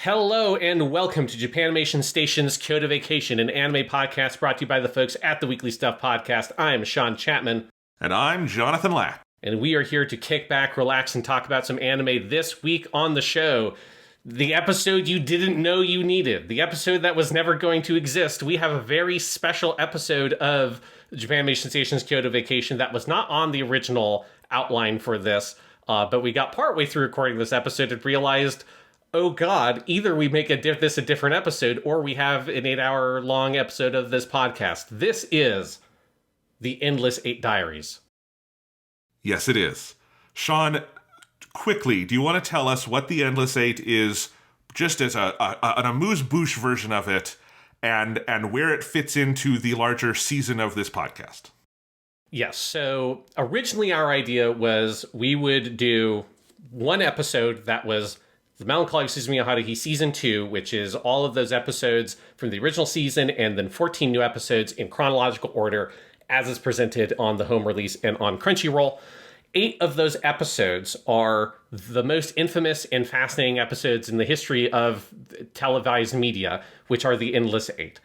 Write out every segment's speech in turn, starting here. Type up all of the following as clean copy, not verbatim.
Hello and welcome to Japanimation Station's Kyoto Vacation, an anime podcast brought to you by the folks at the Weekly Stuff Podcast. I'm Sean Chapman. And I'm Jonathan Lack. And we are here to kick back, relax, and talk about some anime this week on the show. The episode you didn't know you needed. The episode that was never going to exist. We have a very special episode of Japanimation Station's Kyoto Vacation that was not on the original outline for this, but we got partway through recording this episode and realized, oh God, either we make this a different episode or we have an 8-hour long episode of this podcast. This is the Endless Eight Diaries. Yes, it is. Sean, quickly, do you want to tell us what the Endless Eight is, just as an amuse-bouche version of it, and where it fits into the larger season of this podcast? Yes, so originally our idea was we would do one episode that was the Melancholy of Haruhi Season 2, which is all of those episodes from the original season, and then 14 new episodes in chronological order as is presented on the home release and on Crunchyroll. 8 of those episodes are the most infamous and fascinating episodes in the history of televised media, which are the Endless Eight,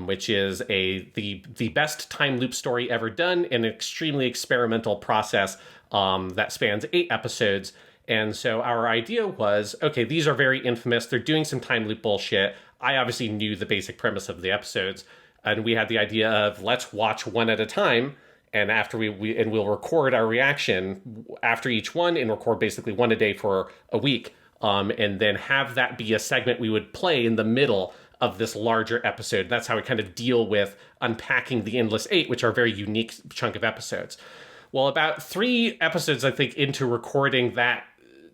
which is the best time loop story ever done, an extremely experimental process that spans 8 episodes. And so our idea was, okay, these are very infamous. They're doing some time loop bullshit. I obviously knew the basic premise of the episodes. And we had the idea of let's watch one at a time. And after we'll record our reaction after each one and record basically one a day for a week. And then have that be a segment we would play in the middle of this larger episode. That's how we kind of deal with unpacking the Endless Eight, which are a very unique chunk of episodes. Well, about 3 episodes, I think, into recording that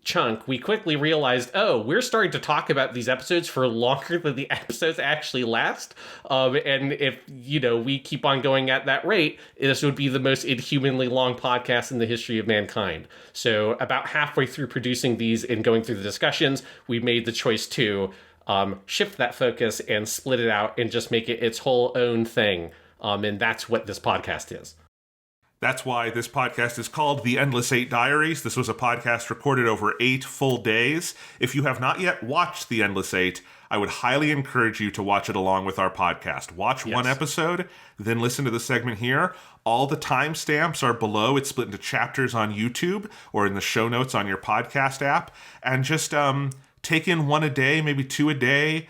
chunk, we quickly realized, we're starting to talk about these episodes for longer than the episodes actually last. And if, we keep on going at that rate, this would be the most inhumanly long podcast in the history of mankind. So about halfway through producing these and going through the discussions, we made the choice to shift that focus and split it out and just make it its whole own thing. And that's what this podcast is. That's why this podcast is called The Endless Eight Diaries. This was a podcast recorded over 8 full days. If you have not yet watched The Endless Eight, I would highly encourage you to watch it along with our podcast. Watch one episode, then listen to the segment here. All the timestamps are below. It's split into chapters on YouTube or in the show notes on your podcast app. And just take in one a day, maybe 2 a day.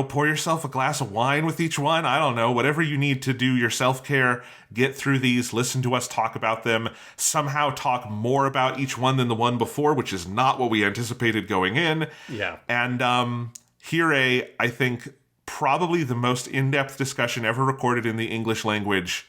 Pour yourself a glass of wine with each one. I don't know, whatever you need to do your self-care, get through these, listen to us talk about them, somehow talk more about each one than the one before, which is not what we anticipated going in. Yeah. And hear I think, probably the most in-depth discussion ever recorded in the English language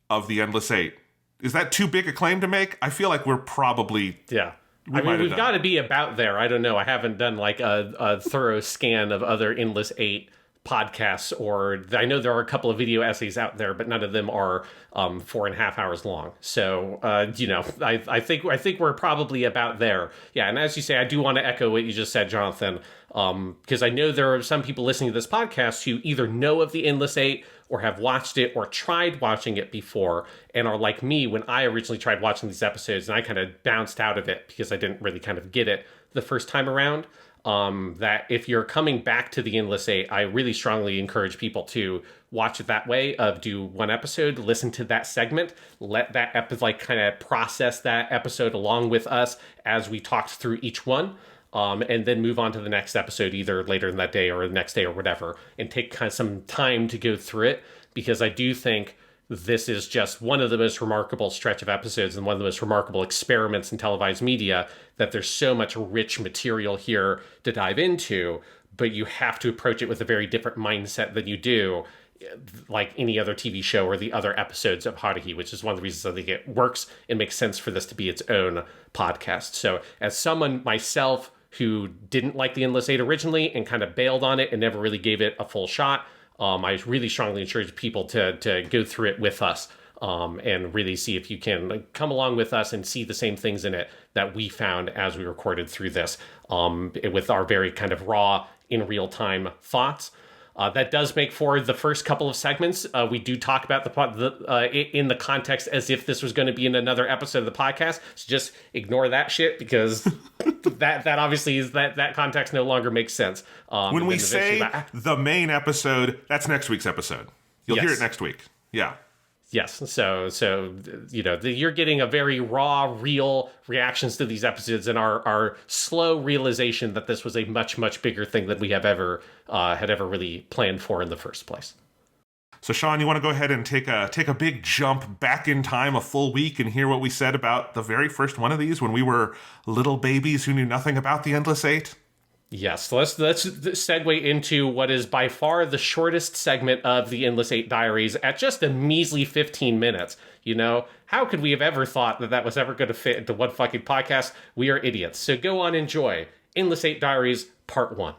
of the Endless Eight. Is that too big a claim to make? I feel like we're probably... Yeah. We've got to be about there. I don't know. I haven't done like a thorough scan of other Endless Eight podcasts, or I know there are a couple of video essays out there, but none of them are 4.5 hours long. So, I think we're probably about there. Yeah. And as you say, I do want to echo what you just said, Jonathan, because I know there are some people listening to this podcast who either know of the Endless Eight or have watched it or tried watching it before and are like me when I originally tried watching these episodes and I kind of bounced out of it because I didn't really kind of get it the first time around. That if you're coming back to the Endless Eight, I really strongly encourage people to watch it that way, of do one episode, listen to that segment, let that episode kind of process that episode along with us as we talked through each one. And then move on to the next episode either later in that day or the next day or whatever, and take kind of some time to go through it, because I do think this is just one of the most remarkable stretch of episodes and one of the most remarkable experiments in televised media, that there's so much rich material here to dive into, but you have to approach it with a very different mindset than you do like any other TV show or the other episodes of Haruhi, which is one of the reasons I think it works and makes sense for this to be its own podcast. So as someone myself who didn't like the Endless Eight originally and kind of bailed on it and never really gave it a full shot, I really strongly encourage people to go through it with us and really see if you can come along with us and see the same things in it that we found as we recorded through this with our very kind of raw, in real time thoughts. That does make for the first couple of segments. We do talk about in the context as if this was going to be in another episode of the podcast. So just ignore that shit, because that obviously is that context no longer makes sense. When we say the main episode, that's next week's episode. You'll hear it next week. Yeah. Yes, so you're getting a very raw, real reactions to these episodes, and our slow realization that this was a much, much bigger thing than we have ever really planned for in the first place. So, Sean, you want to go ahead and take a big jump back in time a full week and hear what we said about the very first one of these when we were little babies who knew nothing about the Endless Eight? Yes, so let's segue into what is by far the shortest segment of the Endless Eight Diaries at just a measly 15 minutes. How could we have ever thought that was ever going to fit into one fucking podcast? We are idiots. So go on, enjoy Endless Eight Diaries Part 1.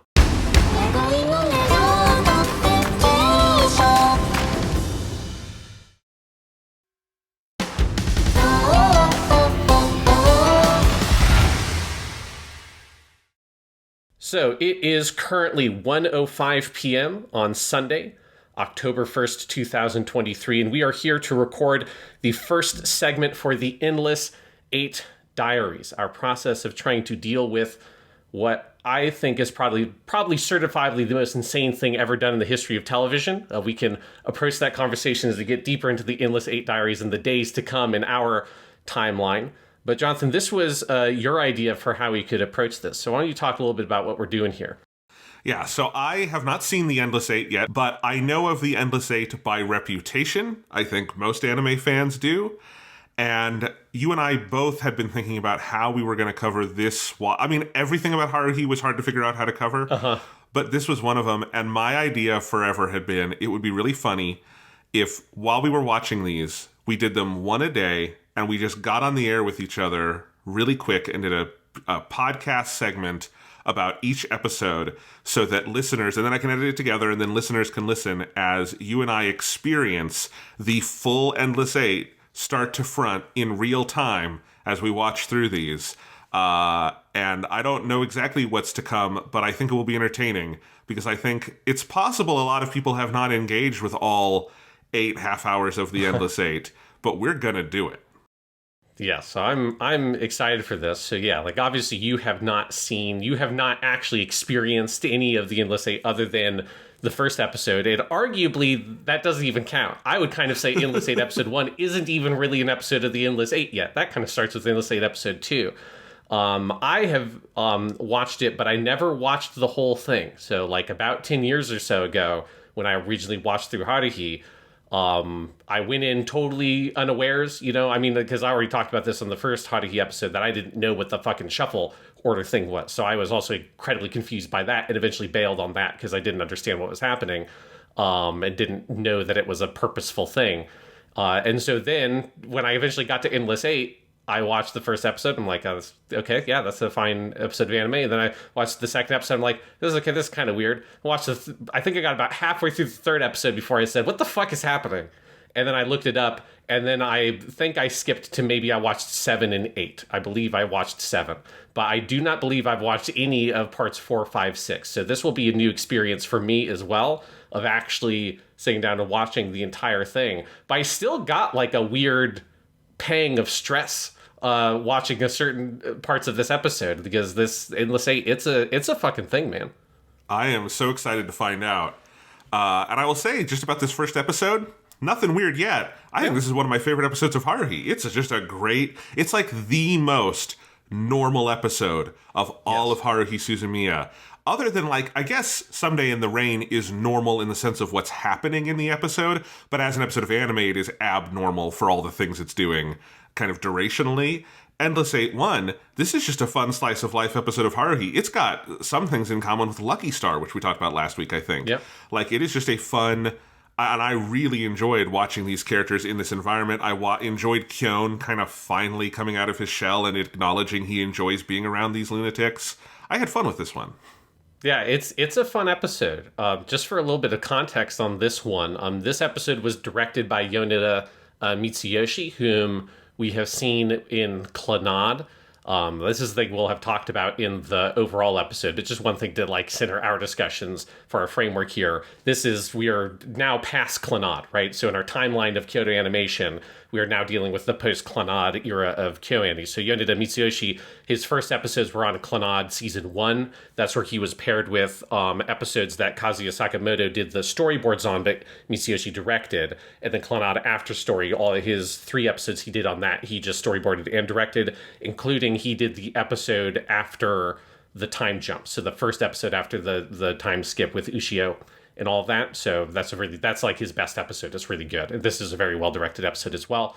So it is currently 1:05 p.m. on Sunday, October 1st, 2023, and we are here to record the first segment for the Endless Eight Diaries, our process of trying to deal with what I think is probably certifiably the most insane thing ever done in the history of television. We can approach that conversation as we get deeper into the Endless Eight Diaries in the days to come in our timeline. But Jonathan, this was your idea for how we could approach this. So why don't you talk a little bit about what we're doing here? Yeah, so I have not seen the Endless Eight yet, but I know of the Endless Eight by reputation. I think most anime fans do. And you and I both had been thinking about how we were going to cover this. I mean, everything about Haruhi was hard to figure out how to cover. But this was one of them. And my idea forever had been, it would be really funny if while we were watching these, we did them one a day, and we just got on the air with each other really quick and did a podcast segment about each episode so that listeners, and then I can edit it together, and then listeners can listen as you and I experience the full Endless Eight start to front in real time as we watch through these. And I don't know exactly what's to come, but I think it will be entertaining, because I think it's possible a lot of people have not engaged with all 8 half hours of the Endless Eight, but we're going to do it. Yeah, so I'm excited for this. So yeah, obviously you have not actually experienced any of the Endless Eight other than the first episode. And arguably, that doesn't even count. I would kind of say Endless Eight Episode 1 isn't even really an episode of the Endless Eight yet. That kind of starts with Endless Eight Episode 2. I have watched it, but I never watched the whole thing. So about 10 years or so ago, when I originally watched through Haruhi, I went in totally unawares, because I already talked about this on the first Haruhi episode, that I didn't know what the fucking shuffle order thing was. So I was also incredibly confused by that and eventually bailed on that because I didn't understand what was happening, and didn't know that it was a purposeful thing. And so then when I eventually got to Endless Eight, I watched the first episode. I'm like, oh, okay, yeah, that's a fine episode of anime. And then I watched the second episode. I'm like, this is kind of weird. I think I got about halfway through the third episode before I said, what the fuck is happening? And then I looked it up, and then I think I skipped to maybe I watched 7 and 8. I believe I watched 7. But I do not believe I've watched any of parts 4, 5, 6. So this will be a new experience for me as well, of actually sitting down and watching the entire thing. But I still got a weird pang of stress watching a certain parts of this episode, because this Endless Eight, it's a fucking thing, man. I am so excited to find out. And I will say, just about this first episode, nothing weird yet. I think this is one of my favorite episodes of Haruhi. It's just it's the most normal episode of all of Haruhi Suzumiya. Other than I guess Someday in the Rain is normal in the sense of what's happening in the episode, but as an episode of anime, it is abnormal for all the things it's doing, kind of durationally. Endless Eight 1, this is just a fun slice of life episode of Haruhi. It's got some things in common with Lucky Star, which we talked about last week, I think. Yep. It is just a fun, and I really enjoyed watching these characters in this environment. I enjoyed Kyon kind of finally coming out of his shell and acknowledging he enjoys being around these lunatics. I had fun with this one. Yeah, it's a fun episode. Just for a little bit of context on this one, this episode was directed by Yoneda Mitsuyoshi, whom we have seen in Clannad. This is the thing we'll have talked about in the overall episode, but just one thing to like center our discussions for our framework here. We are now past Clannad, right? So in our timeline of Kyoto Animation, we are now dealing with the post-Clannad era of KyoAni. So Yoneda Mitsuyoshi, his first episodes were on Clannad Season 1. That's where he was paired with episodes that Kazuya Sakamoto did the storyboards on, but Mitsuyoshi directed. And then Clannad After Story, all of his 3 episodes he did on that, he just storyboarded and directed, including he did the episode after the time jump. So the first episode after the time skip with Ushio and all of that. So that's like his best episode. It's really good. And this is a very well-directed episode as well.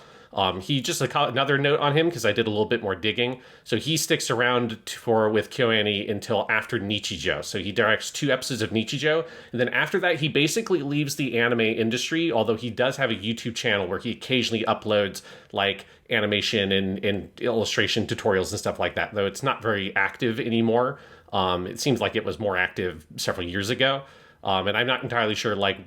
He just another note on him, because I did a little bit more digging. So he sticks around with KyoAni until after Nichijou. So he directs 2 episodes of Nichijou. And then after that, he basically leaves the anime industry, although he does have a YouTube channel where he occasionally uploads like animation and illustration tutorials and stuff like that, though it's not very active anymore. It seems like it was more active several years ago. And I'm not entirely sure like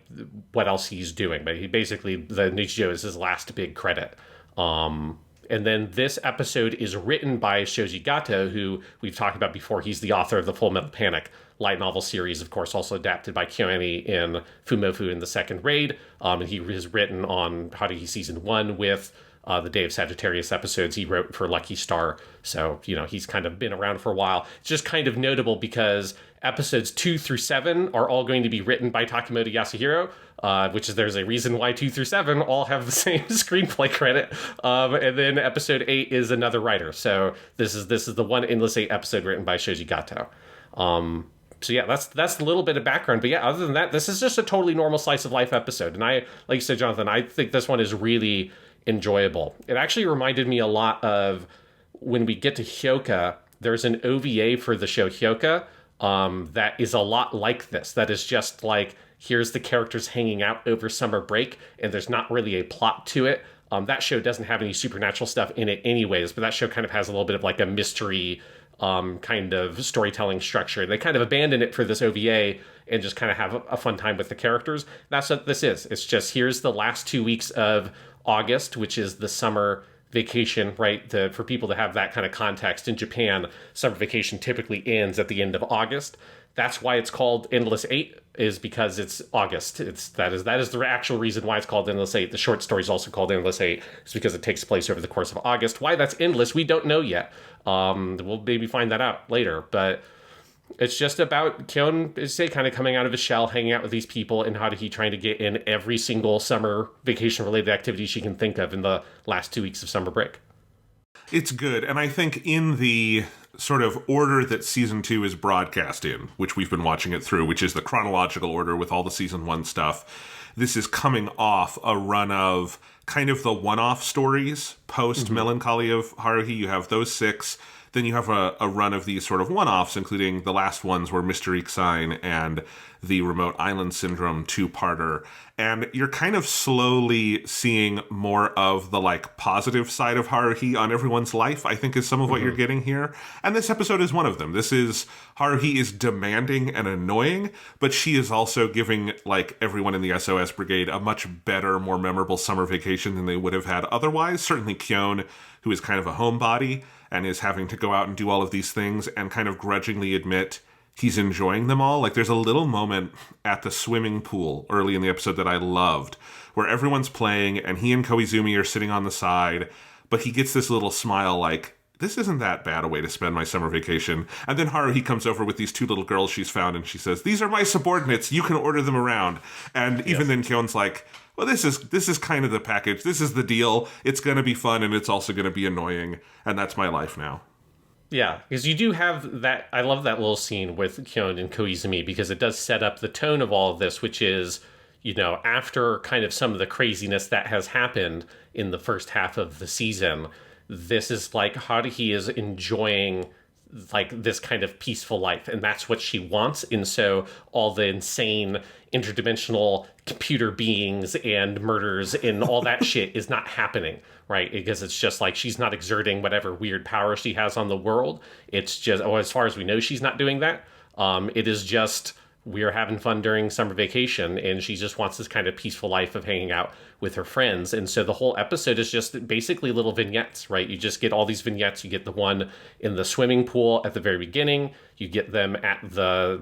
what else he's doing, but he basically, the Nichijou is his last big credit. And then this episode is written by Shoji Gato, who we've talked about before. He's the author of the Full Metal Panic light novel series, of course, also adapted by KyoAni in Fumofu in the Second Raid. And he has written on Haruhi Season 1 with the Day of Sagittarius episodes he wrote for Lucky Star. So, he's kind of been around for a while. It's just kind of notable because episodes 2 through 7 are all going to be written by Takemoto Yasuhiro, there's a reason why 2 through 7 all have the same screenplay credit. And then episode 8 is another writer. So this is the one Endless 8 episode written by Shoji Gato. So yeah, that's a little bit of background. But yeah, other than that, this is just a totally normal slice of life episode. And like you said, Jonathan, I think this one is really enjoyable. It actually reminded me a lot of when we get to Hyoka. There's an OVA for the show Hyoka that is a lot like this. That is just like, here's the characters hanging out over summer break, and there's not really a plot to it. That show doesn't have any supernatural stuff in it anyways, but that show kind of has a little bit of like a mystery kind of storytelling structure. They kind of abandon it for this OVA and just kind of have a fun time with the characters. That's what this is. It's just, here's the last 2 weeks of August, which is the summer vacation, right? For people to have that kind of context, in Japan, summer vacation typically ends at the end of August. That's why it's called Endless 8, is because it's August. That is the actual reason why it's called Endless 8. The short story is also called Endless 8. It's because it takes place over the course of August. Why that's endless, we don't know yet. We'll maybe find that out later. But it's just about Kyon, kind of coming out of his shell, hanging out with these people, and Haruhi trying to get in every single summer vacation-related activity she can think of in the last 2 weeks of summer break. It's good, and I think in the sort of order that Season 2 is broadcast in, which we've been watching it through, which is the chronological order with all the Season 1 stuff, this is coming off a run of kind of the one-off stories post Melancholy of Haruhi. You have those 6. Then you have a run of these sort of one-offs, including the last ones were Mr. Sign and the Remote Island Syndrome 2-parter. And you're kind of slowly seeing more of the like positive side of Haruhi on everyone's life, I think, is some of what you're getting here. And this episode is one of them. Haruhi is demanding and annoying, but she is also giving like everyone in the SOS Brigade a much better, more memorable summer vacation than they would have had otherwise. Certainly Kyon, who is kind of a homebody and is having to go out and do all of these things and kind of grudgingly admit he's enjoying them all. Like, there's a little moment at the swimming pool early in the episode that I loved, where everyone's playing and he and Koizumi are sitting on the side, but he gets this little smile like, this isn't that bad a way to spend my summer vacation. And then Haruhi comes over with these 2 little girls she's found, and she says, these are my subordinates, you can order them around. And even then Kyon's like, well, this is kind of the package. This is the deal. It's going to be fun, and it's also going to be annoying, and that's my life now. Yeah, because you do have that. I love that little scene with Kyon and Koizumi, because it does set up the tone of all of this, which is, after kind of some of the craziness that has happened in the first half of the season, this is like Haruhi is enjoying like this kind of peaceful life, and that's what she wants. And so all the insane interdimensional computer beings and murders and all that shit is not happening, right? Because it's just like she's not exerting whatever weird power she has on the world. It's just, as far as we know, she's not doing that. It is just we are having fun during summer vacation, and she just wants this kind of peaceful life of hanging out with her friends. And so the whole episode is just basically little vignettes, right? You just get all these vignettes. You get the one in the swimming pool at the very beginning. You get them at the,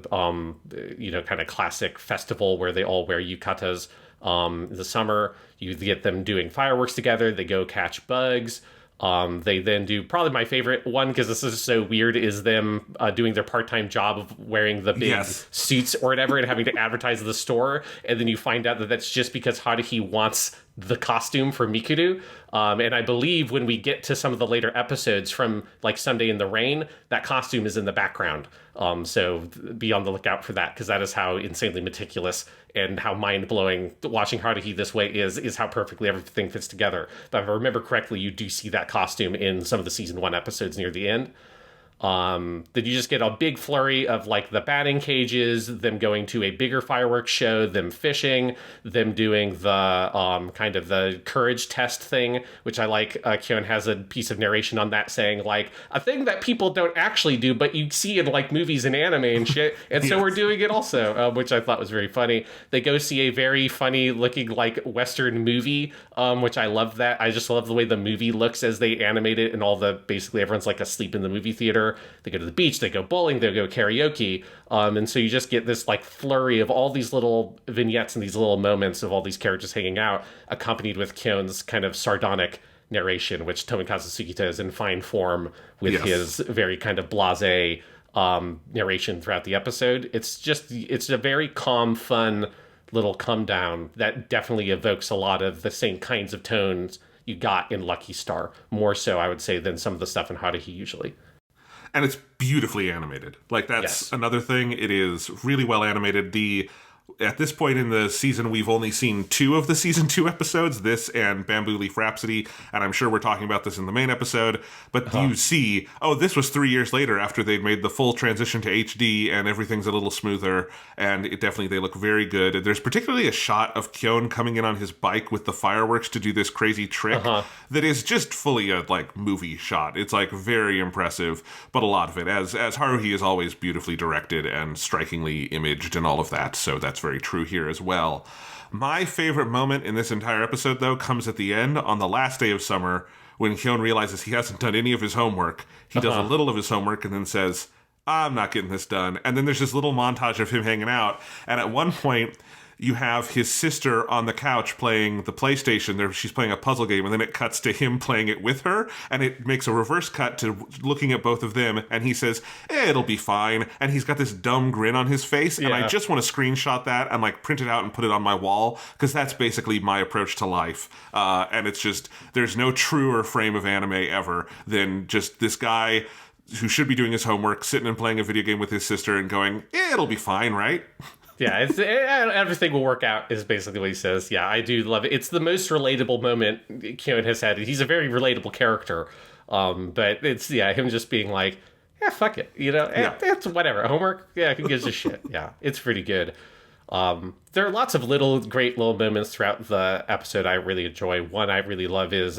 kind of classic festival where they all wear yukatas in the summer. You get them doing fireworks together. They go catch bugs. They then do probably my favorite one, because this is so weird, is them doing their part-time job of wearing the big suits or whatever and having to advertise the store. And then you find out that that's just because Haruhi wants the costume for Mikuru. And I believe when we get to some of the later episodes from like Someday in the Rain, that costume is in the background. So be on the lookout for that, because that is how insanely meticulous and how mind-blowing watching Haruhi this way is how perfectly everything fits together. But if I remember correctly, you do see that costume in some of the season 1 episodes near the end. Then you just get a big flurry of like the batting cages, them going to a bigger fireworks show, them fishing, them doing the kind of the courage test thing, which I like. Kyon has a piece of narration on that saying like a thing that people don't actually do, but you see in like movies and anime and shit. And so we're doing it also, which I thought was very funny. They go see a very funny looking like Western movie, which I love that. I just love the way the movie looks as they animate it, and all the basically everyone's like asleep in the movie theater. They go to the beach, they go bowling, they go karaoke. And so you just get this like flurry of all these little vignettes and these little moments of all these characters hanging out, accompanied with Kyon's kind of sardonic narration, which Tomokazu Sugita is in fine form with his very kind of blasé narration throughout the episode. It's a very calm, fun little come down that definitely evokes a lot of the same kinds of tones you got in Lucky Star. More so, I would say, than some of the stuff in Haruhi usually. And it's beautifully animated. Like, that's another thing. It is really well animated. At this point in the season, we've only seen 2 of the season 2 episodes, this and Bamboo Leaf Rhapsody, and I'm sure we're talking about this in the main episode, but you see, this was 3 years later after they'd made the full transition to HD, and everything's a little smoother, and they look very good. There's particularly a shot of Kyon coming in on his bike with the fireworks to do this crazy trick that is just fully a, like, movie shot. It's, like, very impressive, but a lot of it, as Haruhi is always beautifully directed and strikingly imaged and all of that, so that's very true here as well. My favorite moment in this entire episode, though, comes at the end on the last day of summer when Kyon realizes he hasn't done any of his homework. He does a little of his homework and then says, I'm not getting this done. And then there's this little montage of him hanging out. And at one point, you have his sister on the couch playing the PlayStation. She's playing a puzzle game, and then it cuts to him playing it with her, and it makes a reverse cut to looking at both of them, and he says, it'll be fine, and he's got this dumb grin on his face, and I just want to screenshot that and like print it out and put it on my wall, because that's basically my approach to life. And it's just, there's no truer frame of anime ever than just this guy who should be doing his homework, sitting and playing a video game with his sister and going, it'll be fine, right? Yeah, everything will work out is basically what he says. Yeah, I do love it. It's the most relatable moment Kyon has had. He's a very relatable character. But it's, him just being like, fuck it. It's whatever. Homework? Yeah, who gives a shit? Yeah, it's pretty good. There are lots of great little moments throughout the episode I really enjoy. One I really love is,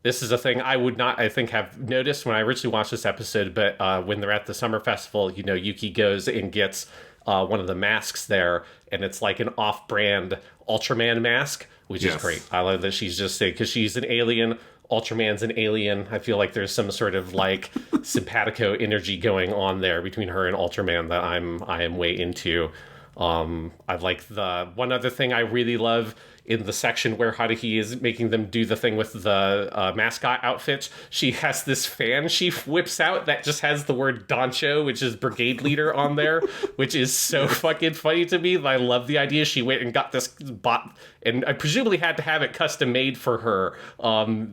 this is a thing I would not, I think, have noticed when I originally watched this episode, but when they're at the summer festival, Yuki goes and gets one of the masks there, and it's like an off-brand Ultraman mask, which is great. I love that she's just saying, because she's an alien, Ultraman's an alien. I feel like there's some sort of like simpatico energy going on there between her and Ultraman that I am way into. I like the one other thing I really love in the section where Haruhi is making them do the thing with the mascot outfits. She has this fan she whips out that just has the word Dancho, which is brigade leader, on there, which is so fucking funny to me. I love the idea. She went and got this bot, and I presumably had to have it custom made for her,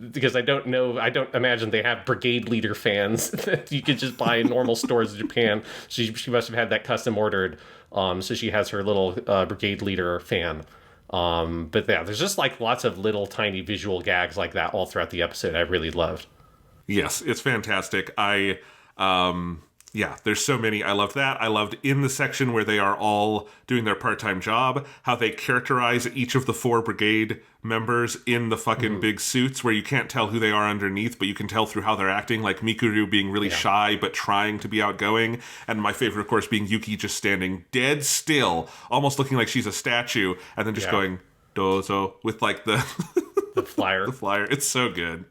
because I don't imagine they have brigade leader fans that you could just buy in normal stores in Japan. She must have had that custom ordered. So she has her little brigade leader fan. But yeah, there's just like lots of little tiny visual gags like that all throughout the episode I really loved. Yes, it's fantastic. Yeah, there's so many. I loved that. I loved in the section where they are all doing their part-time job, how they characterize each of the 4 brigade members in the fucking big suits where you can't tell who they are underneath, but you can tell through how they're acting, like Mikuru being really shy but trying to be outgoing, and my favorite, of course, being Yuki just standing dead still, almost looking like she's a statue, and then just going, dozo, with like the... the flyer. The flyer. It's so good.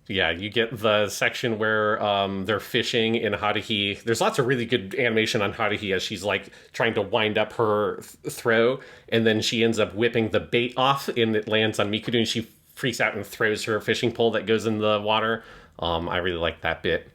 Yeah, you get the section where they're fishing in Haruhi. There's lots of really good animation on Haruhi as she's like trying to wind up her throw, and then she ends up whipping the bait off, and it lands on Mikuru, and she freaks out and throws her fishing pole that goes in the water. I really like that bit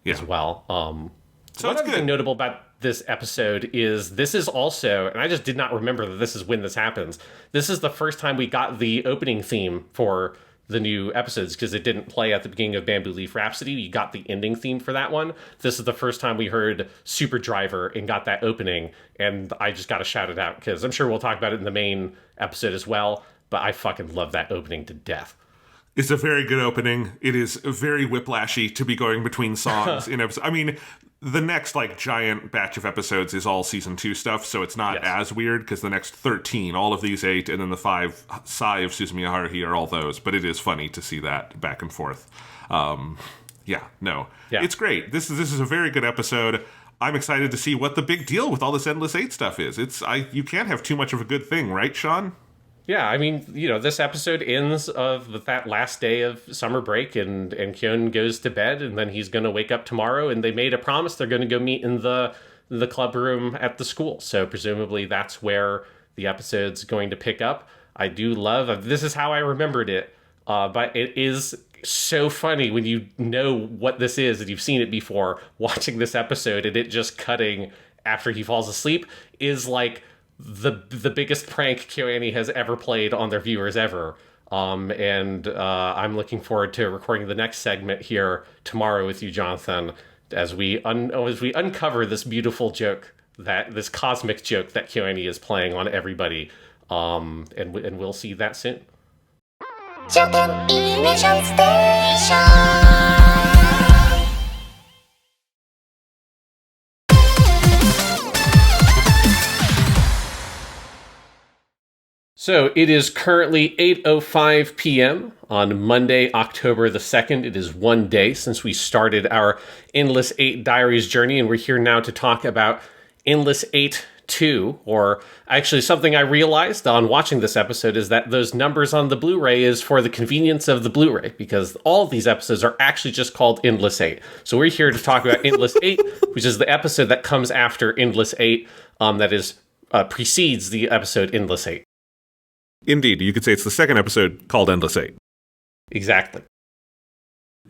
as well. So one other thing notable about this episode is this is also, and I just did not remember that this is when this happens. This is the first time we got the opening theme for the new episodes, because it didn't play at the beginning of Bamboo Leaf Rhapsody. You got the ending theme for that one. This is the first time we heard Super Driver and got that opening, and I just got to shout it out, because I'm sure we'll talk about it in the main episode as well, but I fucking love that opening to death. It's a very good opening. It is very whiplashy to be going between songs in episodes. I mean, the next like giant batch of episodes is all season 2 stuff, so it's not as weird, because the next 13, all of these 8, and then the 5 Sai of Suzumiya Haruhi are all those. But it is funny to see that back and forth. It's great. This is a very good episode. I'm excited to see what the big deal with all this Endless 8 stuff is. You can't have too much of a good thing, right, Sean? Yeah, I mean, this episode ends with that last day of summer break, and Kyon goes to bed, and then he's going to wake up tomorrow, and they made a promise they're going to go meet in the club room at the school. So presumably that's where the episode's going to pick up. I do love, this is how I remembered it, but it is so funny when you know what this is and you've seen it before, watching this episode, and it just cutting after he falls asleep is like the biggest prank KyoAni has ever played on their viewers ever. And I'm looking forward to recording the next segment here tomorrow with you, Jonathan, as we uncover this beautiful joke, this cosmic joke that KyoAni is playing on everybody. And we'll see that soon. Japanimation Station. So it is currently 8:05 p.m. on Monday, October the 2nd. It is one day since we started our Endless 8 Diaries journey, and we're here now to talk about Endless 8 2, or actually something I realized on watching this episode is that those numbers on the Blu-ray is for the convenience of the Blu-ray, because all of these episodes are actually just called Endless 8. So we're here to talk about Endless 8, which is the episode that comes after Endless 8, that is precedes the episode Endless 8. Indeed, you could say it's the second episode called Endless 8. Exactly.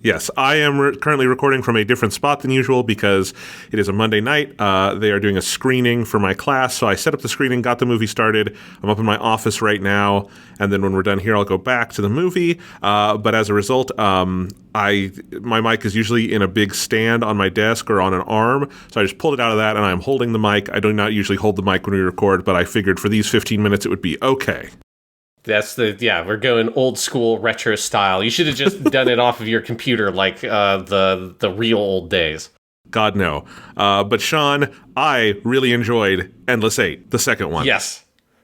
Yes, I am currently recording from a different spot than usual because it is a Monday night. They are doing a screening for my class, so I set up the screening, got the movie started. I'm up in my office right now, and then when we're done here, I'll go back to the movie. But as a result, my mic is usually in a big stand on my desk or on an arm, so I just pulled it out of that, and I'm holding the mic. I do not usually hold the mic when we record, but I figured for these 15 minutes it would be okay. We're going old school retro style. You should have just done it off of your computer like the real old days. God, no. But Sean, I really enjoyed Endless 8, the second one. Yes,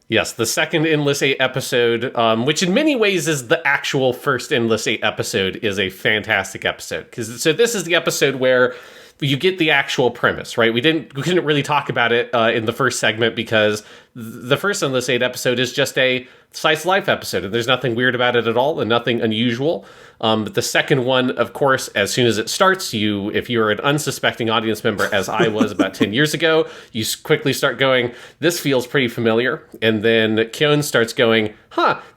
the second Endless 8 episode, which in many ways is the actual first Endless 8 episode, is a fantastic episode. So this is the episode where you get the actual premise, right? We couldn't really talk about it in the first segment because the first Endless 8 episode is just a slice of life episode, and there's nothing weird about it at all and nothing unusual. But the second one, of course, as soon as it starts, if you're an unsuspecting audience member, as I was about 10 years ago, you quickly start going, this feels pretty familiar. And then Kyon starts going,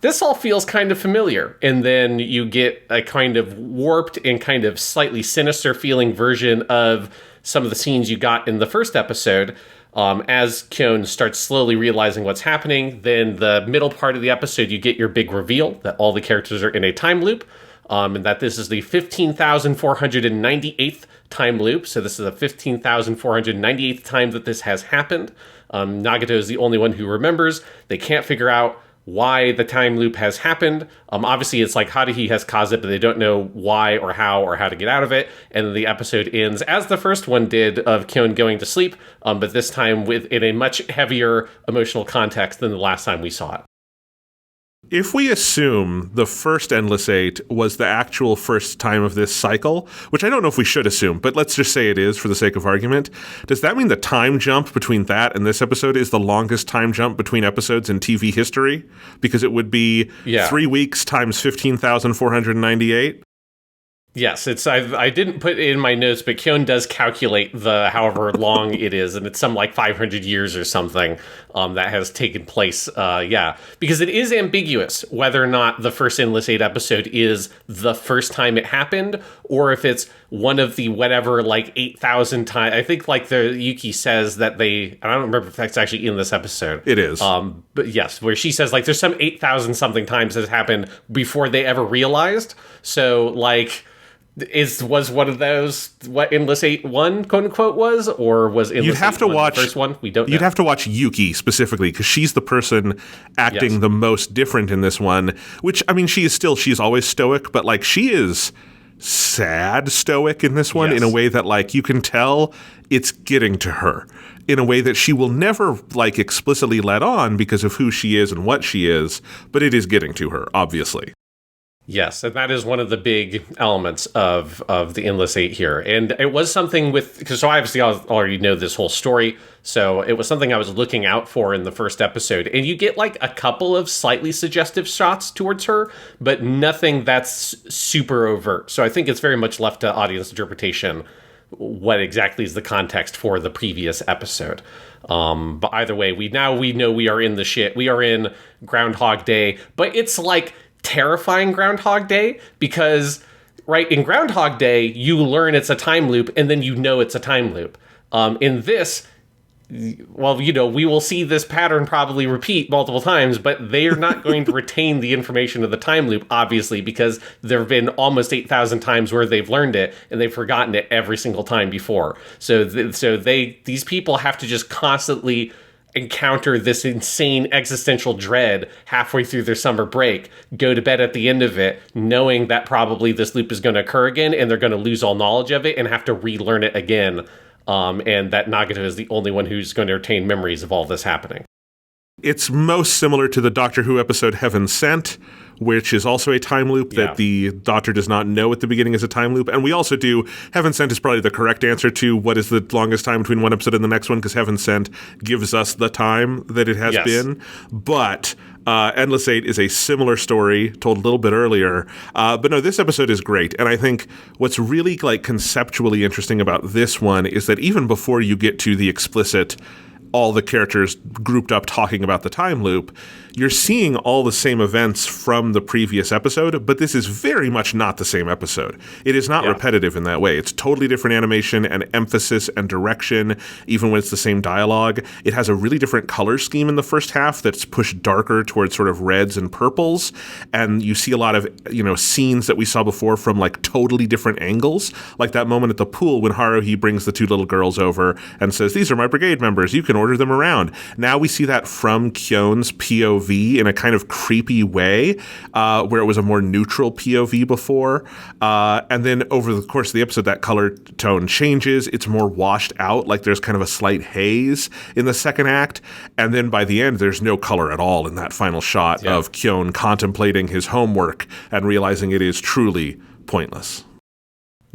this all feels kind of familiar. And then you get a kind of warped and kind of slightly sinister feeling version of some of the scenes you got in the first episode. As Kyon starts slowly realizing what's happening, then the middle part of the episode, you get your big reveal that all the characters are in a time loop, and that this is the 15,498th time loop. So this is the 15,498th time that this has happened. Nagato is the only one who remembers. They can't figure out why the time loop has happened. Obviously, it's like Haruhi has caused it, but they don't know why or how to get out of it. And then the episode ends, as the first one did, of Kyon going to sleep, but this time in a much heavier emotional context than the last time we saw it. If we assume the first Endless Eight was the actual first time of this cycle, which I don't know if we should assume, but let's just say it is for the sake of argument, does that mean the time jump between that and this episode is the longest time jump between episodes in TV history? Because it would be 3 weeks times 15,498? Yes, I didn't put it in my notes, but Kyon does calculate the however long it is, and it's some like 500 years or something that has taken place. Because it is ambiguous whether or not the first Endless Eight episode is the first time it happened, or if it's one of the whatever like 8,000 times. I think like the Yuki says that I don't remember if that's actually in this episode. It is. But yes, where she says like there's some 8,000 something times has happened before they ever realized. So like. Was one of those what Endless Eight 1 quote unquote was, or was Endless Eight 1 the first one? We don't know. You'd have to watch Yuki specifically because she's the person acting the most different in this one. Which I mean, she's always stoic, but like she is sad stoic in this one in a way that like you can tell it's getting to her in a way that she will never like explicitly let on because of who she is and what she is, but it is getting to her obviously. Yes, and that is one of the big elements of the Endless Eight here. And it was something because obviously I already know this whole story, so it was something I was looking out for in the first episode. And you get like a couple of slightly suggestive shots towards her, but nothing that's super overt. So I think it's very much left to audience interpretation what exactly is the context for the previous episode. But either way, we know we are in the shit. We are in Groundhog Day, but it's like terrifying Groundhog Day because in Groundhog Day you learn it's a time loop and then you know it's a time loop. In this, well, we will see this pattern probably repeat multiple times, but they are not going to retain the information of the time loop, obviously, because there have been almost 8,000 times where they've learned it and they've forgotten it every single time before. So these people have to just constantly encounter this insane existential dread halfway through their summer break, go to bed at the end of it, knowing that probably this loop is going to occur again and they're going to lose all knowledge of it and have to relearn it again. And that Nagato is the only one who's going to retain memories of all this happening. It's most similar to the Doctor Who episode Heaven Sent, which is also a time loop that the Doctor does not know at the beginning is a time loop. And we also do, Heaven Sent is probably the correct answer to what is the longest time between one episode and the next one, because Heaven Sent gives us the time that it has been. But Endless Eight is a similar story told a little bit earlier. But no, this episode is great. And I think what's really like conceptually interesting about this one is that even before you get to the explicit all the characters grouped up talking about the time loop, you're seeing all the same events from the previous episode, but this is very much not the same episode. It is not repetitive in that way. It's totally different animation and emphasis and direction, even when it's the same dialogue. It has a really different color scheme in the first half that's pushed darker towards sort of reds and purples, and you see a lot of, scenes that we saw before from like totally different angles, like that moment at the pool when Haruhi brings the two little girls over and says, "These are my brigade members, you can order them around." Now we see that from Kyon's POV in a kind of creepy way, where it was a more neutral POV before. And then over the course of the episode, that color tone changes. It's more washed out, like there's kind of a slight haze in the second act. And then by the end, there's no color at all in that final shot of Kyon contemplating his homework and realizing it is truly pointless.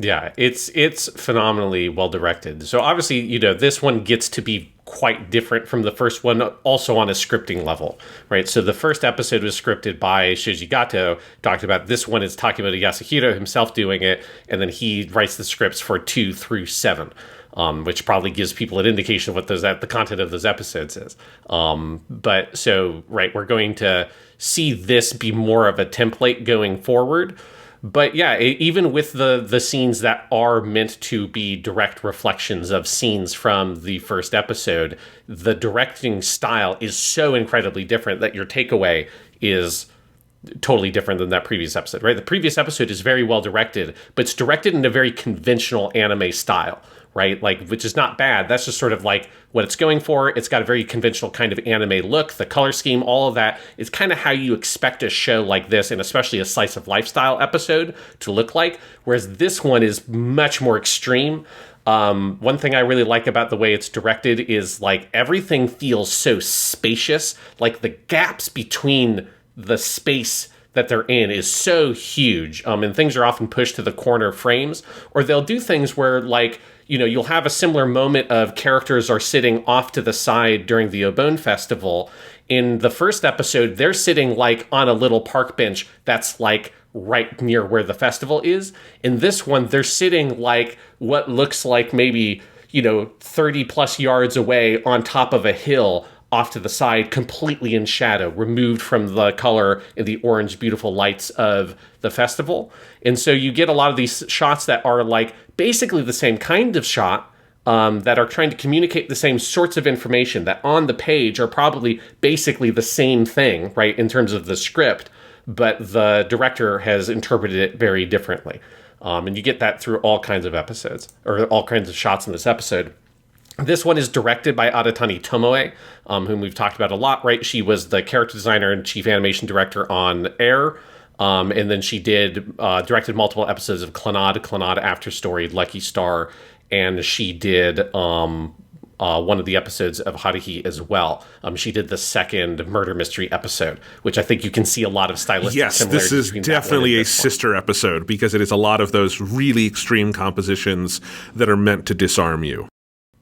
Yeah, it's phenomenally well directed. So obviously, this one gets to be quite different from the first one, also on a scripting level, right? So the first episode was scripted by Shoji Gato, talked about. This one is talking about Yasuhiro himself doing it, and then he writes the scripts for 2 through 7, which probably gives people an indication of what the content of those episodes is. But so, we're going to see this be more of a template going forward. But yeah, even with the scenes that are meant to be direct reflections of scenes from the first episode, the directing style is so incredibly different that your takeaway is totally different than that previous episode, right? The previous episode is very well directed, but it's directed in a very conventional anime style, right? Like, which is not bad. That's just sort of like what it's going for. It's got a very conventional kind of anime look. The color scheme, all of that is kind of how you expect a show like this, and especially a slice of lifestyle episode, to look like. Whereas this one is much more extreme. One thing I really like about the way it's directed is like everything feels so spacious. Like the gaps between the space that they're in is so huge, and things are often pushed to the corner frames, or they'll do things where, like, you know, you'll have a similar moment of characters are sitting off to the side during the Obon Festival. In the first episode, they're sitting like on a little park bench that's like right near where the festival is. In this one, they're sitting like what looks like maybe, you know, 30 plus yards away on top of a hill off to the side, completely in shadow, removed from the color and the orange, beautiful lights of the festival. And so you get a lot of these shots that are like basically the same kind of shot, that are trying to communicate the same sorts of information that on the page are probably basically the same thing, right, in terms of the script, but the director has interpreted it very differently. And you get that through all kinds of episodes, or all kinds of shots in this episode. This one is directed by Adatani Tomoe, whom we've talked about a lot, right? She was the character designer and chief animation director on Air. And then she directed multiple episodes of Clannad After Story, Lucky Star, and she did one of the episodes of Haruhi as well. She did the second murder mystery episode, which I think you can see a lot of stylistic similarities. Yes, this is definitely a sister episode, because it is a lot of those really extreme compositions that are meant to disarm you.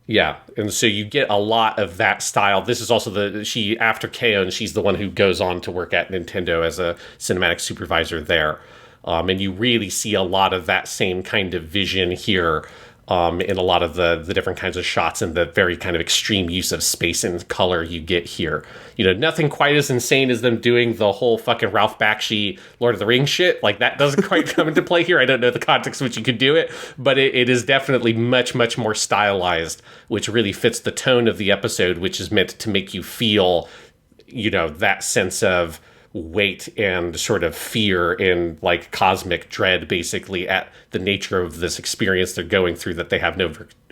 Yeah, and so you get a lot of that style. This is also she after KO, and she's the one who goes on to work at Nintendo as a cinematic supervisor there. And you really see a lot of that same kind of vision here, in a lot of the different kinds of shots and the very kind of extreme use of space and color you get here. You know, nothing quite as insane as them doing the whole fucking Ralph Bakshi Lord of the Rings shit. Like, that doesn't quite come into play here. I don't know the context in which you could do it, but it is definitely much, much more stylized, which really fits the tone of the episode, which is meant to make you feel, you know, that sense of weight and sort of fear and like cosmic dread, basically, at the nature of this experience they're going through that they have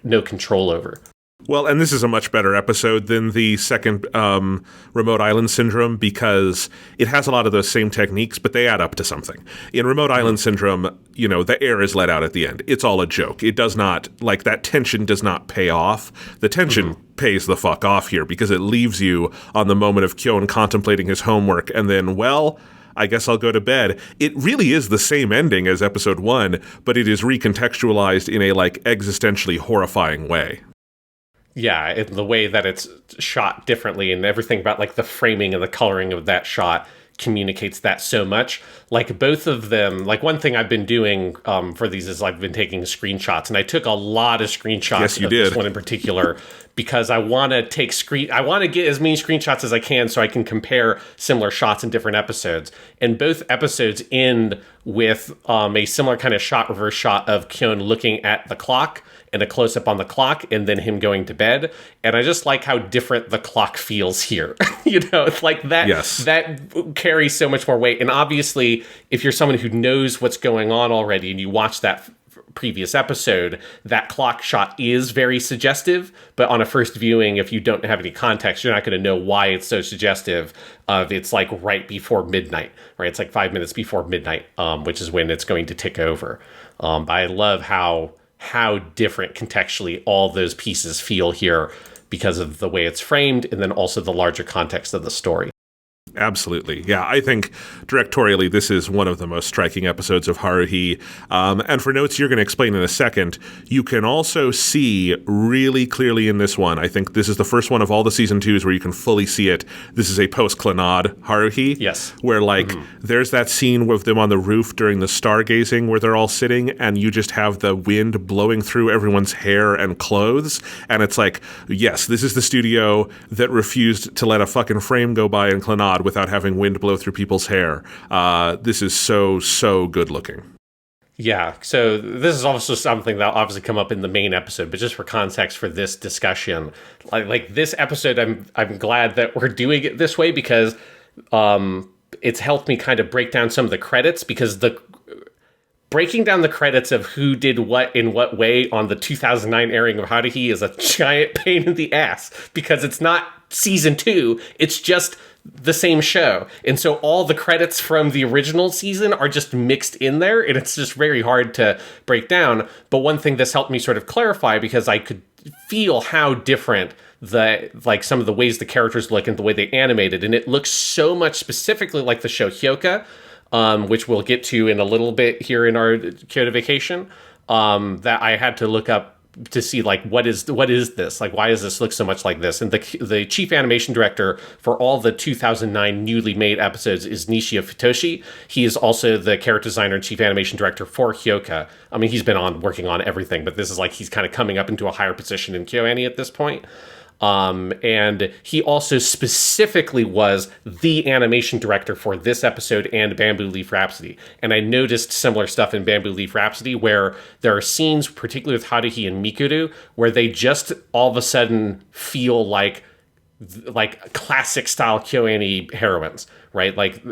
no control over. Well, and this is a much better episode than the second Remote Island Syndrome, because it has a lot of those same techniques, but they add up to something. In Remote Island Syndrome, you know, the air is let out at the end. It's all a joke. It does not, like, that tension does not pay off. The tension pays the fuck off here, because it leaves you on the moment of Kyon contemplating his homework, and then, well, I guess I'll go to bed. It really is the same ending as episode 1, but it is recontextualized in a, like, existentially horrifying way. Yeah, in the way that it's shot differently, and everything about like the framing and the coloring of that shot communicates that so much. Like, both of them, like, one thing I've been doing for these is I've been taking screenshots, and I took a lot of screenshots of this one in particular, because I want to get as many screenshots as I can so I can compare similar shots in different episodes. And both episodes end with a similar kind of shot, reverse shot of Kyon looking at the clock and a close-up on the clock, and then him going to bed. And I just like how different the clock feels here. You know, it's like that, that carries so much more weight. And obviously, if you're someone who knows what's going on already and you watch that previous episode, that clock shot is very suggestive. But on a first viewing, if you don't have any context, you're not going to know why it's so suggestive. It's like right before midnight, right? It's like 5 minutes before midnight, which is when it's going to tick over. But I love how different contextually all those pieces feel here because of the way it's framed, and then also the larger context of the story. Absolutely. Yeah, I think directorially this is one of the most striking episodes of Haruhi. And for notes you're going to explain in a second, you can also see really clearly in this one, I think this is the first one of all the season 2s where you can fully see it. This is a post-Clannad Haruhi. Yes. Where, like, there's that scene with them on the roof during the stargazing where they're all sitting and you just have the wind blowing through everyone's hair and clothes. And it's like, yes, this is the studio that refused to let a fucking frame go by in Clannad without having wind blow through people's hair. This is so good looking. Yeah, so this is also something that'll obviously come up in the main episode, but just for context for this discussion, like this episode, I'm glad that we're doing it this way, because it's helped me kind of break down some of the credits, because the breaking down the credits of who did what in what way on the 2009 airing of Haruhi is a giant pain in the ass, because it's not season 2, it's just the same show. And so all the credits from the original season are just mixed in there, and it's just very hard to break down. But one thing this helped me sort of clarify, because I could feel how different some of the ways the characters look and the way they animated, and it looks so much specifically like the show Hyoka, which we'll get to in a little bit here in our Kyoto Vacation, that I had to look up to see, like, what is this? Like, why does this look so much like this? And the chief animation director for all the 2009 newly made episodes is Nishio Futoshi. He is also the character designer and chief animation director for Hyoka. I mean, he's been working on everything, but this is like he's kind of coming up into a higher position in KyoAni at this point. And he also specifically was the animation director for this episode and Bamboo Leaf Rhapsody. And I noticed similar stuff in Bamboo Leaf Rhapsody, where there are scenes, particularly with Haruhi and Mikuru, where they just all of a sudden feel like classic style KyoAni heroines, right? Like,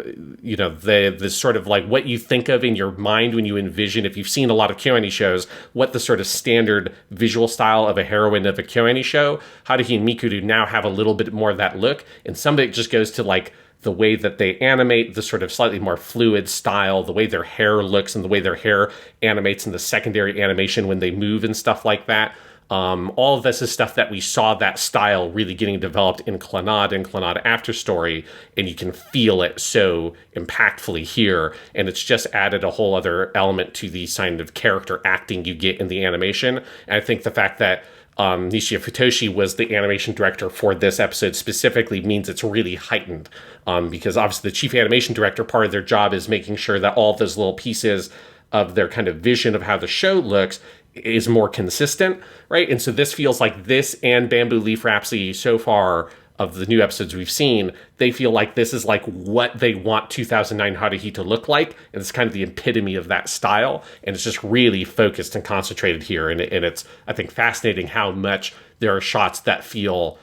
you know, the sort of like what you think of in your mind when you envision, if you've seen a lot of KyoAni shows, what the sort of standard visual style of a heroine of a KyoAni show. Haruhi and Mikuru now have a little bit more of that look, and some of it just goes to like the way that they animate, the sort of slightly more fluid style, the way their hair looks and the way their hair animates in the secondary animation when they move and stuff like that. All of this is stuff that we saw that style really getting developed in Clannad and Clannad Afterstory, and you can feel it so impactfully here. And it's just added a whole other element to the kind of character acting you get in the animation. And I think the fact that Nishio Futoshi was the animation director for this episode specifically means it's really heightened, because obviously the chief animation director, part of their job is making sure that all of those little pieces of their kind of vision of how the show looks is more consistent, right? And so this feels like this and Bamboo Leaf Rhapsody so far of the new episodes we've seen, they feel like this is like what they want 2009 Haruhi to look like, and it's kind of the epitome of that style, and it's just really focused and concentrated here, and it's, I think, fascinating how much there are shots that feel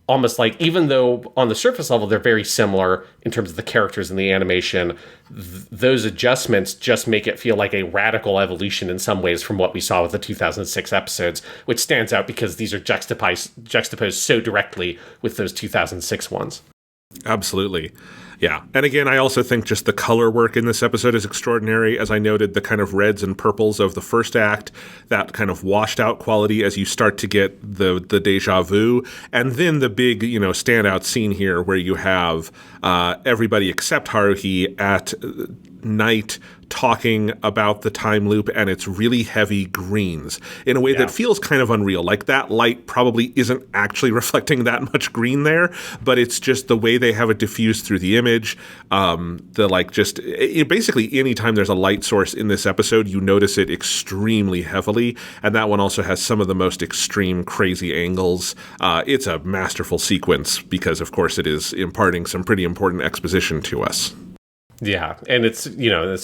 almost like, even though on the surface level they're very similar in terms of the characters and the animation, those adjustments just make it feel like a radical evolution in some ways from what we saw with the 2006 episodes, which stands out because these are juxtaposed so directly with those 2006 ones. Absolutely. Yeah. And again, I also think just the color work in this episode is extraordinary. As I noted, the kind of reds and purples of the first act, that kind of washed out quality as you start to get the deja vu. And then the big, standout scene here where you have everybody except Haruhi at night talking about the time loop, and it's really heavy greens in a way that feels kind of unreal. Like that light probably isn't actually reflecting that much green there, but it's just the way they have it diffused through the image. Basically anytime there's a light source in this episode, you notice it extremely heavily, and that one also has some of the most extreme crazy angles. It's a masterful sequence because, of course, it is imparting some pretty important exposition to us. Yeah, and it's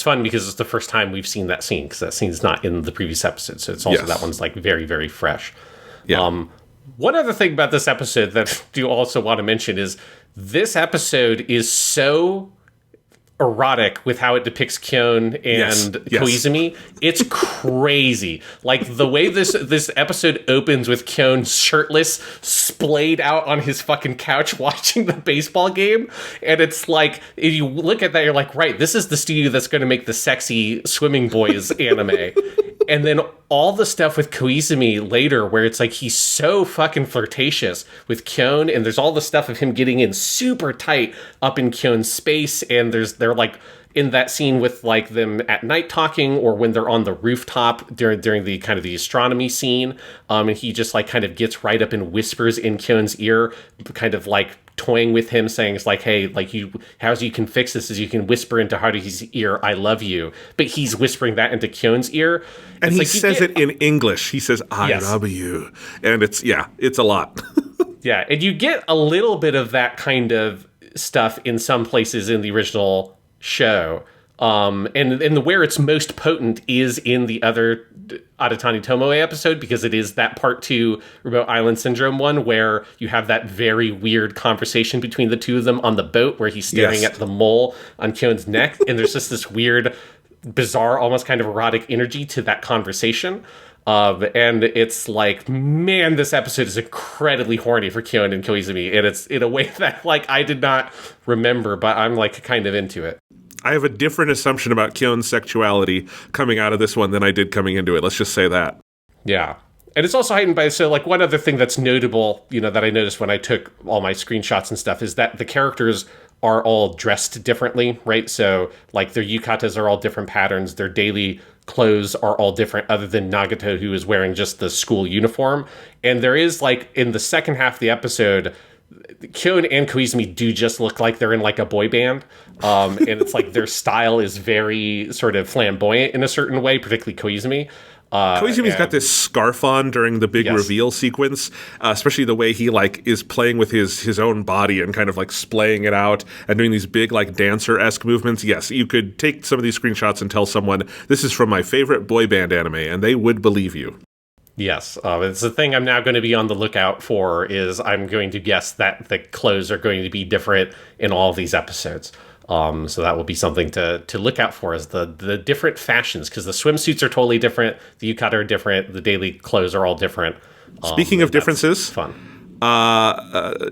fun because it's the first time we've seen that scene, because that scene's not in the previous episode, so it's also that one's like very, very fresh. Yeah. One other thing about this episode that I do also want to mention is this episode is so erotic with how it depicts Kyon and Koizumi. It's crazy. Like the way this episode opens with Kyon shirtless, splayed out on his fucking couch watching the baseball game, and it's like, if you look at that, you're like, right, this is the studio that's going to make the sexy swimming boys anime. And then all the stuff with Koizumi later, where it's like he's so fucking flirtatious with Kyon, and there's all the stuff of him getting in super tight up in Kyon's space, and they're like in that scene with like them at night talking, or when they're on the rooftop during the kind of the astronomy scene, and he just like kind of gets right up and whispers in Kyon's ear, kind of like toying with him, saying it's like, hey, like how you can fix this is you can whisper into Haruhi's ear, I love you. But he's whispering that into Kyon's ear. And he says it in English. He says, I love you. And it's a lot. Yeah, and you get a little bit of that kind of stuff in some places in the original show. And where it's most potent is in the other Adatani Tomoe episode, because it is that part 2 Remote Island Syndrome one where you have that very weird conversation between the two of them on the boat where he's staring at the mole on Kyon's neck, and there's just this weird, bizarre, almost kind of erotic energy to that conversation. And it's like, man, this episode is incredibly horny for Kyon and Koizumi, and it's in a way that like I did not remember, but I'm like kind of into it. I have a different assumption about Kyon's sexuality coming out of this one than I did coming into it. Let's just say that. Yeah. And it's also heightened by, so like one other thing that's notable, that I noticed when I took all my screenshots and stuff is that the characters are all dressed differently, right? So like their yukatas are all different patterns. Their daily clothes are all different other than Nagato, who is wearing just the school uniform. And there is like in the second half of the episode, Kyon and Koizumi do just look like they're in like a boy band. And it's like their style is very sort of flamboyant in a certain way, particularly Koizumi. Koizumi's got this scarf on during the big reveal sequence, especially the way he like is playing with his own body and kind of like splaying it out and doing these big like dancer-esque movements. Yes, you could take some of these screenshots and tell someone this is from my favorite boy band anime, and they would believe you. Yes, it's the thing I'm now going to be on the lookout for. Is I'm going to guess that the clothes are going to be different in all of these episodes. So that will be something to look out for, is the different fashions, because the swimsuits are totally different, the yukata are different, the daily clothes are all different. Speaking of differences, fun.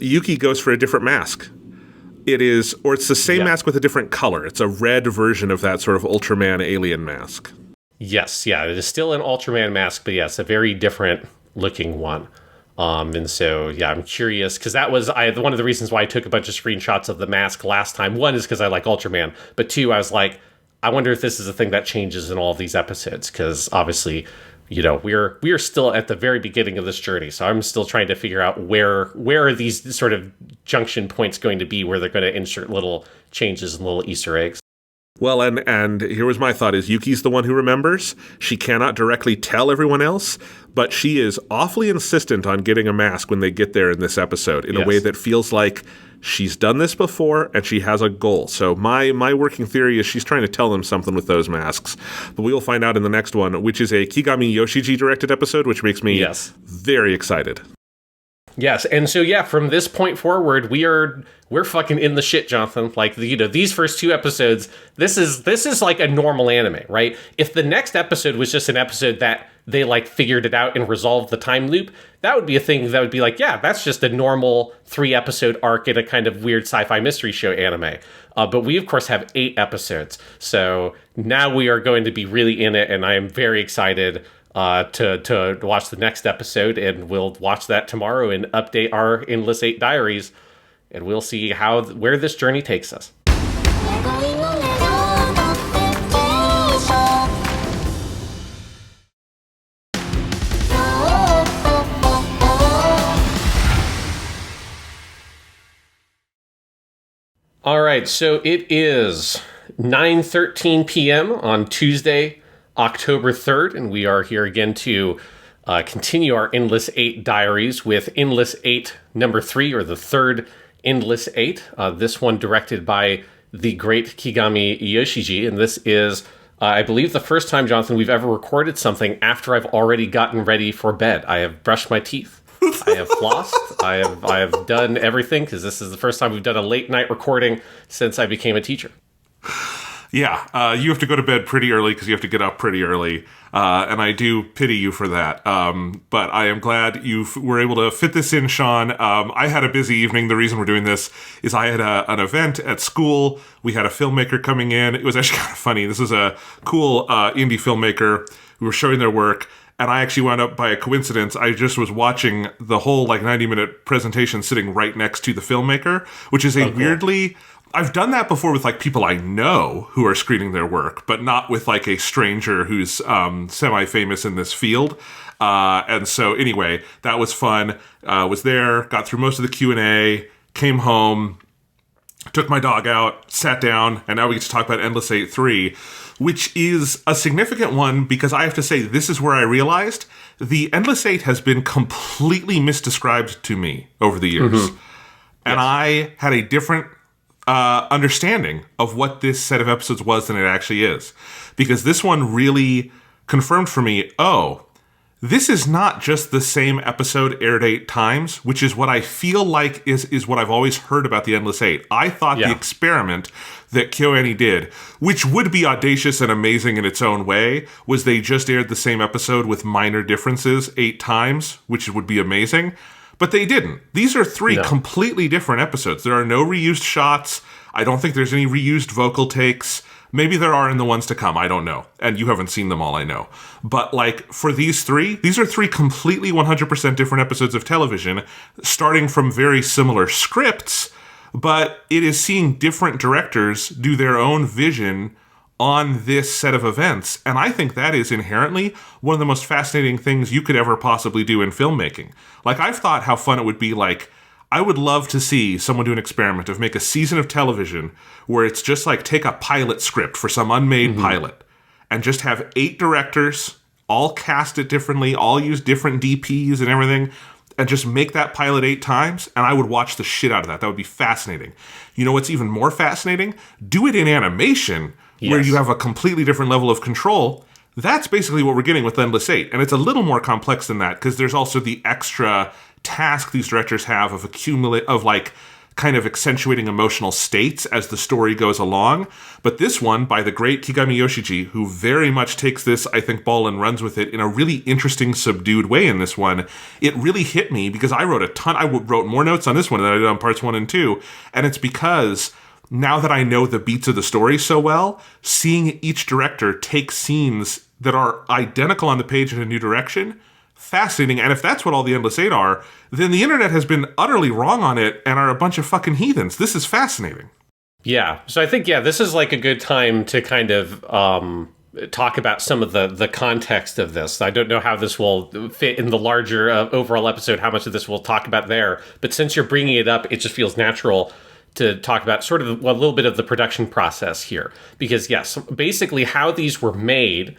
Yuki goes for a different mask. It's the same mask with a different color. It's a red version of that sort of Ultraman alien mask. Yes, yeah, it is still an Ultraman mask, but yes, a very different looking one. And so, yeah, I'm curious, because that was one of the reasons why I took a bunch of screenshots of the mask last time. One is because I like Ultraman, but two, I was like, I wonder if this is a thing that changes in all of these episodes, because obviously, we are still at the very beginning of this journey, so I'm still trying to figure out where are these sort of junction points going to be where they're going to insert little changes and little Easter eggs. Well, and here was my thought, is Yuki's the one who remembers. She cannot directly tell everyone else, but she is awfully insistent on getting a mask when they get there in this episode in a way that feels like she's done this before and she has a goal. So my working theory is she's trying to tell them something with those masks. But we will find out in the next one, which is a Kigami Yoshiji directed episode, which makes me very excited. Yes, and so from this point forward, we're fucking in the shit, Jonathan. Like, these first two episodes, this is like a normal anime, right? If the next episode was just an episode that they like figured it out and resolved the time loop, that would be a thing that would be like, yeah, that's just a normal 3-episode arc in a kind of weird sci-fi mystery show anime. But we of course have 8 episodes, so now we are going to be really in it, and I am very excited to watch the next episode, and we'll watch that tomorrow and update our Endless 8 Diaries, and we'll see where this journey takes us. All right, so it is 9:13 p.m. on Tuesday, October 3rd, and we are here again to continue our Endless 8 Diaries with Endless 8 number 3, or the third Endless 8. This one directed by the great Kigami Yoshiji, and this is, I believe, the first time, Jonathan, we've ever recorded something after I've already gotten ready for bed. I have brushed my teeth. I have flossed. I have done everything, because this is the first time we've done a late night recording since I became a teacher. Yeah, you have to go to bed pretty early because you have to get up pretty early, and I do pity you for that. But I am glad you were able to fit this in, Sean. I had a busy evening. The reason we're doing this is I had an event at school. We had a filmmaker coming in. It was actually kind of funny. This is a cool indie filmmaker who were showing their work. And I actually wound up, by a coincidence, I just was watching the whole 90-minute presentation sitting right next to the filmmaker, which is weirdly... I've done that before with people I know who are screening their work, but not with a stranger who's semi-famous in this field. And so anyway, that was fun. Was there, got through most of the Q&A, came home, took my dog out, sat down, and now we get to talk about Endless 8-3, which is a significant one because I have to say, this is where I realized the Endless 8 has been completely misdescribed to me over the years. Mm-hmm. And I had a different understanding of what this set of episodes was than it actually is. Because this one really confirmed for me, this is not just the same episode aired 8 times, which is what I feel like is what I've always heard about the Endless Eight. I thought the experiment that KyoAni did, which would be audacious and amazing in its own way, was they just aired the same episode with minor differences 8 times, which would be amazing. But they didn't. These are 3 completely different episodes. There are no reused shots. I don't think there's any reused vocal takes. Maybe there are in the ones to come. I don't know. And you haven't seen them all, I know. But like for these are 3 completely 100% different episodes of television, starting from very similar scripts, but it is seeing different directors do their own vision on this set of events. And I think that is inherently one of the most fascinating things you could ever possibly do in filmmaking. Like, I've thought how fun it would be, like, I would love to see someone do an experiment of make a season of television where it's just like take a pilot script for some unmade pilot and just have 8 directors, all cast it differently, all use different DPs and everything, and just make that pilot 8 times, and I would watch the shit out of that. That would be fascinating. You know what's even more fascinating? Do it in animation where you have a completely different level of control. That's basically what we're getting with Endless Eight, and it's a little more complex than that because there's also the extra task these directors have of like kind of accentuating emotional states as the story goes along. But this one, by the great Kigami Yoshiji, who very much takes this, I think, ball and runs with it in a really interesting, subdued way in this one, it really hit me because I wrote more notes on this one than I did on parts 1 and 2, and it's because now that I know the beats of the story so well, seeing each director take scenes that are identical on the page in a new direction, fascinating. And if that's what all the Endless Eight are, then the internet has been utterly wrong on it and are a bunch of fucking heathens. This is fascinating. Yeah. So I think, this is like a good time to kind of talk about some of the context of this. I don't know how this will fit in the larger overall episode, how much of this we'll talk about there. But since you're bringing it up, it just feels natural to talk about sort of a little bit of the production process here. Because, yes, basically how these were made.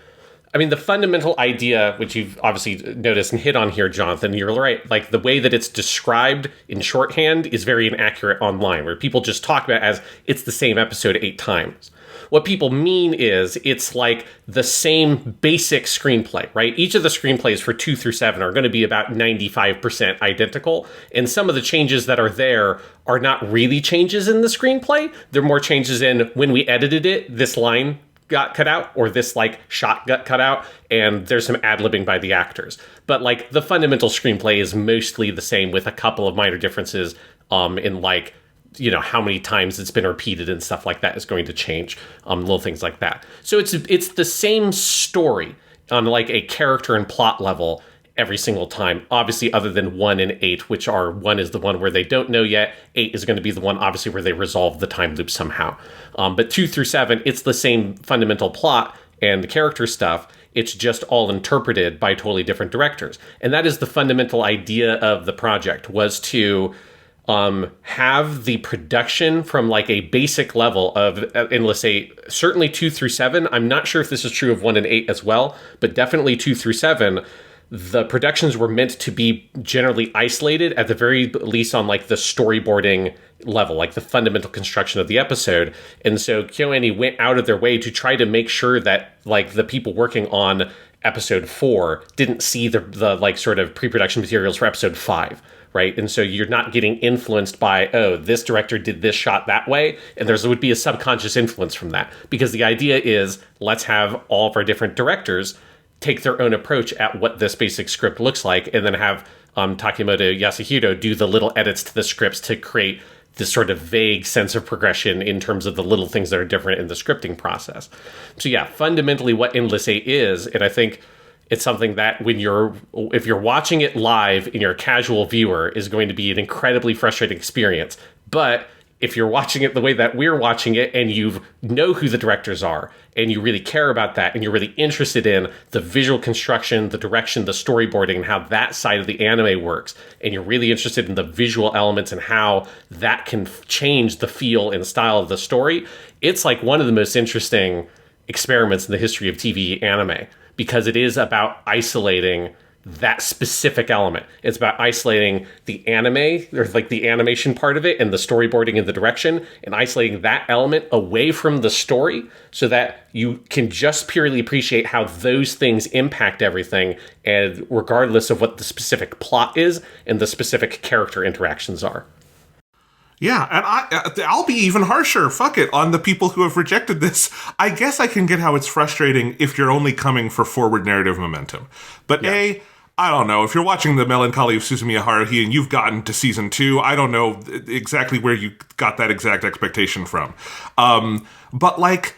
I mean, the fundamental idea, which you've obviously noticed and hit on here, Jonathan, you're right. Like, the way that it's described in shorthand is very inaccurate online, where people just talk about it as it's the same episode 8 times. What people mean is it's like the same basic screenplay, right? Each of the screenplays for 2 through 7 are going to be about 95% identical. And some of the changes that are there are not really changes in the screenplay. They're more changes in when we edited it, this line got cut out, or this like shot got cut out, and there's some ad-libbing by the actors. But like the fundamental screenplay is mostly the same with a couple of minor differences in like, you know, how many times it's been repeated and stuff like that is going to change, little things like that. So it's the same story on like a character and plot level every single time, obviously, other than 1 and 8, which are 1 is the one where they don't know yet. 8 is going to be the one, obviously, where they resolve the time loop somehow. But 2 through 7, it's the same fundamental plot and the character stuff. It's just all interpreted by totally different directors. And that is the fundamental idea of the project, was to have the production from like a basic level of, and let's say certainly 2 through 7. I'm not sure if this is true of 1 and 8 as well, but definitely 2 through 7. The productions were meant to be generally isolated, at the very least on like the storyboarding level, like the fundamental construction of the episode. And so KyoAni went out of their way to try to make sure that like the people working on episode 4 didn't see the like sort of pre-production materials for episode 5. Right. And so you're not getting influenced by, oh, this director did this shot that way. And there would be a subconscious influence from that, because the idea is let's have all of our different directors take their own approach at what this basic script looks like, and then have Takemoto Yasuhiro do the little edits to the scripts to create this sort of vague sense of progression in terms of the little things that are different in the scripting process. So yeah, fundamentally what Endless Eight is, and I think it's something that if you're watching it live and you're a casual viewer, is going to be an incredibly frustrating experience. But if you're watching it the way that we're watching it, and you know who the directors are, and you really care about that, and you're really interested in the visual construction, the direction, the storyboarding, and how that side of the anime works, and you're really interested in the visual elements and how that can change the feel and style of the story, it's like one of the most interesting experiments in the history of TV anime, because it is about isolating that specific element. It's about isolating the anime, or like the animation part of it, and the storyboarding and the direction, and isolating that element away from the story so that you can just purely appreciate how those things impact everything, and regardless of what the specific plot is and the specific character interactions are. Yeah, and I'll be even harsher, fuck it, on the people who have rejected this. I guess I can get how it's frustrating if you're only coming for forward narrative momentum. But I don't know, if you're watching the Melancholy of Suzumiya Haruhi and you've gotten to season 2, I don't know exactly where you got that exact expectation from. But like,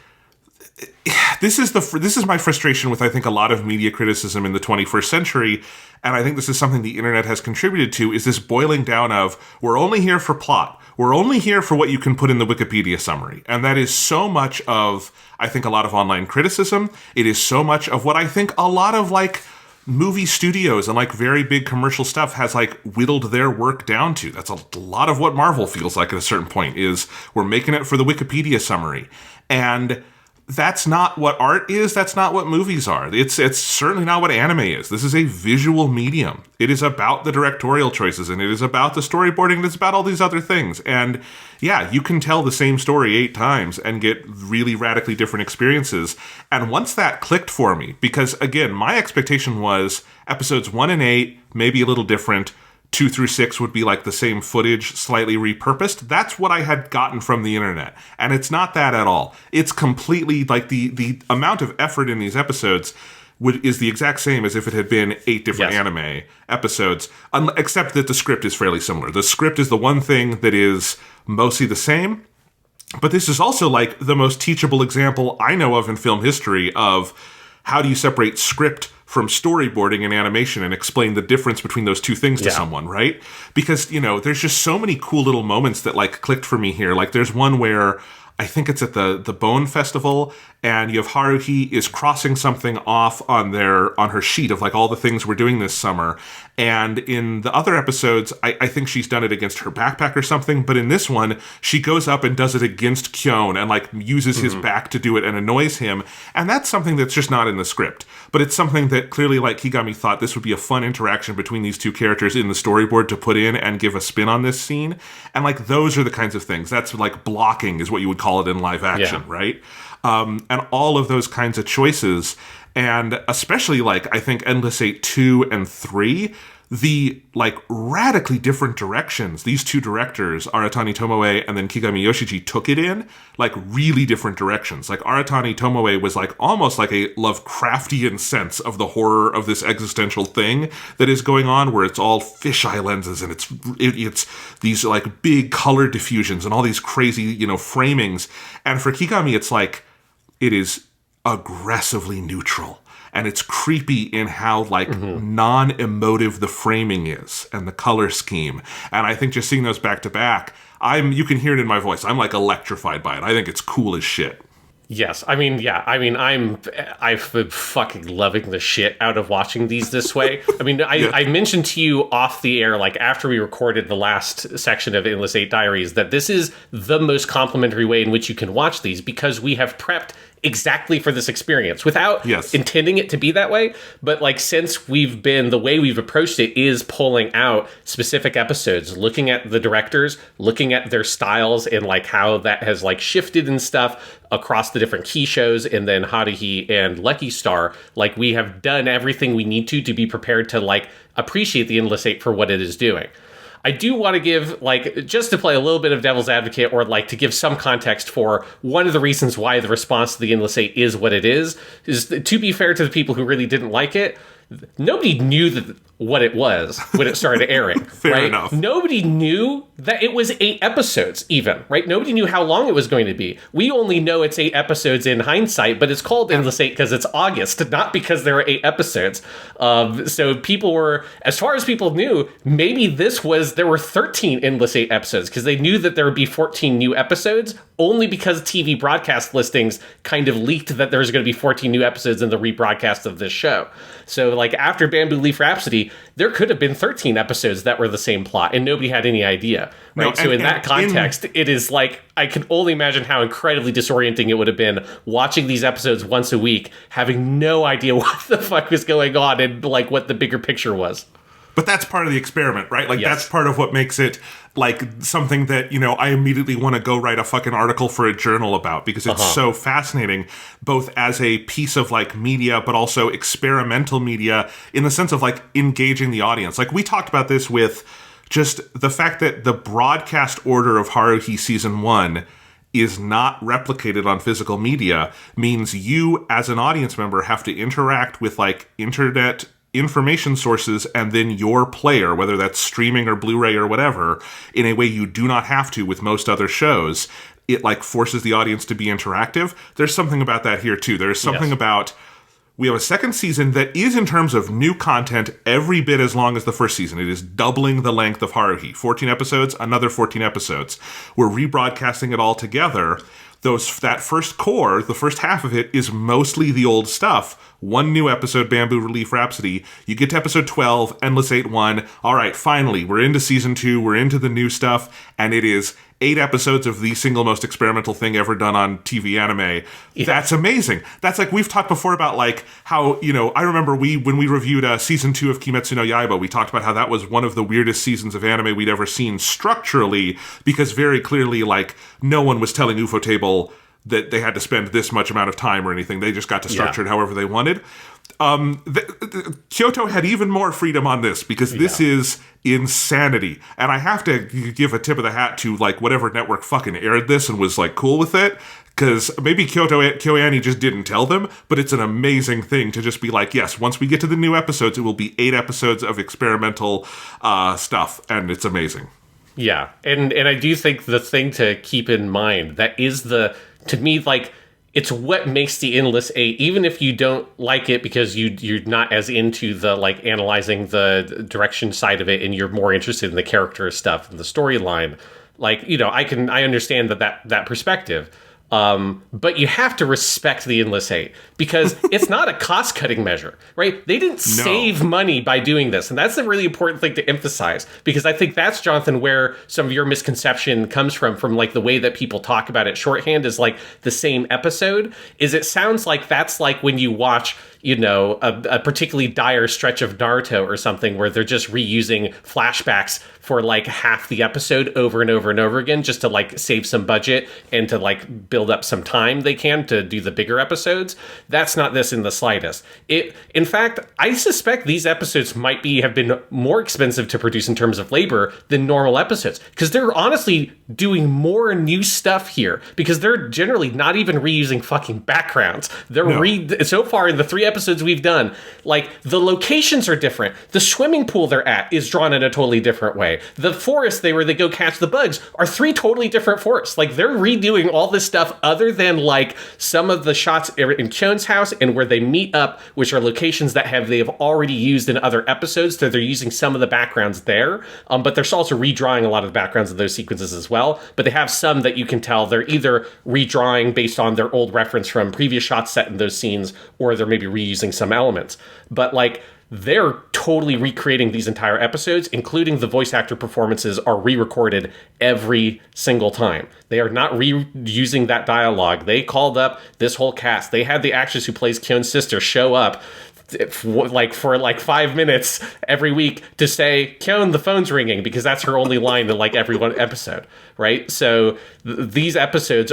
this is my frustration with, I think, a lot of media criticism in the 21st century, and I think this is something the internet has contributed to, is this boiling down of, we're only here for plot. We're only here for what you can put in the Wikipedia summary. And that is so much of, I think, a lot of online criticism. It is so much of what I think a lot of, like, movie studios and, like, very big commercial stuff has, like, whittled their work down to. That's a lot of what Marvel feels like at a certain point, is we're making it for the Wikipedia summary. And that's not what art is. That's not what movies are. It's certainly not what anime is. This is a visual medium. It is about the directorial choices, and it is about the storyboarding, and it's about all these other things. And yeah, you can tell the same story 8 times and get really radically different experiences. And once that clicked for me, because again, my expectation was episodes 1 and 8, maybe a little different, 2 through 6 would be like the same footage, slightly repurposed. That's what I had gotten from the internet. And it's not that at all. It's completely like the amount of effort in these episodes is the exact same as if it had been 8 different anime episodes, except that the script is fairly similar. The script is the one thing that is mostly the same. But this is also like the most teachable example I know of in film history of how do you separate script from storyboarding and animation and explain the difference between those two things to someone, right? Because, you know, there's just so many cool little moments that, like, clicked for me here. Like, there's one where I think it's at the Bone Festival, and you have Haruhi is crossing something off on her sheet of, like, all the things we're doing this summer. And in the other episodes, I think she's done it against her backpack or something, but in this one, she goes up and does it against Kyon and, like, uses his back to do it and annoys him. And that's something that's just not in the script. But it's something that clearly, like, Kigami thought this would be a fun interaction between these two characters in the storyboard to put in and give a spin on this scene. And, like, those are the kinds of things. That's, like, blocking is what you would call it in live action, right? And all of those kinds of choices, and especially, like, I think Endless 8 2 and 3, the, like, radically different directions these two directors, Aratani Tomoe and then Kigami Yoshiji, took it in, like, really different directions. Like, Aratani Tomoe was, like, almost like a Lovecraftian sense of the horror of this existential thing that is going on, where it's all fisheye lenses and it's these, like, big color diffusions and all these crazy, you know, framings. And for Kigami, it's like, it is aggressively neutral. And it's creepy in how, like, non-emotive the framing is and the color scheme. And I think just seeing those back to back, you can hear it in my voice. I'm, like, electrified by it. I think it's cool as shit. Yes, I mean, yeah, I mean, I've been fucking loving the shit out of watching these this way. I mean, I mentioned to you off the air, like, after we recorded the last section of Endless 8 Diaries, that this is the most complimentary way in which you can watch these, because we have prepped exactly for this experience without intending it to be that way. But, like, since the way we've approached it is pulling out specific episodes, looking at the directors, looking at their styles and, like, how that has, like, shifted and stuff across the different key shows, and then Haruhi and Lucky Star, like, we have done everything we need to be prepared to, like, appreciate the Endless 8 for what it is doing. I do want to give, like, just to play a little bit of devil's advocate, or, like, to give some context for one of the reasons why the response to the Endless 8 is what it is to be fair to the people who really didn't like it, nobody knew what it was when it started airing. Fair enough. Nobody knew that it was 8 episodes even, right? Nobody knew how long it was going to be. We only know it's 8 episodes in hindsight, but it's called Endless 8 because it's August, not because there are 8 episodes. So people were, as far as people knew, maybe there were 13 Endless 8 episodes, because they knew that there would be 14 new episodes, only because TV broadcast listings kind of leaked that there was going to be 14 new episodes in the rebroadcast of this show. So, like, after Bamboo Leaf Rhapsody, maybe there could have been 13 episodes that were the same plot and nobody had any idea, right? No, so in that context, it is like, I can only imagine how incredibly disorienting it would have been watching these episodes once a week, having no idea what the fuck was going on and like what the bigger picture was. But that's part of the experiment, right? Like, that's part of what makes it, like, something that, you know, I immediately want to go write a fucking article for a journal about, because it's so fascinating, both as a piece of, like, media, but also experimental media, in the sense of, like, engaging the audience. Like, we talked about this with just the fact that the broadcast order of Haruhi Season 1 is not replicated on physical media, means you, as an audience member, have to interact with, like, internet information sources and then your player, whether that's streaming or Blu-ray or whatever, in a way you do not have to with most other shows. It like forces the audience to be interactive. There's something about that here too. There's something about, we have a second season that is, in terms of new content, every bit as long as the first season. It is doubling the length of Haruhi. 14 episodes, another 14 episodes. We're rebroadcasting it all together. That first core, the first half of it, is mostly the old stuff. One new episode, Bamboo Relief Rhapsody. You get to episode 12, Endless 8-1. All right, finally, we're into season 2. We're into the new stuff. And it is 8 episodes of the single most experimental thing ever done on TV anime. Yeah. That's amazing. That's like, we've talked before about like how, you know, I remember when we reviewed season 2 of Kimetsu no Yaiba, we talked about how that was one of the weirdest seasons of anime we'd ever seen structurally, because very clearly, like, no one was telling Ufotable that they had to spend this much amount of time or anything. They just got to structure it however they wanted. Kyoto had even more freedom on this, because this is insanity. And I have to give a tip of the hat to like whatever network fucking aired this and was like cool with it, because maybe KyoAni just didn't tell them, but it's an amazing thing to just be like, yes, once we get to the new episodes, it will be 8 episodes of experimental stuff, and it's amazing. Yeah, and I do think the thing to keep in mind, that is to me, like, it's what makes the Endless 8, even if you don't like it because you're not as into the, like, analyzing the direction side of it and you're more interested in the character stuff and the storyline. Like, you know, I understand that perspective. But you have to respect the Endless 8, because it's not a cost-cutting measure, right? They didn't save money by doing this, and that's a really important thing to emphasize, because I think that's, Jonathan, where some of your misconception comes from like the way that people talk about it. Shorthand is like the same episode, is it sounds like that's like when you watch, you know, a particularly dire stretch of Naruto or something where they're just reusing flashbacks for like half the episode over and over and over again, just to like save some budget and to like build up some time they can to do the bigger episodes. That's not this in the slightest. In fact, I suspect these episodes might have been more expensive to produce in terms of labor than normal episodes, because they're honestly doing more new stuff here, because they're generally not even reusing fucking backgrounds. They're so far in the 3 episodes we've done, like, the locations are different. The swimming pool they're at is drawn in a totally different way. The forest where they go catch the bugs are 3 totally different forests. Like, they're redoing all this stuff, other than like some of the shots in Kyon's house and where they meet up, which are locations that they have already used in other episodes, so they're using some of the backgrounds there. But they're also redrawing a lot of the backgrounds of those sequences as well. But they have some that you can tell they're either redrawing based on their old reference from previous shots set in those scenes, or they're maybe reusing some elements. But like, they're totally recreating these entire episodes, including the voice actor performances are re-recorded every single time. They are not reusing that dialogue. They called up this whole cast. They had the actress who plays Kyon's sister show up for 5 minutes every week to say, Kyon, the phone's ringing, because that's her only line in like every one episode, right? So these episodes,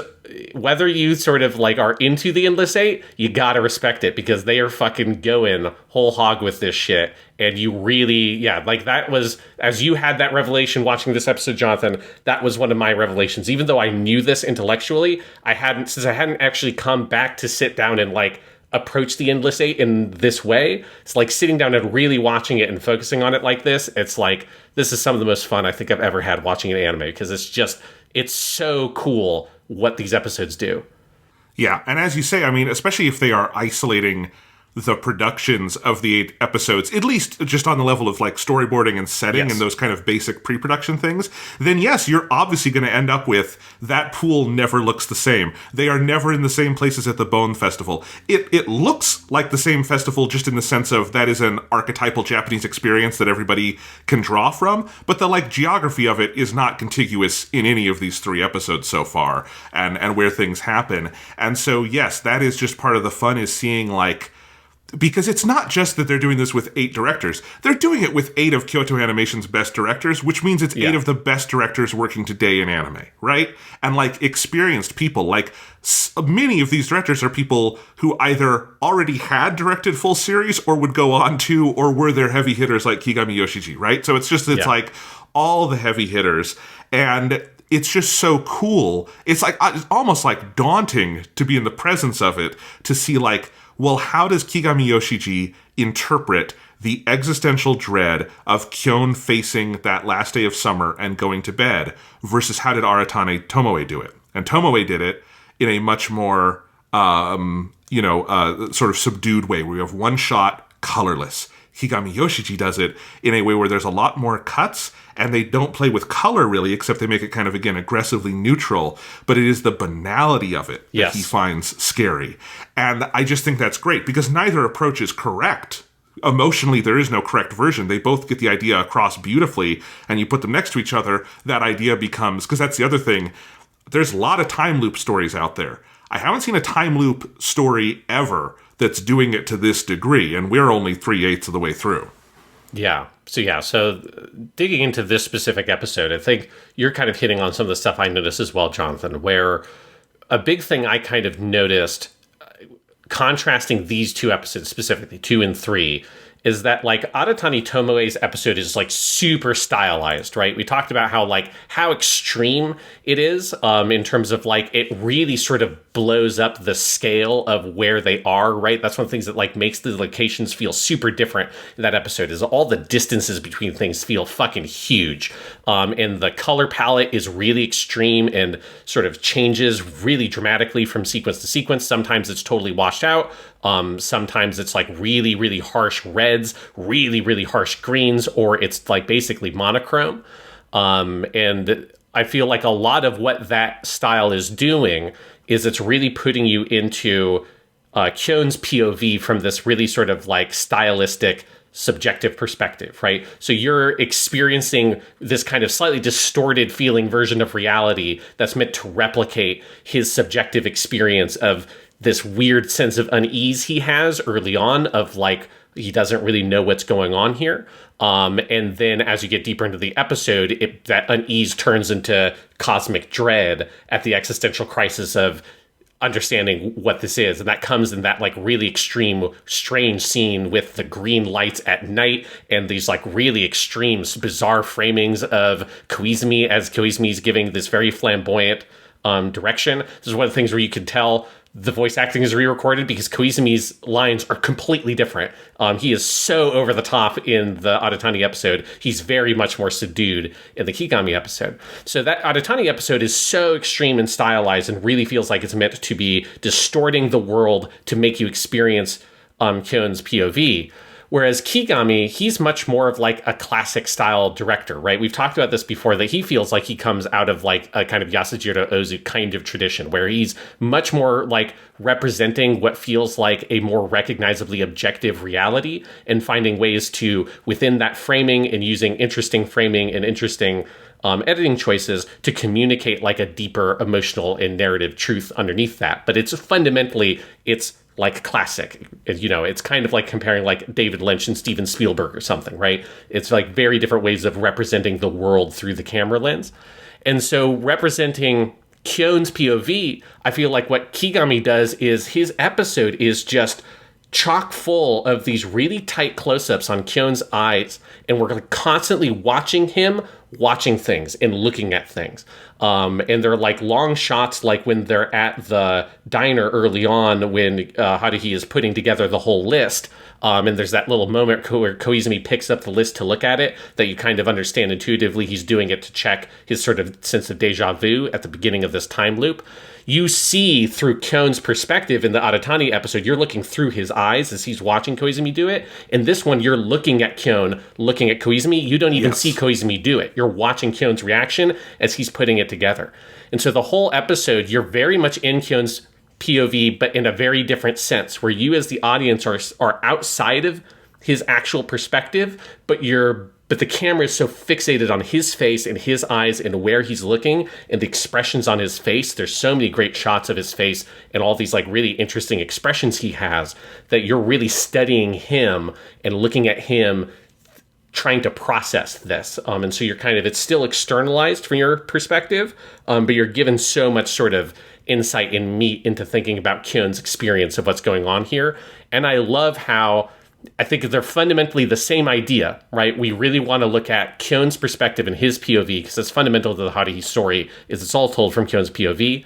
whether you sort of like are into the Endless 8, you gotta respect it, because they are fucking going whole hog with this shit. And you really, like, that was, as you had that revelation watching this episode, Jonathan, that was one of my revelations. Even though I knew this intellectually, since I hadn't actually come back to sit down and like approach the Endless 8 in this way. It's like sitting down and really watching it and focusing on it like this. It's like, this is some of the most fun I think I've ever had watching an anime, because it's so cool what these episodes do. Yeah, and as you say, I mean, especially if they are isolating the productions of the 8 episodes, at least just on the level of like storyboarding and setting and those kind of basic pre-production things, then yes, you're obviously going to end up with that pool never looks the same. They are never in the same places at the Bone Festival. It looks like the same festival just in the sense of that is an archetypal Japanese experience that everybody can draw from, but the like geography of it is not contiguous in any of these 3 episodes so far, and where things happen. And so yes, that is just part of the fun, is seeing like, because it's not just that they're doing this with 8 directors. They're doing it with 8 of Kyoto Animation's best directors, which means it's 8 of the best directors working today in anime, right? And like experienced people. Like many of these directors are people who either already had directed full series or would go on to, or were their heavy hitters like Kigami Yoshiji, right? So it's just, it's like all the heavy hitters. And it's just so cool. It's like, it's almost like daunting to be in the presence of it, to see like, well, how does Kigami Yoshiji interpret the existential dread of Kyon facing that last day of summer and going to bed, versus how did Aratane Tomoe do it? And Tomoe did it in a much more, sort of subdued way, where you have one shot, colorless. Kigami Yoshiji does it in a way where there's a lot more cuts, and they don't play with color really, except they make it kind of, again, aggressively neutral, but it is the banality of it that he finds scary. And I just think that's great, because neither approach is correct. Emotionally, there is no correct version. They both get the idea across beautifully, and you put them next to each other, that idea becomes, because that's the other thing, there's a lot of time loop stories out there. I haven't seen a time loop story ever that's doing it to this degree, and we're only 3/8 of the way through. So digging into this specific episode, I think you're kind of hitting on some of the stuff I noticed as well, Jonathan, where a big thing I kind of noticed, contrasting these 2 episodes specifically, 2 and 3, is that like Aratani Tomoe's episode is like super stylized, right? We talked about how extreme it is in terms of like it really sort of blows up the scale of where they are, right? That's one of the things that like makes the locations feel super different in that episode, is all the distances between things feel fucking huge. And the color palette is really extreme and sort of changes really dramatically from sequence to sequence. Sometimes it's totally washed out. Sometimes it's like really, really harsh reds, really, really harsh greens, or it's like basically monochrome. And I feel like a lot of what that style is doing is it's really putting you into Kyon's POV from this really sort of like stylistic, subjective perspective, right? So you're experiencing this kind of slightly distorted feeling version of reality that's meant to replicate his subjective experience of this weird sense of unease he has early on, of like, he doesn't really know what's going on here. And then as you get deeper into the episode, that unease turns into cosmic dread at the existential crisis of understanding what this is. And that comes in that like really extreme, strange scene with the green lights at night and these like really extreme, bizarre framings of Koizumi, as Koizumi's giving this very flamboyant direction. This is one of the things where you can tell the voice acting is re-recorded, because Koizumi's lines are completely different. He is so over the top in the Aratani episode. He's very much more subdued in the Kigami episode. So that Aratani episode is so extreme and stylized and really feels like it's meant to be distorting the world to make you experience Kyon's POV. Whereas Kigami, he's much more of like a classic style director, right? We've talked about this before, that he feels like he comes out of like a kind of Yasujiro Ozu kind of tradition, where he's much more like representing what feels like a more recognizably objective reality and finding ways to, within that framing and using interesting framing and interesting editing choices, to communicate like a deeper emotional and narrative truth underneath that. But it's fundamentally, it's like classic, you know, it's kind of like comparing like David Lynch and Steven Spielberg or something, right? It's like very different ways of representing the world through the camera lens. And so representing Kyon's POV, I feel like what Kigami does is his episode is just chock full of these really tight close-ups on Kyon's eyes, and we're constantly watching him watching things and looking at things. And they're like long shots, like when they're at the diner early on when Haruhi is putting together the whole list. And there's that little moment where Koizumi picks up the list to look at it that you kind of understand intuitively he's doing it to check his sort of sense of deja vu at the beginning of this time loop. You see through Kyon's perspective in the Aratani episode, you're looking through his eyes as he's watching Koizumi do it. In this one, you're looking at Kyon, looking at Koizumi. You don't even see Koizumi do it. You're watching Kyon's reaction as he's putting it together. And so the whole episode, you're very much in Kyon's POV, but in a very different sense, where you as the audience are outside of his actual perspective, but the camera is so fixated on his face and his eyes and where he's looking and the expressions on his face. There's so many great shots of his face and all these like really interesting expressions he has that you're really studying him and looking at him trying to process this. And so you're it's still externalized from your perspective, but you're given so much sort of insight and meat into thinking about Kyon's experience of what's going on here. And I love how I think they're fundamentally the same idea, right? We really want to look at Kyon's perspective and his POV because it's fundamental to the Haruhi story is it's all told from Kyon's POV.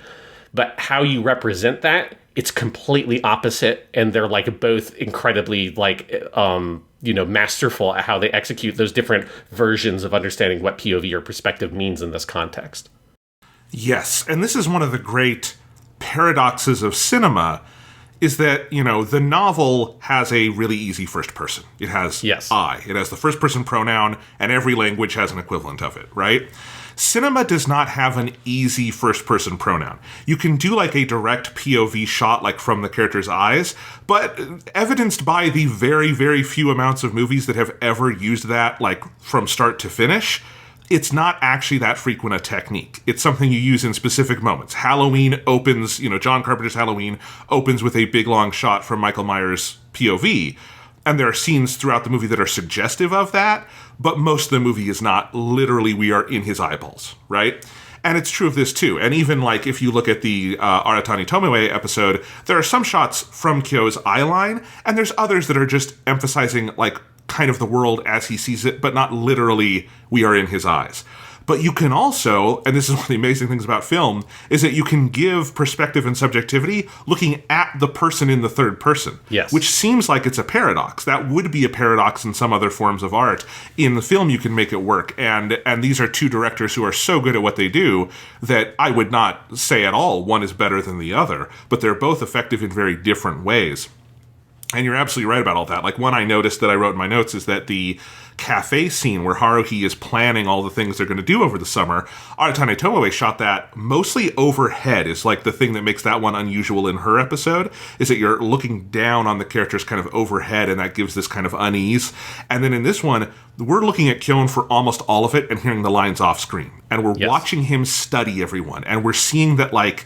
But how you represent that, it's completely opposite. And they're like both incredibly masterful at how they execute those different versions of understanding what POV or perspective means in this context. Yes, and this is one of the great paradoxes of cinema, is that, the novel has a really easy first person. It has I. It has the first person pronoun, and every language has an equivalent of it, right? Cinema does not have an easy first person pronoun. You can do like a direct POV shot, like from the character's eyes, but evidenced by the very, very few amounts of movies that have ever used that, like from start to finish, it's not actually that frequent a technique. It's something you use in specific moments. Halloween opens, John Carpenter's Halloween opens with a big long shot from Michael Myers' POV. And there are scenes throughout the movie that are suggestive of that, but most of the movie is not literally we are in his eyeballs, right? And it's true of this too. And even like if you look at the Aratani Tomoe episode, there are some shots from Kyo's eye line, and there's others that are just emphasizing like kind of the world as he sees it, but not literally we are in his eyes. But you can also, and this is one of the amazing things about film, is that you can give perspective and subjectivity looking at the person in the third person. Yes. Which seems like it's a paradox. That would be a paradox in some other forms of art. In the film, you can make it work. And these are two directors who are so good at what they do that I would not say at all one is better than the other, but they're both effective in very different ways. And you're absolutely right about all that. Like, one I noticed that I wrote in my notes is that the cafe scene where Haruhi is planning all the things they're going to do over the summer, Aratani Tomoe shot that mostly overhead is like the thing that makes that one unusual in her episode, is that you're looking down on the characters kind of overhead, and that gives this kind of unease. And then in this one, we're looking at Kyon for almost all of it and hearing the lines off screen. And we're watching him study everyone. And we're seeing that, like,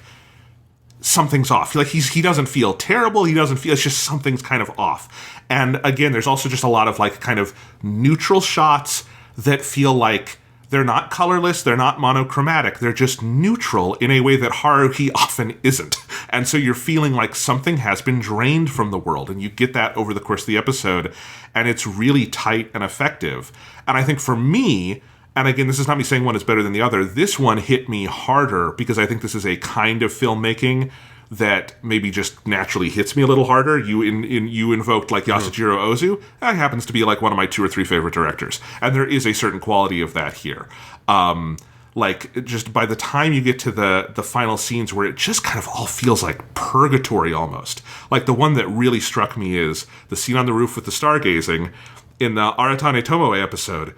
something's off. Like he doesn't feel terrible. He doesn't feel, it's just something's kind of off. And again, there's also just a lot of like kind of neutral shots that feel like they're not colorless, they're not monochromatic, they're just neutral in a way that Haruhi often isn't. And so you're feeling like something has been drained from the world, and you get that over the course of the episode, and it's really tight and effective. And I think for me, and again, this is not me saying one is better than the other, this one hit me harder because I think this is a kind of filmmaking that maybe just naturally hits me a little harder. You invoked like Yasujiro Ozu. That happens to be like one of my 2 or 3 favorite directors. And there is a certain quality of that here. Like, just by the time you get to the final scenes where it just kind of all feels like purgatory almost. Like, the one that really struck me is the scene on the roof with the stargazing in the Aratani Tomoe episode.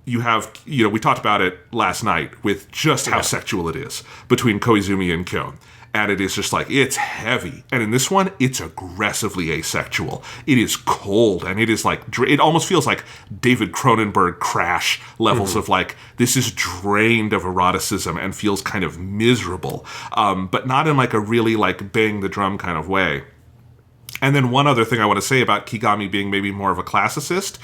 You have, we talked about it last night with just how sexual it is between Koizumi and Kyon. And it is just like, it's heavy. And in this one, it's aggressively asexual. It is cold, and it is like, it almost feels like David Cronenberg Crash levels of like, this is drained of eroticism and feels kind of miserable. But not in like a really like bang the drum kind of way. And then one other thing I want to say about Kigami being maybe more of a classicist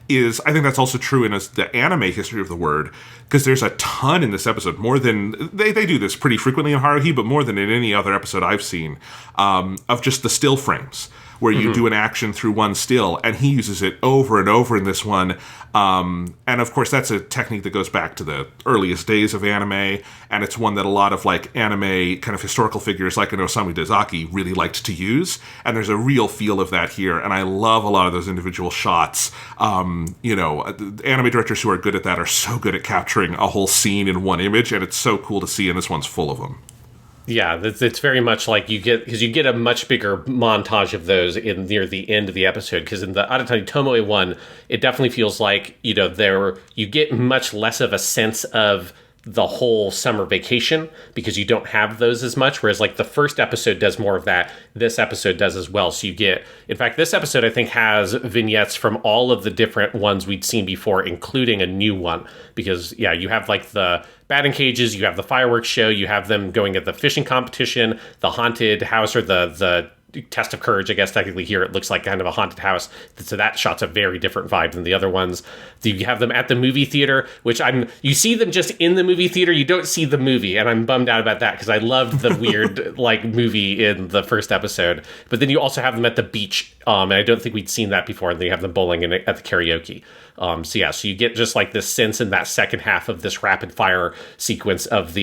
is I think that's also true in the anime history of the word, because there's a ton in this episode, more than, they do this pretty frequently in Haruhi, but more than in any other episode I've seen, of just the still frames. where you do an action through one still, and he uses it over and over in this one. And of course, that's a technique that goes back to the earliest days of anime, and it's one that a lot of like anime kind of historical figures like Osamu Dezaki really liked to use. And there's a real feel of that here, and I love a lot of those individual shots. Anime directors who are good at that are so good at capturing a whole scene in one image, and it's so cool to see, and this one's full of them. Yeah, it's very much like you get a much bigger montage of those near the end of the episode, because in the Aratani Tomoe one, it definitely feels like, you get much less of a sense of the whole summer vacation because you don't have those as much, whereas like the first episode does more of that, this episode does as well. So in fact, this episode I think has vignettes from all of the different ones we'd seen before, including a new one, because you have like the batting cages, you have the fireworks show, you have them going at the fishing competition, the haunted house, or the test of courage, I guess technically here it looks like kind of a haunted house, so that shot's a very different vibe than the other ones. You have them at the movie theater, which you see them just in the movie theater, you don't see the movie, and I'm bummed out about that because I loved the weird like movie in the first episode. But then you also have them at the beach, and I don't think we'd seen that before, and then you have them bowling at the karaoke. So you get just like this sense in that second half of this rapid fire sequence of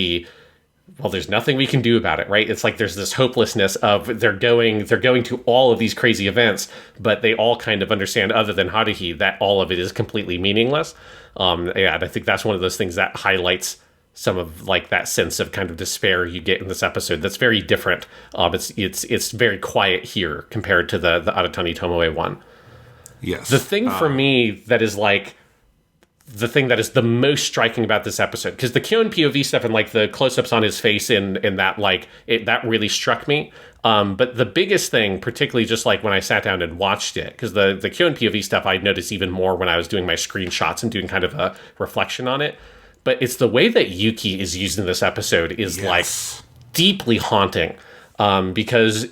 there's nothing we can do about it, right? It's like there's this hopelessness of they're going to all of these crazy events, but they all kind of understand, other than Haruhi, that all of it is completely meaningless. And I think that's one of those things that highlights some of like that sense of kind of despair you get in this episode. That's very different. It's very quiet here compared to the Aratani Tomoe one. Yes. The thing for me that is like the thing that is the most striking about this episode, because the Kyon POV stuff and like the close-ups on his face in that, like that really struck me. But the biggest thing, particularly just like when I sat down and watched it, because the Kyon POV stuff I noticed even more when I was doing my screenshots and doing kind of a reflection on it. But it's the way that Yuki is used in this episode is like deeply haunting. Because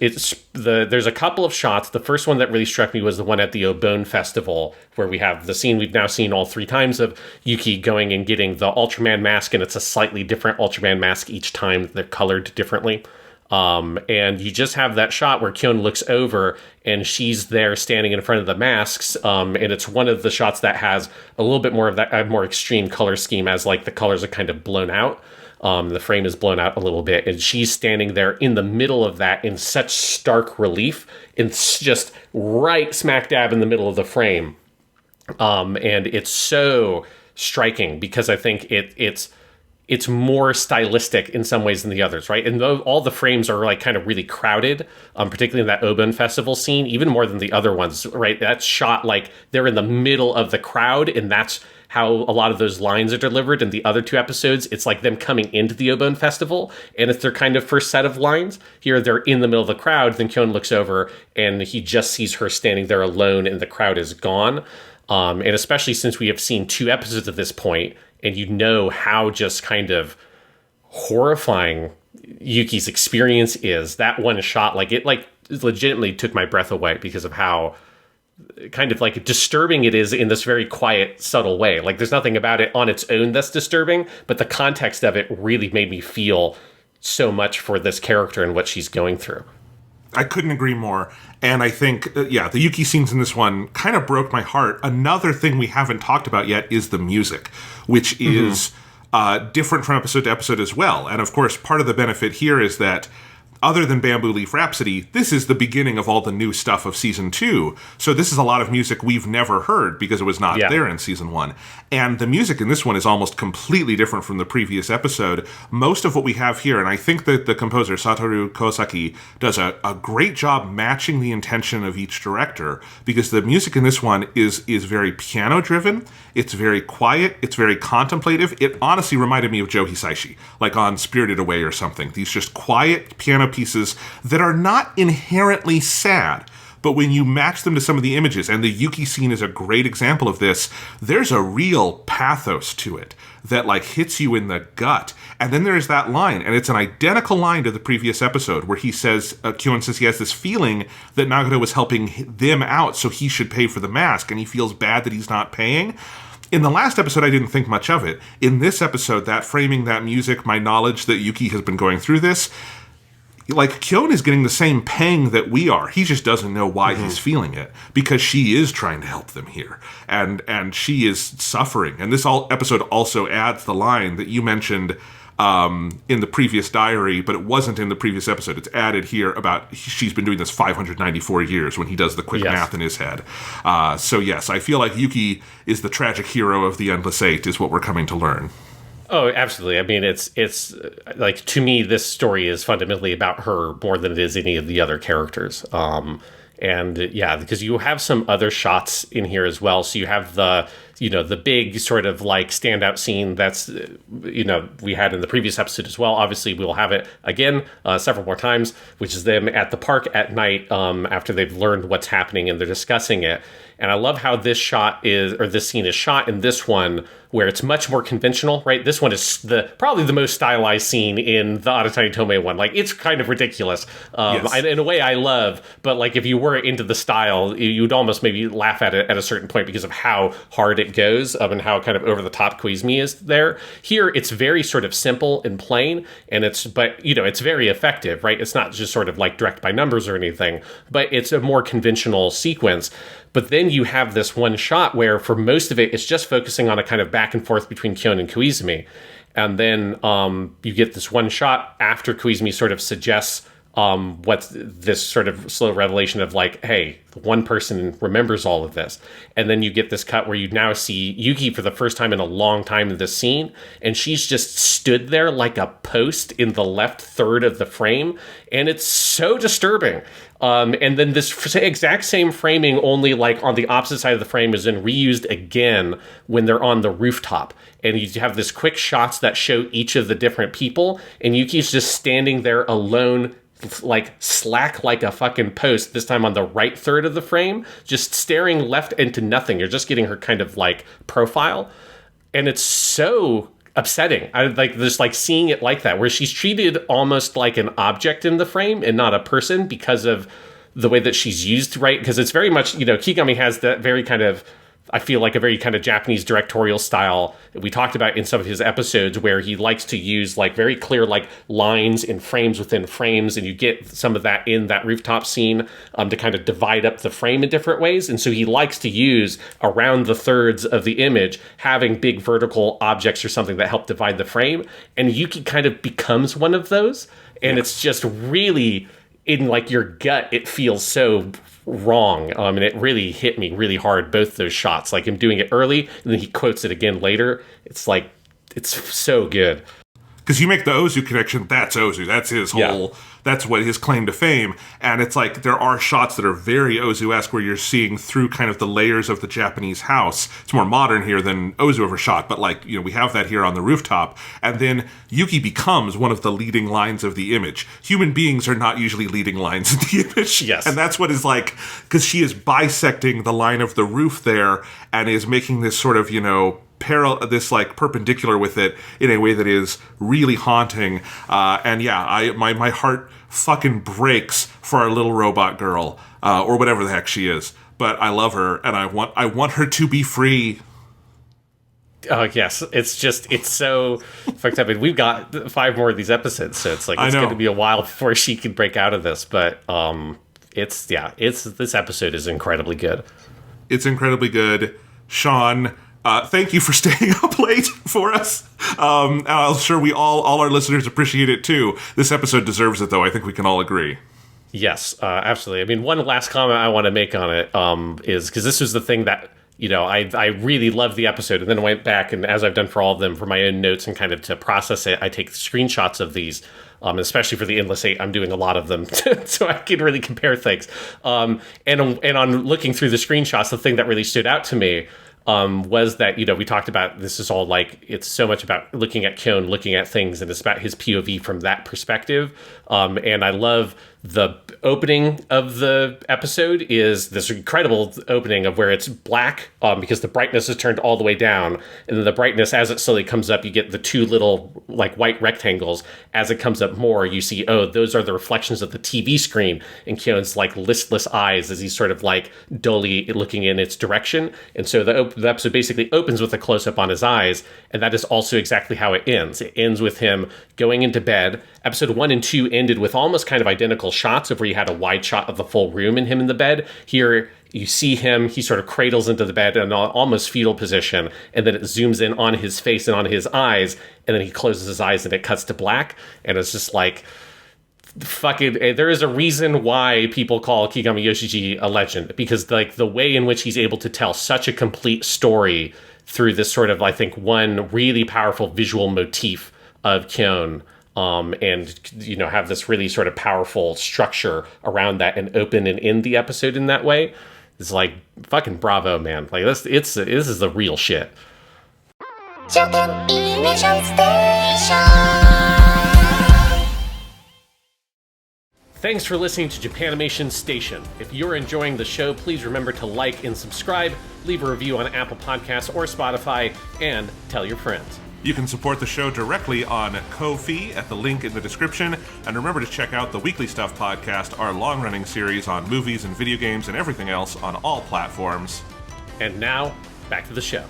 there's a couple of shots. The first one that really struck me was the one at the Obon Festival, where we have the scene we've now seen all three times of Yuki going and getting the Ultraman mask, and it's a slightly different Ultraman mask each time. They're colored differently. And you just have that shot where Kyon looks over and she's there standing in front of the masks. And it's one of the shots that has a little bit more of that more extreme color scheme, as like the colors are kind of blown out. The frame is blown out a little bit, and she's standing there in the middle of that in such stark relief. It's just right smack dab in the middle of the frame. And it's so striking because I think it's more stylistic in some ways than the others, right? And all the frames are like kind of really crowded, particularly in that Obon Festival scene, even more than the other ones, right? That's shot like they're in the middle of the crowd, and that's how a lot of those lines are delivered. In the other two episodes, it's like them coming into the Obon Festival, and it's their kind of first set of lines. Here, they're in the middle of the crowd, then Kyon looks over, and he just sees her standing there alone, and the crowd is gone. And especially since we have seen two episodes at this point, and you know how just kind of horrifying Yuki's experience is, that one shot, like it legitimately took my breath away because of how kind of like disturbing it is in this very quiet, subtle way. Like there's nothing about it on its own that's disturbing, but the context of it really made me feel so much for this character and what she's going through. I couldn't agree more. And I think, the Yuki scenes in this one kind of broke my heart. Another thing we haven't talked about yet is the music, which is different from episode to episode as well. And of course, part of the benefit here is that other than Bamboo Leaf Rhapsody, this is the beginning of all the new stuff of Season 2. So this is a lot of music we've never heard because it was not there in Season 1. And the music in this one is almost completely different from the previous episode. Most of what we have here, and I think that the composer Satoru Kosaki does a great job matching the intention of each director, because the music in this one is very piano-driven, it's very quiet, it's very contemplative. It honestly reminded me of Joe Hisaishi, like on Spirited Away or something. These just quiet piano pieces that are not inherently sad, but when you match them to some of the images, and the Yuki scene is a great example of this, there's a real pathos to it that like hits you in the gut. And then there's that line, and it's an identical line to the previous episode where he says, Kyon says he has this feeling that Nagata was helping them out, so he should pay for the mask, and he feels bad that he's not paying. In the last episode, I didn't think much of it. In this episode, that framing, that music, my knowledge that Yuki has been going through this, like Kyon is getting the same pang that we are. He just doesn't know why he's feeling it, because she is trying to help them here, and she is suffering. And this episode also adds the line that you mentioned in the previous diary, but it wasn't in the previous episode. It's added here about she's been doing this 594 years when he does the quick math in his head. So yes, I feel like Yuki is the tragic hero of the Endless Eight, is what we're coming to learn. Oh, absolutely. I mean, it's like, to me, this story is fundamentally about her more than it is any of the other characters. And yeah, because you have some other shots in here as well. So you have the big sort of like standout scene that's, we had in the previous episode as well. Obviously, we'll have it again several more times, which is them at the park at night after they've learned what's happening and they're discussing it. And I love how this scene is shot in this one, where it's much more conventional, right? This one is probably the most stylized scene in the Aratani Tome one. Like, it's kind of ridiculous. In a way I love, but like if you were into the style, you'd almost maybe laugh at it at a certain point because of how hard it goes and how kind of over the top Koizumi is there. Here, it's very sort of simple and plain, and it's very effective, right? It's not just sort of like direct by numbers or anything, but it's a more conventional sequence. But then you have this one shot where for most of it, it's just focusing on a kind of back and forth between Kyon and Koizumi. And then you get this one shot after Koizumi sort of suggests what's this sort of slow revelation of like, hey, one person remembers all of this. And then you get this cut where you now see Yuki for the first time in a long time in this scene, and she's just stood there like a post in the left third of the frame, and it's so disturbing. And then this exact same framing, only like on the opposite side of the frame, is then reused again when they're on the rooftop. And you have this quick shots that show each of the different people, and Yuki's just standing there alone, like slack like a fucking post, this time on the right third of the frame, just staring left into nothing. You're just getting her kind of like profile. And it's so upsetting. I like just like seeing it like that, where she's treated almost like an object in the frame and not a person because of the way that she's used, right? Because it's very much, Kigami has that very kind of, I feel like a very kind of Japanese directorial style that we talked about in some of his episodes, where he likes to use like very clear like lines in frames within frames, and you get some of that in that rooftop scene to kind of divide up the frame in different ways. And so he likes to use around the thirds of the image having big vertical objects or something that help divide the frame, and Yuki kind of becomes one of those, and it's just really in like your gut, it feels so wrong. And it really hit me really hard, both those shots, like him doing it early and then he quotes it again later. It's like, it's so good. Because you make the Ozu connection, that's Ozu. That's his whole, that's what his claim to fame. And it's like, there are shots that are very Ozu-esque where you're seeing through kind of the layers of the Japanese house. It's more modern here than Ozu ever shot, but like, we have that here on the rooftop. And then Yuki becomes one of the leading lines of the image. Human beings are not usually leading lines in the image. Yes. And that's what is like, because she is bisecting the line of the roof there and is making this sort of, this like perpendicular with it in a way that is really haunting. And yeah, my heart fucking breaks for our little robot girl, or whatever the heck she is. But I love her, and I want her to be free. Oh yes, it's so fucked up. And we've got 5 more of these episodes, so it's like it's going to be a while before she can break out of this. But this episode is incredibly good. It's incredibly good, Sean. Thank you for staying up late for us. I'm sure all our listeners appreciate it too. This episode deserves it, though. I think we can all agree. Yes, absolutely. I mean, one last comment I want to make on it is because this was the thing that, I really loved the episode, and then I went back, and as I've done for all of them, for my own notes and kind of to process it, I take screenshots of these. Especially for the Endless Eight, I'm doing a lot of them so I can really compare things. And on looking through the screenshots, the thing that really stood out to me was that, we talked about, this is all like, it's so much about looking at Kyon, looking at things, and it's about his POV from that perspective. And I love The opening of the episode is this incredible opening of where it's black because the brightness is turned all the way down, and then the brightness, as it slowly comes up, you get the two little like white rectangles. As it comes up more, you see, oh, those are the reflections of the TV screen in Kyone's like listless eyes as he's sort of like dully looking in its direction. And so the episode basically opens with a close-up on his eyes, and that is also exactly how it ends. It ends with him going into bed. Episode 1 and 2 ended with almost kind of identical shots of where you had a wide shot of the full room and him in the bed. Here, you see him, he sort of cradles into the bed in an almost fetal position, and then it zooms in on his face and on his eyes, and then he closes his eyes and it cuts to black, and it's just like, fucking, there is a reason why people call Kigami Yoshiji a legend, because like the way in which he's able to tell such a complete story through this sort of, I think, one really powerful visual motif of Kyon, and, you know, have this really sort of powerful structure around that and open and end the episode in that way. It's like, fucking bravo, man. Like, this is the real shit. Japanimation Station. Thanks for listening to Japanimation Station. If you're enjoying the show, please remember to like and subscribe, leave a review on Apple Podcasts or Spotify, and tell your friends. You can support the show directly on Ko-fi at the link in the description, and remember to check out the Weekly Stuff podcast, our long-running series on movies and video games and everything else on all platforms. And now, back to the show.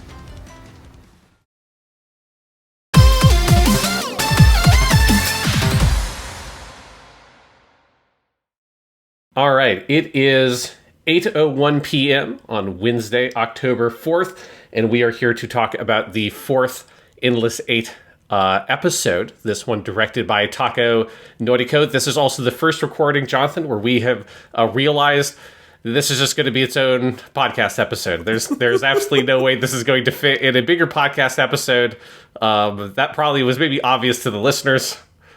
All right, it is 8:01 p.m. on Wednesday, October 4th, and we are here to talk about the fourth Endless Eight episode, this one directed by Tako Noriko. This is also the first recording, Jonathan, where we have realized this is just going to be its own podcast episode. There's absolutely no way this is going to fit in a bigger podcast episode. That probably was maybe obvious to the listeners.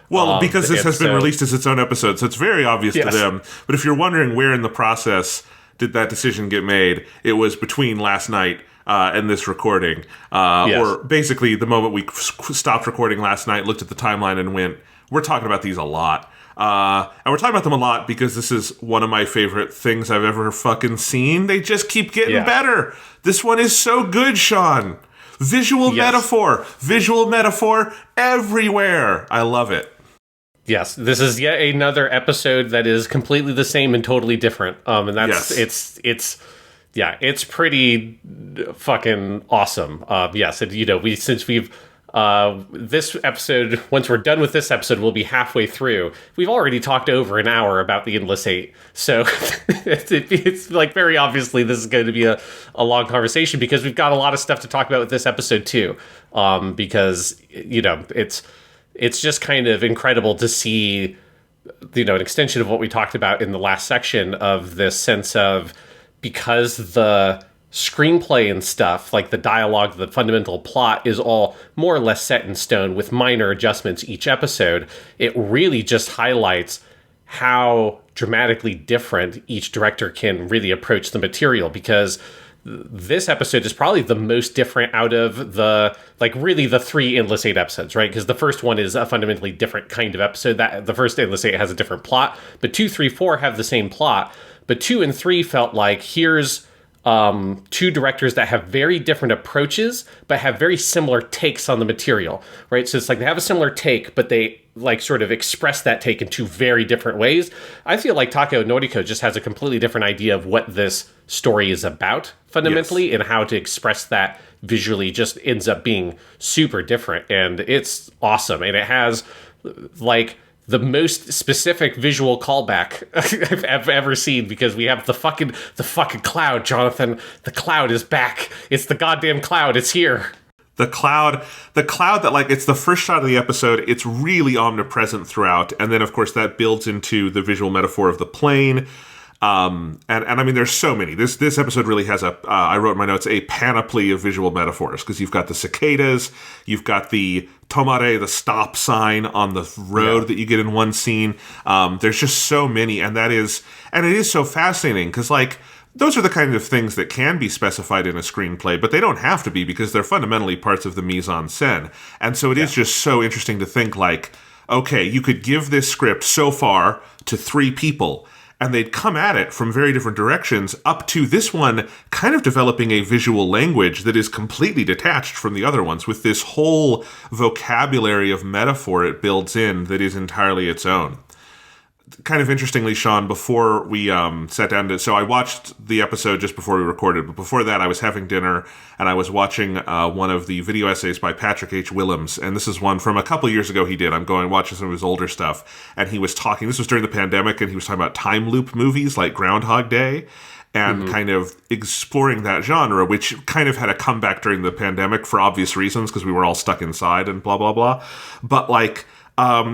Well, because this has been released as its own episode, so it's very obvious to them. But if you're wondering where in the process did that decision get made, it was between last night and this recording. Or basically the moment we stopped recording last night, looked at the timeline and went, we're talking about these a lot. And we're talking about them a lot because this is one of my favorite things I've ever fucking seen. They just keep getting better. This one is so good, Sean. Visual metaphor everywhere. I love it. Yes, this is yet another episode that is completely the same and totally different. And that's it's pretty fucking awesome. Yes, and you know, this episode, once we're done with this episode, we'll be halfway through. We've already talked over an hour about the Endless Eight, so it's like very obviously this is going to be a long conversation because we've got a lot of stuff to talk about with this episode too. Because you know, it's just kind of incredible to see, you know, an extension of what we talked about in the last section of this sense of, because the screenplay and stuff, like the dialogue, the fundamental plot is all more or less set in stone with minor adjustments each episode, it really just highlights how dramatically different each director can really approach the material, because this episode is probably the most different out of the, like, really the three Endless Eight episodes, right? Because the first one is a fundamentally different kind of episode. That the first Endless Eight has a different plot, but 2, 3, 4 have the same plot. But 2 and 3 felt like, here's two directors that have very different approaches, but have very similar takes on the material, right? So it's like they have a similar take, but they like sort of express that take in two very different ways. I feel like Tako Noriko just has a completely different idea of what this story is about fundamentally, and how to express that visually just ends up being super different. And it's awesome. And it has like the most specific visual callback I've ever seen, because we have the fucking cloud, Jonathan. The cloud is back. It's the goddamn cloud. It's here. The cloud that, like, it's the first shot of the episode. It's really omnipresent throughout. And then, of course, that builds into the visual metaphor of the plane. And I mean, there's so many. This episode really has I wrote in my notes, a panoply of visual metaphors, because you've got the cicadas, you've got the tomare, the stop sign on the road that you get in one scene. There's just so many, and it is so fascinating, because, like, those are the kind of things that can be specified in a screenplay, but they don't have to be, because they're fundamentally parts of the mise en scène. And so it is just so interesting to think, like, okay, you could give this script so far to 3 people, and they'd come at it from very different directions, up to this one kind of developing a visual language that is completely detached from the other ones, with this whole vocabulary of metaphor it builds in that is entirely its own. Kind of interestingly, Sean, before we sat down to... So I watched the episode just before we recorded, but before that I was having dinner, and I was watching one of the video essays by Patrick H. Willems, and this is one from a couple years ago he did. I'm going watching some of his older stuff, and he was talking... This was during the pandemic, and he was talking about time loop movies like Groundhog Day, and kind of exploring that genre, which kind of had a comeback during the pandemic for obvious reasons, because we were all stuck inside and blah, blah, blah. But, like...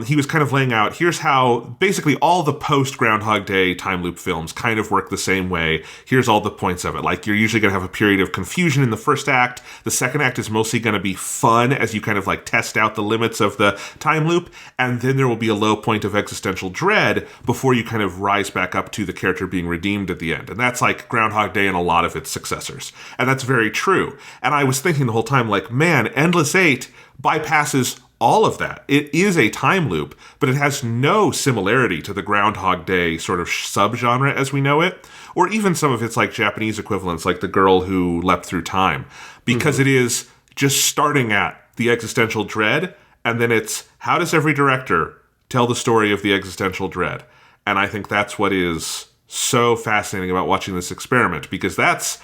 he was kind of laying out, here's how basically all the post-Groundhog Day time loop films kind of work the same way. Here's all the points of it. Like, you're usually going to have a period of confusion in the first act. The second act is mostly going to be fun as you kind of like test out the limits of the time loop. And then there will be a low point of existential dread before you kind of rise back up to the character being redeemed at the end. And that's like Groundhog Day and a lot of its successors. And that's very true. And I was thinking the whole time, like, man, Endless Eight bypasses all of that. It is a time loop, but it has no similarity to the Groundhog Day sort of subgenre as we know it, or even some of its like Japanese equivalents, like The Girl Who Leapt Through Time, because it is just starting at the existential dread, and then it's how does every director tell the story of the existential dread? And I think that's what is so fascinating about watching this experiment, because that's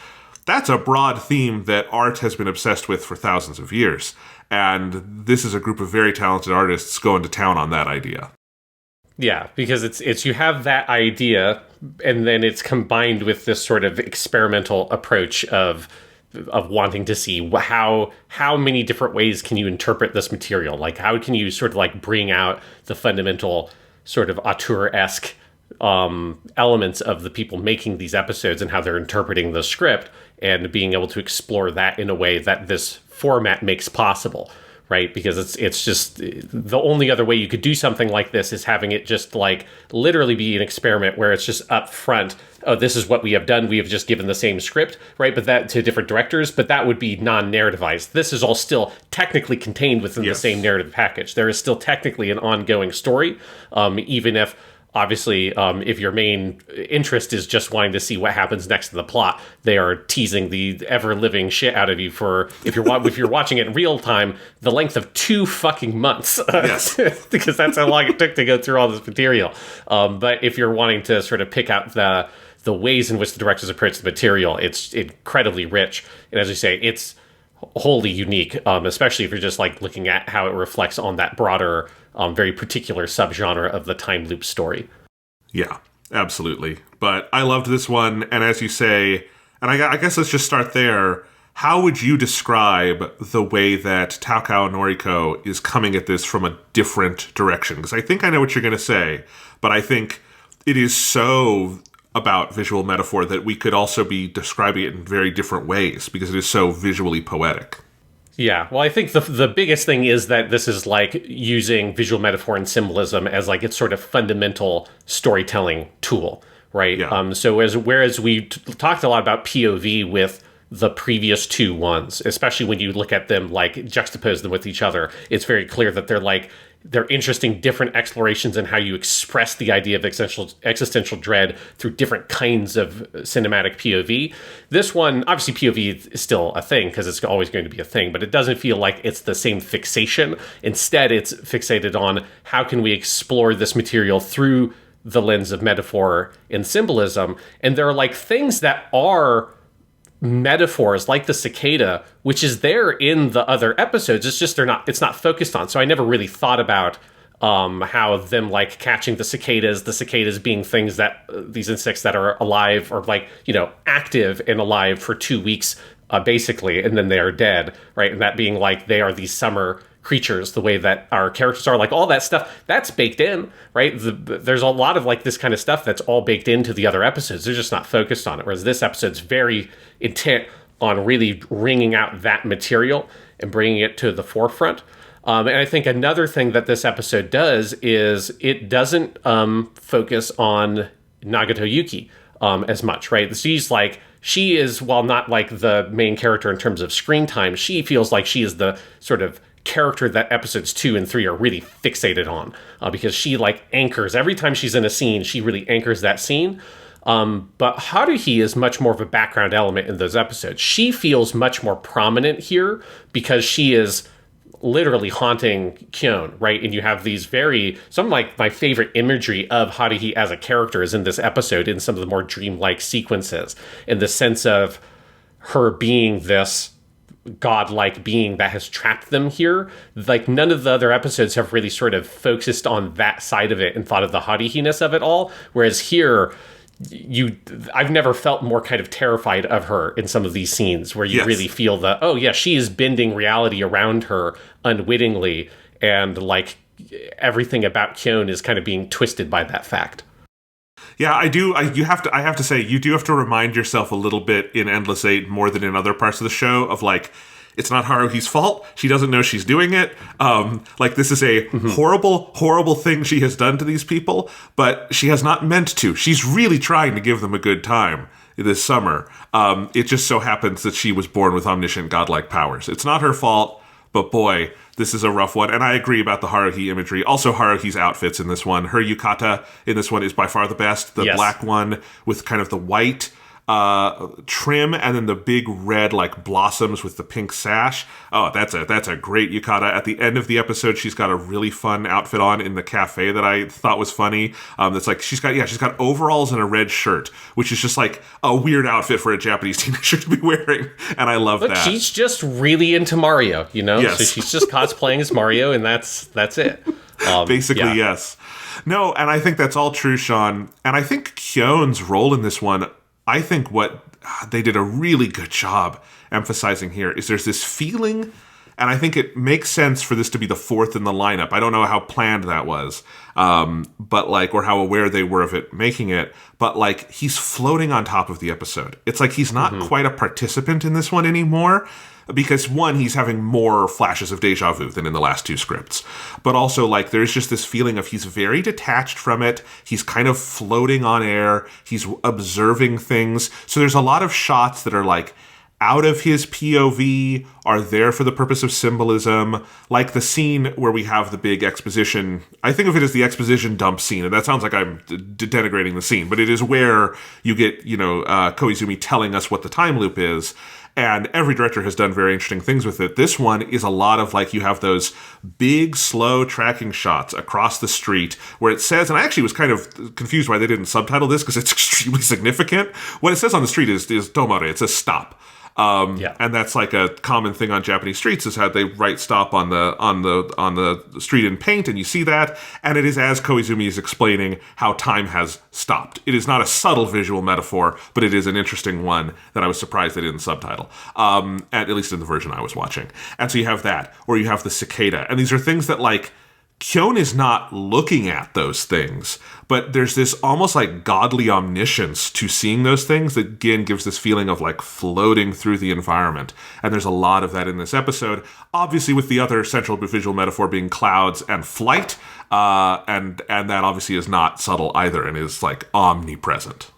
a broad theme that art has been obsessed with for thousands of years. And this is a group of very talented artists going to town on that idea. Yeah, because it's you have that idea, and then it's combined with this sort of experimental approach of wanting to see how many different ways can you interpret this material. Like, how can you sort of like bring out the fundamental sort of auteur-esque elements of the people making these episodes and how they're interpreting the script, and being able to explore that in a way that this format makes possible, right? Because it's just the only other way you could do something like this is having it just like literally be an experiment where it's just up front. Oh, this is what we have done. We have just given the same script, right? But that to different directors, but that would be non-narrativized. This is all still technically contained within the same narrative package. There is still technically an ongoing story, even if obviously, if your main interest is just wanting to see what happens next in the plot, they are teasing the ever-living shit out of you for, if you're watching it in real time, the length of 2 fucking months. Yes. Because that's how long it took to go through all this material. But if you're wanting to sort of pick out the ways in which the directors approach the material, it's incredibly rich. And as you say, it's wholly unique, especially if you're just like looking at how it reflects on that broader, very particular subgenre of the time loop story. Yeah, absolutely. But I loved this one, and as you say, and I guess let's just start there. How would you describe the way that Takao Noriko is coming at this from a different direction? Because I think I know what you're going to say, but I think it is so about visual metaphor that we could also be describing it in very different ways because it is so visually poetic. Yeah, well, I think the biggest thing is that this is like using visual metaphor and symbolism as like its sort of fundamental storytelling tool, right? Yeah. So whereas we talked a lot about POV with the previous 2 ones, especially when you look at them like juxtapose them with each other, it's very clear that they're interesting different explorations in how you express the idea of existential dread through different kinds of cinematic POV. This one, obviously POV is still a thing because it's always going to be a thing, but it doesn't feel like it's the same fixation. Instead, it's fixated on how can we explore this material through the lens of metaphor and symbolism. And there are like things that are metaphors like the cicada, which is there in the other episodes. It's just it's not focused on. So I never really thought about how them like catching the cicadas being things that these insects that are alive or like, active and alive for 2 weeks, basically, and then they are dead, right? And that being like they are these summer creatures, the way that our characters are, like all that stuff that's baked in, right? There's a lot of like this kind of stuff that's all baked into the other episodes. They're just not focused on it. Whereas this episode's very intent on really wringing out that material and bringing it to the forefront. And I think another thing that this episode does is it doesn't focus on Nagato Yuki as much, right? She is, while not like the main character in terms of screen time, she feels like she is the sort of character that episodes 2 and 3 are really fixated on, because she like anchors every time she's in a scene. She really anchors that scene. But Haruhi is much more of a background element in those episodes. She feels much more prominent here because she is literally haunting Kyon, right? And you have these some of like my favorite imagery of Haruhi as a character is in this episode, in some of the more dreamlike sequences, in the sense of her being this godlike being that has trapped them here. Like none of the other episodes have really sort of focused on that side of it and thought of the Haruhi-ness of it all. Whereas here, I've never felt more kind of terrified of her in some of these scenes where you really feel that, oh yeah, she is bending reality around her unwittingly, and like everything about Kyon is kind of being twisted by that fact. Yeah, I do. I have to say, you do have to remind yourself a little bit in Endless Eight more than in other parts of the show of like, it's not Haruhi's fault. She doesn't know she's doing it. Like this is a horrible, horrible thing she has done to these people, but she has not meant to. She's really trying to give them a good time this summer. It just so happens that she was born with omniscient godlike powers. It's not her fault, but boy, this is a rough one. And I agree about the Haruhi imagery. Also, Haruhi's outfits in this one. Her yukata in this one is by far the best. The black one with kind of the white trim, and then the big red like blossoms with the pink sash. Oh, that's a great yukata. At the end of the episode, she's got a really fun outfit on in the cafe that I thought was funny. That's like she's got overalls and a red shirt, which is just like a weird outfit for a Japanese teenager to be wearing, and I love that. She's just really into Mario, you know. Yes. So she's just cosplaying as Mario, and that's it. Basically, yes. No, and I think that's all true, Sean. And I think Kyon's role in this one, I think what they did a really good job emphasizing here is there's this feeling, and I think it makes sense for this to be the fourth in the lineup. I don't know how planned that was, but like, or how aware they were of it making it, but like he's floating on top of the episode. It's like he's not quite a participant in this one anymore. Because one, he's having more flashes of deja vu than in the last two scripts. But also, like, there's just this feeling of he's very detached from it. He's kind of floating on air. He's observing things. So there's a lot of shots that are, like, out of his POV, are there for the purpose of symbolism. Like the scene where we have the big exposition. I think of it as the exposition dump scene. And that sounds like I'm denigrating the scene. But it is where you get, Koizumi telling us what the time loop is. And every director has done very interesting things with it. This one is a lot of like, you have those big, slow tracking shots across the street where it says, and I actually was kind of confused why they didn't subtitle this because it's extremely significant. What it says on the street is tomare. It says stop. And that's like a common thing on Japanese streets is how they write stop on the street in paint, and you see that, and it is as Koizumi is explaining how time has stopped. It is not a subtle visual metaphor, but it is an interesting one that I was surprised they didn't subtitle, at least in the version I was watching. And so you have that, or you have the cicada, and these are things that like Kyon is not looking at those things, but there's this almost like godly omniscience to seeing those things that again gives this feeling of like floating through the environment. And there's a lot of that in this episode, obviously with the other central visual metaphor being clouds and flight, and that obviously is not subtle either and is like omnipresent.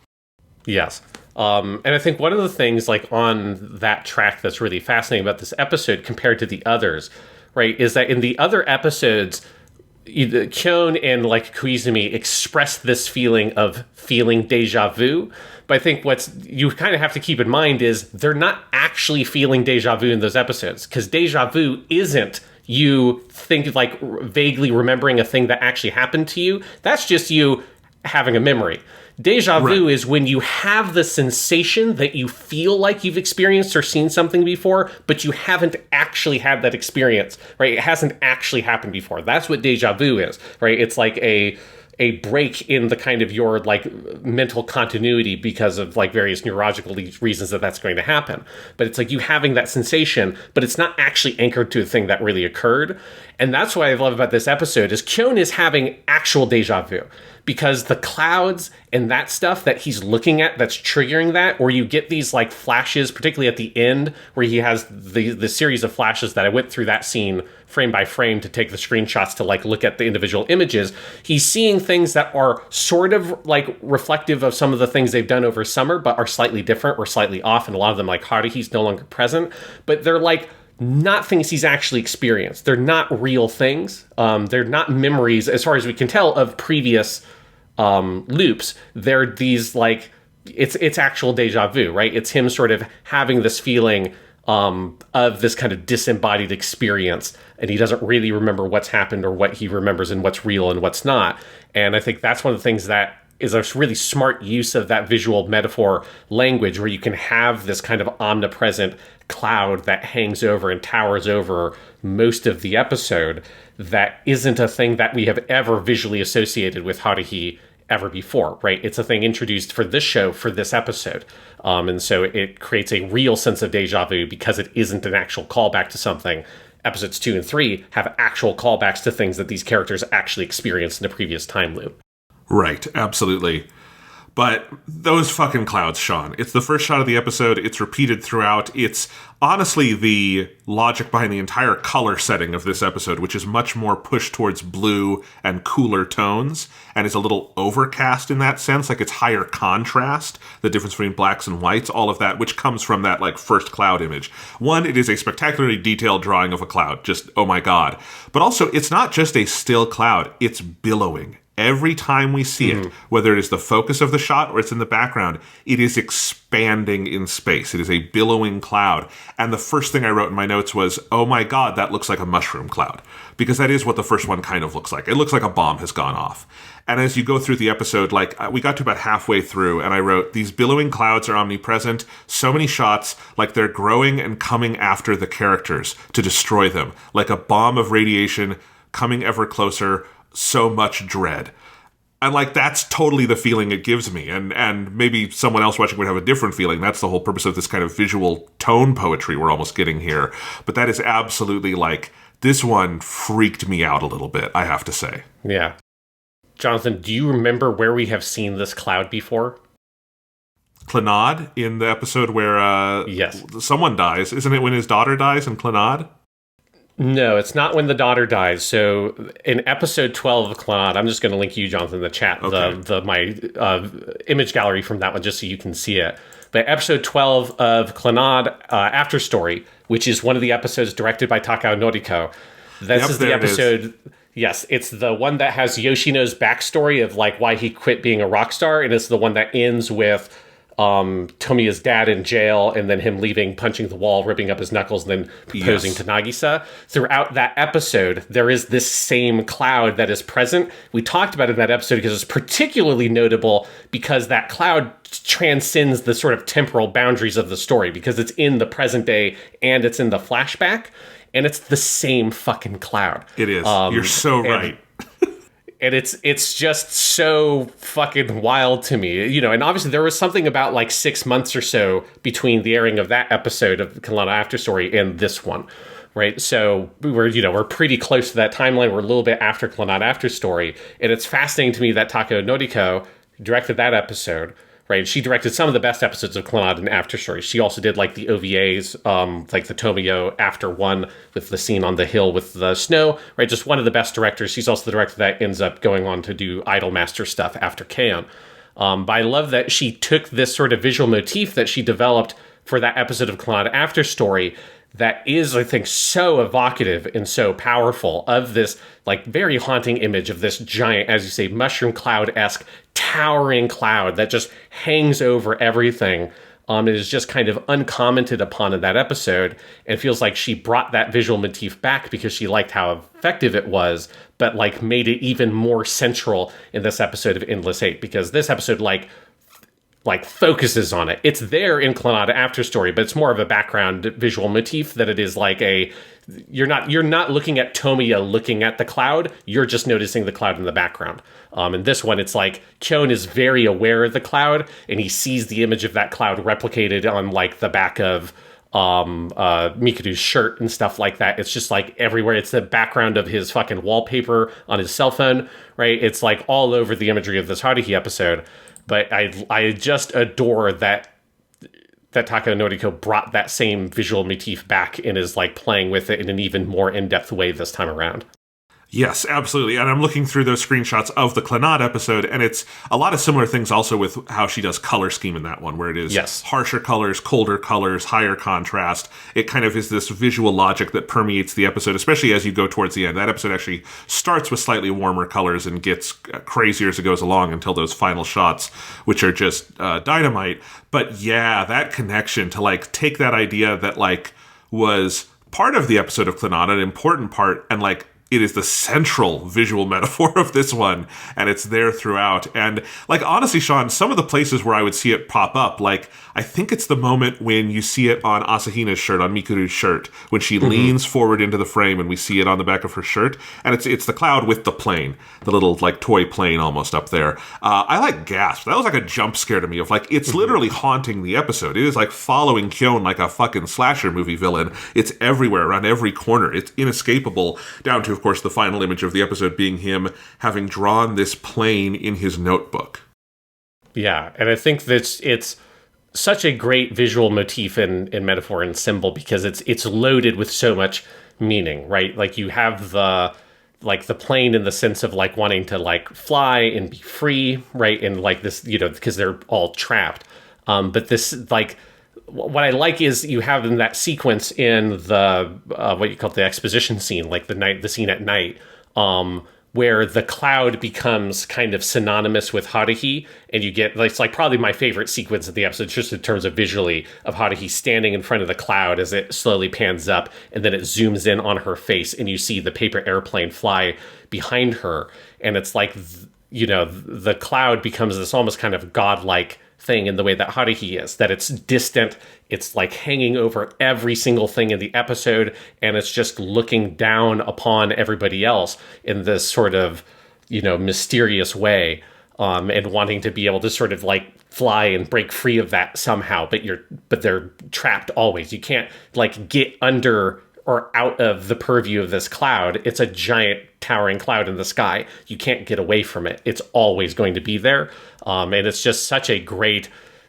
Yes. And I think one of the things like on that track that's really fascinating about this episode compared to the others, right, is that in the other episodes, Kyon and like Koizumi express this feeling of feeling deja vu. But I think what's you kind of have to keep in mind is they're not actually feeling deja vu in those episodes, because deja vu isn't you think like vaguely remembering a thing that actually happened to you. That's just you having a memory. Deja vu is when you have the sensation that you feel like you've experienced or seen something before, but you haven't actually had that experience, right? It hasn't actually happened before. That's what deja vu is, right? It's like a break in the kind of your like mental continuity because of like various neurological reasons that's going to happen. But it's like you having that sensation, but it's not actually anchored to a thing that really occurred. And that's what I love about this episode is Kyon is having actual deja vu, because the clouds and that stuff that he's looking at that's triggering that, or you get these like flashes, particularly at the end where he has the series of flashes that I went through that scene frame by frame to take the screenshots to like look at the individual images. He's seeing things that are sort of like reflective of some of the things they've done over summer, but are slightly different or slightly off. And a lot of them, like Haruhi's no longer present, but they're like not things he's actually experienced. They're not real things. They're not memories, as far as we can tell, of previous loops. They're these, like, it's actual deja vu, right? It's him sort of having this feeling of this kind of disembodied experience, and he doesn't really remember what's happened or what he remembers and what's real and what's not. And I think that's one of the things that is a really smart use of that visual metaphor language, where you can have this kind of omnipresent cloud that hangs over and towers over most of the episode that isn't a thing that we have ever visually associated with Haruhi ever before, right? It's a thing introduced for this show, for this episode. And so it creates a real sense of deja vu because it isn't an actual callback to something. Episodes 2 and 3 have actual callbacks to things that these characters actually experienced in the previous time loop. Right, absolutely. But those fucking clouds, Sean. It's the first shot of the episode. It's repeated throughout. It's honestly the logic behind the entire color setting of this episode, which is much more pushed towards blue and cooler tones, and is a little overcast in that sense. Like, it's higher contrast, the difference between blacks and whites, all of that, which comes from that, like, first cloud image. One, it is a spectacularly detailed drawing of a cloud. Just, oh my god. But also, it's not just a still cloud. It's billowing. Every time we see it, whether it is the focus of the shot or it's in the background, it is expanding in space. It is a billowing cloud. And the first thing I wrote in my notes was, oh my god, that looks like a mushroom cloud. Because that is what the first one kind of looks like. It looks like a bomb has gone off. And as you go through the episode, like, we got to about halfway through, and I wrote, these billowing clouds are omnipresent. So many shots, like they're growing and coming after the characters to destroy them. Like a bomb of radiation coming ever closer. So much dread. And like, that's totally the feeling it gives me. And maybe someone else watching would have a different feeling. That's the whole purpose of this kind of visual tone poetry we're almost getting here. But that is absolutely, like, this one freaked me out a little bit, I have to say. Yeah. Jonathan, do you remember where we have seen this cloud before? Clannad, in the episode where yes, someone dies. Isn't it when his daughter dies in Clannad? No, it's not when the daughter dies. So in episode 12 of Clannad, I'm just going to link you, Jonathan, in the chat, okay, my image gallery from that one, just so you can see it. But episode 12 of Clannad, After Story, which is one of the episodes directed by Takao Noriko. This is the episode. Yes, it's the one that has Yoshino's backstory of, like, why he quit being a rock star, and it's the one that ends with Tomiya's dad in jail, and then him leaving, punching the wall, ripping up his knuckles, and then proposing to Nagisa. Throughout that episode, there is this same cloud that is present. We talked about it in that episode because it's particularly notable because that cloud transcends the sort of temporal boundaries of the story, because it's in the present day and it's in the flashback, and it's the same fucking cloud. It is. You're so right. And it's just so fucking wild to me, you know. And obviously there was something about like 6 months or so between the airing of that episode of Clannad After Story and this one, right? So we're pretty close to that timeline. We're a little bit after Clannad After Story, and it's fascinating to me that Takao Noriko directed that episode. Right, she directed some of the best episodes of Clannad and After Story. She also did like the OVAs, like the Tomoyo After One with the scene on the hill with the snow. Right, just one of the best directors. She's also the director that ends up going on to do Idolmaster stuff after K-On! But I love that she took this sort of visual motif that she developed for that episode of Clannad After Story that is, I think, so evocative and so powerful, of this like very haunting image of this giant, as you say, mushroom cloud-esque towering cloud that just hangs over everything. It is just kind of uncommented upon in that episode, and it feels like she brought that visual motif back because she liked how effective it was, but like made it even more central in this episode of Endless Eight, because this episode like focuses on it. It's there in Clannad After Story, but it's more of a background visual motif that it is like a, you're not looking at Tomiya looking at the cloud, you're just noticing the cloud in the background. In this one, it's like Kyon is very aware of the cloud, and he sees the image of that cloud replicated on like the back of Mikuru's shirt and stuff like that. It's just like everywhere. It's the background of his fucking wallpaper on his cell phone, right? It's like all over the imagery of this Haruhi episode. But I just adore that Takao Noriko brought that same visual motif back and is like playing with it in an even more in-depth way this time around. Yes, absolutely. And I'm looking through those screenshots of the Clannad episode, and it's a lot of similar things also with how she does color scheme in that one, where it is harsher colors, colder colors, higher contrast. It kind of is this visual logic that permeates the episode, especially as you go towards the end. That episode actually starts with slightly warmer colors and gets crazier as it goes along until those final shots, which are just dynamite. But yeah, that connection to like take that idea that like was part of the episode of Clannad, an important part, and like it is the central visual metaphor of this one, and it's there throughout. And like honestly, Sean, some of the places where I would see it pop up, like I think it's the moment when you see it on Asahina's shirt, on Mikuru's shirt, when she leans forward into the frame and we see it on the back of her shirt, and it's the cloud with the plane, the little like toy plane almost up there. I like gasped. That was like a jump scare to me of like it's literally haunting the episode. It is like following Kyon like a fucking slasher movie villain. It's everywhere, around every corner. It's inescapable, down to of course the final image of the episode being him having drawn this plane in his notebook. Yeah, and I think that it's such a great visual motif in metaphor and symbol because it's loaded with so much meaning, right? Like you have the plane in the sense of like wanting to like fly and be free, right? And like this, because they're all trapped. But this like what I like is you have in that sequence in the what you call the exposition scene, like the scene at night, where the cloud becomes kind of synonymous with Haruhi, and you get it's like probably my favorite sequence of the episode, just in terms of visually, of Haruhi standing in front of the cloud as it slowly pans up, and then it zooms in on her face, and you see the paper airplane fly behind her, and it's like the cloud becomes this almost kind of godlike thing in the way that Haruhi is, that it's distant, it's like hanging over every single thing in the episode, and it's just looking down upon everybody else in this sort of mysterious way, and wanting to be able to sort of like fly and break free of that somehow, but they're trapped always. You can't like get under or out of the purview of this cloud. It's a giant towering cloud in the sky. You can't get away from it. It's always going to be there. And it's just such a great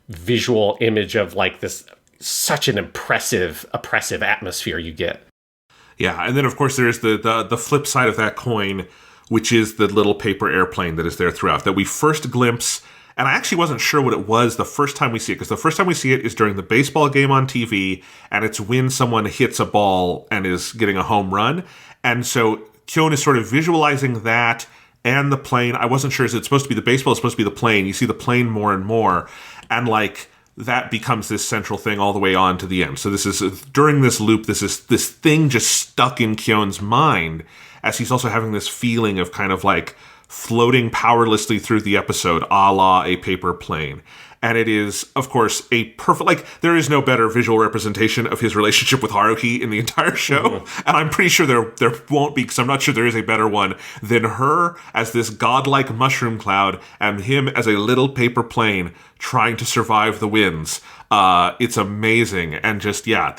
visual image of like this, such an oppressive atmosphere you get. Yeah, and then of course there's the flip side of that coin, which is the little paper airplane that is there throughout, that we first glimpse. And I actually wasn't sure what it was the first time we see it, because the first time we see it is during the baseball game on TV, and it's when someone hits a ball and is getting a home run. And so Kyon is sort of visualizing that and the plane. I wasn't sure, is it supposed to be the baseball? It's supposed to be the plane. You see the plane more and more. And like that becomes this central thing all the way on to the end. So this is, during this loop, this thing just stuck in Kyon's mind, as he's also having this feeling of kind of like floating powerlessly through the episode, a la a paper plane. And it is, of course, a perfect, like, there is no better visual representation of his relationship with Haruhi in the entire show. And I'm pretty sure there won't be, because I'm not sure there is a better one than her as this godlike mushroom cloud and him as a little paper plane trying to survive the winds. It's amazing. And just, yeah,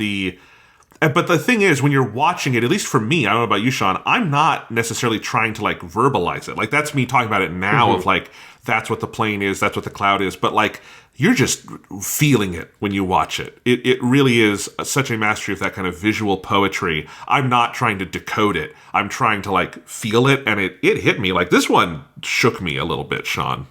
but the thing is, when you're watching it, at least for me, I don't know about you, Sean, I'm not necessarily trying to like verbalize it. Like that's me talking about it now of like, that's what the plane is, that's what the cloud is. But like, you're just feeling it when you watch it. It really is such a mastery of that kind of visual poetry. I'm not trying to decode it. I'm trying to like feel it. And it hit me. Like this one shook me a little bit, Sean.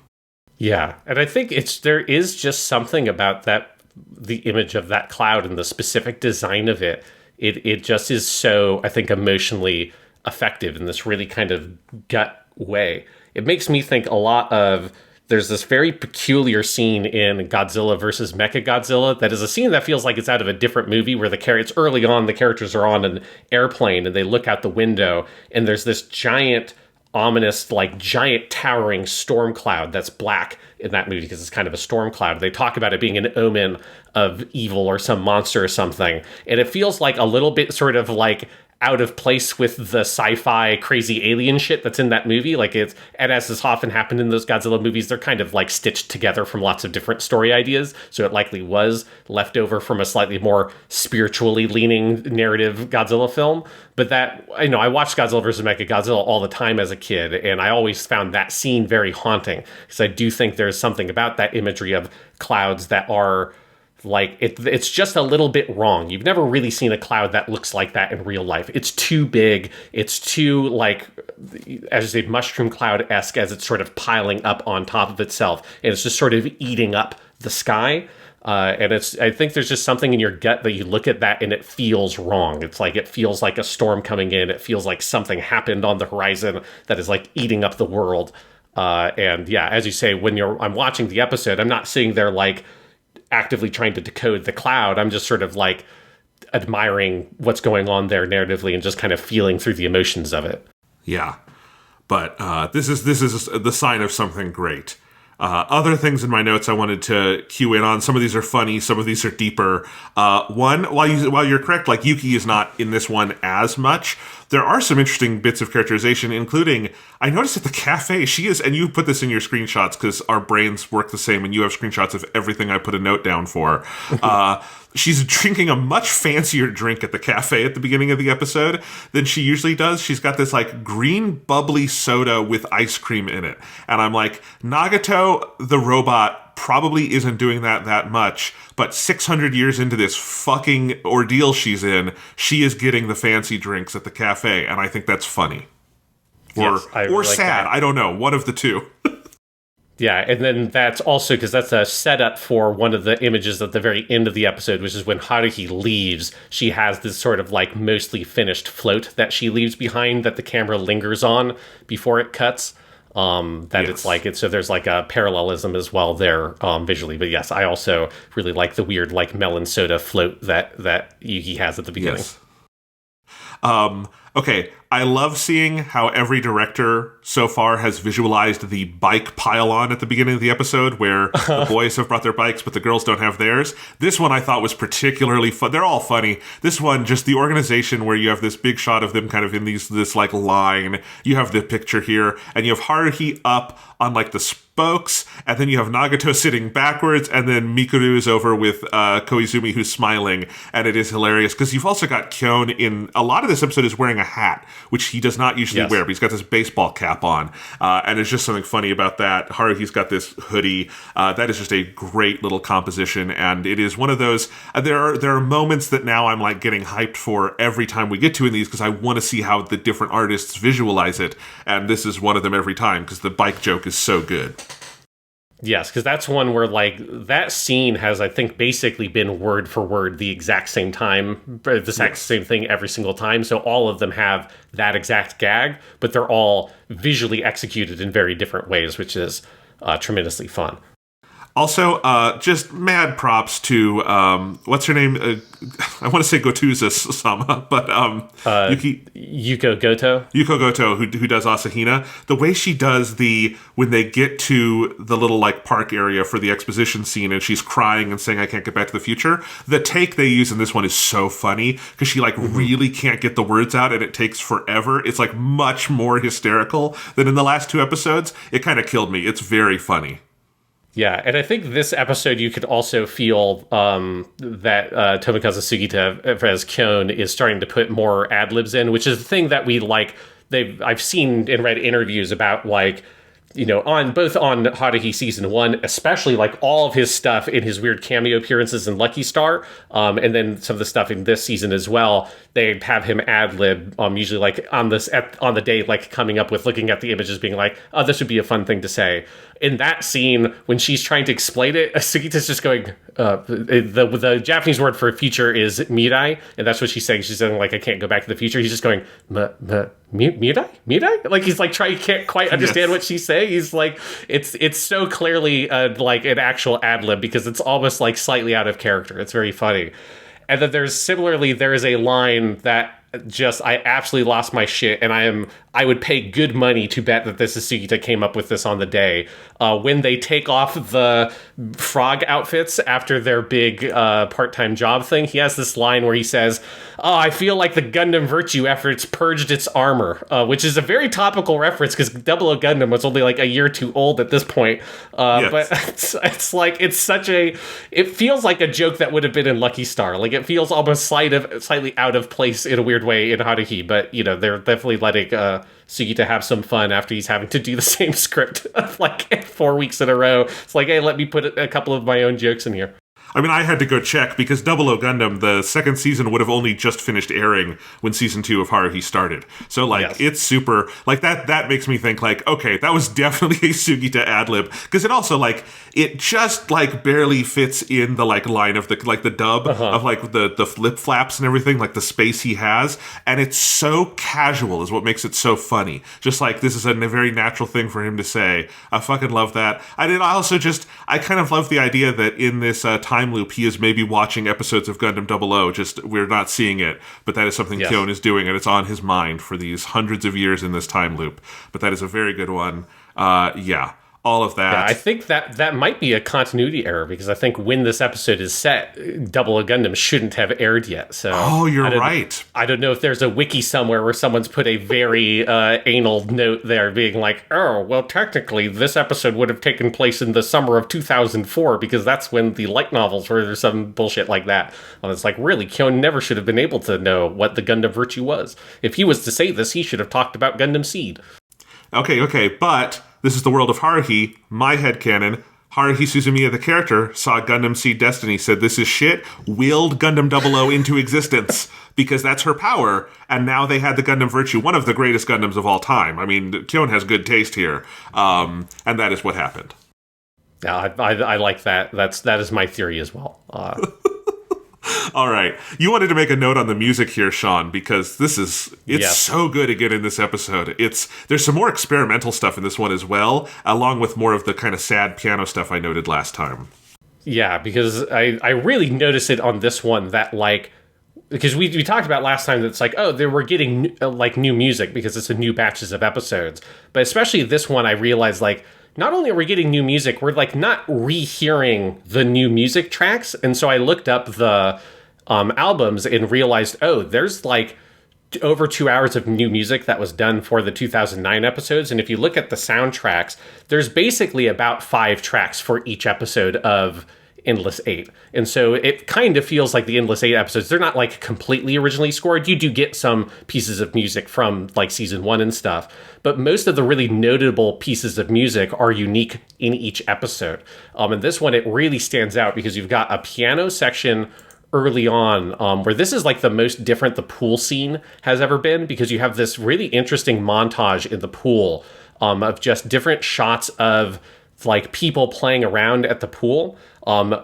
Yeah. And I think there is just something about the image of that cloud and the specific design of it. It just is so, I think, emotionally effective in this really kind of gut way. It makes me think a lot of, there's this very peculiar scene in Godzilla versus Mechagodzilla that is a scene that feels like it's out of a different movie, where it's early on, the characters are on an airplane and they look out the window and there's this giant, ominous, like giant towering storm cloud that's black in that movie because it's kind of a storm cloud. They talk about it being an omen of evil or some monster or something. And it feels like a little bit sort of like out of place with the sci-fi crazy alien shit that's in that movie. Like and as has often happened in those Godzilla movies, they're kind of like stitched together from lots of different story ideas. So it likely was left over from a slightly more spiritually leaning narrative Godzilla film. But I watched Godzilla vs. Mechagodzilla all the time as a kid, and I always found that scene very haunting, because I do think there's something about that imagery of clouds that are like it's just a little bit wrong. You've never really seen a cloud that looks like that in real life. It's too big. It's too, like, as a mushroom cloud-esque, as it's sort of piling up on top of itself, and it's just sort of eating up the sky. And I think there's just something in your gut that you look at that and it feels wrong. It's like, it feels like a storm coming in. It feels like something happened on the horizon that is like eating up the world. And yeah, as you say, when I'm watching the episode, I'm not sitting there like actively trying to decode the cloud. I'm just sort of like admiring what's going on there narratively and just kind of feeling through the emotions of it. Yeah. But this is the sign of something great. Other things in my notes I wanted to cue in on. Some of these are funny, some of these are deeper. One, while you're correct, like, Yuki is not in this one as much. There are some interesting bits of characterization, including, I noticed at the cafe, she is, and you put this in your screenshots because our brains work the same and you have screenshots of everything I put a note down for. She's drinking a much fancier drink at the cafe at the beginning of the episode than she usually does. She's got this like green bubbly soda with ice cream in it. And I'm like, Nagato, the robot, probably isn't doing that much, but 600 years into this fucking ordeal she's in, she is getting the fancy drinks at the cafe, and I think that's funny. Or sad, I don't know, one of the two. Yeah, and then that's also because that's a setup for one of the images at the very end of the episode, which is when Haruhi leaves. She has this sort of like mostly finished float that she leaves behind that the camera lingers on before it cuts. It's like so there's like a parallelism as well there visually. But yes, I also really like the weird like melon soda float that Yuki has at the beginning. Yes. Okay, I love seeing how every director so far has visualized the bike pile-on at the beginning of the episode where the boys have brought their bikes, but the girls don't have theirs. This one I thought was particularly fun. They're all funny. This one, just the organization where you have this big shot of them kind of in this like line. You have the picture here, and you have Haruhi up on like the spokes, and then you have Nagato sitting backwards, and then Mikuru is over with Koizumi who's smiling, and it is hilarious because you've also got Kyon in a lot of this episode is wearing a hat, which he does not usually wear, but he's got this baseball cap on, and there's just something funny about that. Haruhi's got this hoodie. That is just a great little composition, and it is one of those, there are moments that now I'm like getting hyped for every time we get to in these because I want to see how the different artists visualize it, and this is one of them every time because the bike joke is so good. Yes, because that's one where, like, that scene has, I think, basically been word for word the exact same time, the exact same thing every single time. So all of them have that exact gag, but they're all visually executed in very different ways, which is tremendously fun. Also, just mad props to, what's her name? I want to say Gotuza-sama, but Yuko Goto. Yuko Goto, who does Asahina. The way she does when they get to the little like park area for the exposition scene and she's crying and saying, I can't get back to the future. The take they use in this one is so funny because she like really can't get the words out and it takes forever. It's like much more hysterical than in the last two episodes. It kind of killed me. It's very funny. Yeah, and I think this episode you could also feel that Tomokazu Sugita as Kyon is starting to put more ad-libs in, which is the thing that we like. I've seen and read interviews about, like, you know, both on Haruhi season 1, especially like all of his stuff in his weird cameo appearances in Lucky Star, and then some of the stuff in this season as well. They have him ad lib, usually like on the day, like coming up with looking at the images, being like, "Oh, this would be a fun thing to say." In that scene, when she's trying to explain it, Sugita's just going, the Japanese word for future is mirai, and that's what she's saying. She's saying, like, I can't go back to the future. He's just going, mirai? Mirai? Like, he's like he can't quite understand what she's saying. He's like, it's so clearly like an actual ad-lib because it's almost like slightly out of character. It's very funny. And then there is a line that I absolutely lost my shit, and I would pay good money to bet that this is Sugita came up with this on the day. When they take off the frog outfits after their big part-time job thing, he has this line where he says, "Oh, I feel like the Gundam Virtue efforts purged its armor," which is a very topical reference because Double O Gundam was only like a year too old at this point. But it's like it feels like a joke that would have been in Lucky Star. Like, it feels almost slightly out of place in a weird way in Haruhi, but you know, they're definitely letting Sugita have some fun after he's having to do the same script like 4 weeks in a row. It's like, hey, let me put a couple of my own jokes in here. I mean, I had to go check because Double O Gundam, the second season, would have only just finished airing when season 2 of Haruhi started. So, like, It's super... Like, that makes me think, like, okay, that was definitely a Sugita ad-lib. Because it also, like, it just, like, barely fits in the, like, line of the, like, the dub of, like, the flip flaps and everything, like, the space he has. And it's so casual is what makes it so funny. Just, like, this is a very natural thing for him to say. I fucking love that. I kind of love the idea that in this time loop, he is maybe watching episodes of Gundam 00, just we're not seeing it, but that is something Kyon is doing, and it's on his mind for these hundreds of years in this time loop. But that is a very good one. All of that. Yeah, I think that might be a continuity error because I think when this episode is set, Double O Gundam shouldn't have aired yet. So you're right. I don't know if there's a wiki somewhere where someone's put a very anal note there being like, oh, well, technically this episode would have taken place in the summer of 2004 because that's when the light novels were, or some bullshit like that. And it's like, really, Kyon never should have been able to know what the Gundam virtue was. If he was to say this, he should have talked about Gundam Seed. Okay, but... This is the world of Haruhi. My headcanon. Haruhi Suzumiya, the character, saw Gundam Seed Destiny, said this is shit, willed Gundam 00 into existence because that's her power, and now they had the Gundam Virtue, one of the greatest Gundams of all time. I mean, Kyon has good taste here, and that is what happened. Yeah, I like that. That is my theory as well. All right. You wanted to make a note on the music here, Sean, because it's so good again in this episode. There's some more experimental stuff in this one as well, along with more of the kind of sad piano stuff I noted last time. Yeah, because I really noticed it on this one that, like, because we talked about last time that it's like, oh, we're getting like new music because it's a new batches of episodes. But especially this one, I realized, like, not only are we getting new music, we're like not rehearing the new music tracks. And so I looked up the albums and realized, oh, there's like over 2 hours of new music that was done for the 2009 episodes. And if you look at the soundtracks, there's basically about 5 tracks for each episode of Endless 8. And so it kind of feels like the Endless 8 episodes, they're not like completely originally scored. You do get some pieces of music from like season 1 and stuff, but most of the really notable pieces of music are unique in each episode. And this one, it really stands out because you've got a piano section early on where this is like the most different the pool scene has ever been, because you have this really interesting montage in the pool of just different shots of like people playing around at the pool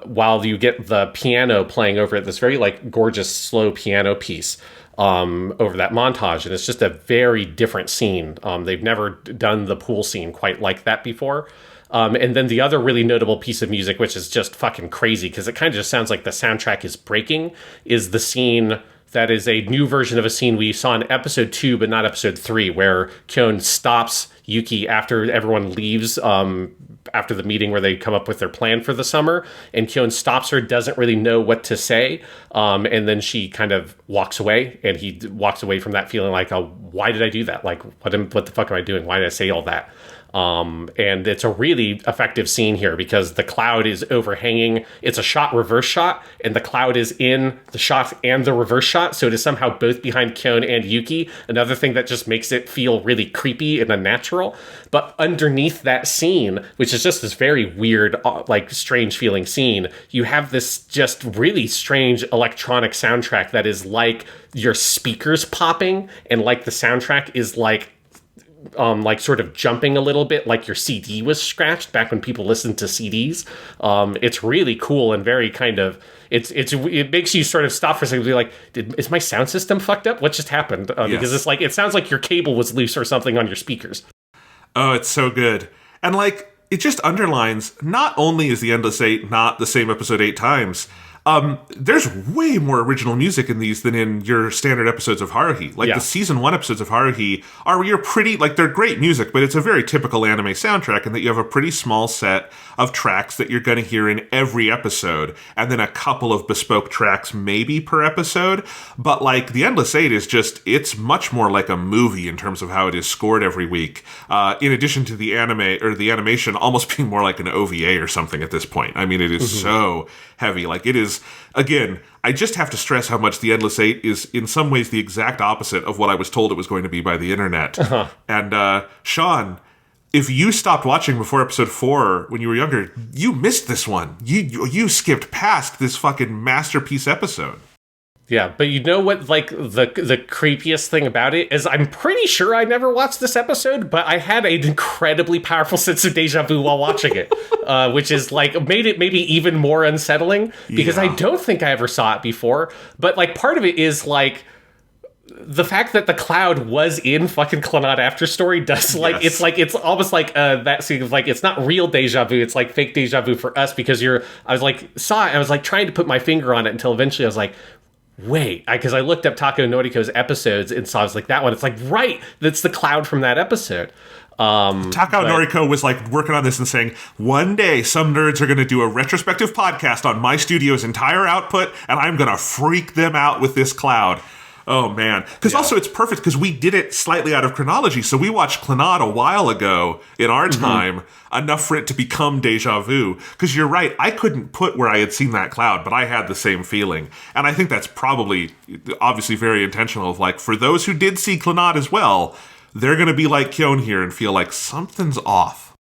while you get the piano playing over it, this very like gorgeous slow piano piece over that montage. And it's just a very different scene. They've never done the pool scene quite like that before. And then the other really notable piece of music, which is just fucking crazy because it kind of just sounds like the soundtrack is breaking, is the scene that is a new version of a scene we saw in episode 2, but not episode 3, where Kyon stops Yuki after everyone leaves after the meeting where they come up with their plan for the summer, and Kyon stops her, doesn't really know what to say, and then she kind of walks away, and he walks away from that feeling like, oh, why did I do that? Like, what the fuck am I doing? Why did I say all that? And it's a really effective scene here because the cloud is overhanging. It's a shot reverse shot, and the cloud is in the shot and the reverse shot. So it is somehow both behind Kyon and Yuki. Another thing that just makes it feel really creepy and unnatural. But underneath that scene, which is just this very weird, like strange feeling scene, you have this just really strange electronic soundtrack that is like your speakers popping, and like the soundtrack is like sort of jumping a little bit, like your CD was scratched back when people listened to CDs. It's really cool and very kind of, it makes you sort of stop for a second and be like, is my sound system fucked up? What just happened? Because it's like, it sounds like your cable was loose or something on your speakers. Oh, it's so good. And like, it just underlines, not only is the Endless 8 not the same episode 8 times, there's way more original music in these than in your standard episodes of Haruhi. Like the season 1 episodes of Haruhi are your pretty, like they're great music, but it's a very typical anime soundtrack in that you have a pretty small set of tracks that you're going to hear in every episode, and then a couple of bespoke tracks maybe per episode. But like the Endless 8 is just, it's much more like a movie in terms of how it is scored every week. In addition to the anime or the animation almost being more like an OVA or something at this point. I mean, it is so heavy. Like it is, again, I just have to stress how much the Endless 8 is in some ways the exact opposite of what I was told it was going to be by the internet. And Sean, if you stopped watching before episode 4 when you were younger, you missed this one. You skipped past this fucking masterpiece episode. Yeah, but you know what, like, the creepiest thing about it is I'm pretty sure I never watched this episode, but I had an incredibly powerful sense of deja vu while watching it, which is, like, made it maybe even more unsettling, because I don't think I ever saw it before, but, like, part of it is, like, the fact that the cloud was in fucking Clannad After Story does, like, Yes. it's almost like that scene of, like, it's not real deja vu, it's like fake deja vu for us, because I was like, saw it, and I was like trying to put my finger on it until eventually I was like, wait, because I looked up Tako Noriko's episodes and saw, I was like, that one, it's like, right, that's the cloud from that episode. Noriko was like working on this and saying, one day some nerds are going to do a retrospective podcast on my studio's entire output, and I'm going to freak them out with this cloud. Oh, man. Because also it's perfect because we did it slightly out of chronology. So we watched Clannad a while ago in our time, enough for it to become deja vu. Because you're right, I couldn't put where I had seen that cloud, but I had the same feeling. And I think that's probably, obviously very intentional. Of like, for those who did see Clannad as well, they're going to be like Kyon here and feel like something's off.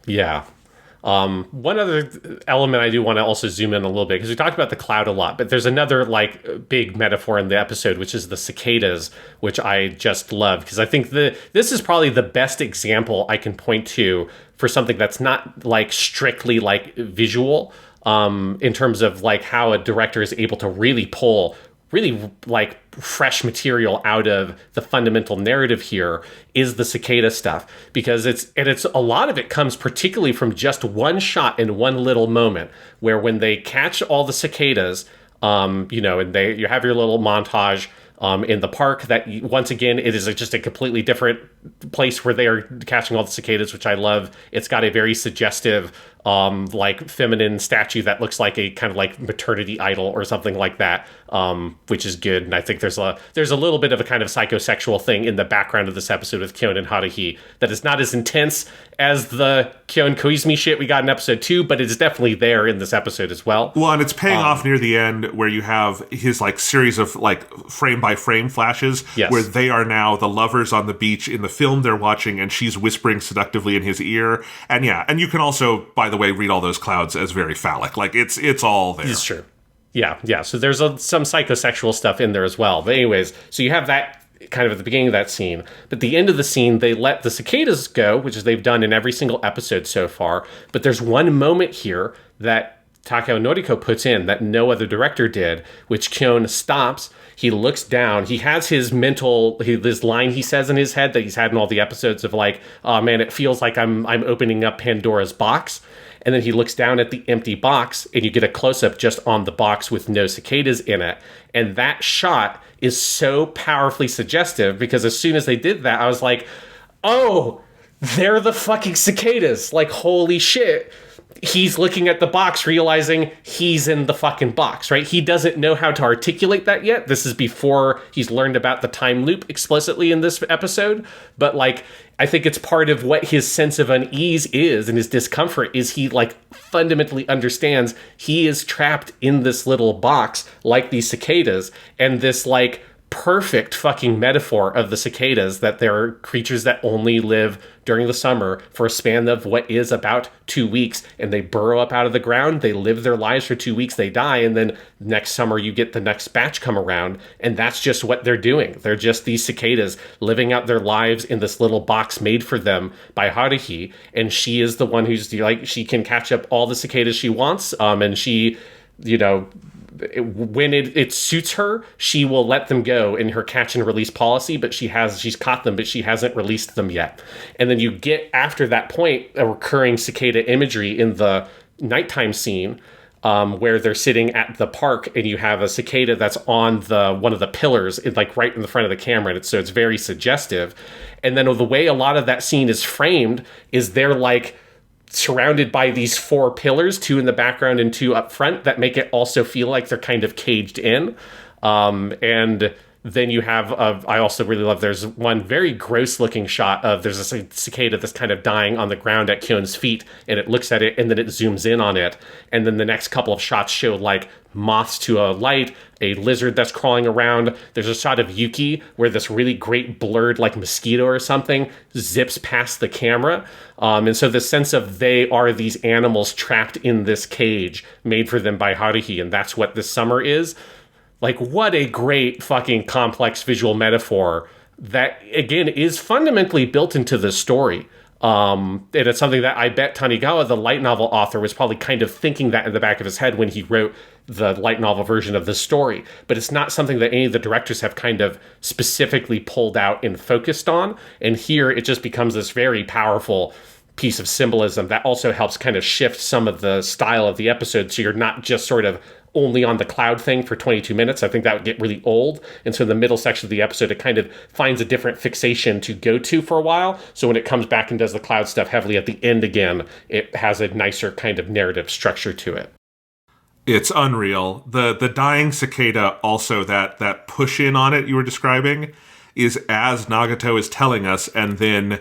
Yeah. One other element I do want to also zoom in a little bit, because we talked about the cloud a lot, but there's another, like, big metaphor in the episode, which is the cicadas, which I just love, because I think this is probably the best example I can point to for something that's not, like, strictly, like, visual, in terms of, like, how a director is able to really pull really, like, fresh material out of the fundamental narrative here is the cicada stuff, because it's a lot of it comes particularly from just one shot in one little moment, where when they catch all the cicadas, and you have your little montage in the park that, once again, it is just a completely different place where they are catching all the cicadas, which I love. It's got a very suggestive, like, feminine statue that looks like a kind of like maternity idol or something like that, which is good. And I think there's a little bit of a kind of psychosexual thing in the background of this episode with Kyon and Haruhi that is not as intense as the Kyon Koizumi shit we got in episode 2, but it's definitely there in this episode as well. Well, and it's paying off near the end, where you have his, like, series of, like, frame by frame flashes, where they are now the lovers on the beach in the film they're watching, and she's whispering seductively in his ear. And yeah, and you can also, by the way, read all those clouds as very phallic. Like, it's all there. It's true. Yeah. So there's some psychosexual stuff in there as well. But anyways, so you have that kind of at the beginning of that scene. But at the end of the scene, they let the cicadas go, which is they've done in every single episode so far. But there's one moment here that Takao Noriko puts in that no other director did, which Kyon stops. He looks down. He has his this line he says in his head that he's had in all the episodes of, like, oh man, it feels like I'm opening up Pandora's box. And then he looks down at the empty box, and you get a close-up just on the box with no cicadas in it. And that shot is so powerfully suggestive, because as soon as they did that, I was like, oh, they're the fucking cicadas. Like, holy shit. He's looking at the box, realizing he's in the fucking box, right? He doesn't know how to articulate that yet. This is before he's learned about the time loop explicitly in this episode. But, like, I think it's part of what his sense of unease is, and his discomfort is he, like, fundamentally understands he is trapped in this little box like these cicadas, and this, like, perfect fucking metaphor of the cicadas, that they're creatures that only live during the summer for a span of what is about 2 weeks, and they burrow up out of the ground, they live their lives for 2 weeks, they die, and then next summer you get the next batch come around, and that's just what they're doing. They're just these cicadas living out their lives in this little box made for them by Haruhi, and she is the one who's, like, she can catch up all the cicadas she wants, and she, when it suits her, she will let them go in her catch and release policy, but she's caught them, but she hasn't released them yet. And then you get, after that point, a recurring cicada imagery in the nighttime scene, where they're sitting at the park, and you have a cicada that's on one of the pillars, like right in the front of the camera, and so it's very suggestive. And then the way a lot of that scene is framed is they're, like, surrounded by these 4 pillars, 2 in the background and 2 up front, that make it also feel like they're kind of caged in. And Then you have, I also really love, there's one very gross looking shot of, there's a cicada that's kind of dying on the ground at Kyon's feet, and it looks at it, and then it zooms in on it. And then the next couple of shots show like moths to a light, a lizard that's crawling around. There's a shot of Yuki where this really great blurred like mosquito or something zips past the camera. And so the sense of they are these animals trapped in this cage made for them by Haruhi, and that's what this summer is. Like, what a great fucking complex visual metaphor that, again, is fundamentally built into the story. And it's something that I bet Tanigawa, the light novel author, was probably kind of thinking that in the back of his head when he wrote the light novel version of the story. But it's not something that any of the directors have kind of specifically pulled out and focused on. And here it just becomes this very powerful piece of symbolism that also helps kind of shift some of the style of the episode, so you're not just sort of only on the cloud thing for 22 minutes. I think that would get really old. And so in the middle section of the episode, it kind of finds a different fixation to go to for a while. So when it comes back and does the cloud stuff heavily at the end again, it has a nicer kind of narrative structure to it. It's unreal. The dying cicada, also that push in on it you were describing, is as Nagato is telling us, and then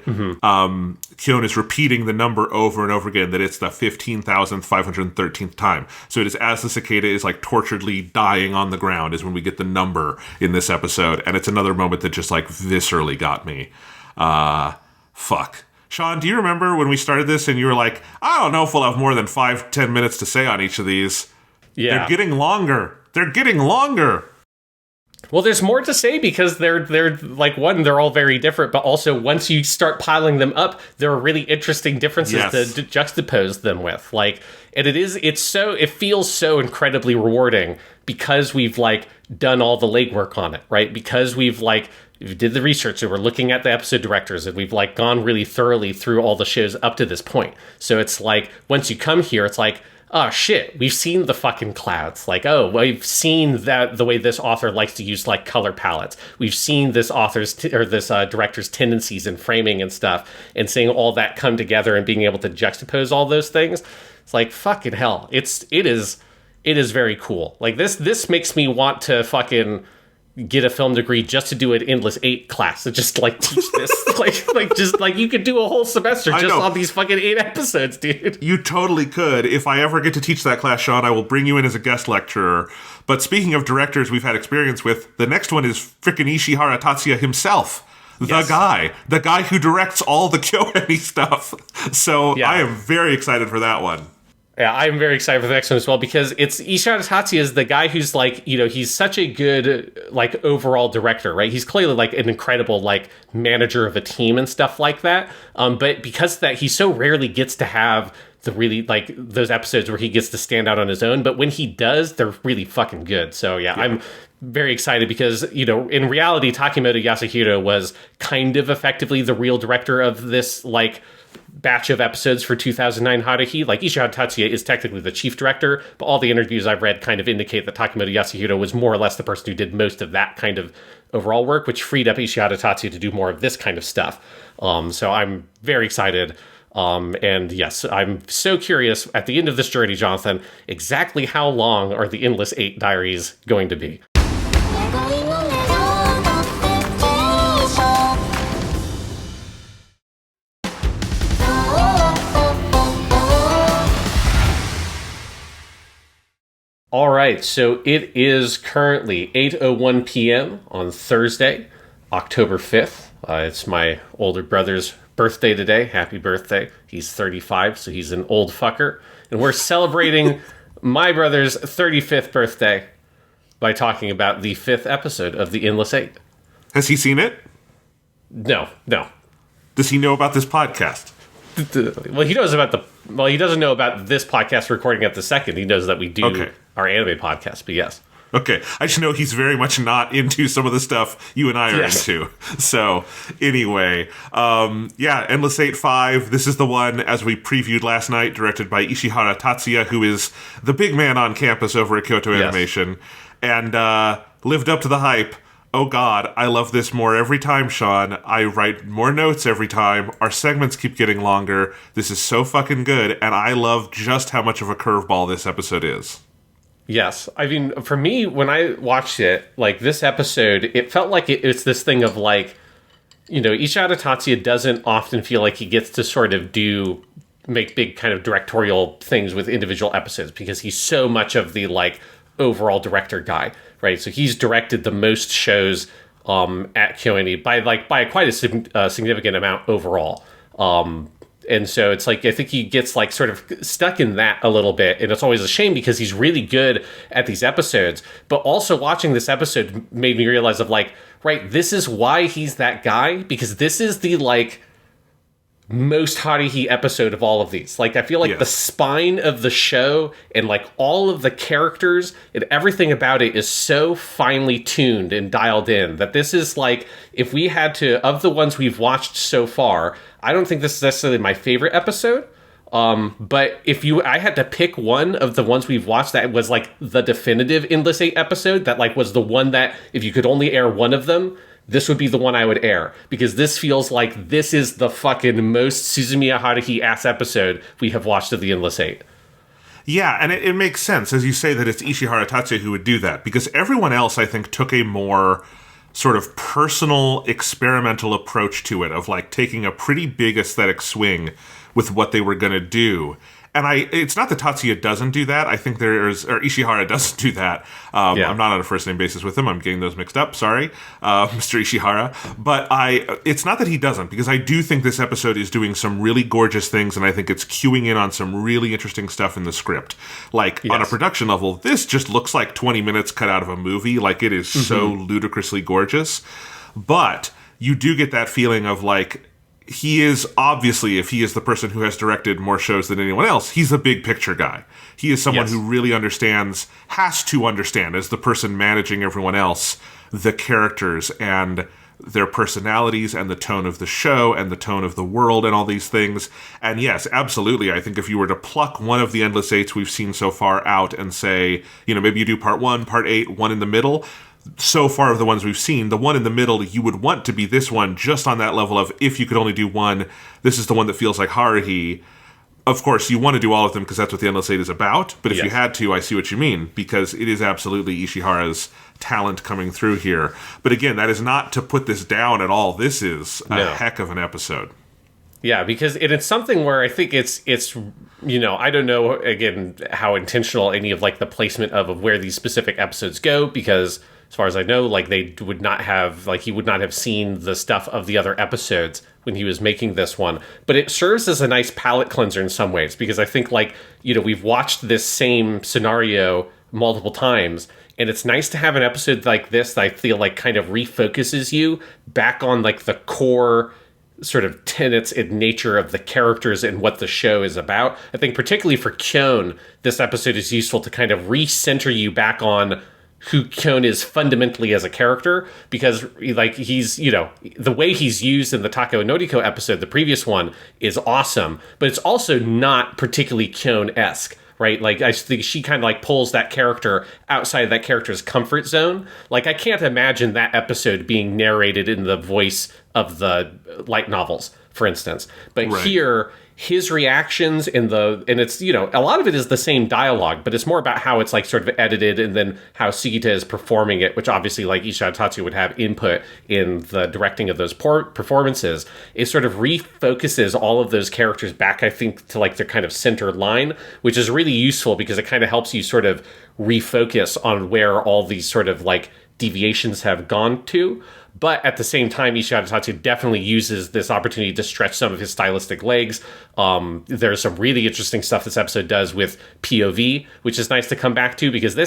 Kyon is repeating the number over and over again, that it's the 15,513th time. So it is as the cicada is like torturedly dying on the ground is when we get the number in this episode. And it's another moment that just like viscerally got me. Fuck. Sean, do you remember when we started this and you were like, I don't know if we'll have more than 5-10 minutes to say on each of these. Yeah. They're getting longer. They're getting longer. Well, there's more to say because they're like, one, they're all very different, but also once you start piling them up, there are really interesting differences to juxtapose them with. Like, and it feels so incredibly rewarding because we've like done all the legwork on it, right? Because we did the research and we're looking at the episode directors and we've like gone really thoroughly through all the shows up to this point. So it's like, once you come here, it's like, oh shit, we've seen the fucking clouds. Like, oh, we've seen that the way this author likes to use like color palettes. We've seen this director's tendencies in framing and stuff, and seeing all that come together and being able to juxtapose all those things. It's like, fucking hell. It is very cool. Like this makes me want to fucking get a film degree just to do an Endless 8 class and just like teach this. like you could do a whole semester just on these fucking 8 episodes, dude. You totally could. If I ever get to teach that class, Sean, I will bring you in as a guest lecturer. But speaking of directors we've had experience with, the next one is frickin' Ishihara Tatsuya himself. The guy who directs all the KyoAni stuff. So yeah. I am very excited for that one. Yeah, I'm very excited for the next one as well, because it's Ishihara Tatsuya is the guy who's like, he's such a good like overall director, right? He's clearly like an incredible like manager of a team and stuff like that. But because of that, he so rarely gets to have the really like those episodes where he gets to stand out on his own. But when he does, they're really fucking good. So yeah. I'm very excited because, in reality, Takemoto Yasuhiro was kind of effectively the real director of this like batch of episodes for 2009 Haruhi. Like, Ishihara Tatsuya is technically the chief director, but all the interviews I've read kind of indicate that Takemoto Yasuhiro was more or less the person who did most of that kind of overall work, which freed up Ishihara Tatsuya to do more of this kind of stuff. So I'm very excited. And yes, I'm so curious at the end of this journey, Jonathan, exactly how long are the Endless 8 Diaries going to be? All right, so it is currently 8:01 p.m. on Thursday, October 5th. It's my older brother's birthday today. Happy birthday. He's 35, so he's an old fucker. And we're celebrating my brother's 35th birthday by talking about the 5th episode of The Endless 8. Has he seen it? No. Does he know about this podcast? Well, he doesn't know about this podcast recording at the second. He knows that we do our anime podcast, but yes. Okay. I just know he's very much not into some of the stuff you and I are into. So, anyway. Endless 8-5. This is the one, as we previewed last night, directed by Ishihara Tatsuya, who is the big man on campus over at Kyoto Animation. And lived up to the hype. Oh God, I love this more every time, Sean. I write more notes every time. Our segments keep getting longer. This is so fucking good, and I love just how much of a curveball this episode is. Yes. I mean, for me, when I watched it, like this episode, it felt like it's this thing of like, Ishihara Tatsuya doesn't often feel like he gets to sort of make big kind of directorial things with individual episodes because he's so much of the like overall director guy, right? So he's directed the most shows at KyoAni by quite a significant amount overall. And so it's like I think he gets like sort of stuck in that a little bit, and it's always a shame because he's really good at these episodes. But also watching this episode made me realize of like, right, this is why he's that guy, because this is the like most Haruhi episode of all of these. Like I feel like the spine of the show and like all of the characters and everything about it is so finely tuned and dialed in that this is like, if we had to, of the ones we've watched so far, I don't think this is necessarily my favorite episode. But I had to pick one of the ones we've watched that was like the definitive Endless 8 episode that like was the one that if you could only air one of them, this would be the one I would air, because this feels like this is the fucking most Suzumiya Haruhi ass episode we have watched of the Endless 8. Yeah, and it makes sense, as you say, that it's Ishihara Tatsuya who would do that, because everyone else, I think, took a more sort of personal, experimental approach to it, of like taking a pretty big aesthetic swing with what they were going to do. And it's not that Tatsuya doesn't do that. I think Ishihara doesn't do that. I'm not on a first name basis with him. I'm getting those mixed up. Sorry, Mr. Ishihara. But it's not that he doesn't, because I do think this episode is doing some really gorgeous things, and I think it's cueing in on some really interesting stuff in the script. Like on a production level, this just looks like 20 minutes cut out of a movie. Like it is so ludicrously gorgeous. But you do get that feeling of like, he is obviously, if he is the person who has directed more shows than anyone else, he's a big picture guy. He is someone who really has to understand, as the person managing everyone else, the characters and their personalities and the tone of the show and the tone of the world and all these things. And yes, absolutely, I think if you were to pluck one of the Endless Eights we've seen so far out and say, maybe you do part 1, part 8, one in the middle, so far of the ones we've seen, the one in the middle, you would want to be this one, just on that level of, if you could only do one, this is the one that feels like Haruhi. Of course, you want to do all of them because that's what the Endless 8 is about, but if you had to, I see what you mean, because it is absolutely Ishihara's talent coming through here. But again, that is not to put this down at all. This is a heck of an episode. Yeah, because it's something where I think it's I don't know, again, how intentional any of like the placement of where these specific episodes go, because as far as I know, like he would not have seen the stuff of the other episodes when he was making this one. But it serves as a nice palate cleanser in some ways, because I think like, we've watched this same scenario multiple times, and it's nice to have an episode like this that I feel like kind of refocuses you back on like the core sort of tenets and nature of the characters and what the show is about. I think particularly for Kyon, this episode is useful to kind of recenter you back on who Kyon is fundamentally as a character, because like he's, the way he's used in the Takao Noriko episode, the previous one, is awesome, but it's also not particularly Kyon-esque, right? Like I think she kind of like pulls that character outside of that character's comfort zone. Like I can't imagine that episode being narrated in the voice of the light novels, for instance. But here, his reactions and it's, a lot of it is the same dialogue, but it's more about how it's like sort of edited, and then how Sugita is performing it, which obviously like Ishihara Tatsuya would have input in the directing of those performances. It sort of refocuses all of those characters back, I think, to like their kind of center line, which is really useful because it kind of helps you sort of refocus on where all these sort of like deviations have gone to. But at the same time, Ishihara Tatsuya definitely uses this opportunity to stretch some of his stylistic legs. There's some really interesting stuff this episode does with POV, which is nice to come back to, because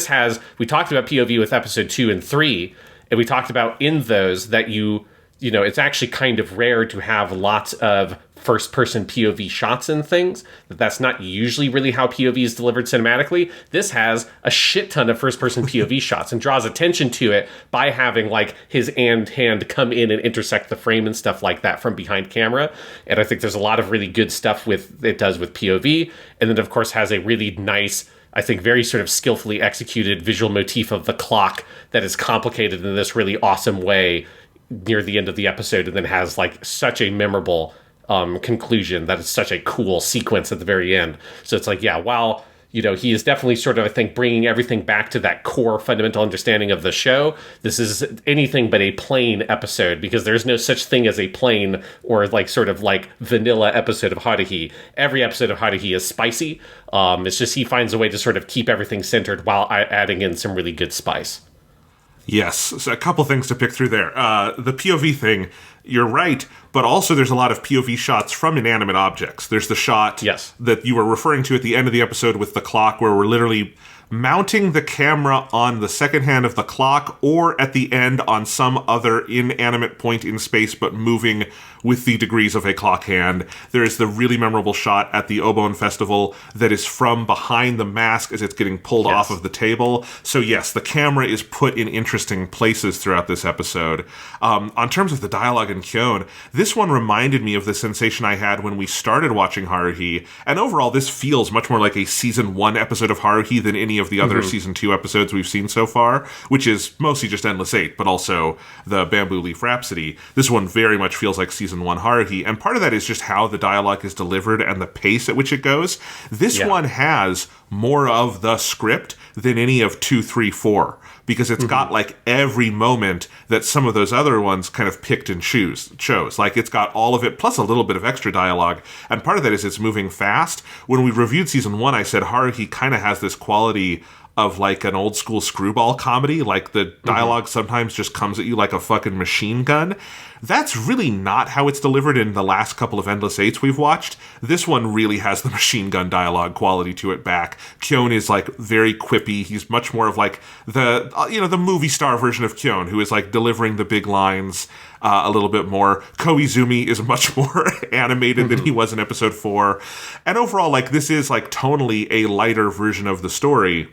we talked about POV with episode 2 and 3, and we talked about in those that it's actually kind of rare to have lots of first-person POV shots and things. That's not usually really how POV is delivered cinematically. This has a shit ton of first-person POV shots and draws attention to it by having like his hand come in and intersect the frame and stuff like that from behind camera. And I think there's a lot of really good stuff it does with POV. And then of course has a really nice, I think very sort of skillfully executed visual motif of the clock that is complicated in this really awesome way near the end of the episode, and then has like such a memorable conclusion that it's such a cool sequence at the very end. So it's like, while he is definitely sort of, I think, bringing everything back to that core fundamental understanding of the show. This is anything but a plain episode, because there's no such thing as a plain or like sort of like vanilla episode of Haruhi. Every episode of Haruhi is spicy. It's just he finds a way to sort of keep everything centered while adding in some really good spice. Yes, so a couple things to pick through there. The POV thing, you're right, but also there's a lot of POV shots from inanimate objects. There's the shot that you were referring to at the end of the episode with the clock, where we're literally mounting the camera on the second hand of the clock, or at the end on some other inanimate point in space, but moving with the degrees of a clock hand. There is the really memorable shot at the Obon Festival that is from behind the mask as it's getting pulled off of the table. So yes, the camera is put in interesting places throughout this episode. On terms of the dialogue in Kyon, this one reminded me of the sensation I had when we started watching Haruhi, and overall this feels much more like a season 1 episode of Haruhi than any of the other season 2 episodes we've seen so far, which is mostly just Endless Eight, but also the Bamboo Leaf Rhapsody. This one very much feels like season 1 Haruhi, and part of that is just how the dialogue is delivered and the pace at which it goes. This one has more of the script than any of 2, 3, 4, because it's got like every moment that some of those other ones kind of picked and chose. Like it's got all of it plus a little bit of extra dialogue, and part of that is it's moving fast. When we reviewed season 1, I said Haruhi kind of has this quality of like an old school screwball comedy, like the dialogue sometimes just comes at you like a fucking machine gun. That's really not how it's delivered in the last couple of Endless Eights we've watched. This one really has the machine gun dialogue quality to it back. Kyon is like very quippy. He's much more of like the the movie star version of Kyon, who is like delivering the big lines a little bit more. Koizumi is much more animated than he was in episode 4. And overall, like this is like tonally a lighter version of the story.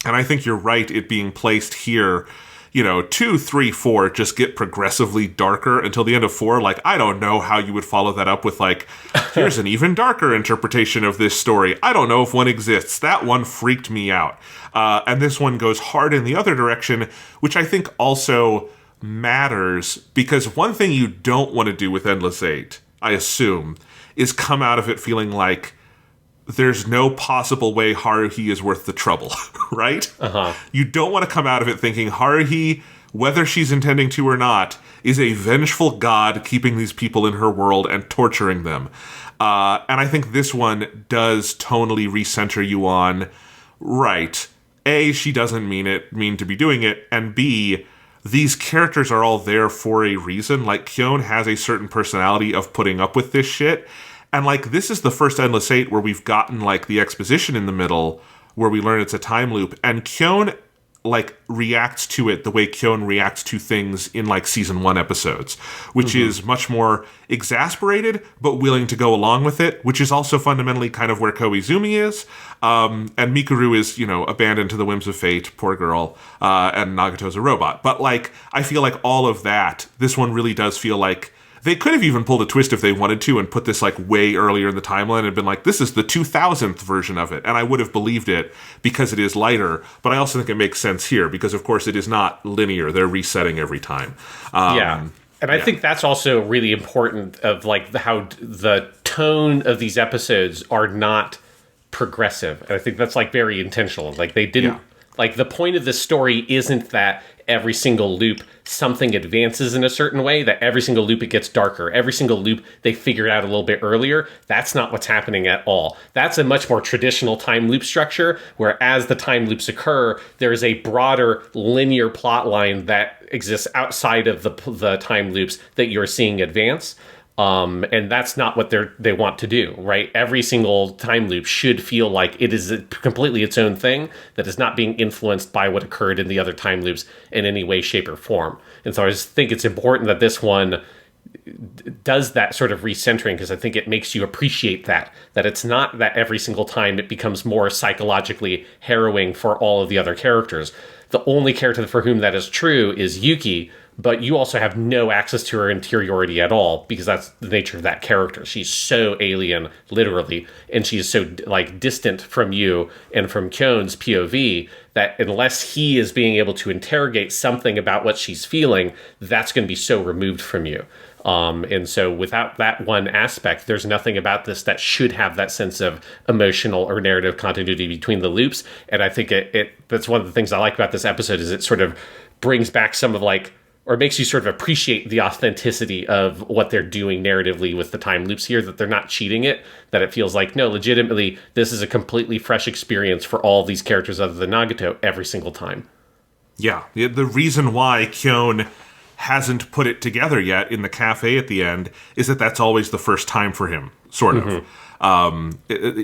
And I think you're right, it being placed here, 2, 3, 4 just get progressively darker until the end of 4. Like, I don't know how you would follow that up with, like, here's an even darker interpretation of this story. I don't know if one exists. That one freaked me out. And this one goes hard in the other direction, which I think also matters, because one thing you don't want to do with Endless Eight, I assume, is come out of it feeling like there's no possible way Haruhi is worth the trouble, right? You don't want to come out of it thinking Haruhi, whether she's intending to or not, is a vengeful god keeping these people in her world and torturing them. And I think this one does tonally recenter you on, right, A, she doesn't mean to be doing it, and B, these characters are all there for a reason. Like, Kyon has a certain personality of putting up with this shit. And, like, this is the first Endless Eight where we've gotten, like, the exposition in the middle where we learn it's a time loop. And Kyon, like, reacts to it the way Kyon reacts to things in, like, season 1 episodes, which is much more exasperated, but willing to go along with it, which is also fundamentally kind of where Koizumi is. And Mikuru is, abandoned to the whims of fate, poor girl, and Nagato's a robot. But, like, I feel like all of that, this one really does feel like they could have even pulled a twist if they wanted to and put this like way earlier in the timeline and been like, this is the 2000th version of it. And I would have believed it because it is lighter. But I also think it makes sense here because, of course, it is not linear. They're resetting every time. And I think that's also really important of like how the tone of these episodes are not progressive. And I think that's like very intentional. Like they didn't like the point of the story isn't that every single loop something advances in a certain way, that every single loop it gets darker, every single loop they figure it out a little bit earlier. That's not what's happening at all. That's a much more traditional time loop structure, where as the time loops occur, there is a broader linear plot line that exists outside of the time loops that you're seeing advance. And that's not what they want to do, right? Every single time loop should feel like it is completely its own thing that is not being influenced by what occurred in the other time loops in any way, shape, or form. And so I just think it's important that this one does that sort of recentering, because I think it makes you appreciate that it's not that every single time it becomes more psychologically harrowing for all of the other characters. The only character for whom that is true is Yuki, but you also have no access to her interiority at all, because that's the nature of that character. She's so alien, literally, and she's so like distant from you and from Kyon's POV that unless he is being able to interrogate something about what she's feeling, that's going to be so removed from you. And so without that one aspect, there's nothing about this that should have that sense of emotional or narrative continuity between the loops. And I think that's one of the things I like about this episode is it sort of brings back some of like, or makes you sort of appreciate the authenticity of what they're doing narratively with the time loops here, that they're not cheating it, that it feels like, no, legitimately, this is a completely fresh experience for all these characters other than Nagato every single time. Yeah, the reason why Kyon hasn't put it together yet in the cafe at the end is that that's always the first time for him, sort of.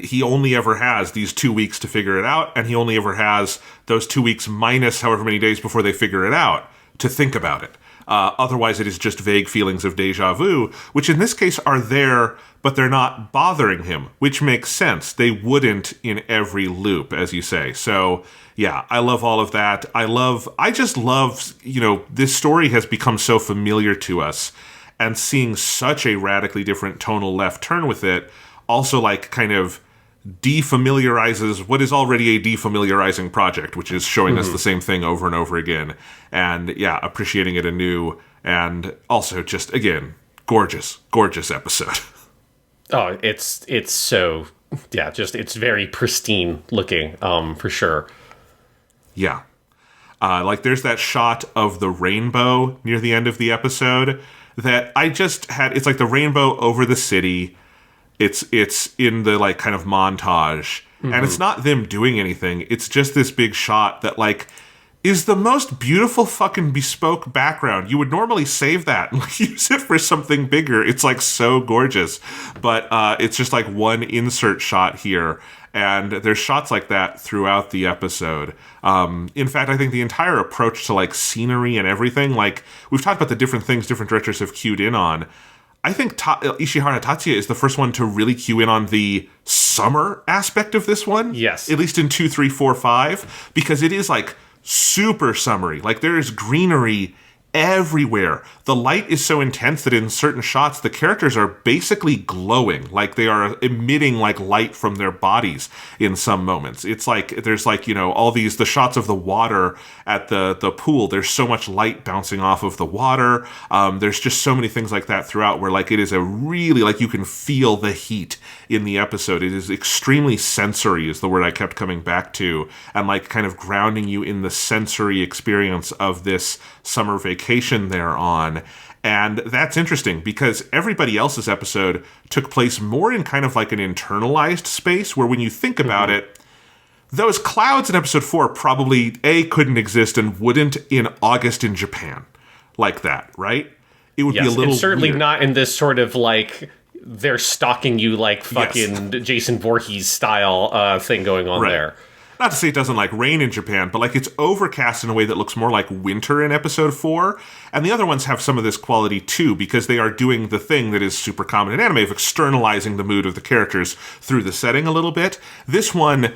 He only ever has these 2 weeks to figure it out, and he only ever has those 2 weeks minus however many days before they figure it out to think about it. Otherwise, it is just vague feelings of deja vu, which in this case are there, but they're not bothering him, which makes sense. They wouldn't in every loop, as you say. So, yeah, I love all of that. I just love, this story has become so familiar to us, and seeing such a radically different tonal left turn with it also, like, kind of defamiliarizes what is already a defamiliarizing project, which is showing us the same thing over and over again. And yeah, appreciating it anew. And also just, again, gorgeous episode. Oh, it's so, yeah, just, it's very pristine looking, for sure. Yeah. Like there's that shot of the rainbow near the end of the episode that I just had, it's like the rainbow over the city. It's in the like kind of montage, and it's not them doing anything. It's just this big shot that like is the most beautiful fucking bespoke background. You would normally save that and use it for something bigger. It's like so gorgeous, but it's just like one insert shot here, and there's shots like that throughout the episode. In fact, I think the entire approach to like scenery and everything, like we've talked about the different things different directors have cued in on. I think Ishihara Tatsuya is the first one to really cue in on the summer aspect of this one. Yes. At least in 2, 3, 4, 5, because it is like super summery. Like there is greenery everywhere. The light is so intense that in certain shots, the characters are basically glowing. Like they are emitting like light from their bodies in some moments. It's like, there's like, all the shots of the water at the pool. There's so much light bouncing off of the water. There's just so many things like that throughout where like it is a really, like you can feel the heat in the episode. It is extremely sensory is the word I kept coming back to, and like kind of grounding you in the sensory experience of this summer vacation they're on. And that's interesting because everybody else's episode took place more in kind of like an internalized space where when you think about it, those clouds in episode 4 probably couldn't exist and wouldn't in August in Japan like that, right? It would be a little and certainly weird. Not in this sort of like they're stalking you like fucking Jason Voorhees style thing going on there. Not to say it doesn't like rain in Japan, but like it's overcast in a way that looks more like winter in episode 4. And the other ones have some of this quality too, because they are doing the thing that is super common in anime of externalizing the mood of the characters through the setting a little bit. This one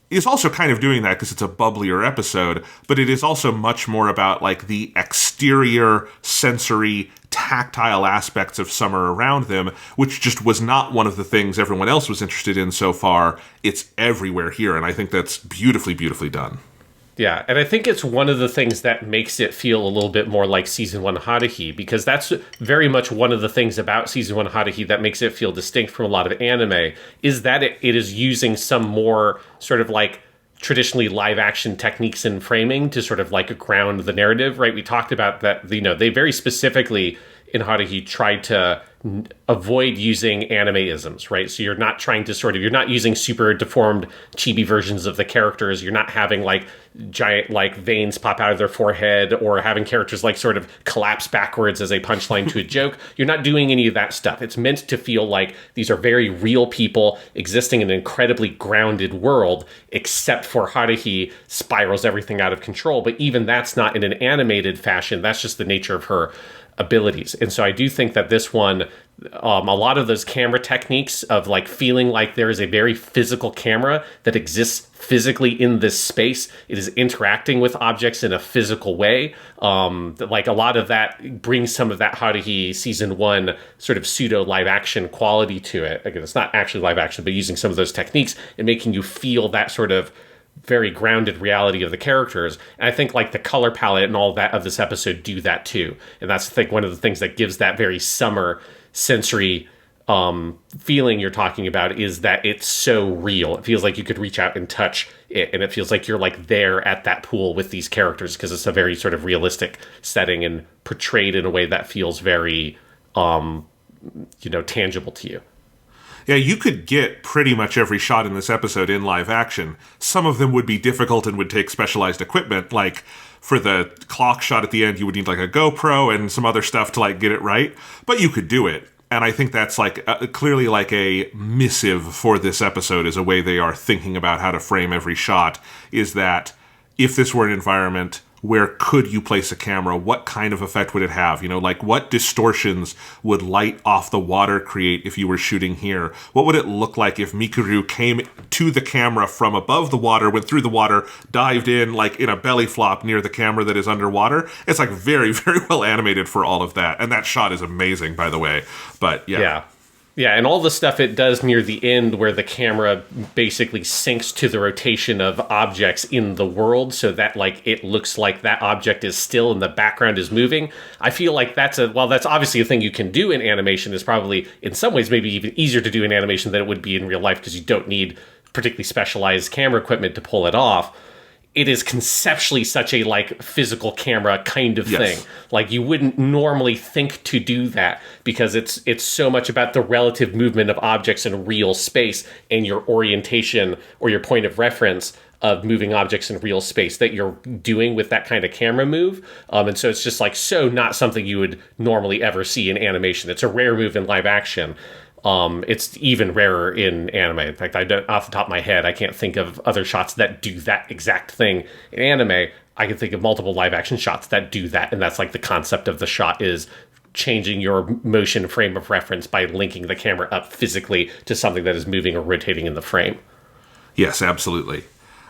is also kind of doing that because it's a bubblier episode, but it is also much more about like the exterior sensory tactile aspects of summer around them, which just was not one of the things everyone else was interested in so far. It's everywhere here, and I think that's beautifully, beautifully done. Yeah, and I think it's one of the things that makes it feel a little bit more like Season 1 Haruhi, because that's very much one of the things about Season 1 Haruhi that makes it feel distinct from a lot of anime, is that it is using some more sort of like traditionally live action techniques in framing to sort of like ground the narrative, right? We talked about that, they very specifically in Haruhi tried to avoid using anime-isms, right? So you're not trying to you're not using super deformed chibi versions of the characters. You're not having like giant like veins pop out of their forehead or having characters like sort of collapse backwards as a punchline to a joke. You're not doing any of that stuff. It's meant to feel like these are very real people existing in an incredibly grounded world, except for Haruhi spirals everything out of control. But even that's not in an animated fashion. That's just the nature of her abilities. And so I do think that this one, a lot of those camera techniques of like feeling like there is a very physical camera that exists physically in this space, it is interacting with objects in a physical way, like a lot of that brings some of that Haruhi Season 1 sort of pseudo live action quality to it. Again, it's not actually live action, but using some of those techniques and making you feel that sort of very grounded reality of the characters. And I think like the color palette and all that of this episode do that too. And that's, I think, one of the things that gives that very summer sensory feeling you're talking about, is that it's so real. It feels like you could reach out and touch it, and it feels like you're like there at that pool with these characters, because it's a very sort of realistic setting and portrayed in a way that feels very tangible to you. Yeah, you could get pretty much every shot in this episode in live action. Some of them would be difficult and would take specialized equipment. Like for the clock shot at the end, you would need like a GoPro and some other stuff to like get it right. But you could do it. And I think that's like clearly like a missive for this episode, is a way they are thinking about how to frame every shot, is that if this were an environment, where could you place a camera? What kind of effect would it have? You know, like what distortions would light off the water create if you were shooting here? What would it look like if Mikuru came to the camera from above the water, went through the water, dived in like in a belly flop near the camera that is underwater? It's like very, very well animated for all of that. And that shot is amazing, by the way. But yeah. Yeah, and all the stuff it does near the end where the camera basically syncs to the rotation of objects in the world, so that like it looks like that object is still and the background is moving. I feel like that's obviously a thing you can do in animation. Is probably in some ways maybe even easier to do in animation than it would be in real life, because you don't need particularly specialized camera equipment to pull it off. It is conceptually such a like physical camera kind of thing. Like you wouldn't normally think to do that, because it's so much about the relative movement of objects in real space and your orientation or your point of reference of moving objects in real space that you're doing with that kind of camera move. And so it's just like so not something you would normally ever see in animation. It's a rare move in live action. It's even rarer in anime. In fact, off the top of my head, I can't think of other shots that do that exact thing in anime. I can think of multiple live action shots that do that, and that's like the concept of the shot, is changing your motion frame of reference by linking the camera up physically to something that is moving or rotating in the frame. Yes, absolutely.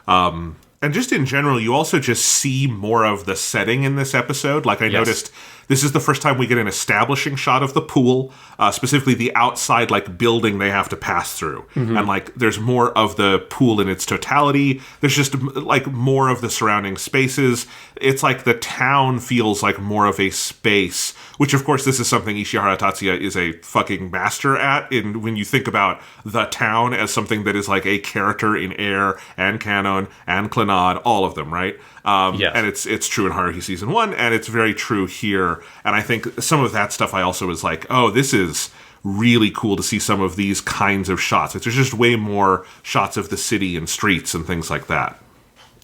And just in general, you also just see more of the setting in this episode. Like I noticed, this is the first time we get an establishing shot of the pool, specifically the outside like building they have to pass through. And like there's more of the pool in its totality. There's just like more of the surrounding spaces. It's like the town feels like more of a space, which of course this is something Ishihara Tatsuya is a fucking master at. When you think about the town as something that is like a character in Air and Canon and Clannad, all of them, right? And it's true in Haruhi Season 1, and it's very true here. And I think some of that stuff I also was like, oh, this is really cool to see some of these kinds of shots. There's just way more shots of the city and streets and things like that.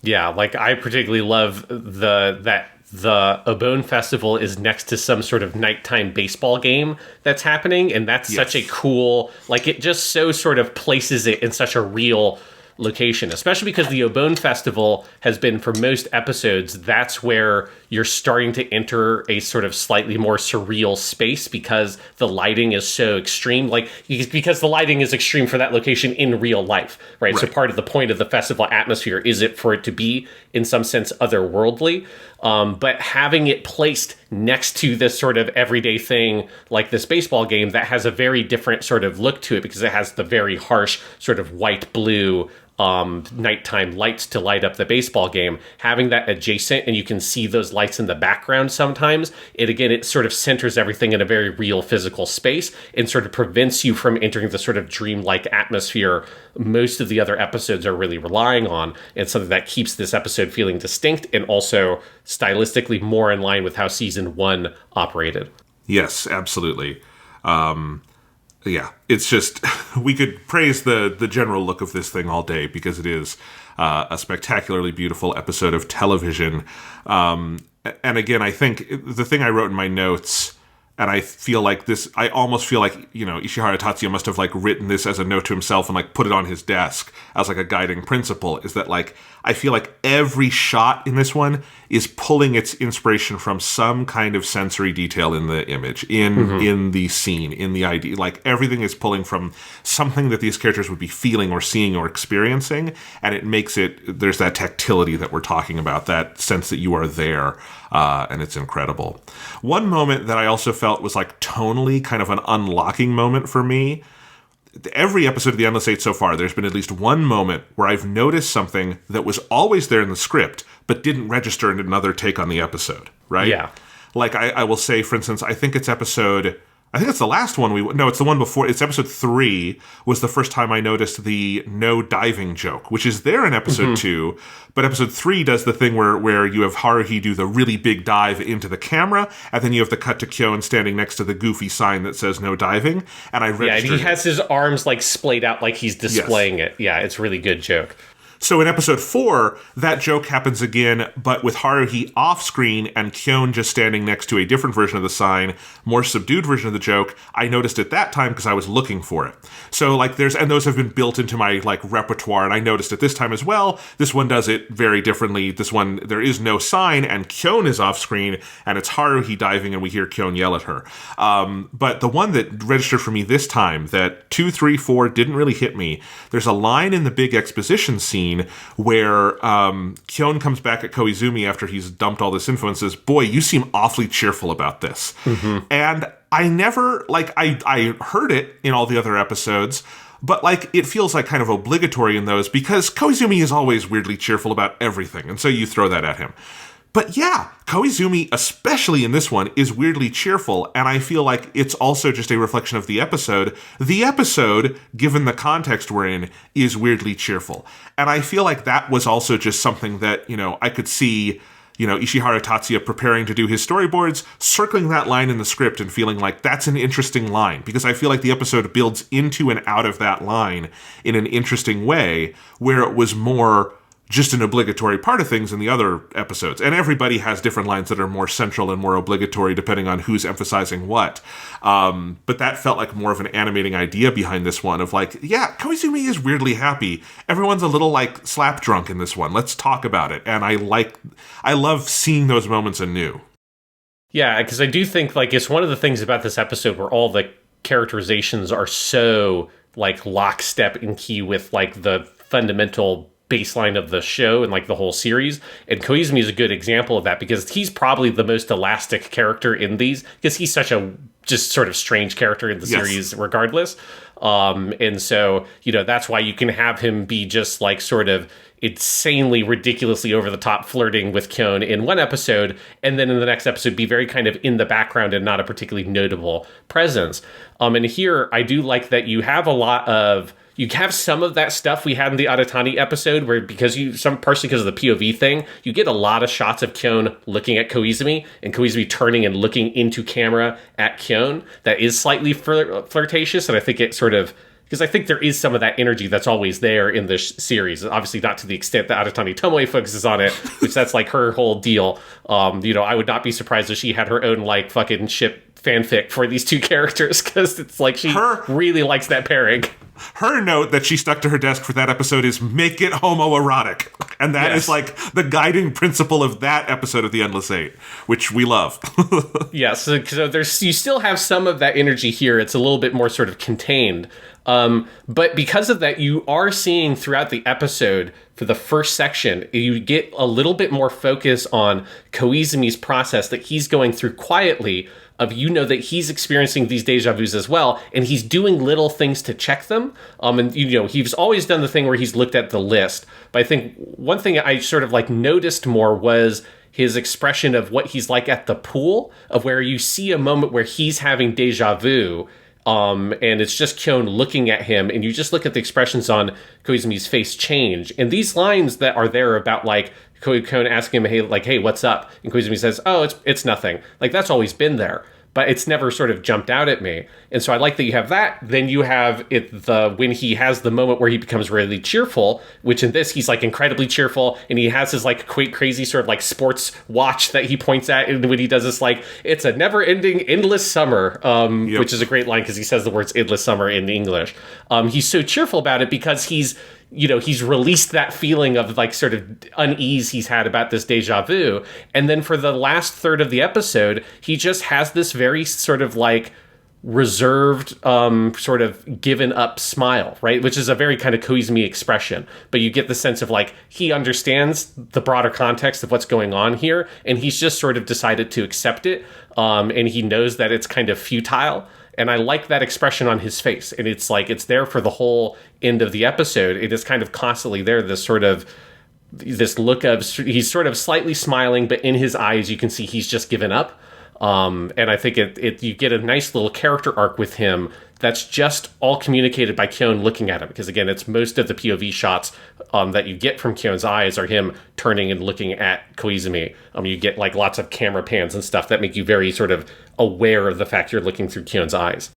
Yeah, like I particularly love the Obon Festival is next to some sort of nighttime baseball game that's happening, and that's such a cool, like it just so sort of places it in such a real location, especially because the Obon Festival has been, for most episodes, that's where you're starting to enter a sort of slightly more surreal space, because the lighting is so extreme, because the lighting is extreme for that location in real life, right? So part of the point of the festival atmosphere is for it to be, in some sense, otherworldly. But having it placed next to this sort of everyday thing like this baseball game that has a very different sort of look to it, because it has the very harsh sort of white-blue nighttime lights to light up the baseball game, having that adjacent, and you can see those lights in the background sometimes, it sort of centers everything in a very real physical space and sort of prevents you from entering the sort of dreamlike atmosphere most of the other episodes are really relying on, and something that keeps this episode feeling distinct and also stylistically more in line with how Season 1 operated. Yes, absolutely. Yeah, it's just, we could praise the general look of this thing all day, because it is a spectacularly beautiful episode of television. And again, I think the thing I wrote in my notes, and I feel like this, I almost feel like, Ishihara Tatsuya must have like written this as a note to himself and like put it on his desk as like a guiding principle, is that like, I feel like every shot in this one is pulling its inspiration from some kind of sensory detail in the image, in the scene, in the idea. Like everything is pulling from something that these characters would be feeling or seeing or experiencing, and it makes it, there's that tactility that we're talking about, that sense that you are there, and it's incredible. One moment that I also felt was like tonally kind of an unlocking moment for me, every episode of The Endless Eight so far, there's been at least one moment where I've noticed something that was always there in the script, but didn't register in another take on the episode, right? Yeah. Like, I will say, for instance, I think it's the last one no, it's the one before. It's episode 3 was the first time I noticed the no diving joke, which is there in episode 2, but episode 3 does the thing where you have Haruhi do the really big dive into the camera, and then you have the cut to Kyon standing next to the goofy sign that says no diving, and I registered. Yeah, and he has his arms like splayed out like he's displaying it. Yeah, it's a really good joke. So in episode 4, that joke happens again, but with Haruhi off screen and Kyon just standing next to a different version of the sign, more subdued version of the joke. I noticed at that time because I was looking for it. So like and those have been built into my like repertoire, and I noticed it this time as well. This one does it very differently. This one, there is no sign, and Kyon is off screen, and it's Haruhi diving, and we hear Kyon yell at her. But the one that registered for me this time, that 2, 3, 4 didn't really hit me. There's a line in the big exposition scene where Kyon comes back at Koizumi after he's dumped all this info and says, "Boy, you seem awfully cheerful about this." And I never, like, I heard it in all the other episodes, but like it feels like kind of obligatory in those because Koizumi is always weirdly cheerful about everything, and so you throw that at him. But yeah, Koizumi, especially in this one, is weirdly cheerful, and I feel like it's also just a reflection of the episode. The episode, given the context we're in, is weirdly cheerful. And I feel like that was also just something that, I could see, Ishihara Tatsuya preparing to do his storyboards, circling that line in the script and feeling like that's an interesting line, because I feel like the episode builds into and out of that line in an interesting way, where it was more just an obligatory part of things in the other episodes. And everybody has different lines that are more central and more obligatory depending on who's emphasizing what. But that felt like more of an animating idea behind this one of like, yeah, Koizumi is weirdly happy. Everyone's a little like slap drunk in this one. Let's talk about it. And I love seeing those moments anew. Yeah, because I do think like it's one of the things about this episode where all the characterizations are so like lockstep in key with like the fundamental baseline of the show and like the whole series, and Koizumi is a good example of that because he's probably the most elastic character in these because he's such a just sort of strange character in the series regardless, and so that's why you can have him be just like sort of insanely ridiculously over the top flirting with Kyon in one episode, and then in the next episode be very kind of in the background and not a particularly notable presence. And here I do like that you have you have some of that stuff we had in the Aratani episode where because of the POV thing, you get a lot of shots of Kyon looking at Koizumi and Koizumi turning and looking into camera at Kyon. That is slightly flirtatious, and I think it sort of, because I think there is some of that energy that's always there in this series. Obviously not to the extent that Aratani Tomoe focuses on it, which that's like her whole deal. I would not be surprised if she had her own like fucking ship fanfic for these two characters because it's like she really likes that pairing. Her note that she stuck to her desk for that episode is make it homoerotic. And that is like the guiding principle of that episode of The Endless Eight, which we love. Yeah, so you still have some of that energy here. It's a little bit more sort of contained. But because of that, you are seeing throughout the episode, for the first section, you get a little bit more focus on Koizumi's process that he's going through quietly, of that he's experiencing these deja vus as well, and he's doing little things to check them. And he's always done the thing where he's looked at the list. But I think one thing I sort of like noticed more was his expression of what he's like at the pool, of where you see a moment where he's having deja vu, and it's just Kyon looking at him, and you just look at the expressions on Koizumi's face change. And these lines that are there about like Kyon asking him, hey, what's up? And Koizumi says, oh, it's nothing. Like, that's always been there, but it's never sort of jumped out at me. And so I like that you have that. Then you have when he has the moment where he becomes really cheerful, which in this, he's like incredibly cheerful, and he has his like crazy sort of like sports watch that he points at, and when he does this, like, it's a never ending, endless summer, which is a great line because he says the words endless summer in English. He's so cheerful about it because he's released that feeling of like sort of unease he's had about this deja vu. And then for the last third of the episode, he just has this very sort of like reserved, sort of given up smile, right? Which is a very kind of Koizumi expression, but you get the sense of like, he understands the broader context of what's going on here, and he's just sort of decided to accept it. And he knows that it's kind of futile. And I like that expression on his face. And it's like, it's there for the whole end of the episode. It is kind of constantly there, this look of, he's sort of slightly smiling, but in his eyes, you can see he's just given up. And I think you get a nice little character arc with him that's just all communicated by Kyon looking at him. Because again, it's most of the POV shots that you get from Kyon's eyes are him turning and looking at Koizumi. You get like lots of camera pans and stuff that make you very sort of aware of the fact you're looking through Kyon's eyes.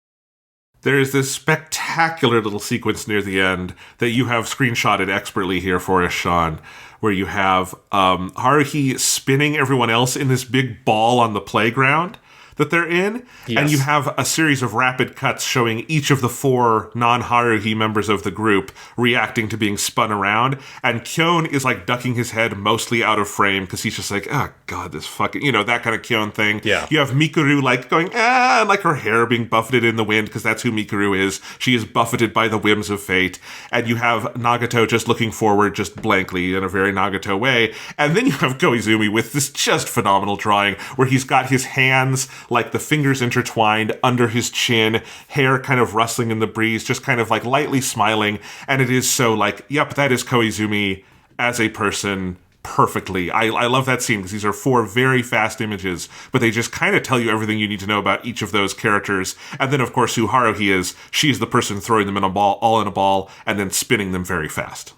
There is this spectacular little sequence near the end that you have screenshotted expertly here for us, Sean, where you have Haruhi spinning everyone else in this big ball on the playground that they're in. Yes. And you have a series of rapid cuts showing each of the 4 non-Haruhi members of the group reacting to being spun around. And Kyon is like ducking his head mostly out of frame because he's just like, oh god, this fucking, that kind of Kyon thing. Yeah. You have Mikuru like going, and like her hair being buffeted in the wind because that's who Mikuru is. She is buffeted by the whims of fate. And you have Nagato just looking forward just blankly in a very Nagato way. And then you have Koizumi with this just phenomenal drawing where he's got his hands like the fingers intertwined under his chin, hair kind of rustling in the breeze, just kind of like lightly smiling. And it is so like, yep, that is Koizumi as a person perfectly. I love that scene because these are 4 very fast images, but they just kind of tell you everything you need to know about each of those characters. And then, of course, who Haruhi is, she's the person throwing them in a ball, all in a ball, and then spinning them very fast.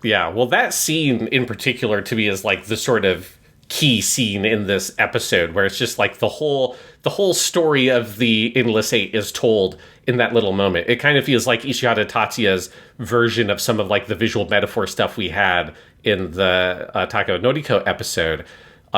Yeah, well, that scene in particular to me is like the sort of key scene in this episode where it's just like the whole story of the Endless Eight is told in that little moment. It kind of feels like Ishihara Tatsuya's version of some of like the visual metaphor stuff we had in the Takao Noriko episode,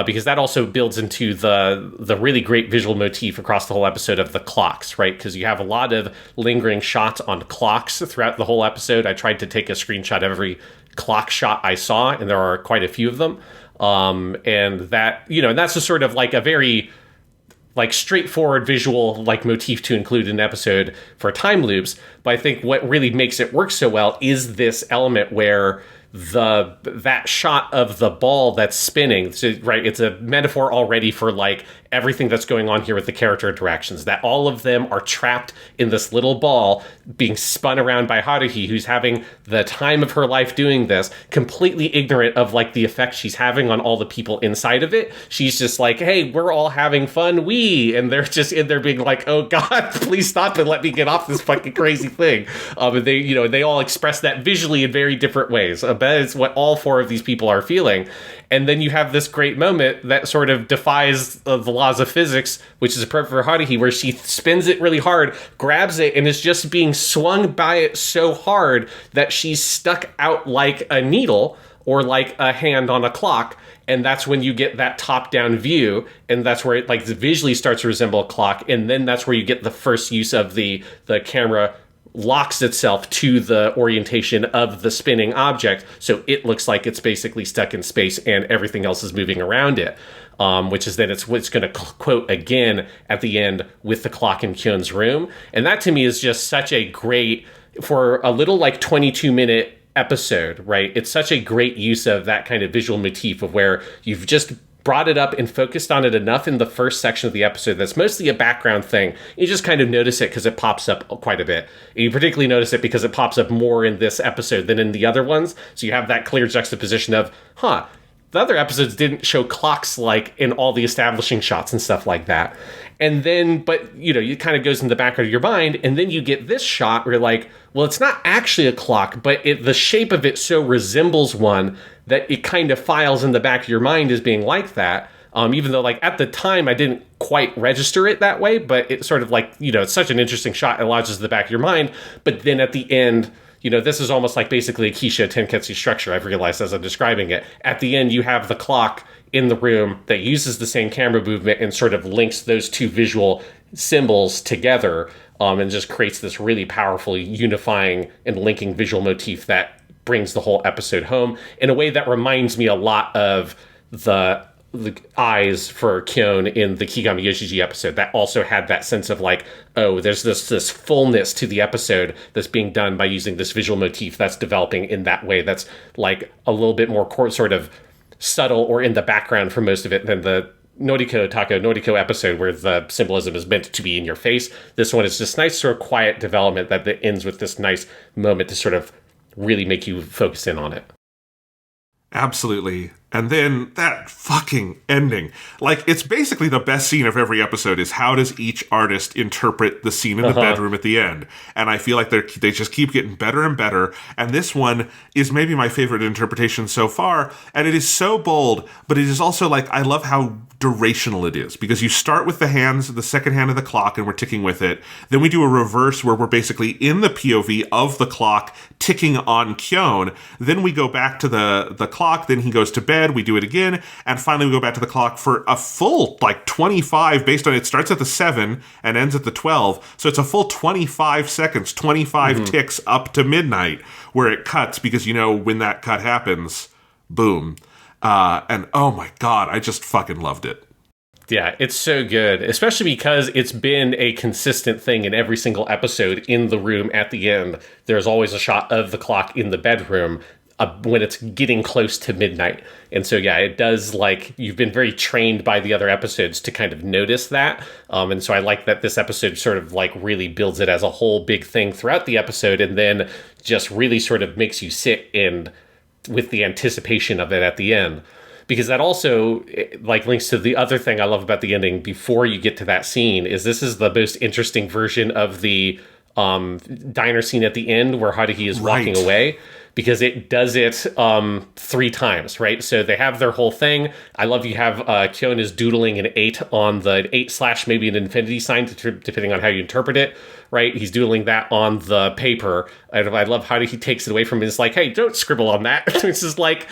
because that also builds into the really great visual motif across the whole episode of the clocks, right? Because you have a lot of lingering shots on clocks throughout the whole episode. I tried to take a screenshot of every clock shot I saw, and there are quite a few of them. And that, that's a sort of like a very like straightforward visual like motif to include in an episode for time loops. But I think what really makes it work so well is this element where that shot of the ball that's spinning, so, right, it's a metaphor already for like everything that's going on here with the character interactions, that all of them are trapped in this little ball being spun around by Haruhi, who's having the time of her life doing this, completely ignorant of like the effect she's having on all the people inside of it. She's just like, hey, we're all having fun, and they're just in there being like, oh god, please stop and let me get off this fucking crazy thing. And they all express that visually in very different ways. That is what all 4 of these people are feeling. And then you have this great moment that sort of defies the laws of physics, which is appropriate for Haruhi, where she spins it really hard, grabs it, and is just being swung by it so hard that she's stuck out like a needle or like a hand on a clock. And that's when you get that top-down view, and that's where it like visually starts to resemble a clock. And then that's where you get the first use of the camera locks itself to the orientation of the spinning object, so it looks like it's basically stuck in space and everything else is moving around it, which is then it's going to quote again at the end with the clock in Kyon's room. And that to me is just such a great, for a little like 22-minute episode, right? It's such a great use of that kind of visual motif of where you've just brought it up and focused on it enough in the first section of the episode that's mostly a background thing. You just kind of notice it because it pops up quite a bit. You particularly notice it because it pops up more in this episode than in the other ones. So you have that clear juxtaposition of, the other episodes didn't show clocks like in all the establishing shots and stuff like that. And then, but, it kind of goes in the background of your mind, and then you get this shot where you're like, well, it's not actually a clock, but the shape of it so resembles one that it kind of files in the back of your mind as being like that. Even though, like, at the time, I didn't quite register it that way, but it's sort of like, it's such an interesting shot, it lodges in the back of your mind. But then at the end, this is almost like basically a Kisha Tenketsu structure, I've realized as I'm describing it. At the end, you have the clock in the room that uses the same camera movement and sort of links those two visual symbols together, and just creates this really powerful unifying and linking visual motif that brings the whole episode home in a way that reminds me a lot of the eyes for Kyon in the Kigami Yoshiji episode that also had that sense of like, oh, there's this fullness to the episode that's being done by using this visual motif that's developing in that way that's like a little bit more sort of subtle or in the background for most of it than the Noriko episode where the symbolism is meant to be in your face. This one is just nice sort of quiet development that ends with this nice moment to sort of really make you focus in on it. Absolutely. And then that fucking ending. Like, it's basically the best scene of every episode is how does each artist interpret the scene in the bedroom at the end. And I feel like they just keep getting better and better. And this one is maybe my favorite interpretation so far. And it is so bold, but it is also like, I love how durational it is, because you start with the second hand of the clock, and we're ticking with it. Then we do a reverse where we're basically in the POV of the clock ticking on Kyon. Then we go back to the clock. Then he goes to bed. We do it again, and finally we go back to the clock for a full 25 based on it starts at the 7 and ends at the 12, so it's a full 25 seconds, 25 ticks up to midnight where it cuts, because when that cut happens, boom. And oh my god, I just fucking loved it. Yeah, it's so good, especially because it's been a consistent thing in every single episode. In the room at the end, there's always a shot of the clock in the bedroom when it's getting close to midnight. And so, yeah, it does, you've been very trained by the other episodes to kind of notice that. And so I like that this episode sort of really builds it as a whole big thing throughout the episode, and then just really sort of makes you sit and with the anticipation of it at the end. Because that also links to the other thing I love about the ending before you get to that scene is this is the most interesting version of the diner scene at the end where Haruhi is walking away, because it does it 3 times, right? So they have their whole thing. I love you have Kyon is doodling an 8 on the 8/ maybe an infinity sign, depending on how you interpret it, right? He's doodling that on the paper. And I love how he takes it away from him. It's like, hey, don't scribble on that. It's just like,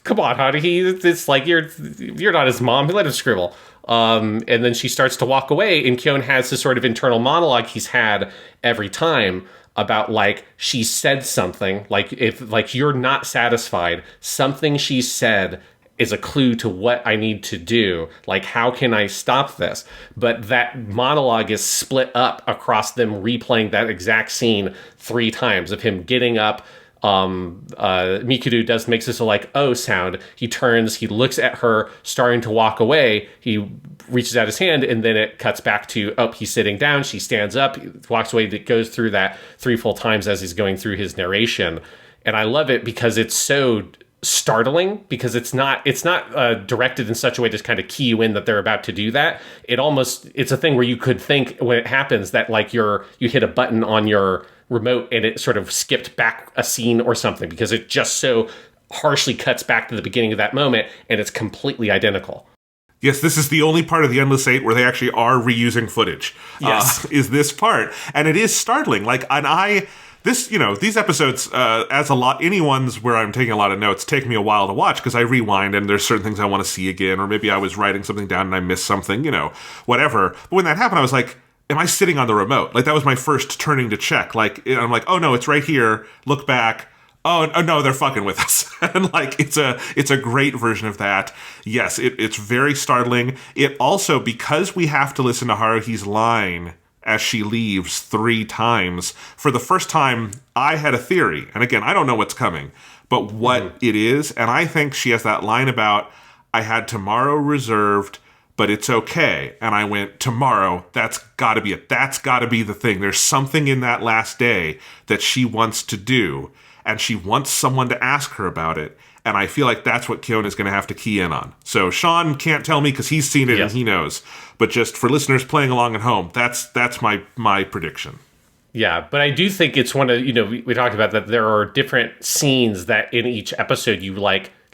come on, Haruhi. It's like, you're not his mom. Let him scribble. And then she starts to walk away, and Kyon has this sort of internal monologue he's had every time about she said something, if you're not satisfied, something she said is a clue to what I need to do. How can I stop this? But that monologue is split up across them replaying that exact scene 3 times of him getting up. Mikuru makes this oh sound. He turns, he looks at her, starting to walk away. He reaches out his hand, and then it cuts back to, he's sitting down. She stands up, walks away. It goes through that 3 full times as he's going through his narration. And I love it because it's so startling, because it's not directed in such a way to kind of key you in that they're about to do that. It's a thing where you could think when it happens that you hit a button on your remote and it sort of skipped back a scene or something, because it just so harshly cuts back to the beginning of that moment, and it's completely identical. Yes, this is the only part of the Endless Eight where they actually are reusing footage. Yes. Is this part. And it is startling. These episodes, as a lot, any ones where I'm taking a lot of notes, take me a while to watch, because I rewind and there's certain things I want to see again, or maybe I was writing something down and I missed something, whatever. But when that happened, I was like, am I sitting on the remote? That was my first turning to check. I'm like, oh no, it's right here. Look back. Oh no, they're fucking with us. And it's a great version of that. Yes, it's very startling. It also, because we have to listen to Haruhi's line as she leaves 3 times, for the first time, I had a theory. And again, I don't know what's coming, but what it is. And I think she has that line about, I had tomorrow reserved, but it's okay. And I went, tomorrow, that's got to be it. That's got to be the thing. There's something in that last day that she wants to do, and she wants someone to ask her about it. And I feel like that's what Kyon is going to have to key in on. So Sean can't tell me because he's seen it and he knows. But just for listeners playing along at home, that's my prediction. Yeah, but I do think it's one of, we talked about that there are different scenes that in each episode you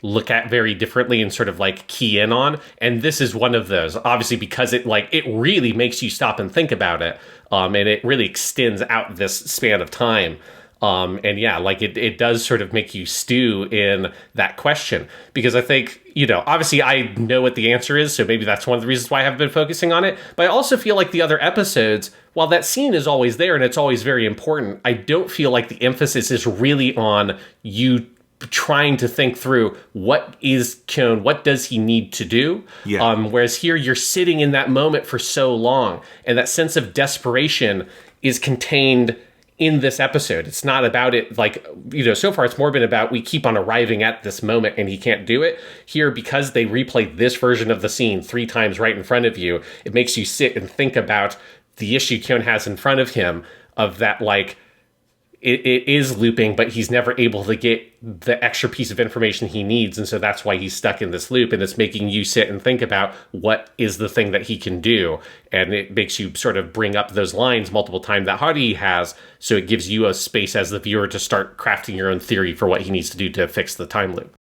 look at very differently and sort of key in on. And this is one of those, obviously, because it really makes you stop and think about it. And it really extends out this span of time. And yeah, it does sort of make you stew in that question, because I think, obviously I know what the answer is, so maybe that's one of the reasons why I haven't been focusing on it. But I also feel like the other episodes, while that scene is always there and it's always very important, I don't feel like the emphasis is really on you trying to think through what is Kyon, what does he need to do? Yeah. Whereas here you're sitting in that moment for so long, and that sense of desperation is contained in this episode. It's not about it like, so far it's more been about we keep on arriving at this moment and he can't do it. Here, because they replay this version of the scene 3 times right in front of you, it makes you sit and think about the issue Kyon has in front of him, of that, like, it is looping, but he's never able to get the extra piece of information he needs, and so that's why he's stuck in this loop, and it's making you sit and think about what is the thing that he can do, and it makes you sort of bring up those lines multiple times that Haruhi has, so it gives you a space as the viewer to start crafting your own theory for what he needs to do to fix the time loop.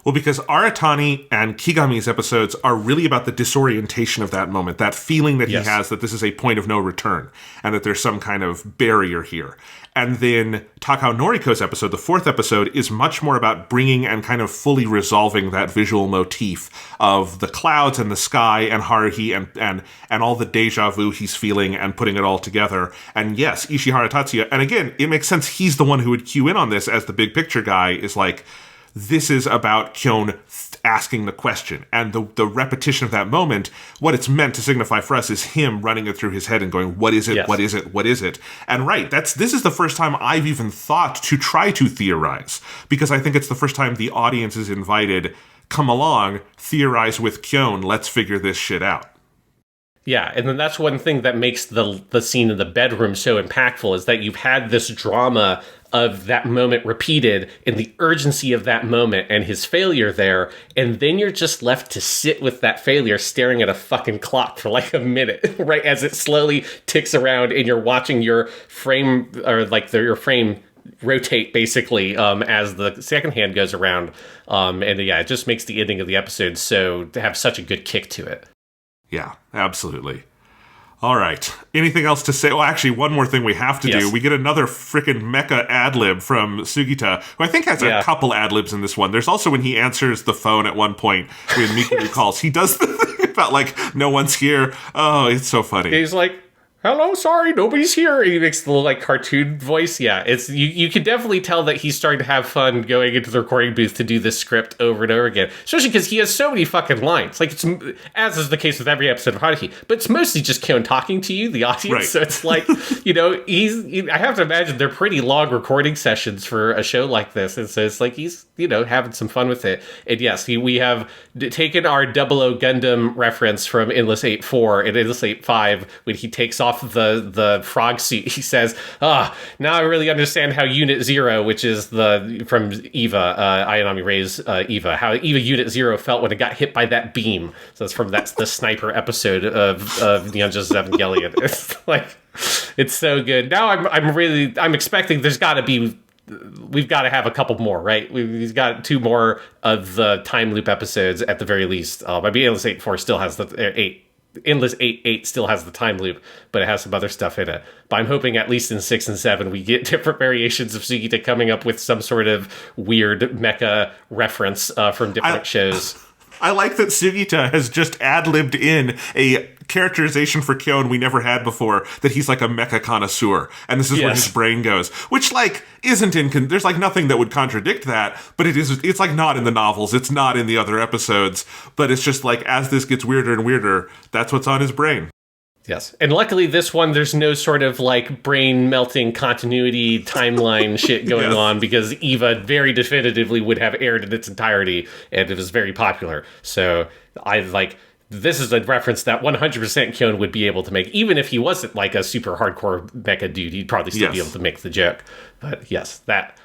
Well, because Aratani and Kigami's episodes are really about the disorientation of that moment, that feeling that he has that this is a point of no return, and that there's some kind of barrier here. And then Takao Noriko's episode, the 4th episode, is much more about bringing and kind of fully resolving that visual motif of the clouds and the sky and Haruhi and all the deja vu he's feeling and putting it all together. And yes, Ishihara Tatsuya, and again, it makes sense he's the one who would cue in on this as the big picture guy, is like, this is about Kyon asking the question. And the repetition of that moment, what it's meant to signify for us is him running it through his head and going, what is it? Yes. What is it? What is it? And right, this is the first time I've even thought to try to theorize, because I think it's the first time the audience is invited, come along, theorize with Kyon, let's figure this shit out. Yeah, and then that's one thing that makes the scene in the bedroom so impactful, is that you've had this drama of that moment repeated and the urgency of that moment and his failure there, and then you're just left to sit with that failure staring at a fucking clock for like a minute, right, as it slowly ticks around and you're watching your frame, or like your frame rotate basically as the second hand goes around, and yeah, it just makes the ending of the episode so to have such a good kick to it. Yeah, absolutely. All right. Anything else to say? Well, actually, one more thing we have to do. We get another frickin' mecha ad-lib from Sugita, who I think has a couple ad-libs in this one. There's also when he answers the phone at one point when Mikuru calls. He does the thing about, like, no one's here. Oh, it's so funny. He's like, hello, sorry, nobody's here. He makes the little, like, cartoon voice. Yeah, it's you can definitely tell that he's starting to have fun going into the recording booth to do this script over and over again. Especially because he has so many fucking lines. Like, it's, as is the case with every episode of Haruhi, but it's mostly just Kyon talking to you, the audience. Right. So it's like, I have to imagine they're pretty long recording sessions for a show like this. And so it's like he's, having some fun with it. And yes, we have taken our 00 Gundam reference from Endless 8-4 and Endless 8-5 when he takes off the frog suit. He says, now I really understand how Unit 0, which is from Eva, Ayanami Rei's Eva, how Eva Unit 0 felt when it got hit by that beam. So that's the sniper episode of Neon Genesis Evangelion. It's like, it's so good. Now I'm expecting we've got to have a couple more, right? We've got 2 more of the time loop episodes at the very least. Endless 8-4 still has Endless 8-8 still has the time loop, but it has some other stuff in it. But I'm hoping at least in 6 and 7 we get different variations of Sugita coming up with some sort of weird mecha reference from different shows. I like that Sugita has just ad-libbed in a characterization for Kyon we never had before, that he's like a mecha connoisseur, and this is where his brain goes, which like isn't there's like nothing that would contradict that, but it's like not in the novels, it's not in the other episodes, but it's just like as this gets weirder and weirder, that's what's on his brain. Yes. And luckily this one, there's no sort of like brain melting continuity timeline shit going on, because Eva very definitively would have aired in its entirety and it was very popular. So this is a reference that 100% Kyon would be able to make. Even if he wasn't like a super hardcore mecha dude, he'd probably still be able to make the joke. But yes, that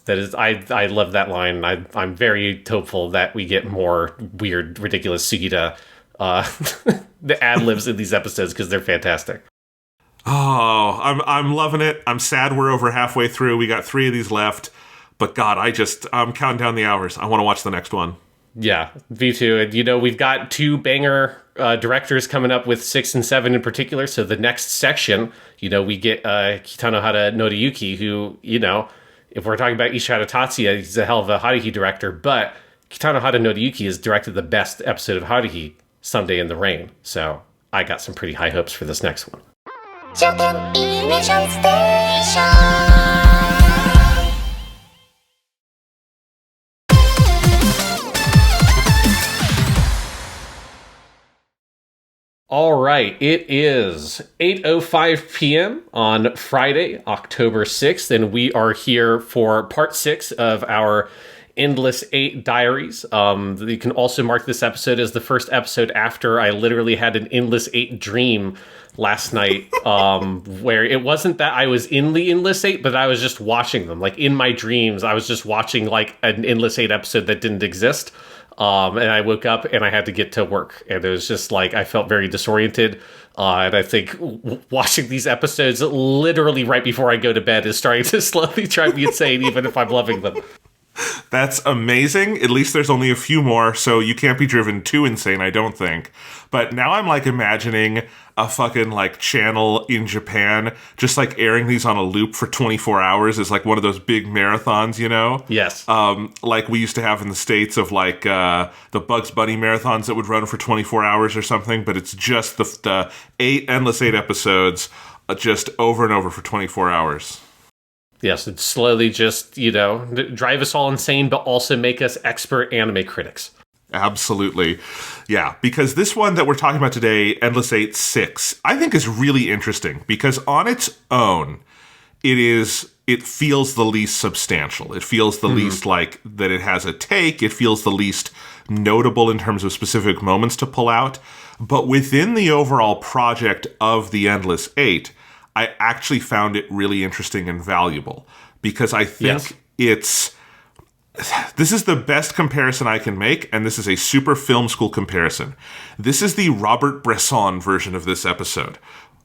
is, I love that line. I'm very hopeful that we get more weird, ridiculous Sugita the ad-libs in these episodes, because they're fantastic. Oh, I'm loving it. I'm sad we're over halfway through. We got 3 of these left, but God, I'm counting down the hours. I want to watch the next one. Yeah, V2. And we've got 2 banger directors coming up with 6 and 7 in particular. So the next section, we get Kitanohara Noriyuki, who, if we're talking about Ishihara Tatsuya, he's a hell of a Haruhi director, but Kitanohara Noriyuki has directed the best episode of Haruhi, Someday in the Rain. So I got some pretty high hopes for this next one. Japanimation Station. All right, it is 8:05 p.m. on Friday, October 6th, and we are here for part 6 of our Endless Eight Diaries. You can also mark this episode as the first episode after I literally had an Endless Eight dream last night, where it wasn't that I was in the Endless Eight, but I was just watching them. Like, in my dreams, I was just watching, like, an Endless Eight episode that didn't exist. And I woke up and I had to get to work, and it was just like I felt very disoriented. And I think watching these episodes literally right before I go to bed is starting to slowly drive me insane, even if I'm loving them. That's amazing. At least there's only a few more, so you can't be driven too insane, I don't think. But now I'm like imagining a fucking like channel in Japan just like airing these on a loop for 24 hours is like one of those big marathons, you know? Yes. Like we used to have in the States of like the Bugs Bunny marathons that would run for 24 hours or something, but it's just the Endless Eight episodes just over and over for 24 hours. Yes, it's slowly just, drive us all insane, but also make us expert anime critics. Absolutely. Yeah, because this one that we're talking about today, Endless Eight 6, I think is really interesting because on its own, it feels the least substantial. It feels the least like that it has a take. It feels the least notable in terms of specific moments to pull out. But within the overall project of the Endless Eight, I actually found it really interesting and valuable because I think this is the best comparison I can make, and this is a super film school comparison. This is the Robert Bresson version of this episode.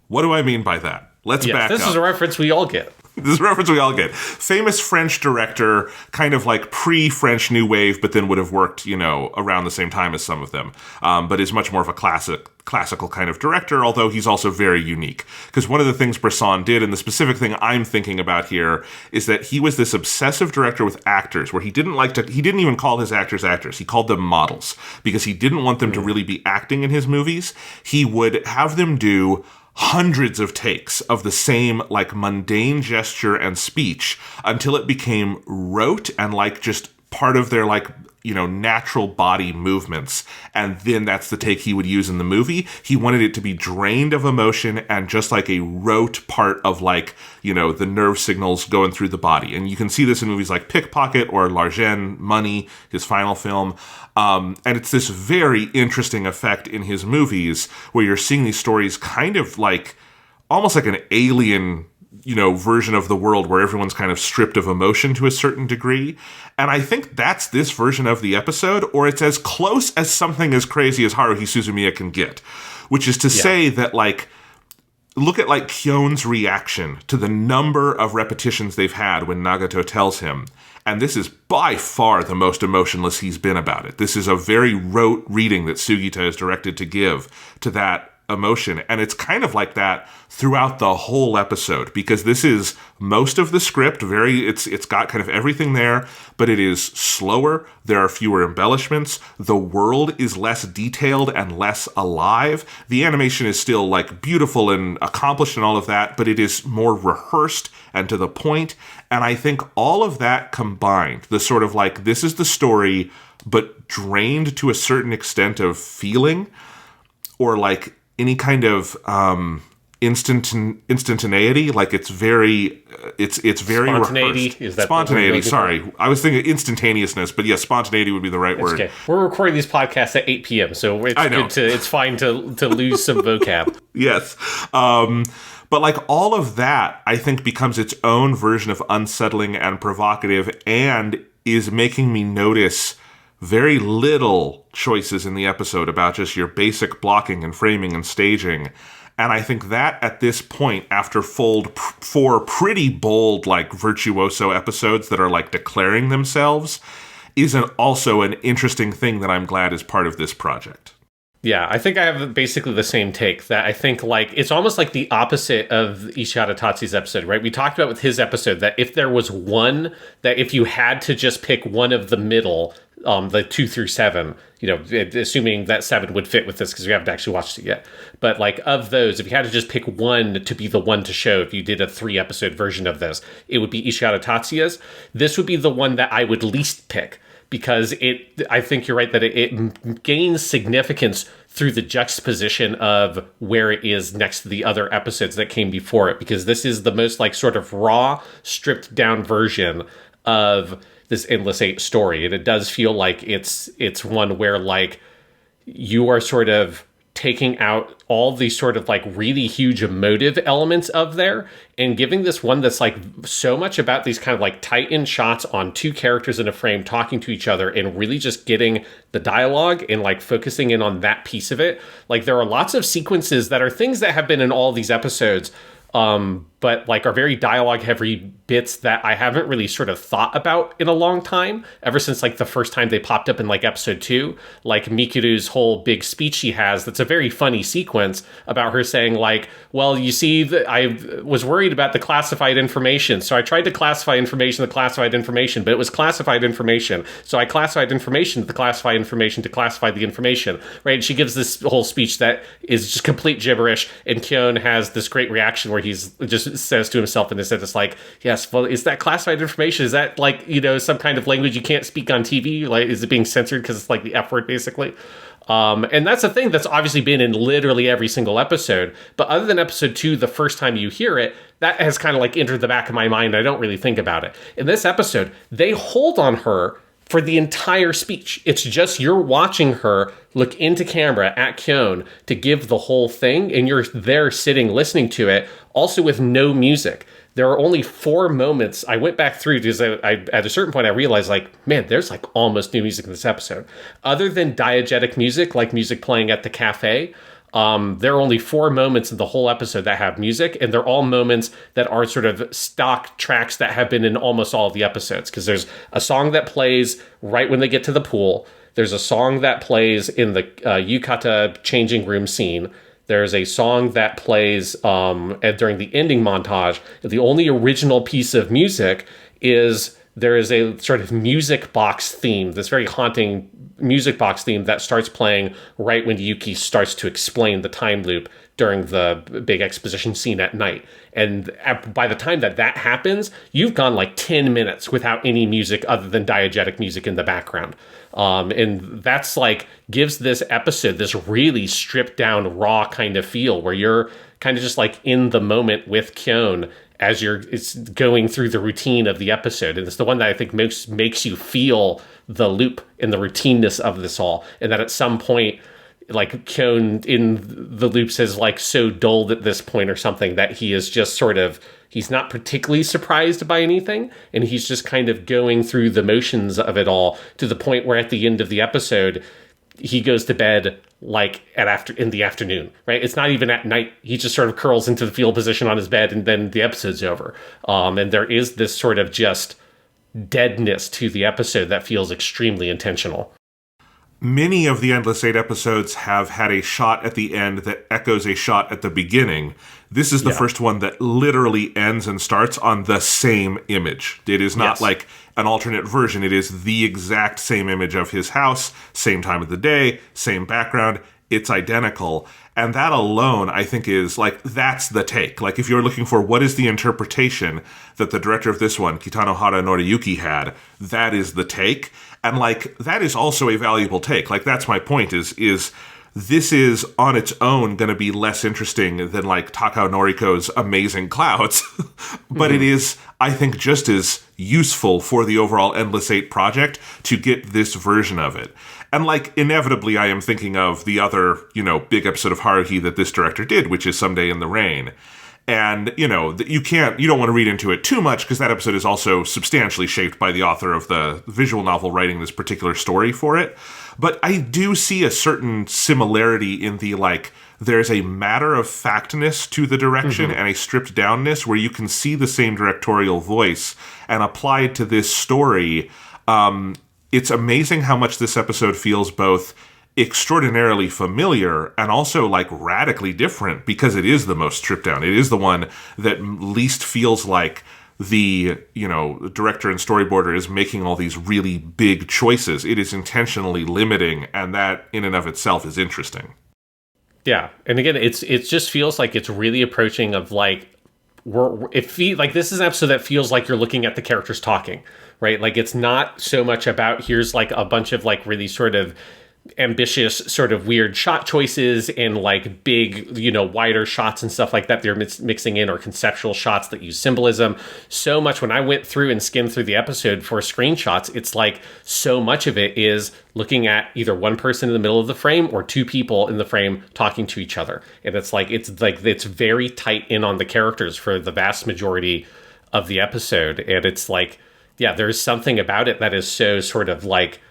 What do I mean by that? Let's back up. This is a reference we all get. This is a reference we all get. Famous French director, kind of like pre-French New Wave, but then would have worked, around the same time as some of them. But is much more of a classical kind of director, although he's also very unique. Because one of the things Bresson did, and the specific thing I'm thinking about here, is that he was this obsessive director with actors, where he didn't even call his actors actors. He called them models, because he didn't want them to really be acting in his movies. He would have them do hundreds of takes of the same like mundane gesture and speech until it became rote and like just part of their like natural body movements, and then that's the take he would use in the movie. He wanted it to be drained of emotion and just like a rote part of like the nerve signals going through the body. And you can see this in movies like Pickpocket or L'Argent, Money, his final film. And it's this very interesting effect in his movies where you're seeing these stories kind of like almost like an alien version of the world where everyone's kind of stripped of emotion to a certain degree. And I think that's this version of the episode, or it's as close as something as crazy as Haruhi Suzumiya can get, which is to say that like, look at like Kyon's reaction to the number of repetitions they've had when Nagato tells him. And this is by far the most emotionless he's been about it. This is a very rote reading that Sugita is directed to give to that emotion. And it's kind of like that throughout the whole episode, because this is most of the script. It's got kind of everything there, but it is slower. There are fewer embellishments. The world is less detailed and less alive. The animation is still like beautiful and accomplished and all of that, but it is more rehearsed and to the point. And I think all of that combined, the sort of like, this is the story, but drained to a certain extent of feeling, or like any kind of instantaneity, like it's very spontaneity. Rehearsed. Is that spontaneity? Sorry, I was thinking instantaneously, but yes, spontaneity would be the right word. Okay, we're recording these podcasts at 8 p.m., so it's fine to lose some vocab. Yes, but like all of that, I think becomes its own version of unsettling and provocative, and is making me notice very little choices in the episode about just your basic blocking and framing and staging. And I think that at this point, after four pretty bold, like virtuoso episodes that are like declaring themselves, is also an interesting thing that I'm glad is part of this project. Yeah, I think I have basically the same take, that I think like it's almost like the opposite of Ishihara Tatsu's episode, right? We talked about with his episode that if there was one, that if you had to just pick one of the middle, the 2 through 7, assuming that 7 would fit with this because we haven't actually watched it yet. But like of those, if you had to just pick one to be the one to show, if you did a 3-episode version of this, it would be Ishihara Tatsuya's. This would be the one that I would least pick, because I think you're right that it gains significance through the juxtaposition of where it is next to the other episodes that came before it, because this is the most like sort of raw, stripped down version of this Endless Eight story. And it does feel like it's one where like you are sort of taking out all these sort of like really huge emotive elements of there and giving this one that's like so much about these kind of like tight in shots on two characters in a frame talking to each other and really just getting the dialogue and like focusing in on that piece of it. Like there are lots of sequences that are things that have been in all these episodes, but like are very dialogue heavy bits that I haven't really sort of thought about in a long time, ever since like the first time they popped up in like episode 2, like Mikuru's whole big speech she has. That's a very funny sequence about her saying like, well, you see, I was worried about the classified information. So I tried to classify the classified information, but it was classified information. So I classified information, the classified information to classify the information, right? And she gives this whole speech that is just complete gibberish. And Kyon has this great reaction where he's just says to himself in his head, it's like, yes, well, is that classified information? Is that like, you know, some kind of language you can't speak on TV? Like, is it being censored because it's like the F word, basically? And that's a thing that's obviously been in literally every single episode. But other than episode 2, the first time you hear it, that has kind of like entered the back of my mind. I don't really think about it. In this episode, they hold on her for the entire speech. It's just you're watching her look into camera at Kyon to give the whole thing, and you're there sitting listening to it, also with no music. There are only 4 moments. I went back through because I at a certain point I realized like, man, there's like almost new music in this episode. Other than diegetic music, like music playing at the cafe, there are only 4 moments in the whole episode that have music, and they're all moments that are sort of stock tracks that have been in almost all of the episodes. Because there's a song that plays right when they get to the pool. There's a song that plays in the yukata changing room scene. There's a song that plays during the ending montage. The only original piece of music is there is a sort of music box theme, this very haunting music box theme that starts playing right when Yuki starts to explain the time loop during the big exposition scene at night. And by the time that happens, you've gone like 10 minutes without any music other than diegetic music in the background. And that's like gives this episode this really stripped down raw kind of feel where you're kind of just like in the moment with Kyon as it's going through the routine of the episode. And it's the one that I think makes you feel the loop and the routineness of this all. And that at some point, like Kyon in the loops is like so dulled at this point or something that he is just sort of, he's not particularly surprised by anything. And he's just kind of going through the motions of it all to the point where at the end of the episode, he goes to bed like in the afternoon, right? It's not even at night. He just sort of curls into the fetal position on his bed and then the episode's over. And there is this sort of just deadness to the episode that feels extremely intentional. Many of the Endless Eight episodes have had a shot at the end that echoes a shot at the beginning. This is the first one that literally ends and starts on the same image. It is not like an alternate version. It is the exact same image of his house, same time of the day, same background. It's identical. And that alone, I think, is like, that's the take. Like, if you're looking for what is the interpretation that the director of this one, Kitanohara Noriyuki, had, that is the take. And like, that is also a valuable take. Like, that's my point is this is on its own going to be less interesting than like Takao Noriko's Amazing Clouds. But it is, I think, just as useful for the overall Endless Eight project to get this version of it. And like, inevitably, I am thinking of the other, big episode of Haruhi that this director did, which is Someday in the Rain. And, you don't want to read into it too much because that episode is also substantially shaped by the author of the visual novel writing this particular story for it. But I do see a certain similarity in the, like, there's a matter of factness to the direction and a stripped downness where you can see the same directorial voice and apply it to this story. It's amazing how much this episode feels both extraordinarily familiar and also like radically different because it is the most stripped down. It is the one that least feels like the director and storyboarder is making all these really big choices. It is intentionally limiting, and that in and of itself is interesting. Yeah, and again, it just feels like it's really approaching of like this is an episode that feels like you're looking at the characters talking, right? Like, it's not so much about here's like a bunch of like really sort of ambitious sort of weird shot choices and like big, wider shots and stuff like that they're mixing in, or conceptual shots that use symbolism so much. When I went through and skimmed through the episode for screenshots, it's like so much of it is looking at either one person in the middle of the frame or two people in the frame talking to each other. And it's very tight in on the characters for the vast majority of the episode. And it's like, yeah, there's something about it that is so sort of like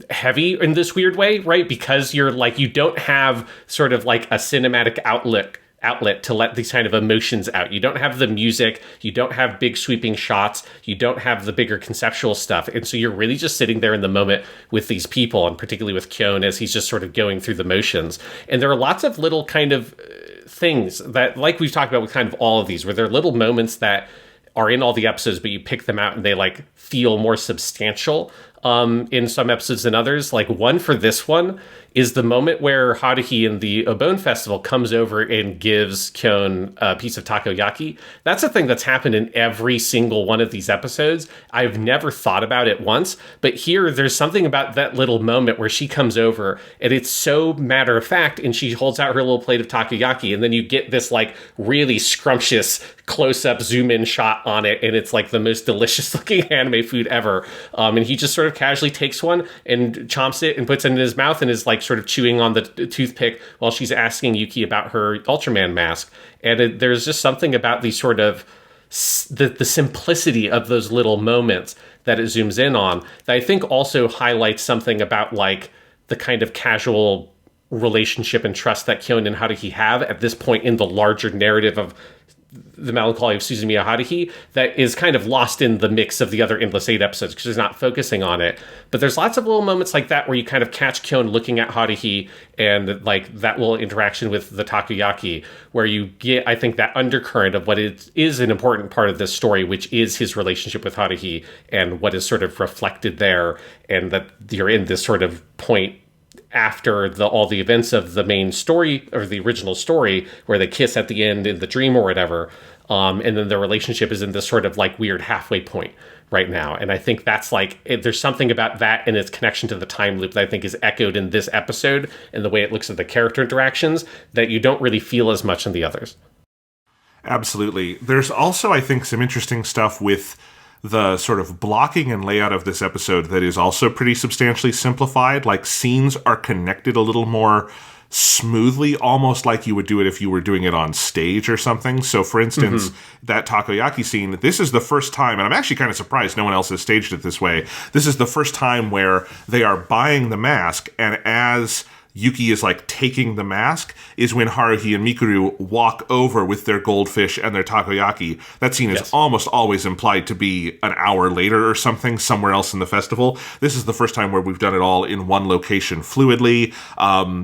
heavy in this weird way, right? Because you're like, you don't have sort of like a cinematic outlet to let these kind of emotions out. You don't have the music, you don't have big sweeping shots, you don't have the bigger conceptual stuff. And so you're really just sitting there in the moment with these people, and particularly with Kyon as he's just sort of going through the motions. And there are lots of little kind of things that, like we've talked about with kind of all of these, where there are little moments that are in all the episodes, but you pick them out and they like feel more substantial in some episodes than others. Like one for this one is the moment where Haruhi in the Obon Festival comes over and gives Kyon a piece of takoyaki. That's a thing that's happened in every single one of these episodes. I've never thought about it once, but here there's something about that little moment where she comes over and it's so matter of fact, and she holds out her little plate of takoyaki, and then you get this like really scrumptious close-up zoom-in shot on it, and it's like the most delicious looking anime food ever. And he just sort of casually takes one and chomps it and puts it in his mouth and is like sort of chewing on the toothpick while she's asking Yuki about her Ultraman mask. And there's just something about the sort of the simplicity of those little moments that it zooms in on that I think also highlights something about like the kind of casual relationship and trust that Kyon and Haruhi have at this point in the larger narrative of the Melancholy of Suzumiya Haruhi that is kind of lost in the mix of the other Endless Eight episodes because it's not focusing on it. But there's lots of little moments like that where you kind of catch Kyon looking at Haruhi and like that little interaction with the takoyaki, where you get, I think, that undercurrent of what is an important part of this story, which is his relationship with Haruhi and what is sort of reflected there, and that you're in this sort of point after all the events of the main story or the original story where they kiss at the end in the dream or whatever. And then the relationship is in this sort of like weird halfway point right now. And I think that's like, there's something about that and its connection to the time loop that I think is echoed in this episode and the way it looks at the character interactions that you don't really feel as much in the others. Absolutely. There's also, I think, some interesting stuff with the sort of blocking and layout of this episode that is also pretty substantially simplified. Like scenes are connected a little more smoothly, almost like you would do it if you were doing it on stage or something. So for instance, that takoyaki scene, this is the first time, and I'm actually kind of surprised no one else has staged it this way. This is the first time where they are buying the mask, and as Yuki is like taking the mask is when Haruhi and Mikuru walk over with their goldfish and their takoyaki. That scene is almost always implied to be an hour later or something, somewhere else in the festival. This is the first time where we've done it all in one location fluidly.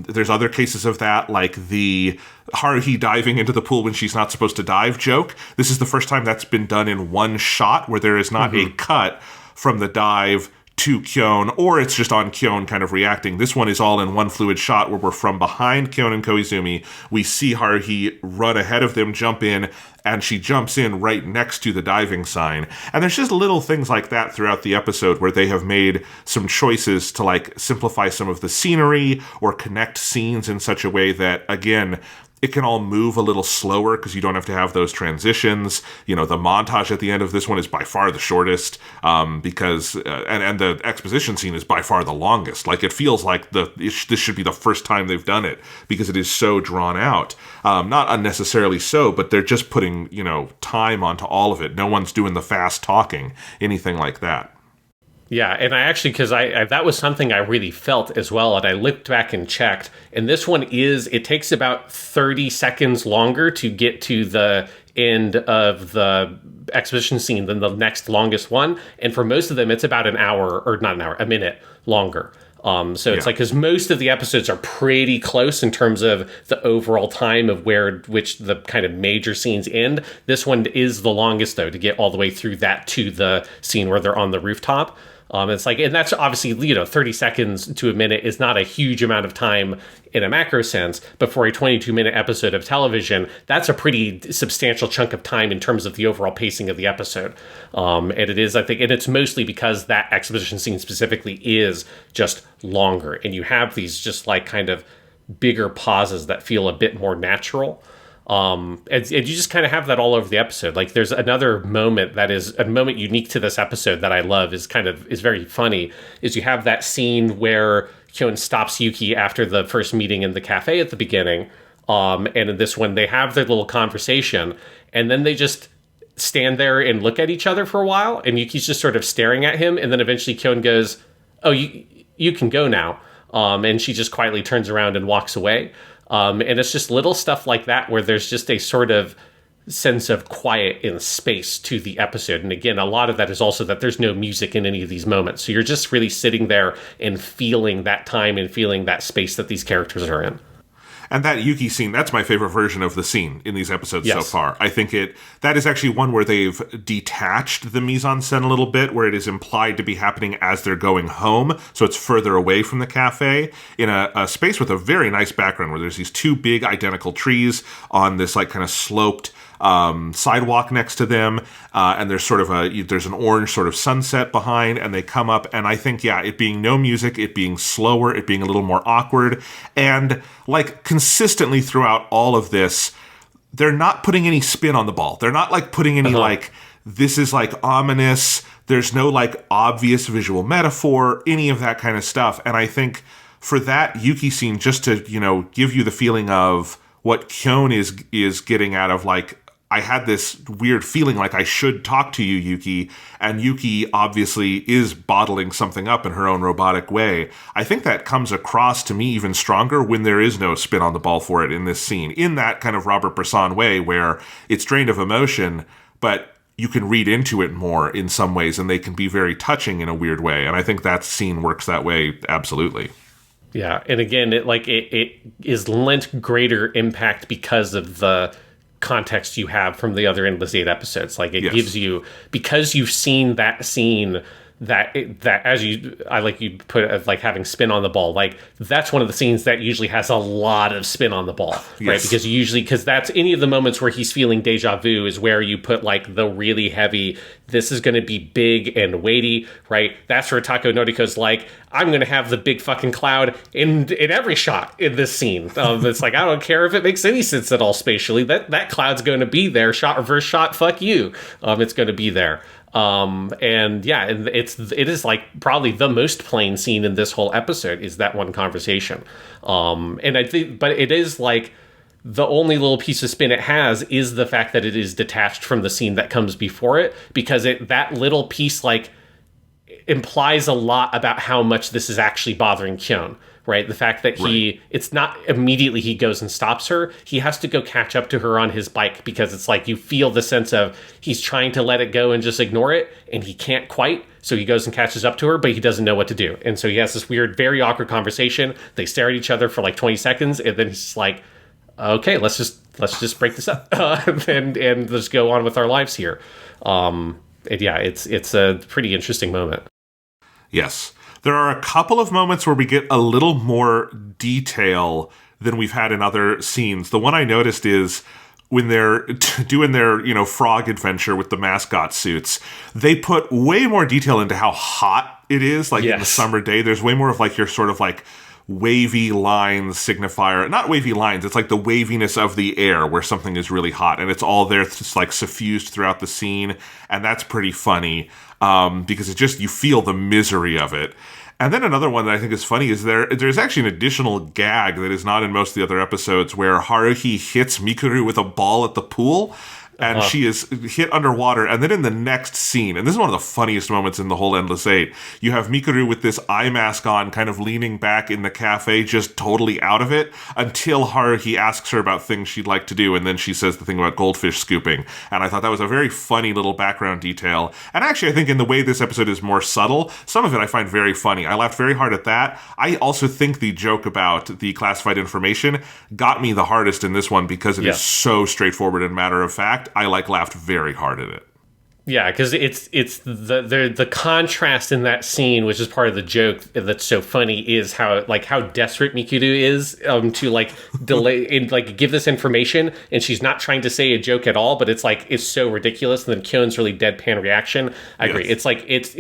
There's other cases of that, like the Haruhi diving into the pool when she's not supposed to dive joke. This is the first time that's been done in one shot where there is not a cut from the dive to Kyon, or it's just on Kyon kind of reacting. This one is all in one fluid shot where we're from behind Kyon and Koizumi. We see Haruhi run ahead of them, jump in, and she jumps in right next to the diving sign. And there's just little things like that throughout the episode where they have made some choices to like simplify some of the scenery or connect scenes in such a way that, again, it can all move a little slower because you don't have to have those transitions. You know, the montage at the end of this one is by far the shortest because and the exposition scene is by far the longest. Like, it feels like this should be the first time they've done it because it is so drawn out. Not unnecessarily so, but they're just putting, you know, time onto all of it. No one's doing the fast talking, anything like that. Yeah, and I actually, because I that was something I really felt as well, and I looked back and checked, and this one it takes about 30 seconds longer to get to the end of the exposition scene than the next longest one, and for most of them, it's about an hour, or not an hour, a minute longer. So it's like, because most of the episodes are pretty close in terms of the overall time of which the kind of major scenes end. This one is the longest, though, to get all the way through that to the scene where they're on the rooftop. It's like, and that's obviously, 30 seconds to a minute is not a huge amount of time in a macro sense, but for a 22-minute episode of television, that's a pretty substantial chunk of time in terms of the overall pacing of the episode. And it is, I think, and it's mostly because that exposition scene specifically is just longer, and you have these just like kind of bigger pauses that feel a bit more natural. And you just kind of have that all over the episode. Like there's another moment that is a moment unique to this episode that I love is very funny, is you have that scene where Kyon stops Yuki after the first meeting in the cafe at the beginning. And in this one, they have their little conversation, and then they just stand there and look at each other for a while, and Yuki's just sort of staring at him, and then eventually Kyon goes, "Oh, you can go now." And she just quietly turns around and walks away. And it's just little stuff like that where there's just a sort of sense of quiet and space to the episode. And again, a lot of that is also that there's no music in any of these moments. So you're just really sitting there and feeling that time and feeling that space that these characters are in. And that Yuki scene, that's my favorite version of the scene in these episodes so Yes. far. I think that is actually one where they've detached the mise-en-scène a little bit, where it is implied to be happening as they're going home, so it's further away from the cafe, in a space with a very nice background, where there's these two big identical trees on this like kind of sloped sidewalk next to them, and there's sort of there's an orange sort of sunset behind, and they come up, and I think, yeah, it being no music, it being slower, it being a little more awkward, and like consistently throughout all of this, they're not putting any spin on the ball. They're not like putting any like, this is like ominous, there's no like obvious visual metaphor, any of that kind of stuff. And I think for that Yuki scene, just to, give you the feeling of what Kyon is getting out of, like, I had this weird feeling like I should talk to you, Yuki, and Yuki obviously is bottling something up in her own robotic way. I think that comes across to me even stronger when there is no spin on the ball for it in this scene, in that kind of Robert Bresson way where it's drained of emotion, but you can read into it more in some ways, and they can be very touching in a weird way. And I think that scene works that way absolutely. Yeah, and again, it is lent greater impact because of the context you have from the other Endless Eight episodes. Like it gives you, because you've seen that scene, that as I like you put it, like having spin on the ball, like that's one of the scenes that usually has a lot of spin on the ball, right? Because that's any of the moments where he's feeling deja vu is where you put like the really heavy, this is going to be big and weighty, right? That's where Tako Noriko's like, I'm going to have the big fucking cloud in every shot in this scene. It's like, I don't care if it makes any sense at all spatially. That cloud's going to be there. Shot, reverse shot, fuck you. It's going to be there. And yeah, and it is like probably the most plain scene in this whole episode is that one conversation. And I think, but it is like the only little piece of spin it has is the fact that it is detached from the scene that comes before it, because that little piece like implies a lot about how much this is actually bothering Kyon. Right, the fact that it's not immediately he goes and stops her. He has to go catch up to her on his bike, because it's like you feel the sense of he's trying to let it go and just ignore it, and he can't quite. So he goes and catches up to her, but he doesn't know what to do. And so he has this weird, very awkward conversation. They stare at each other for like 20 seconds, and then he's just like, "Okay, let's just break this up and let's go on with our lives here." And yeah, it's a pretty interesting moment. Yes. There are a couple of moments where we get a little more detail than we've had in other scenes. The one I noticed is when they're doing their, frog adventure with the mascot suits, they put way more detail into how hot it is. Like in the summer day, there's way more of like your sort of like wavy lines signifier. Not wavy lines, it's like the waviness of the air where something is really hot, and it's all there, just like suffused throughout the scene. And that's pretty funny. Because you feel the misery of it. And then another one that I think is funny is there's actually an additional gag that is not in most of the other episodes, where Haruhi hits Mikuru with a ball at the pool, and she is hit underwater. And then in the next scene, and this is one of the funniest moments in the whole Endless Eight, you have Mikuru with this eye mask on, kind of leaning back in the cafe, just totally out of it, until Haruhi asks her about things she'd like to do, and then she says the thing about goldfish scooping. And I thought that was a very funny little background detail. And actually, I think in the way this episode is more subtle, some of it I find very funny. I laughed very hard at that. I also think the joke about the classified information got me the hardest in this one, because it is so straightforward and matter of fact. I laughed very hard at it. Yeah, because it's the contrast in that scene, which is part of the joke that's so funny, is how desperate Mikuru is to like delay and like give this information, and she's not trying to say a joke at all, but it's so ridiculous, and then Kyon's really deadpan reaction. I agree. It's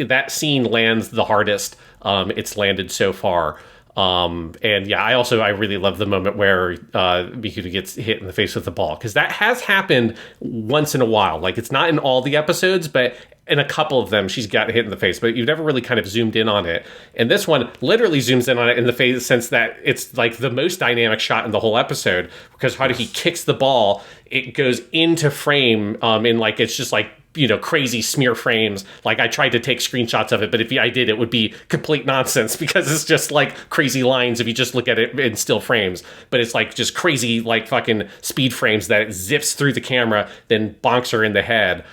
that scene lands the hardest. It's landed so far. And yeah, I really love the moment where Mikuru gets hit in the face with the ball, because that has happened once in a while. Like, it's not in all the episodes, but in a couple of them she's got hit in the face, but you've never really kind of zoomed in on it. And this one literally zooms in on it in the face, sense that it's like the most dynamic shot in the whole episode, because Haruhi kicks the ball, it goes into frame, and like it's just like, you know, crazy smear frames. Like, I tried to take screenshots of it, but if I did, it would be complete nonsense, because it's just like crazy lines if you just look at it in still frames. But it's like just crazy, like fucking speed frames that it zips through the camera, then bonks her in the head.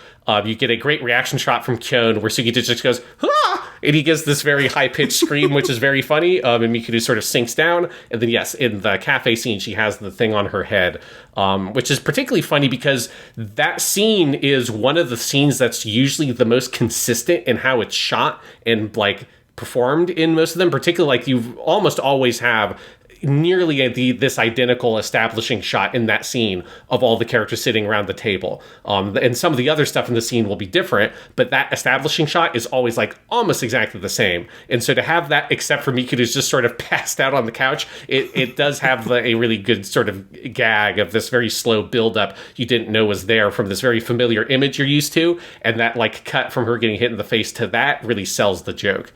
You get a great reaction shot from Kyon where Sugita just goes, "Ah!" And he gives this very high-pitched scream, which is very funny. And Mikuru sort of sinks down. And then, yes, in the cafe scene, she has the thing on her head, which is particularly funny because that scene is one of the scenes that's usually the most consistent in how it's shot and, like, performed in most of them. Particularly, like, you almost always have nearly this identical establishing shot in that scene of all the characters sitting around the table. And some of the other stuff in the scene will be different, but that establishing shot is always like almost exactly the same. And so to have that, except for Mikuru's just sort of passed out on the couch, it does have a really good sort of gag of this very slow buildup you didn't know was there from this very familiar image you're used to. And that like cut from her getting hit in the face to that really sells the joke.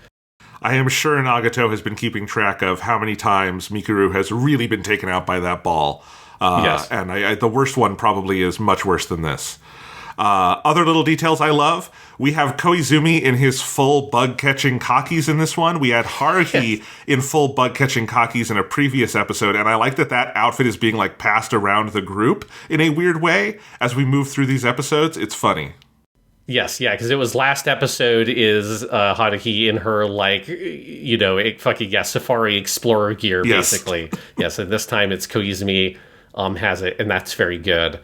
I am sure Nagato has been keeping track of how many times Mikuru has really been taken out by that ball. Yes. And the worst one probably is much worse than this. Other little details I love. We have Koizumi in his full bug-catching kakis in this one. We had Haruhi in full bug-catching kakis in a previous episode, and I like that outfit is being like passed around the group in a weird way as we move through these episodes. It's funny. Yes, yeah, because it was last episode is Haruhi in her, like, you know, Safari Explorer gear, basically. Yes, and this time it's Koizumi has it, and that's very good.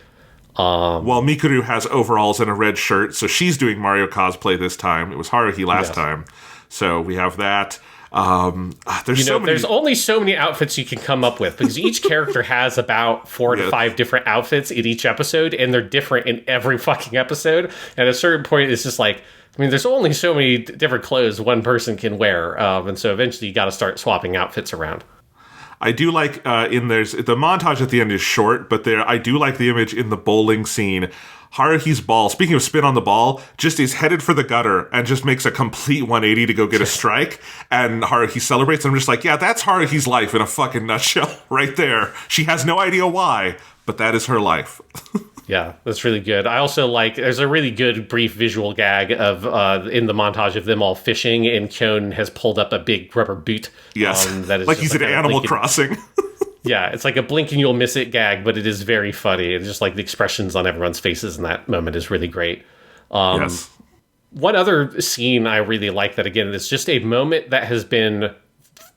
Well, Mikuru has overalls and a red shirt, so she's doing Mario cosplay this time. It was Haruhi last time. So we have that. There's only so many outfits you can come up with, because each character has about 4 to 5 different outfits in each episode, and they're different in every fucking episode. And at a certain point, it's just like, I mean, there's only so many different clothes one person can wear, and so eventually you got to start swapping outfits around. I do like the montage at the end is short, but I do like the image in the bowling scene. Haruhi's ball, speaking of spin on the ball, just is headed for the gutter and just makes a complete 180 to go get a strike. And Haruhi celebrates. And I'm just like, yeah, that's Haruhi's life in a fucking nutshell right there. She has no idea why, but that is her life. Yeah, that's really good. I also like, there's a really good brief visual gag of in the montage of them all fishing, and Kyon has pulled up a big rubber boot. Yes, that is like he's at Animal Crossing. Yeah, it's like a blink and you'll miss it gag, but it is very funny. It's just like the expressions on everyone's faces in that moment is really great. Yes. One other scene I really like that, again, is just a moment that has been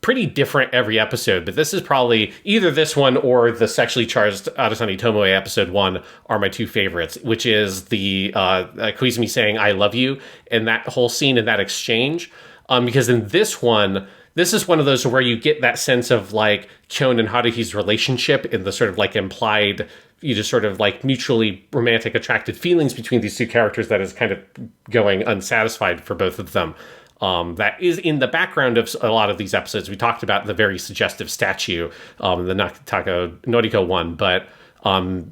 pretty different every episode, but this is probably either this one or the sexually charged Adesanya Tomoe episode 1 are my 2 favorites, which is the Koizumi saying "I love you" and that whole scene and that exchange. Because in this one, this is one of those where you get that sense of like Kyon and Haruhi's relationship and the sort of like implied, you just sort of like mutually romantic attracted feelings between these two characters that is kind of going unsatisfied for both of them. That is in the background of a lot of these episodes. We talked about the very suggestive statue, the Nakataka Noriko one, but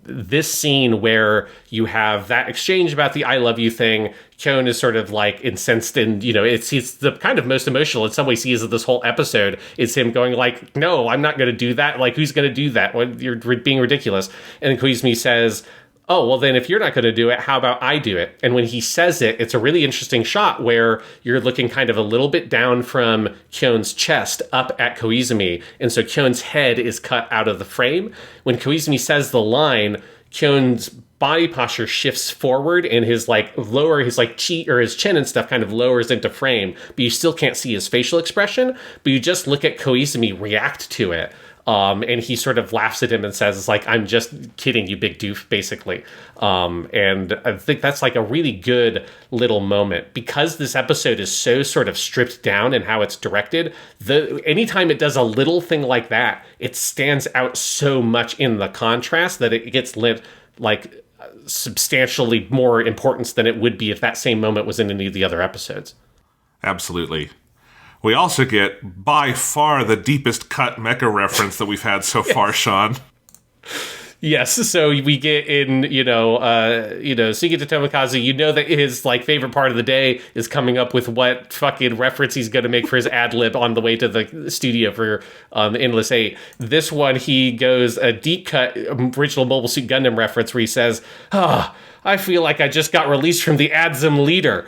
this scene where you have that exchange about the "I love you" thing, Kyon is sort of like incensed, and you know it's the kind of most emotional in some ways he is of this whole episode. It's him going like, "No, I'm not going to do that. Like, who's going to do that? When you're being ridiculous." And Koizumi says, "Oh, well then if you're not going to do it, how about I do it?" And when he says it, it's a really interesting shot where you're looking kind of a little bit down from Kyon's chest up at Koizumi. And so Kyon's head is cut out of the frame. When Koizumi says the line, Kyon's body posture shifts forward and his like cheek or his chin and stuff kind of lowers into frame, but you still can't see his facial expression, but you just look at Koizumi react to it. And he sort of laughs at him and says, it's like, I'm just kidding, you big doof, basically. And I think that's like a really good little moment because this episode is so sort of stripped down in how it's directed. Anytime it does a little thing like that, it stands out so much in the contrast that it gets lit like substantially more importance than it would be if that same moment was in any of the other episodes. Absolutely. We also get, by far, the deepest cut mecha reference that we've had so far, Sean. Yes, so we get in, Sugita Tomokazu, that his, like, favorite part of the day is coming up with what fucking reference he's going to make for his ad-lib on the way to the studio for Endless 8. This one, he goes a deep cut original Mobile Suit Gundam reference where he says, I feel like I just got released from the ADSM leader.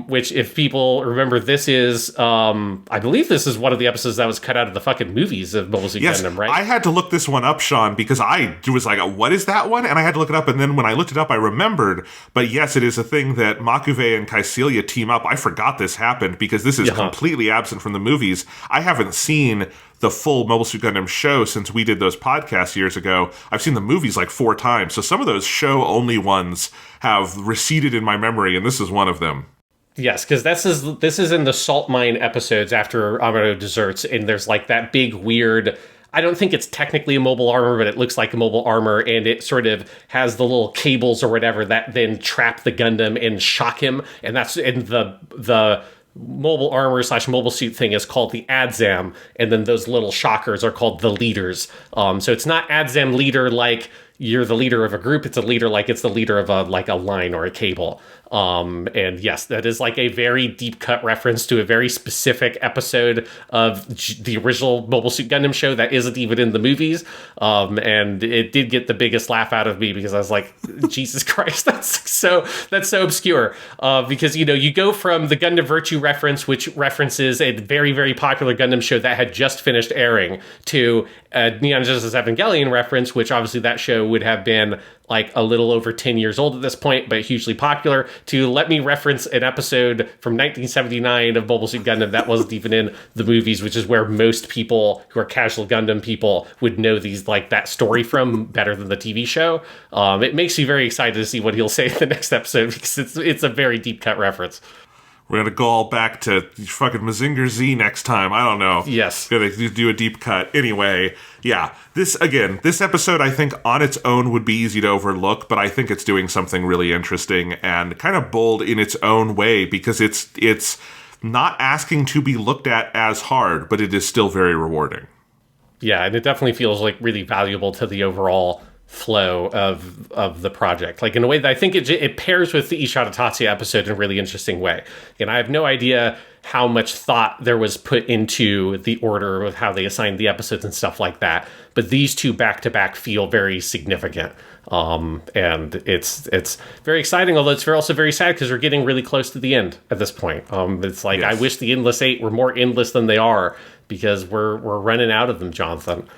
Which, if people remember, this is, I believe this is one of the episodes that was cut out of the fucking movies of Mobile Suit Gundam, right? I had to look this one up, Sean, because I was like, what is that one? And I had to look it up, and then when I looked it up, I remembered. But yes, it is a thing that Makuve and Kaecelia team up. I forgot this happened, because this is completely absent from the movies. I haven't seen the full Mobile Suit Gundam show since we did those podcasts years ago. I've seen the movies like 4 times, so some of those show-only ones have receded in my memory, and this is one of them. Yes, because this is in the salt mine episodes after Amuro deserts, and there's like that big weird, I don't think it's technically a mobile armor, but it looks like a mobile armor, and it sort of has the little cables or whatever that then trap the Gundam and shock him, and that's in the mobile armor / mobile suit thing is called the ADSM, and then those little shockers are called the leaders. So it's not ADSM leader like you're the leader of a group, it's a leader like it's the leader of a line or a cable. And yes, that is like a very deep cut reference to a very specific episode of the original Mobile Suit Gundam show that isn't even in the movies. And it did get the biggest laugh out of me because I was like, Jesus Christ, that's so obscure. Because, you go from the Gundam Virtue reference, which references a very, very popular Gundam show that had just finished airing, to a Neon Genesis Evangelion reference, which obviously that show would have been like a little over 10 years old at this point, but hugely popular, to let me reference an episode from 1979 of Mobile Suit Gundam that wasn't even in the movies, which is where most people who are casual Gundam people would know that story from better than the TV show. It makes me very excited to see what he'll say in the next episode because it's a very deep cut reference. We're going to go all back to fucking Mazinger Z next time. I don't know. Yes. Going to do a deep cut. Anyway, yeah. This episode, I think, on its own would be easy to overlook, but I think it's doing something really interesting and kind of bold in its own way because it's not asking to be looked at as hard, but it is still very rewarding. Yeah, and it definitely feels like really valuable to the overall flow of the project, like in a way that I think it pairs with the Ishida Tatsuya episode in a really interesting way. And I have no idea how much thought there was put into the order of how they assigned the episodes and stuff like that, but these two back to back feel very significant. And it's very exciting, although it's also very sad because we're getting really close to the end at this point. It's like, yes. I wish the Endless 8 were more endless than they are because we're running out of them, Jonathan.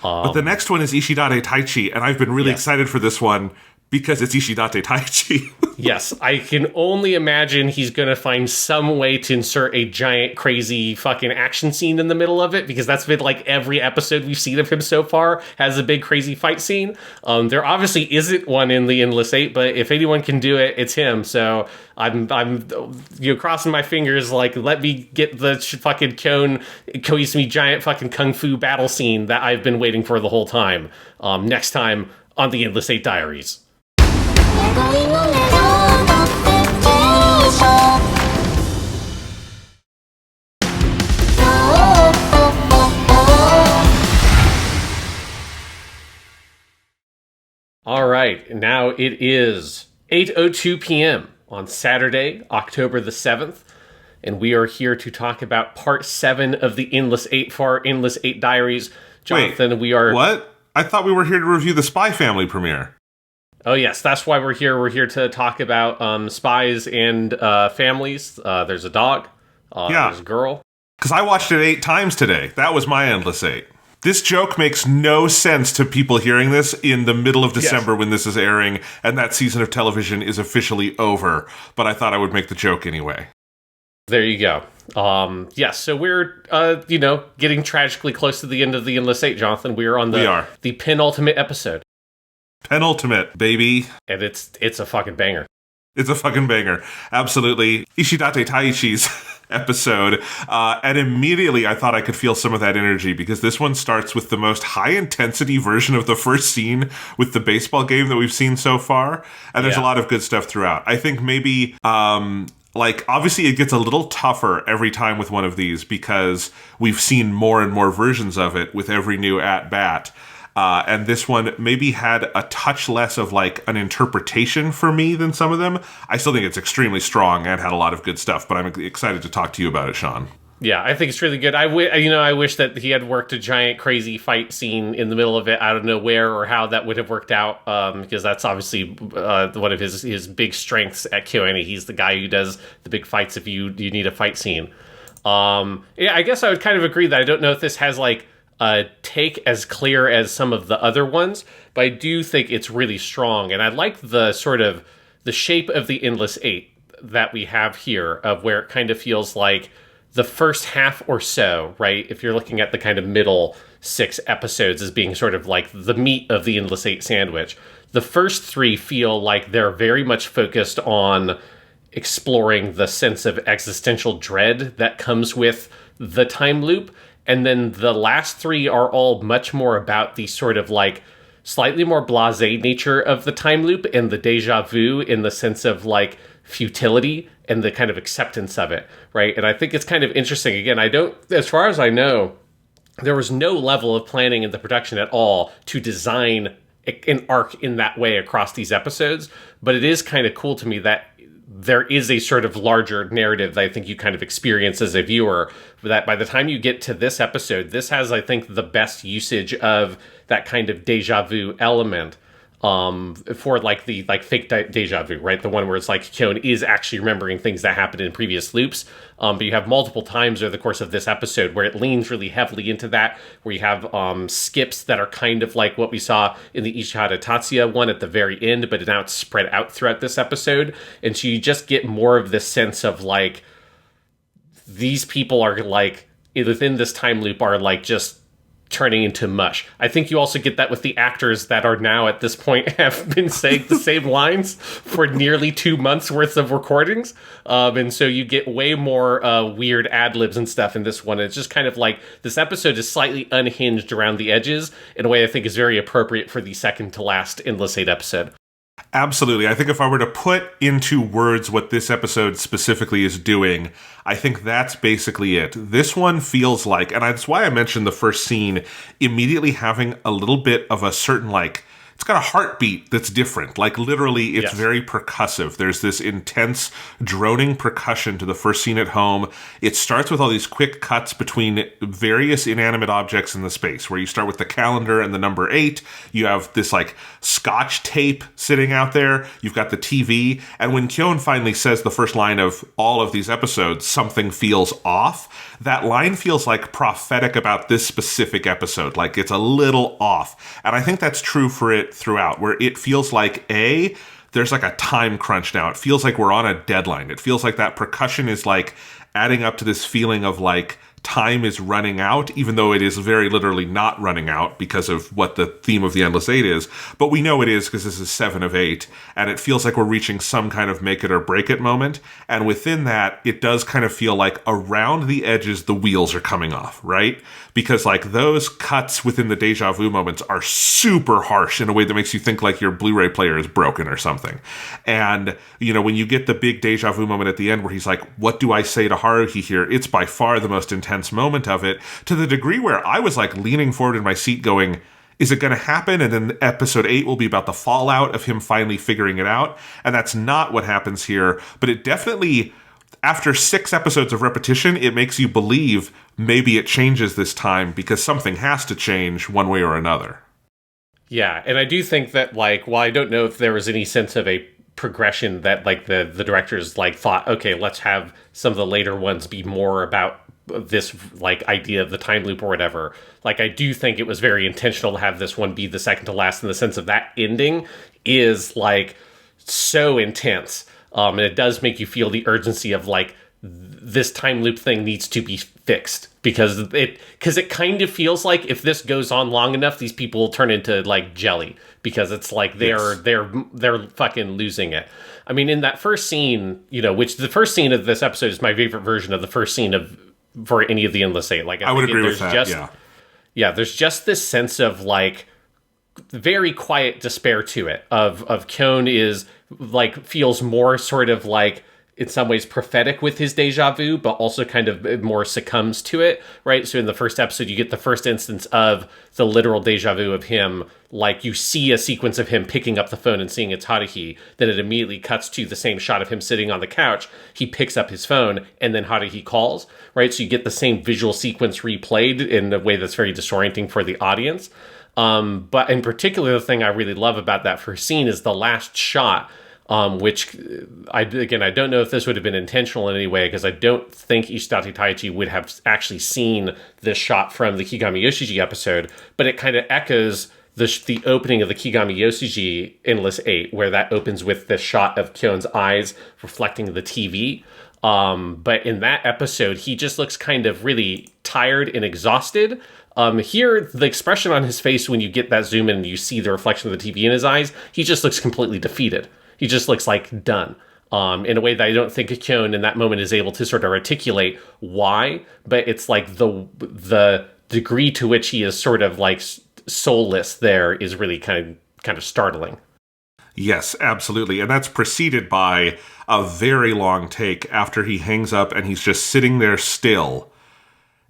But the next one is Ishidate Taichi, and I've been really excited for this one because it's Ishidate Taichi. Yes, I can only imagine he's going to find some way to insert a giant, crazy fucking action scene in the middle of it, because that's been like every episode we've seen of him so far has a big, crazy fight scene. There obviously isn't one in the Endless 8, but if anyone can do it, it's him. So I'm crossing my fingers, like, let me get the fucking Koizumi giant fucking kung fu battle scene that I've been waiting for the whole time. Next time on the Endless 8 Diaries. All right, now it is 8:02 p.m. on Saturday, October the 7th, and we are here to talk about Part 7 of the Endless 8 for our Endless 8 Diaries. Jonathan, Wait, we are... What? I thought we were here to review the Spy Family premiere. Oh, yes, that's why we're here. We're here to talk about spies and families. There's a dog. There's a girl. Because I watched it 8 times today. That was my Endless 8. This joke makes no sense to people hearing this in the middle of December when this is airing, and that season of television is officially over. But I thought I would make the joke anyway. There you go. Yes, so we're, getting tragically close to the end of the Endless Eight, Jonathan. We are on the penultimate episode. Penultimate, baby. And it's a fucking banger. It's a fucking banger. Absolutely. Ishidate Taichi's episode. And immediately I thought I could feel some of that energy because this one starts with the most high-intensity version of the first scene with the baseball game that we've seen so far. And there's a lot of good stuff throughout. I think maybe... obviously it gets a little tougher every time with one of these because we've seen more and more versions of it with every new at-bat. And this one maybe had a touch less of like an interpretation for me than some of them. I still think it's extremely strong and had a lot of good stuff, but I'm excited to talk to you about it, Sean. Yeah, I think it's really good. I wish that he had worked a giant crazy fight scene in the middle of it. I don't know where or how that would have worked out, because that's obviously one of his big strengths at KyoAni. He's the guy who does the big fights if you need a fight scene. I guess I would kind of agree that I don't know if this has like a take as clear as some of the other ones, but I do think it's really strong. And I like the sort of the shape of the Endless Eight that we have here, of where it kind of feels like the first half or so, right? If you're looking at the kind of middle 6 episodes as being sort of like the meat of the Endless Eight sandwich, the first 3 feel like they're very much focused on exploring the sense of existential dread that comes with the time loop. And then the last 3 are all much more about the sort of like slightly more blasé nature of the time loop and the deja vu in the sense of like futility and the kind of acceptance of it, right? And I think it's kind of interesting. Again, as far as I know, there was no level of planning in the production at all to design an arc in that way across these episodes. But it is kind of cool to me that there is a sort of larger narrative that I think you kind of experience as a viewer, that by the time you get to this episode, this has, I think, the best usage of that kind of deja vu element. For like the fake deja vu, right? The one where it's like Kyon is actually remembering things that happened in previous loops. But you have multiple times over the course of this episode where it leans really heavily into that, where you have skips that are kind of like what we saw in the Ishihara Tatsuya one at the very end, but now it's spread out throughout this episode. And so you just get more of this sense of like, these people are like, within this time loop are like just turning into mush. I think you also get that with the actors that are now at this point have been saying the same lines for nearly 2 months worth of recordings. And so you get way more weird ad-libs and stuff in this one. It's just kind of like this episode is slightly unhinged around the edges in a way I think is very appropriate for the second to last Endless Eight episode. Absolutely. I think if I were to put into words what this episode specifically is doing, I think that's basically it. This one feels like, and that's why I mentioned the first scene immediately having a little bit of a certain like, it's got a heartbeat that's different. Like literally, it's very percussive. There's this intense droning percussion to the first scene at home. It starts with all these quick cuts between various inanimate objects in the space, where you start with the calendar and the number 8. You have this like scotch tape sitting out there. You've got the TV. And when Kyon finally says the first line of all of these episodes, something feels off, that line feels like prophetic about this specific episode. Like it's a little off. And I think that's true for it throughout, where it feels like there's like a time crunch now. It feels like we're on a deadline. It feels like that percussion is like adding up to this feeling of like time is running out, even though it is very literally not running out because of what the theme of the Endless Eight is. But we know it is because this is 7 of 8, and it feels like we're reaching some kind of make it or break it moment. And within that, it does kind of feel like around the edges, the wheels are coming off, right? Because like those cuts within the deja vu moments are super harsh in a way that makes you think like your Blu-ray player is broken or something. And, you know, when you get the big deja vu moment at the end where he's like, what do I say to Haruhi here? It's by far the most intense moment of it, to the degree where I was like leaning forward in my seat going, is it going to happen? And then episode 8 will be about the fallout of him finally figuring it out. And that's not what happens here. But it definitely, after 6 episodes of repetition, it makes you believe maybe it changes this time because something has to change one way or another. Yeah, and I do think that, like, while I don't know if there was any sense of a progression that, like, the directors, like, thought, okay, let's have some of the later ones be more about this, like, idea of the time loop or whatever. Like, I do think it was very intentional to have this one be the second to last in the sense of that ending is, like, so intense. And it does make you feel the urgency of, like, this time loop thing needs to be fixed, because it kind of feels like if this goes on long enough, these people will turn into like jelly, because it's like they're fucking losing it. I mean, in that first scene, which the first scene of this episode is my favorite version of the first scene for any of the Endless Eight. Like, I would agree with that. Yeah, there's just this sense of like very quiet despair to it. Of Kyon is like feels more sort of like in some ways prophetic with his deja vu, but also kind of more succumbs to it, right? So in the first episode, you get the first instance of the literal deja vu of him. Like, you see a sequence of him picking up the phone and seeing it's Haruhi. Then it immediately cuts to the same shot of him sitting on the couch. He picks up his phone, and then Haruhi calls, right? So you get the same visual sequence replayed in a way that's very disorienting for the audience. But in particular, the thing I really love about that first scene is the last shot, which I don't know if this would have been intentional in any way, because I don't think Ishidate Taichi would have actually seen this shot from the Kigami Yoshiji episode, but it kind of echoes the opening of the Kigami Yoshiji Endless 8, where that opens with this shot of Kyon's eyes reflecting the TV. But in that episode, he just looks kind of really tired and exhausted. Here, the expression on his face when you get that zoom in and you see the reflection of the TV in his eyes, he just looks completely defeated. He just looks like done, in a way that I don't think Kyon in that moment is able to sort of articulate why, but it's like the degree to which he is sort of like soulless there is really kind of startling. Yes, absolutely. And that's preceded by a very long take after he hangs up and he's just sitting there still.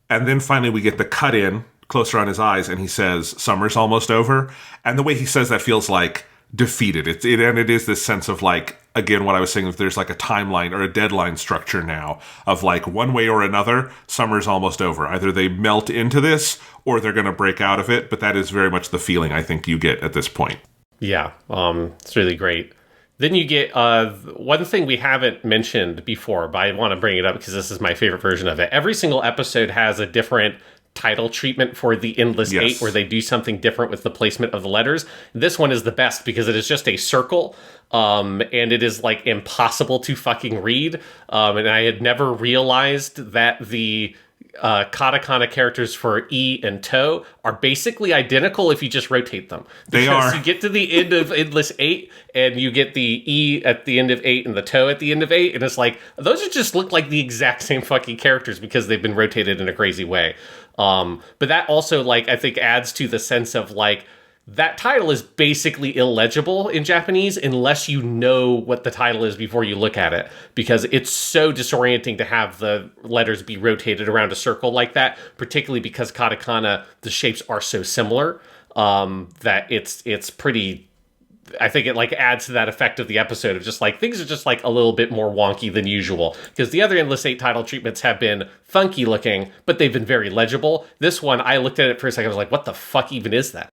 And then finally we get the cut in closer on his eyes and he says, "Summer's almost over." And the way he says that feels like defeated. It is this sense of like, again, what I was saying, if there's like a timeline or a deadline structure now of like one way or another, summer's almost over. Either they melt into this or they're going to break out of it. But that is very much the feeling I think you get at this point. Yeah, it's really great. Then you get one thing we haven't mentioned before, but I want to bring it up because this is my favorite version of it. Every single episode has a different title treatment for the Endless Eight, where they do something different with the placement of the letters. This one is the best because it is just a circle, and it is like impossible to fucking read. And I had never realized that the katakana characters for E and To are basically identical if you just rotate them. They are. You get to the end of Endless 8 and you get the E at the end of 8 and the To at the end of 8, and it's like, those just look like the exact same fucking characters because they've been rotated in a crazy way. But that also, like, I think adds to the sense of like, that title is basically illegible in Japanese unless you know what the title is before you look at it, because it's so disorienting to have the letters be rotated around a circle like that, particularly because katakana, the shapes are so similar, that it's pretty, I think it like adds to that effect of the episode of just like, things are just like a little bit more wonky than usual, because the other Endless 8 title treatments have been funky looking, but they've been very legible. This one, I looked at it for a second, I was like, what the fuck even is that?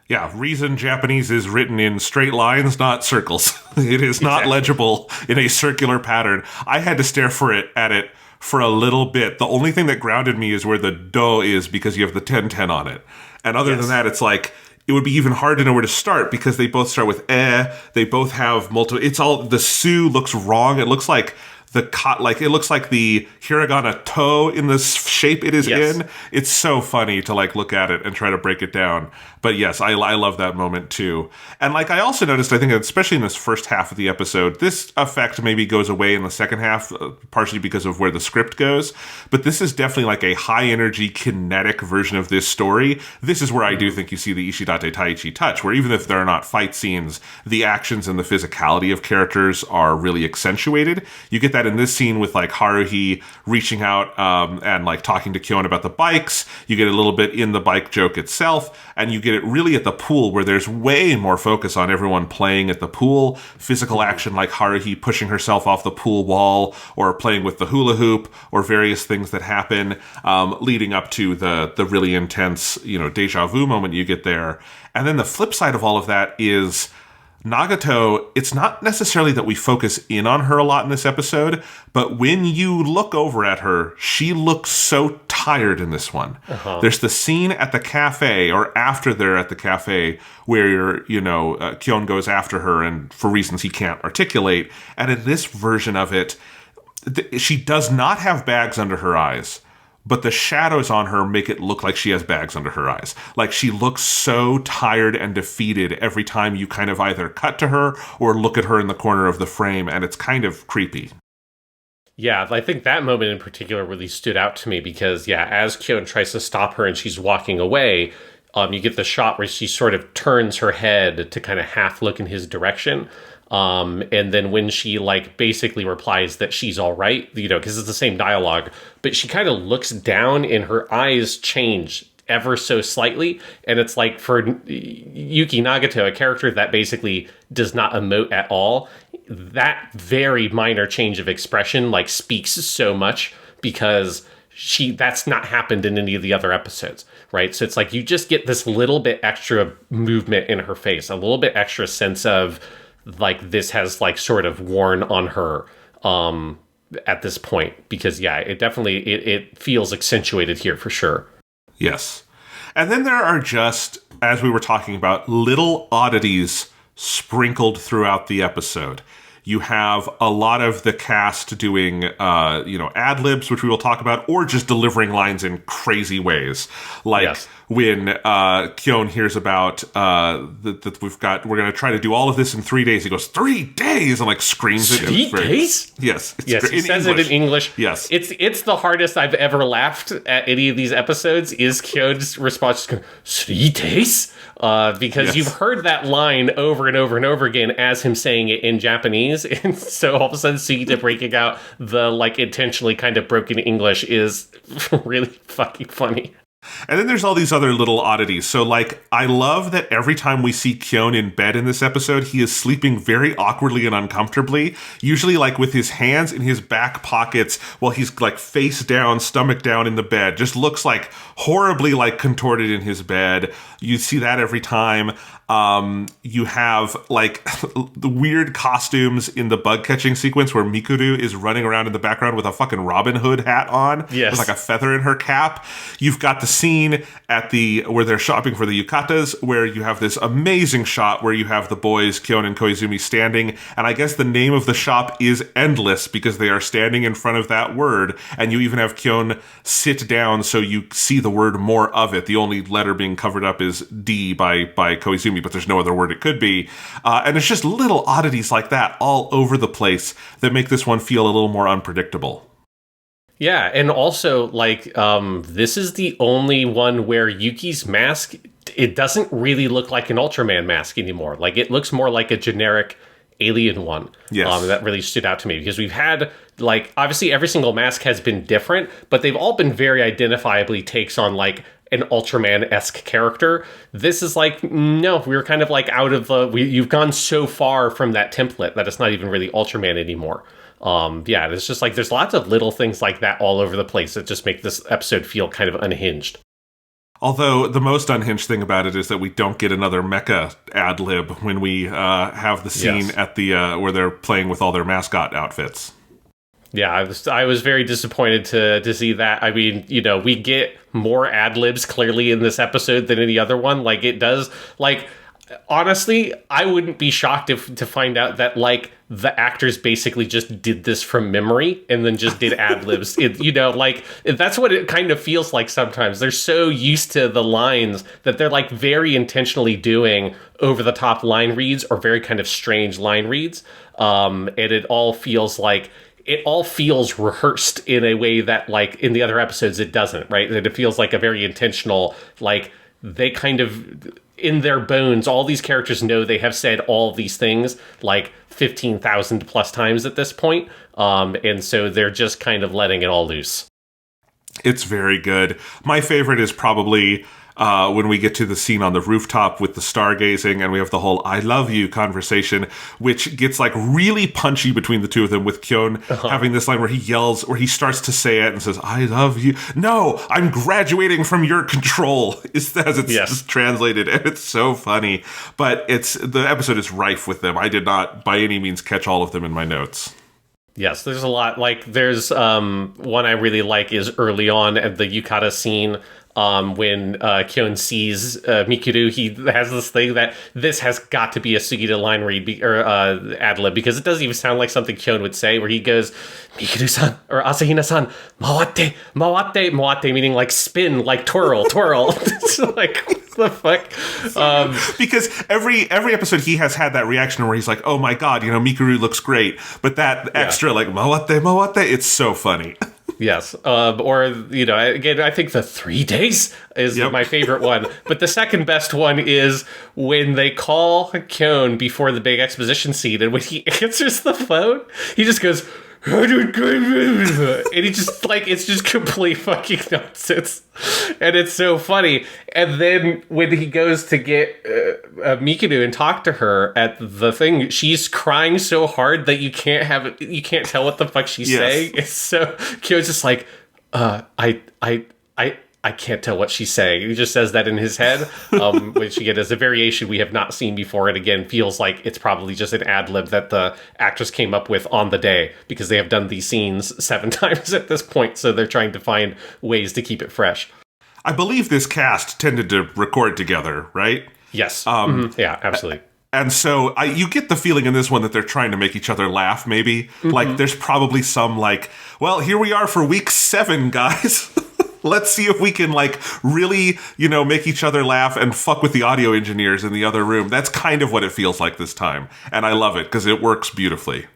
Yeah, reason Japanese is written in straight lines, not circles. It is not legible in a circular pattern. I had to stare at it for a little bit. The only thing that grounded me is where the do is, because you have the 10-10 on it. And other than that, it's like, it would be even hard to know where to start because they both start with they both have multiple, it's all, the su looks wrong. It looks like it looks like the hiragana to in the shape it is in. It's so funny to like look at it and try to break it down. But yes, I love that moment too. And like I also noticed, I think especially in this first half of the episode, this effect maybe goes away in the second half, partially because of where the script goes. But this is definitely like a high energy, kinetic version of this story. This is where I do think you see the Ishidate Taichi touch, where even if there are not fight scenes, the actions and the physicality of characters are really accentuated. You get that in this scene with like Haruhi reaching out and like talking to Kyon about the bikes. You get a little bit in the bike joke itself, and you get it really at the pool, where there's way more focus on everyone playing at the pool. Physical action like Haruhi pushing herself off the pool wall, or playing with the hula hoop, or various things that happen leading up to the really intense, deja vu moment you get there. And then the flip side of all of that is Nagato. It's not necessarily that we focus in on her a lot in this episode, but when you look over at her, she looks so tired in this one. There's the scene at the cafe, or after they're at the cafe, where Kyon goes after her, and for reasons he can't articulate. And in this version of it, she does not have bags under her eyes, but the shadows on her make it look like she has bags under her eyes. Like, she looks so tired and defeated every time you kind of either cut to her or look at her in the corner of the frame, and it's kind of creepy. Yeah, I think that moment in particular really stood out to me because, yeah, as Kyon tries to stop her and she's walking away, you get the shot where she sort of turns her head to kind of half look in his direction. And then when she like basically replies that she's all right, you know, because it's the same dialogue, but she kind of looks down and her eyes change ever so slightly. And it's like for Yuki Nagato, a character that basically does not emote at all, that very minor change of expression like speaks so much because that's not happened in any of the other episodes, right? So it's like you just get this little bit extra movement in her face, a little bit extra sense of like this has like sort of worn on her at this point, because yeah, it definitely it feels accentuated here for sure. Yes. And then there are just, as we were talking about, little oddities sprinkled throughout the episode. You have a lot of the cast doing, ad-libs, which we will talk about, or just delivering lines in crazy ways. Like when Kyon hears about that we're going to try to do all of this in 3 days. He goes, 3 days? And like screams it. 3 days? Yes. Yes, he says it in English. Yes. It's the hardest I've ever laughed at any of these episodes is Kyon's response, 3 days? Because you've heard that line over and over and over again as him saying it in Japanese, and so all of a sudden Sugita breaking out the like intentionally kind of broken English is really fucking funny. And then there's all these other little oddities. So, like, I love that every time we see Kyon in bed in this episode, he is sleeping very awkwardly and uncomfortably, usually, like, with his hands in his back pockets while he's, like, face down, stomach down in the bed. Just looks, like, horribly, like, contorted in his bed. You see that every time. You have, like, the weird costumes in the bug-catching sequence where Mikuru is running around in the background with a fucking Robin Hood hat on. Yes. With, like, a feather in her cap. You've got the scene where they're shopping for the yukatas, where you have this amazing shot where you have the boys, Kyon and Koizumi, standing, and I guess the name of the shop is Endless because they are standing in front of that word, and you even have Kyon sit down so you see the word more of it. The only letter being covered up is D by Koizumi, but there's no other word it could be. And it's just little oddities like that all over the place that make this one feel a little more unpredictable. Yeah, and also, like, this is the only one where Yuki's mask, it doesn't really look like an Ultraman mask anymore. Like, it looks more like a generic alien one. Yes. That really stood out to me, because we've had, like, obviously every single mask has been different, but they've all been very identifiably takes on, like, an Ultraman-esque character. This is like, no, we're kind of, like, out of you've gone so far from that template that it's not even really Ultraman anymore. It's just like there's lots of little things like that all over the place that just make this episode feel kind of unhinged. Although the most unhinged thing about it is that we don't get another mecha ad lib when we have the scene at the where they're playing with all their mascot outfits. Yeah, I was very disappointed to see that. I mean, you know, we get more ad libs clearly in this episode than any other one. Like, it does, like, honestly, I wouldn't be shocked to find out that, like, the actors basically just did this from memory and then just did ad-libs. That's what it kind of feels like sometimes. They're so used to the lines that they're, like, very intentionally doing over-the-top line reads or very kind of strange line reads. And it all feels rehearsed in a way that, like, in the other episodes it doesn't, right? That it feels like a very intentional, like, they kind of, in their bones, all these characters know they have said all these things like 15,000 plus times at this point. And so they're just kind of letting it all loose. It's very good. My favorite is probably when we get to the scene on the rooftop with the stargazing and we have the whole "I love you" conversation, which gets like really punchy between the two of them, with Kyon having this line where he yells, where he starts to say it and says, "I love you. No, I'm graduating from your control," as it's just translated. And it's so funny. But the episode is rife with them. I did not by any means catch all of them in my notes. Yes, there's a lot. Like, there's one I really like is early on at the yukata scene. when Kyon sees Mikuru, he has this thing that this has got to be a Sugita line read or ad-lib, because it doesn't even sound like something Kyon would say, where he goes, Mikuru-san or Asahina-san, mawatte, mawatte, mawatte, meaning like spin, like twirl, twirl. It's like, what the fuck? Because every episode he has had that reaction where he's like, oh my god, Mikuru looks great, but that extra like mawatte, mawatte, it's so funny. Yes. Or, again, I think the 3 days is my favorite one. But the second best one is when they call Kyon before the big exposition scene, and when he answers the phone, he just goes, and he just, like, it's just complete fucking nonsense. And it's so funny. And then when he goes to get Mikuru and talk to her at the thing, she's crying so hard that you can't tell what the fuck she's saying. It's so Kyon's just like, I can't tell what she's saying. He just says that in his head, which again is a variation we have not seen before. And again, feels like it's probably just an ad lib that the actress came up with on the day, because they have done these scenes 7 times at this point. So they're trying to find ways to keep it fresh. I believe this cast tended to record together, right? Yes. Yeah, absolutely. And so you get the feeling in this one that they're trying to make each other laugh, maybe. Like there's probably some like, well, here we are for week 7, guys. Let's see if we can like really, make each other laugh and fuck with the audio engineers in the other room. That's kind of what it feels like this time. And I love it because it works beautifully.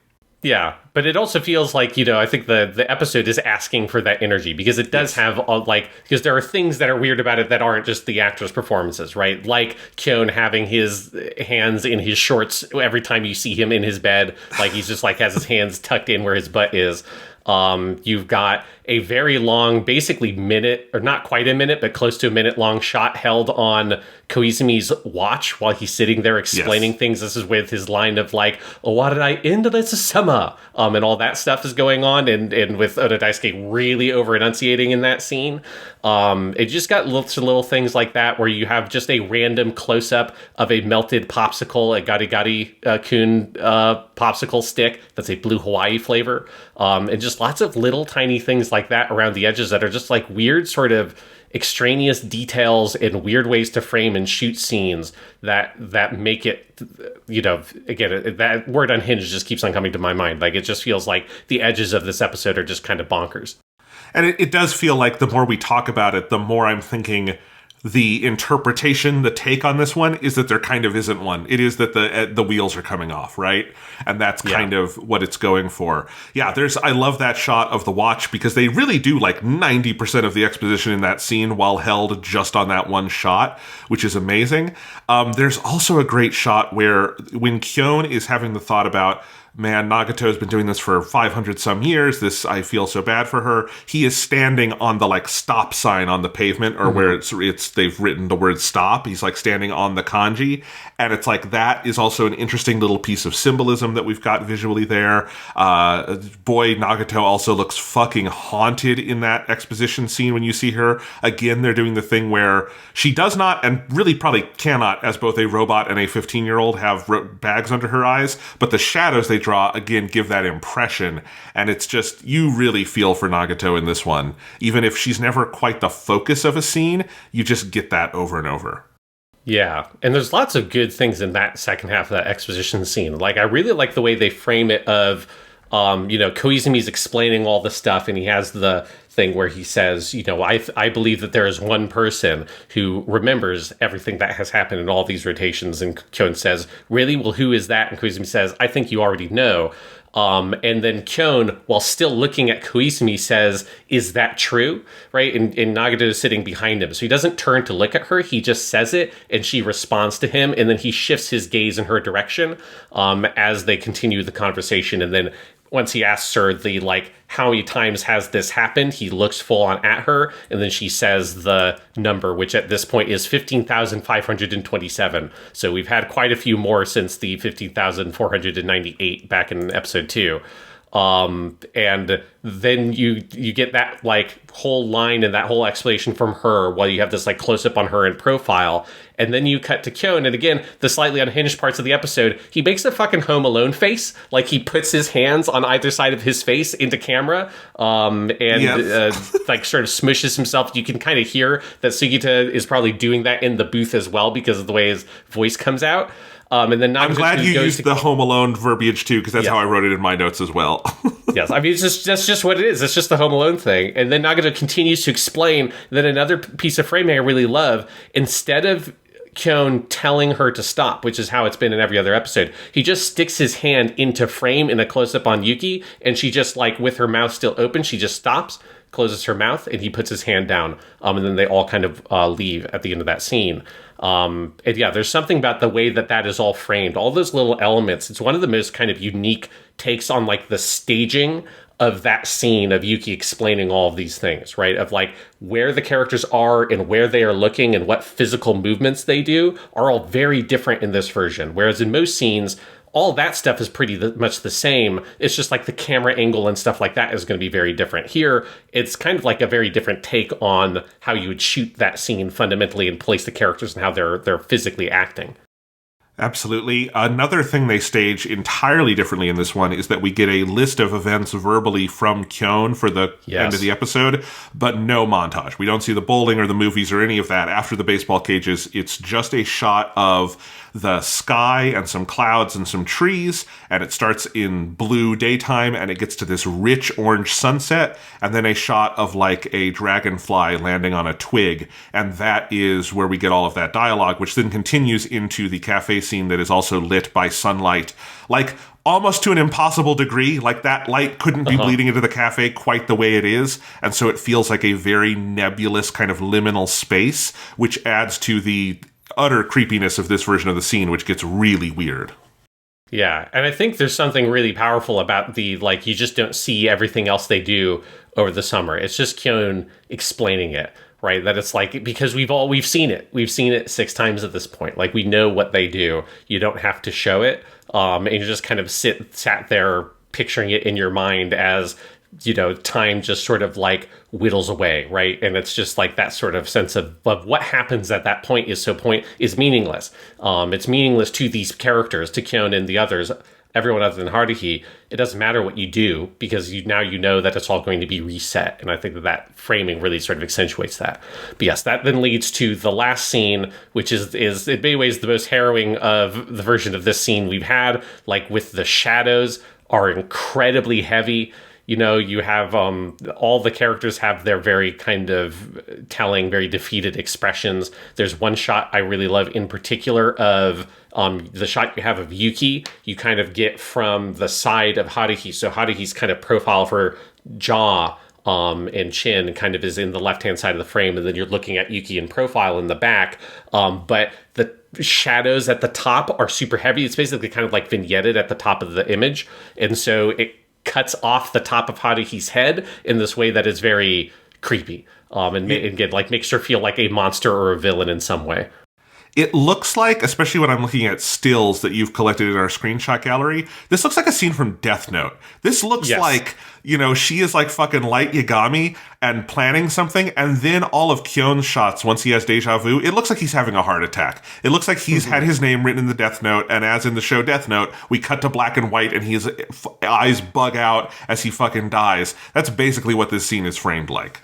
Yeah, but it also feels like, I think the episode is asking for that energy, because it does have, because there are things that are weird about it that aren't just the actors' performances, right? Like Kyon having his hands in his shorts every time you see him in his bed. Like he's just like has his hands tucked in where his butt is. You've got a very long, basically minute, or not quite a minute, but close to a minute long shot held on Koizumi's watch while he's sitting there explaining things. This is with his line of like, "Owarai into this summer," and all that stuff is going on, and with Oda Daisuke really over enunciating in that scene. It just got little things like that where you have just a random close up of a melted popsicle, a Gari Gari Kun popsicle stick that's a blue Hawaii flavor, and just lots of little tiny things like that around the edges that are just like weird sort of extraneous details and weird ways to frame and shoot scenes that make it, again, that word unhinged just keeps on coming to my mind. Like it just feels like the edges of this episode are just kind of bonkers. And it does feel like the more we talk about it, the more I'm thinking the interpretation, the take on this one is that there kind of isn't one. It is that the wheels are coming off, right? And that's kind of what it's going for. Yeah, I love that shot of the watch, because they really do like 90% of the exposition in that scene while held just on that one shot, which is amazing. There's also a great shot where when Kyon is having the thought about, man, Nagato's been doing this for 500 some years. I feel so bad for her. He is standing on the like stop sign on the pavement, or where they've written the word stop. He's like standing on the kanji. And it's like, that is also an interesting little piece of symbolism that we've got visually there. Boy, Nagato also looks fucking haunted in that exposition scene when you see her. Again, they're doing the thing where she does not, and really probably cannot, as both a robot and a 15-year-old, have bags under her eyes, but the shadows they draw, again, give that impression. And it's just, you really feel for Nagato in this one. Even if she's never quite the focus of a scene, you just get that over and over. Yeah, and there's lots of good things in that second half of that exposition scene. Like, I really like the way they frame it of, Koizumi's explaining all the stuff, and he has the thing where he says, I believe that there is one person who remembers everything that has happened in all these rotations. And Kyon says, really? Well, who is that? And Koizumi says, I think you already know. And then Kyon, while still looking at Koizumi, says, is that true? Right? And Nagato is sitting behind him. So he doesn't turn to look at her. He just says it, and she responds to him. And then he shifts his gaze in her direction as they continue the conversation. And then once he asks her how many times has this happened, he looks full on at her, and then she says the number, which at this point is 15,527. So we've had quite a few more since the 15,498 back in episode 2. And then you get that like whole line and that whole explanation from her while you have this like close up on her in profile. And then you cut to Kyon, and again, the slightly unhinged parts of the episode, he makes a fucking Home Alone face. Like, he puts his hands on either side of his face into camera, like, sort of smushes himself. You can kind of hear that Sugita is probably doing that in the booth as well because of the way his voice comes out. And then I'm glad you used the Home Alone verbiage, too, because that's how I wrote it in my notes as well. Yes, I mean, that's just what it is. It's just the Home Alone thing. And then Nagata continues to explain that another piece of framing I really love, instead of Kyon telling her to stop, which is how it's been in every other episode, he just sticks his hand into frame in a close-up on Yuki, and she just, like, with her mouth still open, she just stops, closes her mouth, and he puts his hand down, and then they all kind of leave at the end of that scene. And yeah, there's something about the way that is all framed, all those little elements. It's one of the most kind of unique takes on, like, the staging of that scene of Yuki explaining all of these things, right? Of like where the characters are and where they are looking and what physical movements they do are all very different in this version. Whereas in most scenes, all that stuff is pretty much the same. It's just like the camera angle and stuff like that is going to be very different. Here, it's kind of like a very different take on how you would shoot that scene fundamentally and place the characters and how they're physically acting. Absolutely. Another thing they stage entirely differently in this one is that we get a list of events verbally from Kyon for the end of the episode, but no montage. We don't see the bowling or the movies or any of that. After the baseball cages, it's just a shot of the sky and some clouds and some trees, and it starts in blue daytime and it gets to this rich orange sunset, and then a shot of like a dragonfly landing on a twig, and that is where we get all of that dialogue, which then continues into the cafe scene that is also lit by sunlight, like almost to an impossible degree. Like that light couldn't be bleeding into the cafe quite the way it is, and so it feels like a very nebulous kind of liminal space, which adds to the utter creepiness of this version of the scene, which gets really weird. Yeah, and I think there's something really powerful about the, like, you just don't see everything else they do over the summer. It's just Kyon explaining it, right? That it's like, because we've seen it. We've seen it 6 times at this point. Like, we know what they do. You don't have to show it. And you just kind of sat there picturing it in your mind as, you know, time just sort of like whittles away, right? And it's just like that sort of sense of what happens at that point is meaningless. It's meaningless to these characters, to Kyon and the others, everyone other than Haruhi. It doesn't matter what you do because you know that it's all going to be reset. And I think that framing really sort of accentuates that. But yes, that then leads to the last scene, which is in many ways the most harrowing of the version of this scene we've had. Like, with the shadows are incredibly heavy. You know, you have all the characters have their very kind of telling, very defeated expressions. There's one shot I really love in particular of the shot you have of Yuki. You kind of get from the side of Haruhi. So Haruhi's kind of profile of her jaw and chin kind of is in the left-hand side of the frame. And then you're looking at Yuki in profile in the back. But the shadows at the top are super heavy. It's basically kind of like vignetted at the top of the image. And so it cuts off the top of Haruhi's head in this way that is very creepy, and again, like, makes her feel like a monster or a villain in some way. It looks like, especially when I'm looking at stills that you've collected in our screenshot gallery, this looks like a scene from Death Note. This looks like, you know, she is like fucking Light Yagami and planning something, and then all of Kyon's shots, once he has deja vu, it looks like he's having a heart attack. It looks like he's had his name written in the Death Note, and as in the show Death Note, we cut to black and white, and his eyes bug out as he fucking dies. That's basically what this scene is framed like.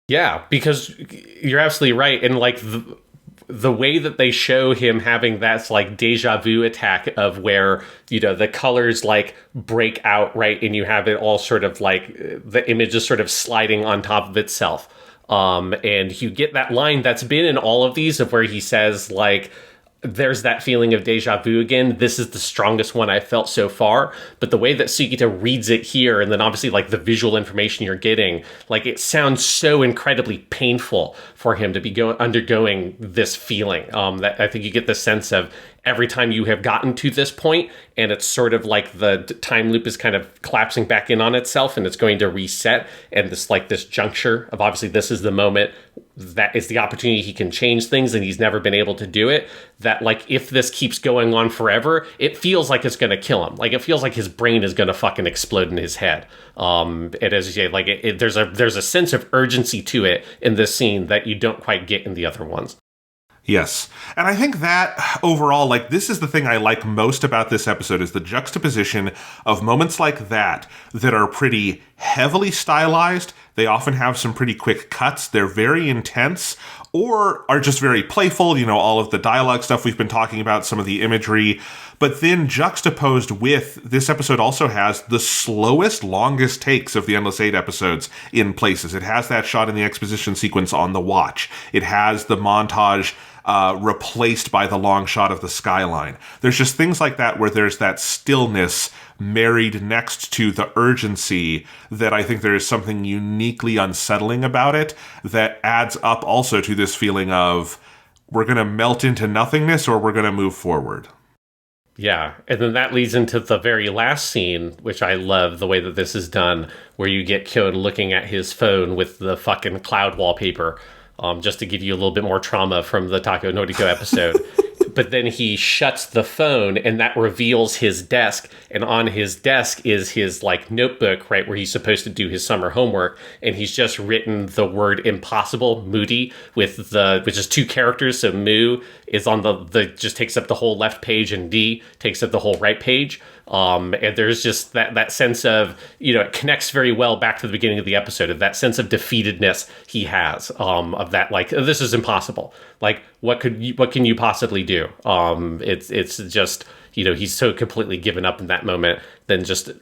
Yeah, because you're absolutely right, and like the way that they show him having that like deja vu attack of where, you know, the colors like break out, right? And you have it all sort of like the image is sort of sliding on top of itself. And you get that line that's been in all of these of where he says like, there's that feeling of deja vu again. This is the strongest one I felt so far. But the way that Sugita reads it here, and then obviously like the visual information you're getting, like it sounds so incredibly painful for him to be undergoing this feeling. That I think you get the sense of every time you have gotten to this point, and it's sort of like the time loop is kind of collapsing back in on itself, and it's going to reset, and this juncture of obviously this is the moment that is the opportunity he can change things, and he's never been able to do it. That like if this keeps going on forever, it feels like it's going to kill him. Like it feels like his brain is going to fucking explode in his head. And as you say, like there's a sense of urgency to it in this scene that you don't quite get in the other ones. Yes. And I think that overall, like, this is the thing I like most about this episode is the juxtaposition of moments like that are pretty heavily stylized. They often have some pretty quick cuts. They're very intense or are just very playful. You know, all of the dialogue stuff we've been talking about, some of the imagery. But then juxtaposed with, this episode also has the slowest, longest takes of the Endless Eight episodes in places. It has that shot in the exposition sequence on the watch. It has the montage replaced by the long shot of the skyline. There's just things like that where there's that stillness married next to the urgency that I think there is something uniquely unsettling about it that adds up also to this feeling of we're going to melt into nothingness or we're going to move forward. Yeah, and then that leads into the very last scene, which I love the way that this is done, where you get Kyon looking at his phone with the fucking cloud wallpaper, just to give you a little bit more trauma from the Taco Noriko episode. But then he shuts the phone, and that reveals his desk, and on his desk is his like notebook, right, where he's supposed to do his summer homework, and he's just written the word impossible, Moody, which is two characters. So Mu is on the just takes up the whole left page, and D takes up the whole right page. And there's just that sense of, you know, it connects very well back to the beginning of the episode, of that sense of defeatedness he has, of that, like, this is impossible. Like, what can you possibly do? It's just, you know, he's so completely given up in that moment, then just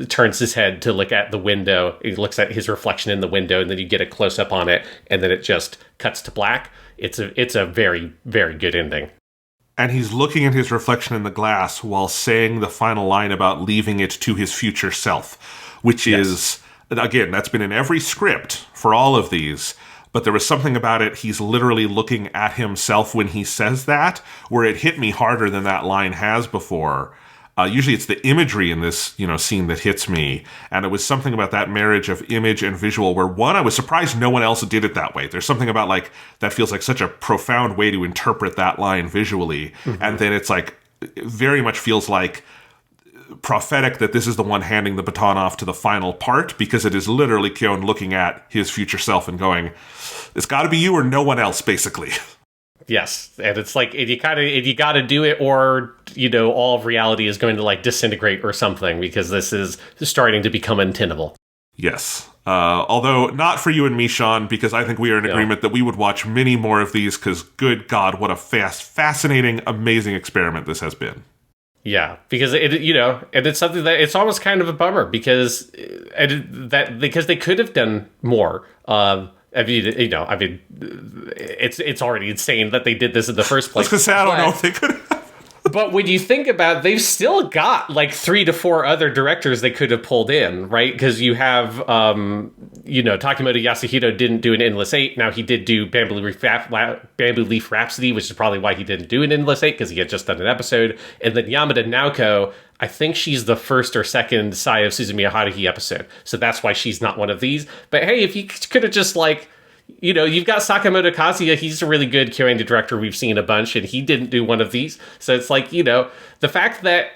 turns his head to look at the window. He looks at his reflection in the window, and then you get a close up on it, and then it just cuts to black. It's a very, very good ending. And he's looking at his reflection in the glass while saying the final line about leaving it to his future self, which is, again, that's been in every script for all of these, but there was something about it, he's literally looking at himself when he says that, where it hit me harder than that line has before. Usually it's the imagery in this, you know, scene that hits me, and it was something about that marriage of image and visual where, one, I was surprised no one else did it that way. There's something about, like, that feels like such a profound way to interpret that line visually, and then it's like, it very much feels like prophetic that this is the one handing the baton off to the final part, because it is literally Kyon looking at his future self and going, it's got to be you or no one else, basically. Yes, and it's like you got to do it, or, you know, all of reality is going to like disintegrate or something, because this is starting to become untenable. Yes, although not for you and me, Sean, because I think we are in agreement that we would watch many more of these. Because good God, what a fascinating, amazing experiment this has been. Yeah, because it, you know, and it's something that it's almost kind of a bummer because they could have done more. It's already insane that they did this in the first place. I was gonna say, I don't know if they could. But when you think about it, they've still got like 3 to 4 other directors they could have pulled in, right? Because you have, Takemoto Yasuhiro didn't do an Endless Eight. Now he did do Bamboo Leaf Rhapsody, which is probably why he didn't do an Endless Eight, because he had just done an episode. And then Yamada Naoko, I think she's the first or second Eyecatch Suzumiya Haruhi episode. So that's why she's not one of these. But hey, if you could have just like, you know, you've got Sakamoto Kazuya. He's a really good Kyoto director. We've seen a bunch, and he didn't do one of these. So it's like, you know, the fact that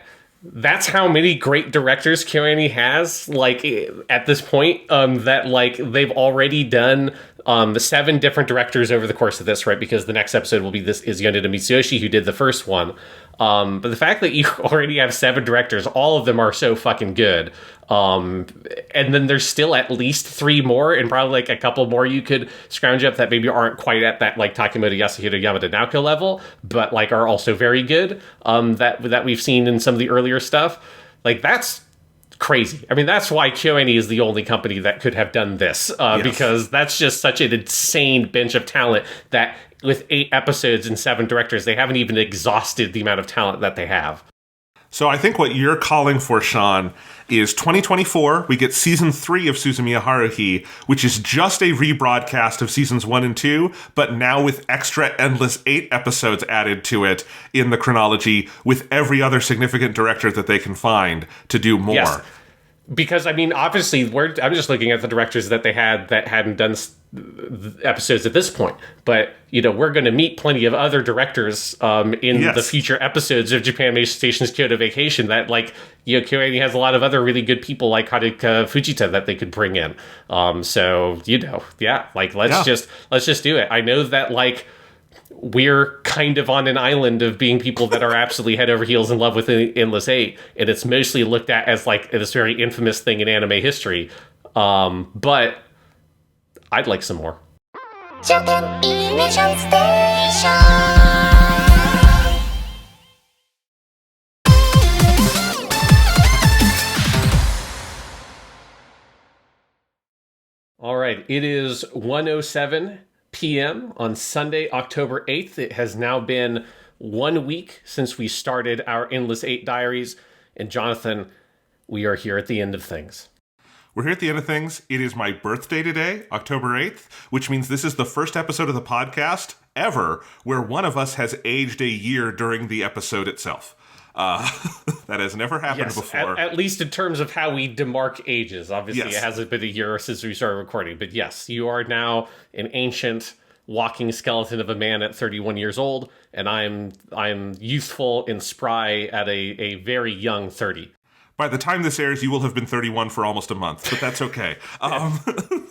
that's how many great directors Kyoto has, like, at this point, that, like, they've already done 7 different directors over the course of this, right? Because the next episode will be this is Yoneda Mitsuyoshi, who did the first one. But the fact that you already have 7 directors, all of them are so fucking good. And then there's still at least 3 more, and probably like a couple more you could scrounge up that maybe aren't quite at that like Takemoto Yasuhiro Yamada Naoko level, but like are also very good. That we've seen in some of the earlier stuff. Like, that's crazy. I mean, that's why KyoAni is the only company that could have done this, yes. Because that's just such an insane bench of talent that with 8 episodes and 7 directors, they haven't even exhausted the amount of talent that they have. So I think what you're calling for, Sean, is 2024, we get Season 3 of Suzumiya Haruhi, which is just a rebroadcast of Seasons 1 and 2, but now with extra Endless 8 episodes added to it in the chronology, with every other significant director that they can find to do more. Yes. Because, I mean, obviously, I'm just looking at the directors that they had that hadn't done episodes at this point. But, you know, we're going to meet plenty of other directors in the future episodes of Japanimation Station's Kyoto Vacation that, like, you know, KyoAni has a lot of other really good people like Haruka Fujita that they could bring in. So, you know, like, let's just do it. I know that, like, we're kind of on an island of being people that are absolutely head over heels in love with Endless 8, and it's mostly looked at as like this very infamous thing in anime history. But I'd like some more. Japanimation Station. All right, it is 1:07 p.m. on Sunday, October 8th. It has now been 1 week since we started our Endless 8 Diaries. And Jonathan, we are here at the end of things. We're here at the end of things. It is my birthday today, October 8th, which means this is the first episode of the podcast ever where one of us has aged a year during the episode itself. That has never happened before. At least in terms of how we demark ages. Obviously, Yes. It hasn't been a year since we started recording. But yes, you are now an ancient walking skeleton of a man at 31 years old, and I'm youthful and spry at a very young 30. By the time this airs, you will have been 31 for almost a month, but that's okay.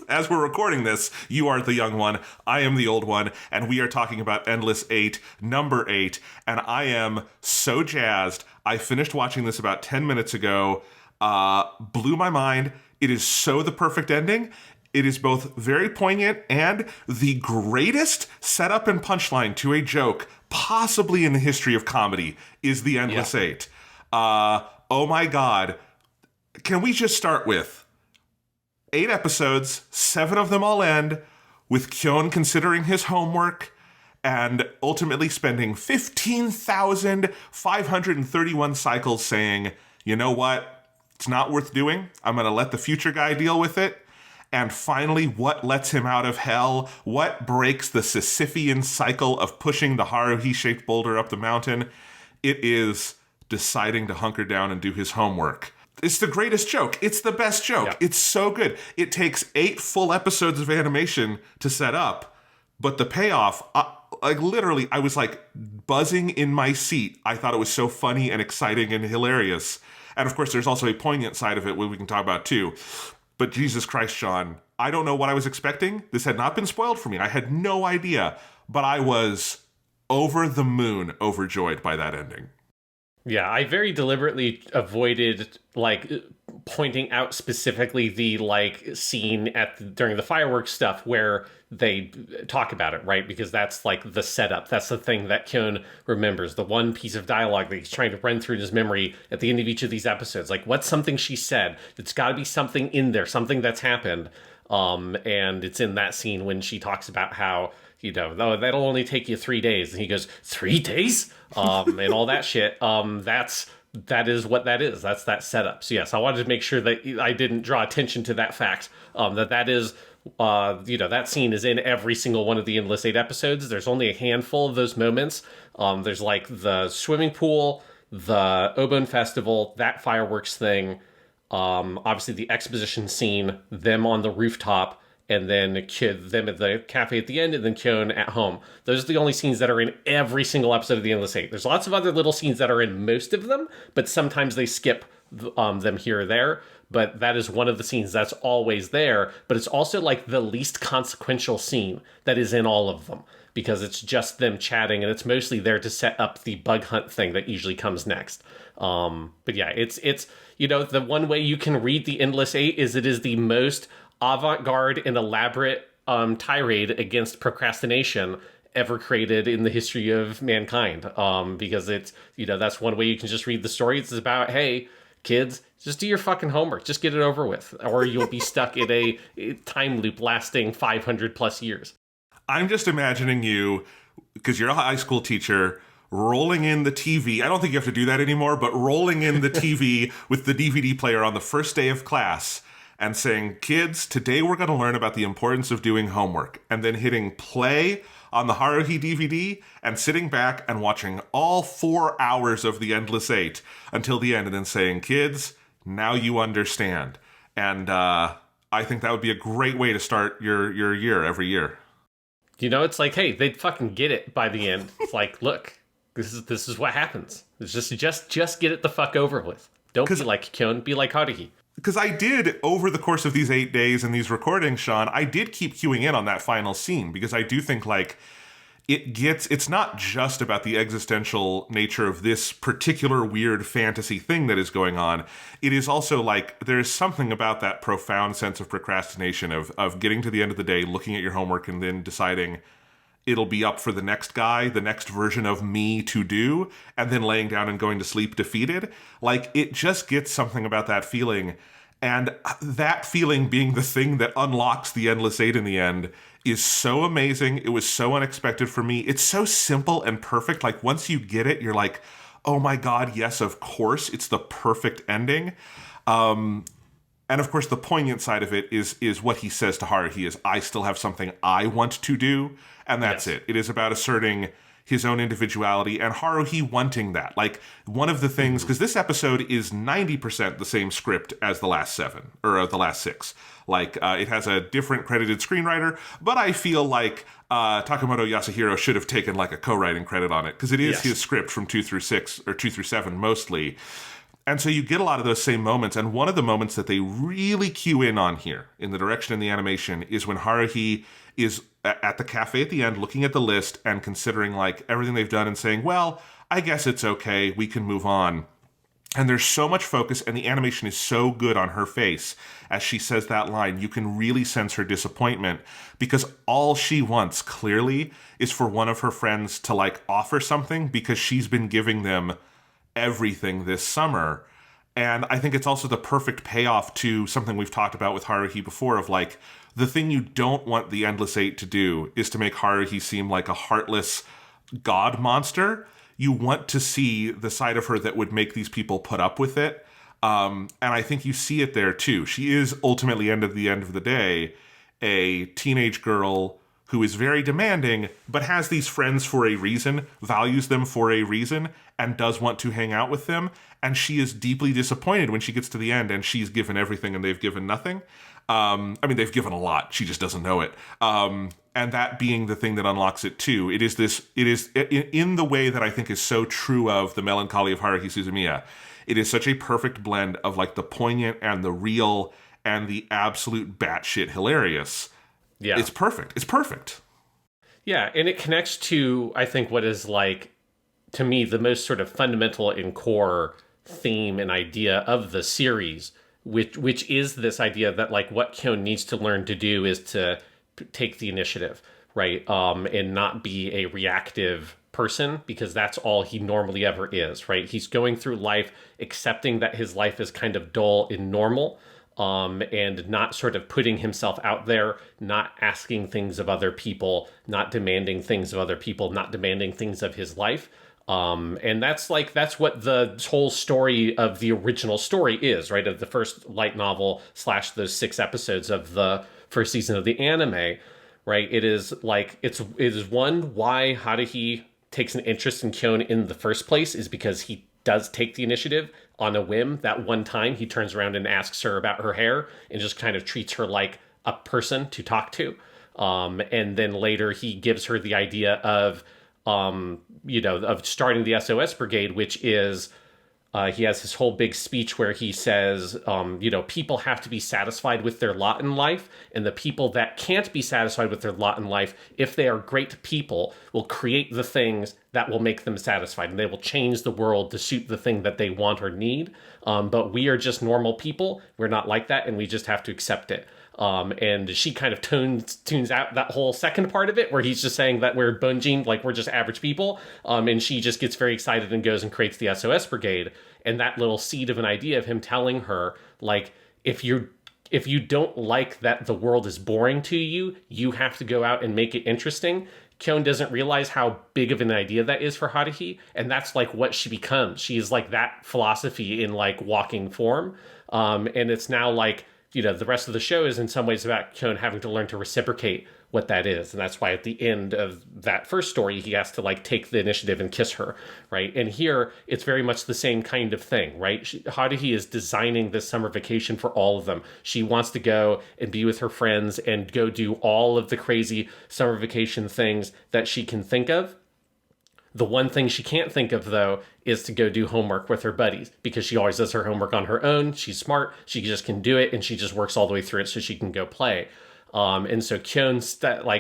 As we're recording this, you are the young one, I am the old one, and we are talking about Endless 8, number 8, and I am so jazzed. I finished watching this about 10 minutes ago, blew my mind. It is so the perfect ending. It is both very poignant and the greatest setup and punchline to a joke, possibly in the history of comedy, is the Endless 8. Oh my God. Can we just start with 8 episodes, 7 of them all end with Kyon considering his homework and ultimately spending 15,531 cycles saying, you know what? It's not worth doing. I'm going to let the future guy deal with it. And finally, what lets him out of hell? What breaks the Sisyphean cycle of pushing the Haruhi-shaped boulder up the mountain? It is deciding to hunker down and do his homework. It's the greatest joke. It's the best joke. Yeah. It's so good. It takes 8 full episodes of animation to set up, but the payoff, like literally, I was like buzzing in my seat. I thought it was so funny and exciting and hilarious. And of course, there's also a poignant side of it we can talk about too. But Jesus Christ, Sean, I don't know what I was expecting. This had not been spoiled for me. I had no idea, but I was over the moon overjoyed by that ending. Yeah, I very deliberately avoided, like, pointing out specifically the, like, scene during the fireworks stuff where they talk about it, right? Because that's, like, the setup. That's the thing that Kyon remembers. The one piece of dialogue that he's trying to run through in his memory at the end of each of these episodes. Like, what's something she said? It's got to be something in there, something that's happened. And it's in that scene when she talks about how, you know, oh, that'll only take you 3 days. And he goes, 3 days? And all that shit. That is what that is. That's that setup. So yes, I wanted to make sure that I didn't draw attention to that fact. That is, you know, that scene is in every single one of the Endless 8 episodes. There's only a handful of those moments. There's like the swimming pool, the Obon Festival, that fireworks thing. Obviously the exposition scene, them on the rooftop, and then them at the cafe at the end, and then Kyon at home. Those are the only scenes that are in every single episode of the Endless 8. There's lots of other little scenes that are in most of them, but sometimes they skip them here or there. But that is one of the scenes that's always there. But it's also like the least consequential scene that is in all of them, because it's just them chatting, and it's mostly there to set up the bug hunt thing that usually comes next. But yeah, it's you know, the one way you can read the Endless 8 is it is the most avant-garde and elaborate tirade against procrastination ever created in the history of mankind. Because it's, you know, that's one way you can just read the story. It's about, hey, kids, just do your fucking homework. Just get it over with. Or you'll be stuck in a time loop lasting 500 plus years. I'm just imagining you, because you're a high school teacher, rolling in the TV. I don't think you have to do that anymore, but rolling in the TV with the DVD player on the first day of class and saying, kids, today we're going to learn about the importance of doing homework. And then hitting play on the Haruhi DVD and sitting back and watching all 4 hours of The Endless Eight until the end and then saying, kids, now you understand. And I think that would be a great way to start your year every year. You know, it's like, hey, they'd fucking get it by the end. It's like, look, this is what happens. It's just get it the fuck over with. Don't be like Kyon, be like Haruhi. Because I did, over the course of these 8 days and these recordings, Sean, I did keep queuing in on that final scene, because I do think, like, it's not just about the existential nature of this particular weird fantasy thing that is going on. It is also, like, there's something about that profound sense of procrastination of getting to the end of the day, looking at your homework, and then deciding it'll be up for the next guy, the next version of me to do, and then laying down and going to sleep defeated. Like, it just gets something about that feeling. And that feeling being the thing that unlocks the Endless Eight in the end is so amazing. It was so unexpected for me. It's so simple and perfect. Like, once you get it, you're like, oh my God, yes, of course. It's the perfect ending. And of course, the poignant side of it is what he says to Haruhi is, I still have something I want to do. And that's it. It is about asserting his own individuality and Haruhi wanting that. Like, one of the things, because this episode is 90% the same script as the last 7, or the last 6. Like, it has a different credited screenwriter, but I feel like Takamoto Yasuhiro should have taken, like, a co-writing credit on it, because it is his script from 2 through 6, or 2 through 7 mostly. And so you get a lot of those same moments, and one of the moments that they really cue in on here, in the direction and the animation, is when Haruhi is at the cafe at the end looking at the list and considering, like, everything they've done and saying, well, I guess it's okay, we can move on. And there's so much focus, and the animation is so good on her face as she says that line. You can really sense her disappointment, because all she wants, clearly, is for one of her friends to, like, offer something, because she's been giving them everything this summer. And I think it's also the perfect payoff to something we've talked about with Haruhi before, of, like, the thing you don't want the Endless Eight to do is to make Haruhi seem like a heartless god monster. You want to see the side of her that would make these people put up with it. And I think you see it there too. She is ultimately, at the end of the day, a teenage girl who is very demanding, but has these friends for a reason, values them for a reason, and does want to hang out with them. And she is deeply disappointed when she gets to the end and she's given everything and they've given nothing. I mean, they've given a lot. She just doesn't know it. And that being the thing that unlocks it too. It is in the way that I think is so true of the Melancholy of Haruhi Suzumiya. It is such a perfect blend of, like, the poignant and the real and the absolute batshit hilarious. Yeah. It's perfect. It's perfect. Yeah, and it connects to, I think, what is, like, to me, the most sort of fundamental and core theme and idea of the series, which is this idea that, like, what Kyon needs to learn to do is to take the initiative, right? And not be a reactive person, because that's all he normally ever is, right? He's going through life accepting that his life is kind of dull and normal, and not sort of putting himself out there, not asking things of other people, not demanding things of other people, not demanding things of his life. And that's what the whole story of the original story is, right? Of the first light novel / those 6 episodes of the first season of the anime, right? It is like, it is one, why Haruhi takes an interest in Kyon in the first place is because he does take the initiative on a whim. That one time he turns around and asks her about her hair and just kind of treats her like a person to talk to. And then later he gives her the idea of, of starting the SOS Brigade, which is, he has this whole big speech where he says, people have to be satisfied with their lot in life, and the people that can't be satisfied with their lot in life, if they are great people, will create the things that will make them satisfied, and they will change the world to suit the thing that they want or need. But we are just normal people. We're not like that, and we just have to accept it. And she kind of tunes out that whole second part of it, where he's just saying that we're bungeing, like we're just average people. And she just gets very excited and goes and creates the SOS Brigade. And that little seed of an idea of him telling her, like, if you don't like that the world is boring to you, you have to go out and make it interesting, Kyon doesn't realize how big of an idea that is for Haruhi, and that's like what she becomes. She's like that philosophy in like walking form. And it's now like, the rest of the show is in some ways about Kyon having to learn to reciprocate what that is. And that's why at the end of that first story, he has to like take the initiative and kiss her, right? And here, it's very much the same kind of thing, right? Haruhi is designing this summer vacation for all of them. She wants to go and be with her friends and go do all of the crazy summer vacation things that she can think of. The one thing she can't think of, though, is to go do homework with her buddies, because she always does her homework on her own. She's smart. She just can do it, and she just works all the way through it so she can go play. And so Kyon's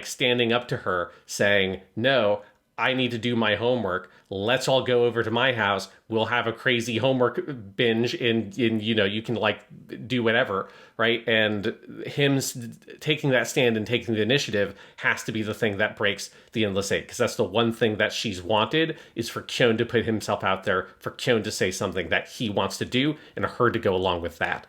standing up to her saying, no, I need to do my homework. Let's all go over to my house. We'll have a crazy homework binge and you can like do whatever, right? And him taking that stand and taking the initiative has to be the thing that breaks the Endless Eight, because that's the one thing that she's wanted, is for Kyon to put himself out there, for Kyon to say something that he wants to do, and her to go along with that.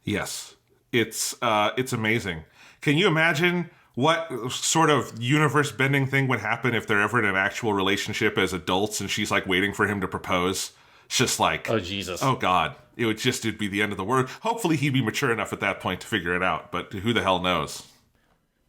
Yes, it's amazing. Can you imagine what sort of universe-bending thing would happen if they're ever in an actual relationship as adults and she's, like, waiting for him to propose? It's just like... Oh, Jesus. Oh, God. It'd be the end of the world. Hopefully he'd be mature enough at that point to figure it out, but who the hell knows?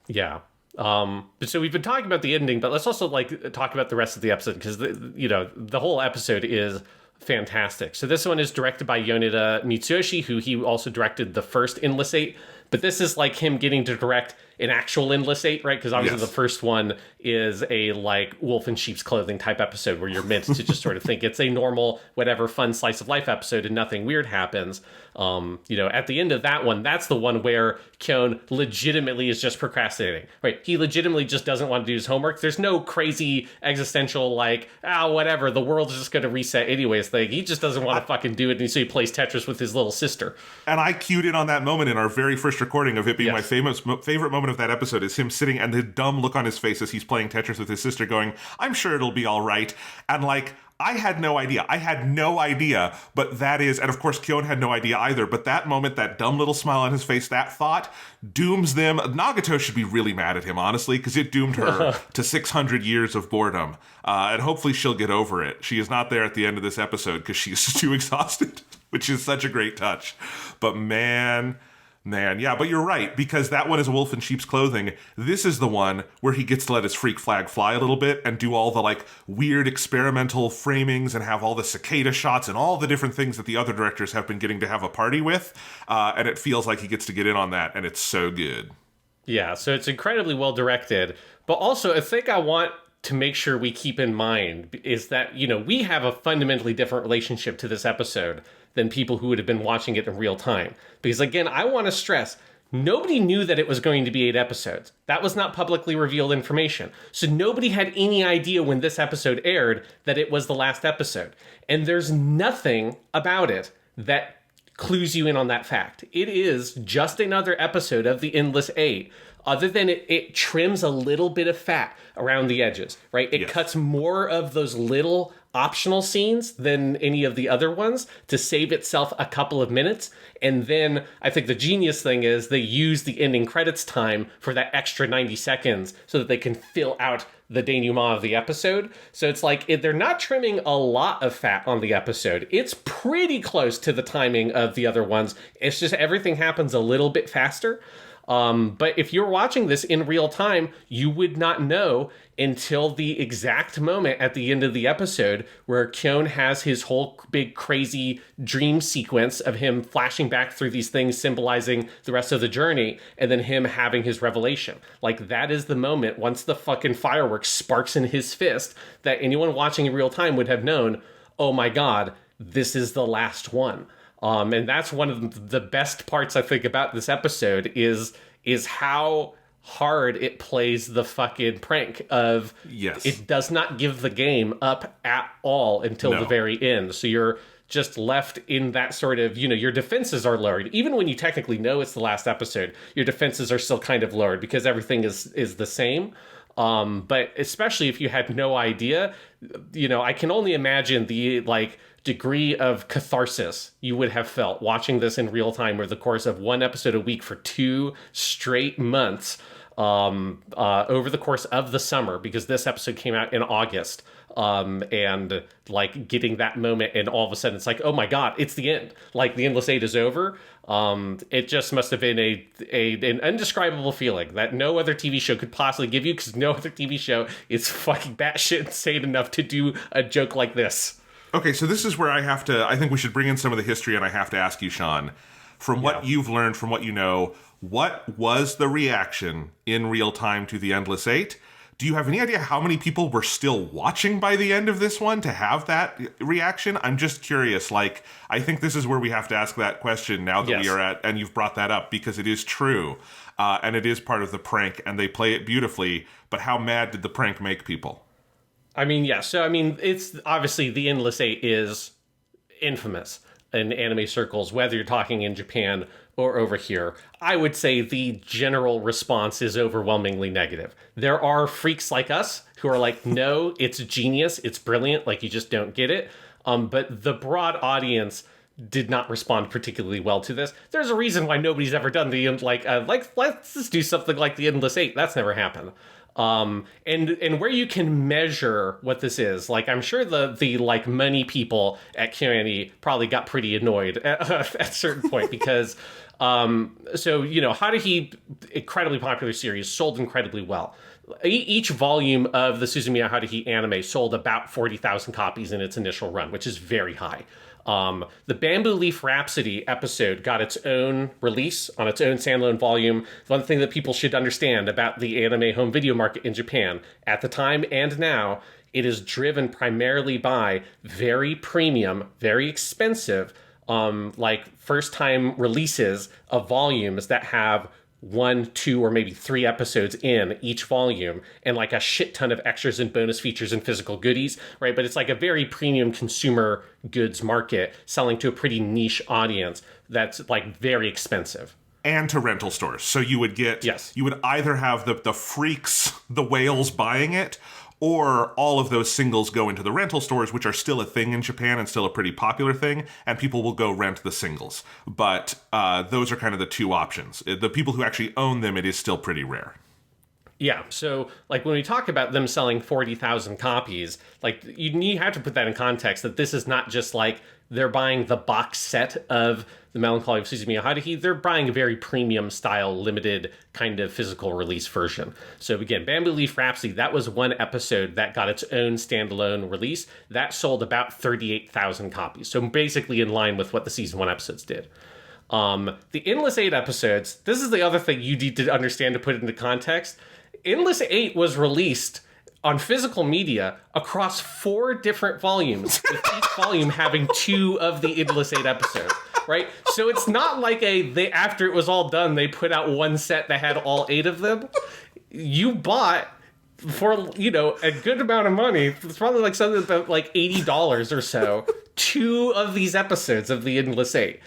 Yeah. So we've been talking about the ending, but let's also, like, talk about the rest of the episode, because, the whole episode is fantastic. So this one is directed by Yoneda Mitsuyoshi, who he also directed the first Endless Eight. But this is like him getting to direct an actual Endless Eight, right? Because obviously the first one is a like wolf in sheep's clothing type episode where you're meant to just sort of think it's a normal, whatever, fun slice of life episode and nothing weird happens. At the end of that one, that's the one where Kyon legitimately is just procrastinating, right? He legitimately just doesn't want to do his homework. There's no crazy existential like, whatever, the world is just going to reset anyways thing. He just doesn't want to fucking do it, and so he plays Tetris with his little sister. And I cued in on that moment in our very first recording of it being my favorite moment of that episode is him sitting and the dumb look on his face as he's playing Tetris with his sister going, I'm sure it'll be all right. And like, I had no idea, but that is, and of course Kyon had no idea either, but that moment, that dumb little smile on his face, that thought dooms them. Nagato should be really mad at him, honestly, because it doomed her to 600 years of boredom. And hopefully she'll get over it. She is not there at the end of this episode because she's too exhausted, which is such a great touch. But man, yeah, but you're right, because that one is a wolf in sheep's clothing. This is the one where he gets to let his freak flag fly a little bit and do all the, like, weird experimental framings and have all the cicada shots and all the different things that the other directors have been getting to have a party with. And it feels like he gets to get in on that, and it's so good. Yeah, so it's incredibly well directed. But also, a thing I want to make sure we keep in mind is that, we have a fundamentally different relationship to this episode than people who would have been watching it in real time. Because again, I want to stress, nobody knew that it was going to be 8 episodes. That was not publicly revealed information. So nobody had any idea when this episode aired that it was the last episode. And there's nothing about it that clues you in on that fact. It is just another episode of the Endless Eight, other than it trims a little bit of fat around the edges, right? It cuts more of those little optional scenes than any of the other ones to save itself a couple of minutes. And then I think the genius thing is they use the ending credits time for that extra 90 seconds so that they can fill out the denouement of the episode. So it's like they're not trimming a lot of fat on the episode. It's pretty close to the timing of the other ones. It's just everything happens a little bit faster. But if you're watching this in real time, you would not know until the exact moment at the end of the episode where Kyon has his whole big crazy dream sequence of him flashing back through these things symbolizing the rest of the journey, and then him having his revelation. Like, that is the moment, once the fucking fireworks sparks in his fist, that anyone watching in real time would have known, oh my God, this is the last one. And that's one of the best parts, I think, about this episode is how hard it plays the fucking prank of it does not give the game up at all until the very end. So you're just left in that sort of, your defenses are lowered. Even when you technically know it's the last episode, your defenses are still kind of lowered because everything is the same. But especially if you had no idea, I can only imagine the, degree of catharsis you would have felt watching this in real time over the course of one episode a week for 2 straight months. over the course of the summer, because this episode came out in August. And like getting that moment, and all of a sudden it's like, oh my God, it's the end. Like the Endless Eight is over. It just must have been an indescribable feeling that no other TV show could possibly give you, because no other TV show is fucking batshit insane enough to do a joke like this. Okay, so this is where I think we should bring in some of the history, and I have to ask you, Sean, from what you've learned, from what you know, what was the reaction in real time to the Endless Eight? Do you have any idea how many people were still watching by the end of this one to have that reaction? I'm just curious. Like, I think this is where we have to ask that question now that we are at, and you've brought that up, because it is true. And it is part of the prank, and they play it beautifully. But how mad did the prank make people? I mean, yeah. So, I mean, it's obviously the Endless Eight is infamous in anime circles, whether you're talking in Japan or over here. I would say the general response is overwhelmingly negative. There are freaks like us who are like, no, it's genius, it's brilliant, like you just don't get it. But the broad audience did not respond particularly well to this. There's a reason why nobody's ever done the let's just do something like the Endless Eight. That's never happened. And where you can measure what this is, like, I'm sure the like money people at Kyoto probably got pretty annoyed at a certain point, because so, you know, Haruhi, incredibly popular series, sold incredibly well. Each volume of the Suzumiya Haruhi anime sold about 40,000 copies in its initial run, which is very high. The Bamboo Leaf Rhapsody episode got its own release on its own standalone volume. One thing that people should understand about the anime home video market in Japan at the time and now, it is driven primarily by very premium, very expensive, like first-time releases of volumes that have 1, 2, or maybe 3 episodes in each volume, and like a shit ton of extras and bonus features and physical goodies, right? But it's like a very premium consumer goods market selling to a pretty niche audience that's like very expensive. And to rental stores. So you would get, you would either have the freaks, the whales buying it, or all of those singles go into the rental stores, which are still a thing in Japan and still a pretty popular thing, and people will go rent the singles. But those are kind of the two options. The people who actually own them, it is still pretty rare. Yeah, so like when we talk about them selling 40,000 copies, like you have to put that in context, that this is not just like they're buying the box set of the Melancholy of Suzumiya Haruhi, they're buying a very premium style, limited kind of physical release version. So again, Bamboo Leaf Rhapsody, that was one episode that got its own standalone release. That sold about 38,000 copies. So basically in line with what the season 1 episodes did. The Endless Eight episodes, this is the other thing you need to understand to put it into context. Endless Eight was released on physical media across 4 different volumes, with each volume having 2 of the Endless Eight episodes, right? So it's not like after it was all done, they put out one set that had all 8 of them. You bought, for, you know, a good amount of money, it's probably like something about like $80 or so, 2 of these episodes of the Endless Eight.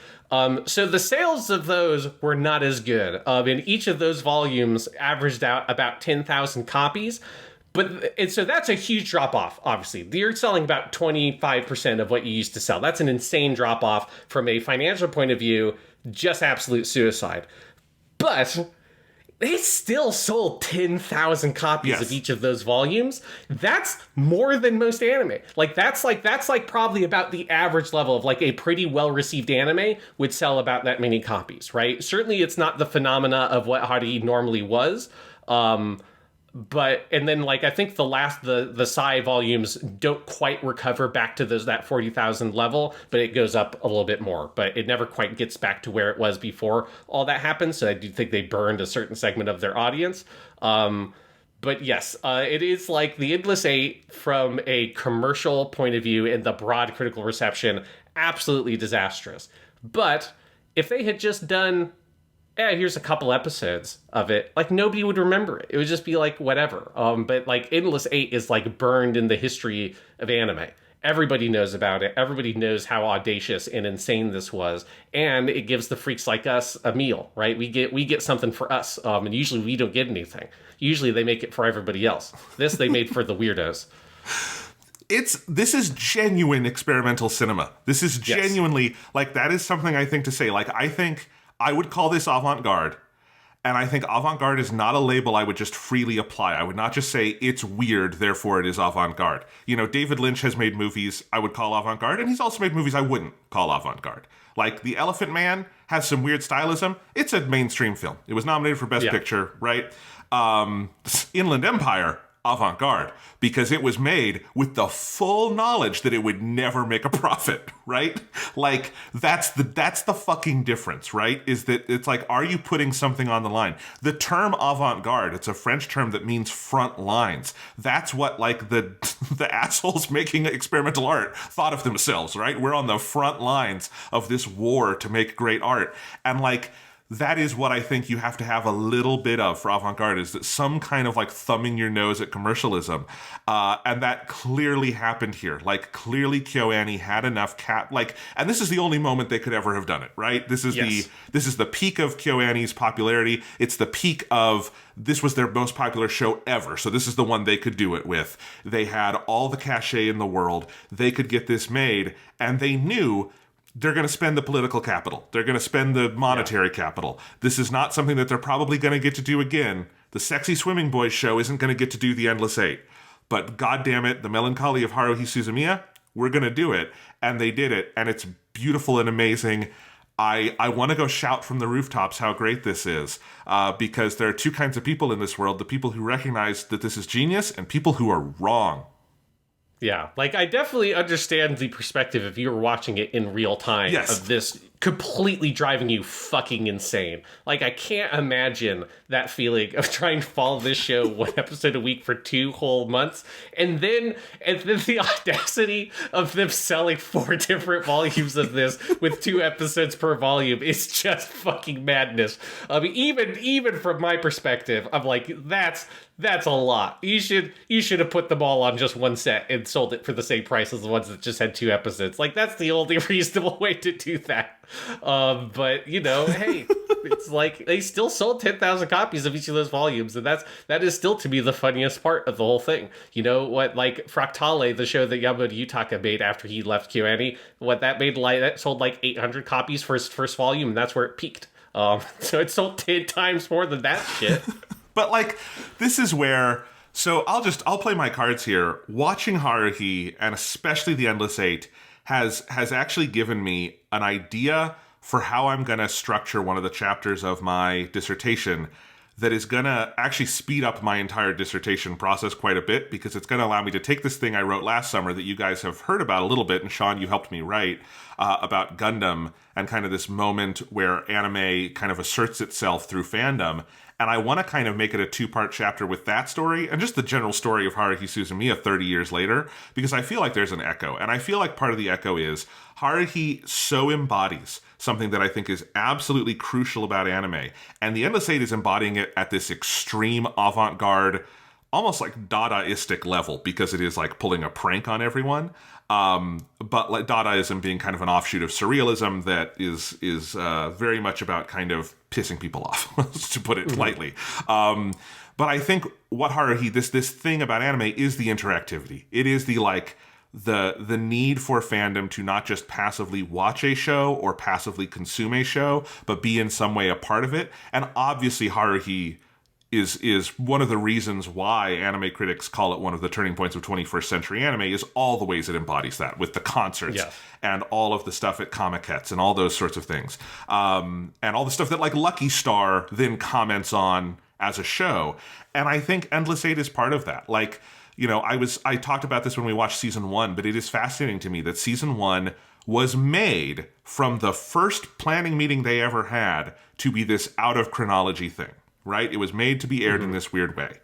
So the sales of those were not as good. And each of those volumes averaged out about 10,000 copies. And so that's a huge drop off, obviously. You're selling about 25% of what you used to sell. That's an insane drop off from a financial point of view, just absolute suicide. But they still sold 10,000 copies of each of those volumes. That's more than most anime. That's probably about the average level of like a pretty well-received anime would sell about that many copies, right? Certainly it's not the phenomena of what Haruhi normally was. But, and then like, I think the Sai volumes don't quite recover back to that 40,000 level, but it goes up a little bit more, but it never quite gets back to where it was before all that happened. So I do think they burned a certain segment of their audience. But yes, it is like the Endless Eight from a commercial point of view and the broad critical reception, absolutely disastrous. But if they had just done, here's a couple episodes of it, like nobody would remember it. It would just be like whatever. But like Endless Eight is like burned in the history of anime. Everybody knows about it. Everybody knows how audacious and insane this was, and it gives the freaks like us a meal, right? We get something for us, and usually we don't get anything. Usually they make it for everybody else. This they made for the weirdos. This is genuine experimental cinema. This is genuinely like, that is something I think to say. Like, I think I would call this avant-garde, And I think avant-garde is not a label I would just freely apply. I would not just say it's weird, therefore it is avant-garde. You know, David Lynch has made movies I would call avant-garde, and he's also made movies I wouldn't call avant-garde. Like The Elephant Man has some weird stylism. It's a mainstream film. It was nominated for Best Picture, right? Inland Empire, avant-garde, because it was made with the full knowledge that it would never make a profit, right? Like, that's the fucking difference, right? Is that it's like, are you putting something on the line? The term avant-garde, it's a French term that means front lines. That's what, like, the assholes making experimental art thought of themselves, right? We're on the front lines of this war to make great art. And, like, that is what I think you have to have a little bit of for avant-garde, is that some kind of like thumbing your nose at commercialism. And that clearly happened here. Like, clearly KyoAni had enough and this is the only moment they could ever have done it, right? This is the peak of KyoAni's popularity. It's the peak of, this was their most popular show ever. So this is the one they could do it with. They had all the cachet in the world. They could get this made, and they knew they're going to spend the political capital. They're going to spend the monetary capital. This is not something that they're probably going to get to do again. The Sexy Swimming Boys show isn't going to get to do the Endless Eight. But goddamn it, the Melancholy of Haruhi Suzumiya, we're going to do it. And they did it. And it's beautiful and amazing. I want to go shout from the rooftops how great this is. Because there are two kinds of people in this world. The people who recognize that this is genius and people who are wrong. Yeah, like, I definitely understand the perspective if you were watching it in real time of this completely driving you fucking insane. Like, I can't imagine that feeling of trying to follow this show one episode a week for 2 whole months, and then the audacity of them selling 4 different volumes of this with 2 episodes per volume is just fucking madness. I mean, even from my perspective, I'm like, that's a lot. You should have put them all on just one set and sold it for the same price as the ones that just had 2 episodes. Like, that's the only reasonable way to do that. But, you know, hey, it's like they still sold 10,000 copies of each of those volumes, and that is still, to me, the funniest part of the whole thing. You know what? Like, Fractale, the show that Yamamoto Yutaka made after he left KyoAni, what that made, like, that sold like 800 copies for his first volume, and that's where it peaked. So it sold 10 times more than that shit. But, like, this is where, so I'll play my cards here. Watching Haruhi, and especially the Endless Eight, has actually given me an idea for how I'm going to structure one of the chapters of my dissertation that is going to actually speed up my entire dissertation process quite a bit, because it's going to allow me to take this thing I wrote last summer that you guys have heard about a little bit, and Sean, you helped me write, about Gundam and kind of this moment where anime kind of asserts itself through fandom. And I want to kind of make it a 2-part chapter with that story and just the general story of Haruhi Suzumiya 30 years later, because I feel like there's an echo. And I feel like part of the echo is Haruhi so embodies something that I think is absolutely crucial about anime. And the Endless Eight is embodying it at this extreme avant-garde, almost like Dadaistic level, because it is like pulling a prank on everyone. But like Dadaism being kind of an offshoot of surrealism that is very much about kind of pissing people off, to put it lightly. But I think what Haruhi, this thing about anime is the interactivity. It is the like the need for fandom to not just passively watch a show or passively consume a show, but be in some way a part of it. And obviously Haruhi is one of the reasons why anime critics call it one of the turning points of 21st century anime, is all the ways it embodies that, with the concerts and all of the stuff at Comic-Cets and all those sorts of things. And all the stuff that like Lucky Star then comments on as a show. And I think Endless Eight is part of that. Like, you know, I talked about this when we watched season 1, but it is fascinating to me that season 1 was made from the first planning meeting they ever had to be this out of chronology thing. Right? It was made to be aired in this weird way.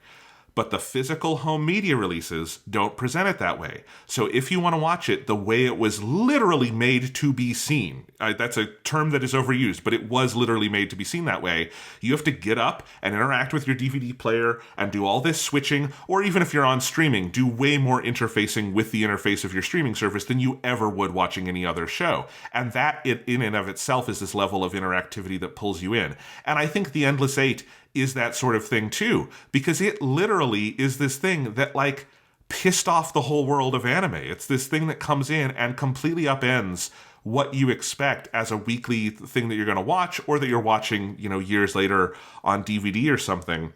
But the physical home media releases don't present it that way. So if you want to watch it the way it was literally made to be seen, that's a term that is overused, but it was literally made to be seen that way. You have to get up and interact with your DVD player and do all this switching, or even if you're on streaming, do way more interfacing with the interface of your streaming service than you ever would watching any other show. And that in and of itself is this level of interactivity that pulls you in. And I think The Endless Eight is that sort of thing too, because it literally is this thing that like pissed off the whole world of anime. It's this thing that comes in and completely upends what you expect as a weekly thing that you're going to watch, or that you're watching, years later on DVD or something.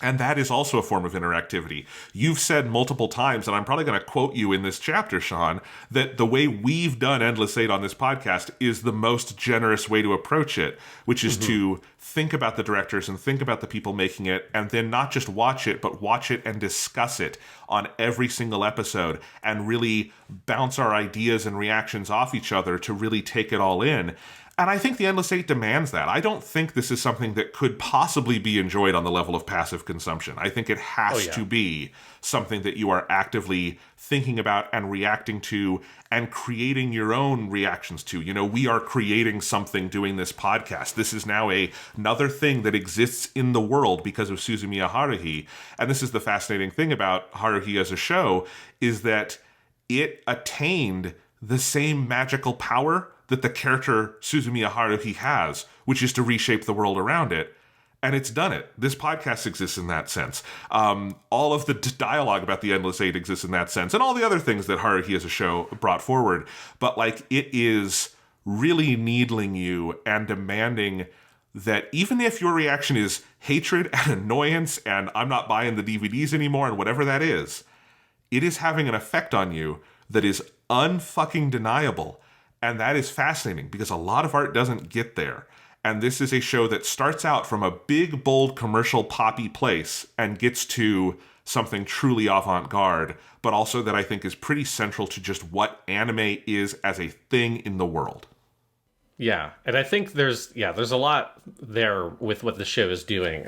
And that is also a form of interactivity. You've said multiple times, and I'm probably going to quote you in this chapter, Sean, that the way we've done Endless Eight on this podcast is the most generous way to approach it, which is to think about the directors and think about the people making it, and then not just watch it, but watch it and discuss it on every single episode, and really bounce our ideas and reactions off each other to really take it all in. And I think the Endless Eight demands that. I don't think this is something that could possibly be enjoyed on the level of passive consumption. I think it has to be something that you are actively thinking about and reacting to and creating your own reactions to. We are creating something doing this podcast. This is now another thing that exists in the world because of Suzumiya Haruhi. And this is the fascinating thing about Haruhi as a show, is that it attained the same magical power that the character Suzumiya Haruhi has, which is to reshape the world around it. And it's done it. This podcast exists in that sense. All of the dialogue about the Endless Eight exists in that sense, and all the other things that Haruhi as a show brought forward. But it is really needling you and demanding that even if your reaction is hatred and annoyance and I'm not buying the DVDs anymore and whatever that is, it is having an effect on you that is unfucking deniable. And that is fascinating because a lot of art doesn't get there. And this is a show that starts out from a big, bold, commercial, poppy place and gets to something truly avant-garde, but also that I think is pretty central to just what anime is as a thing in the world. Yeah, and I think there's a lot there with what the show is doing.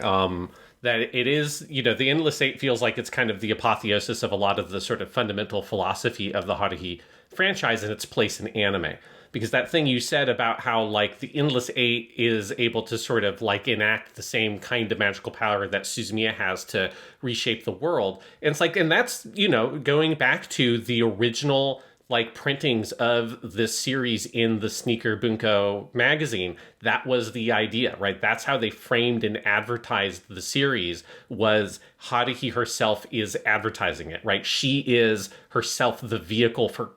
That it is, the Endless Eight feels like it's kind of the apotheosis of a lot of the sort of fundamental philosophy of the Haruhi franchise and its place in anime. Because that thing you said about how, the Endless Eight is able to sort of, enact the same kind of magical power that Suzumiya has to reshape the world. And it's and that's, going back to the original printings of this series in the Sneaker Bunko magazine. That was the idea, right? That's how they framed and advertised the series, was Haruhi herself is advertising it, right? She is herself the vehicle for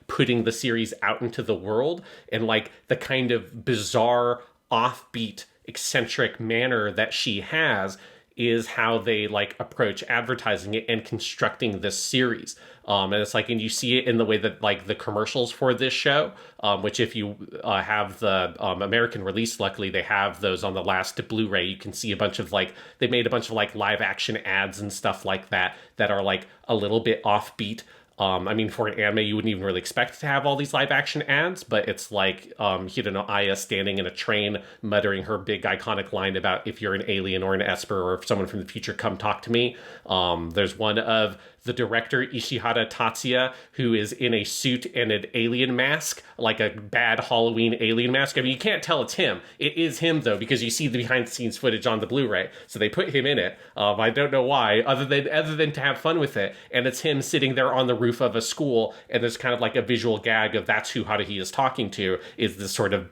putting the series out into the world, and the kind of bizarre, offbeat, eccentric manner that she has is how they approach advertising it and constructing this series. And it's and you see it in the way that the commercials for this show, which if you have the American release, luckily they have those on the last Blu-ray. You can see a bunch of they made a bunch of live action ads and stuff like that are a little bit offbeat. For an anime, you wouldn't even really expect to have all these live action ads, but it's Aya standing in a train muttering her big iconic line about if you're an alien or an Esper or if someone from the future, come talk to me. There's one of the director Ishihara Tatsuya, who is in a suit and an alien mask, a bad Halloween alien mask. You can't tell it's him. It is him, though, because you see the behind-the-scenes footage on the Blu-ray. So they put him in it. I don't know why, other than to have fun with it. And it's him sitting there on the roof of a school, and there's kind of a visual gag of that's who Haruhi is talking to, is this sort of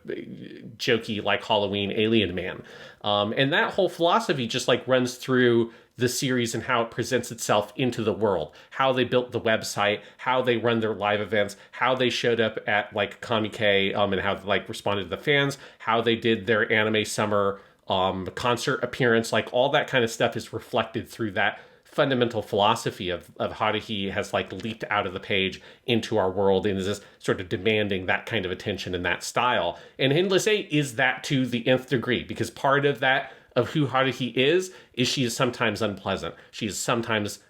jokey, Halloween alien man. And that whole philosophy just runs through the series and how it presents itself into the world, how they built the website, how they run their live events, how they showed up at Comic-Con, and how they responded to the fans, how they did their anime summer concert appearance, all that kind of stuff is reflected through that fundamental philosophy of Haruhi has leaped out of the page into our world and is just sort of demanding that kind of attention and that style. And Endless Eight is that to the nth degree, because part of that of who Haruhi is she is sometimes unpleasant. She is sometimes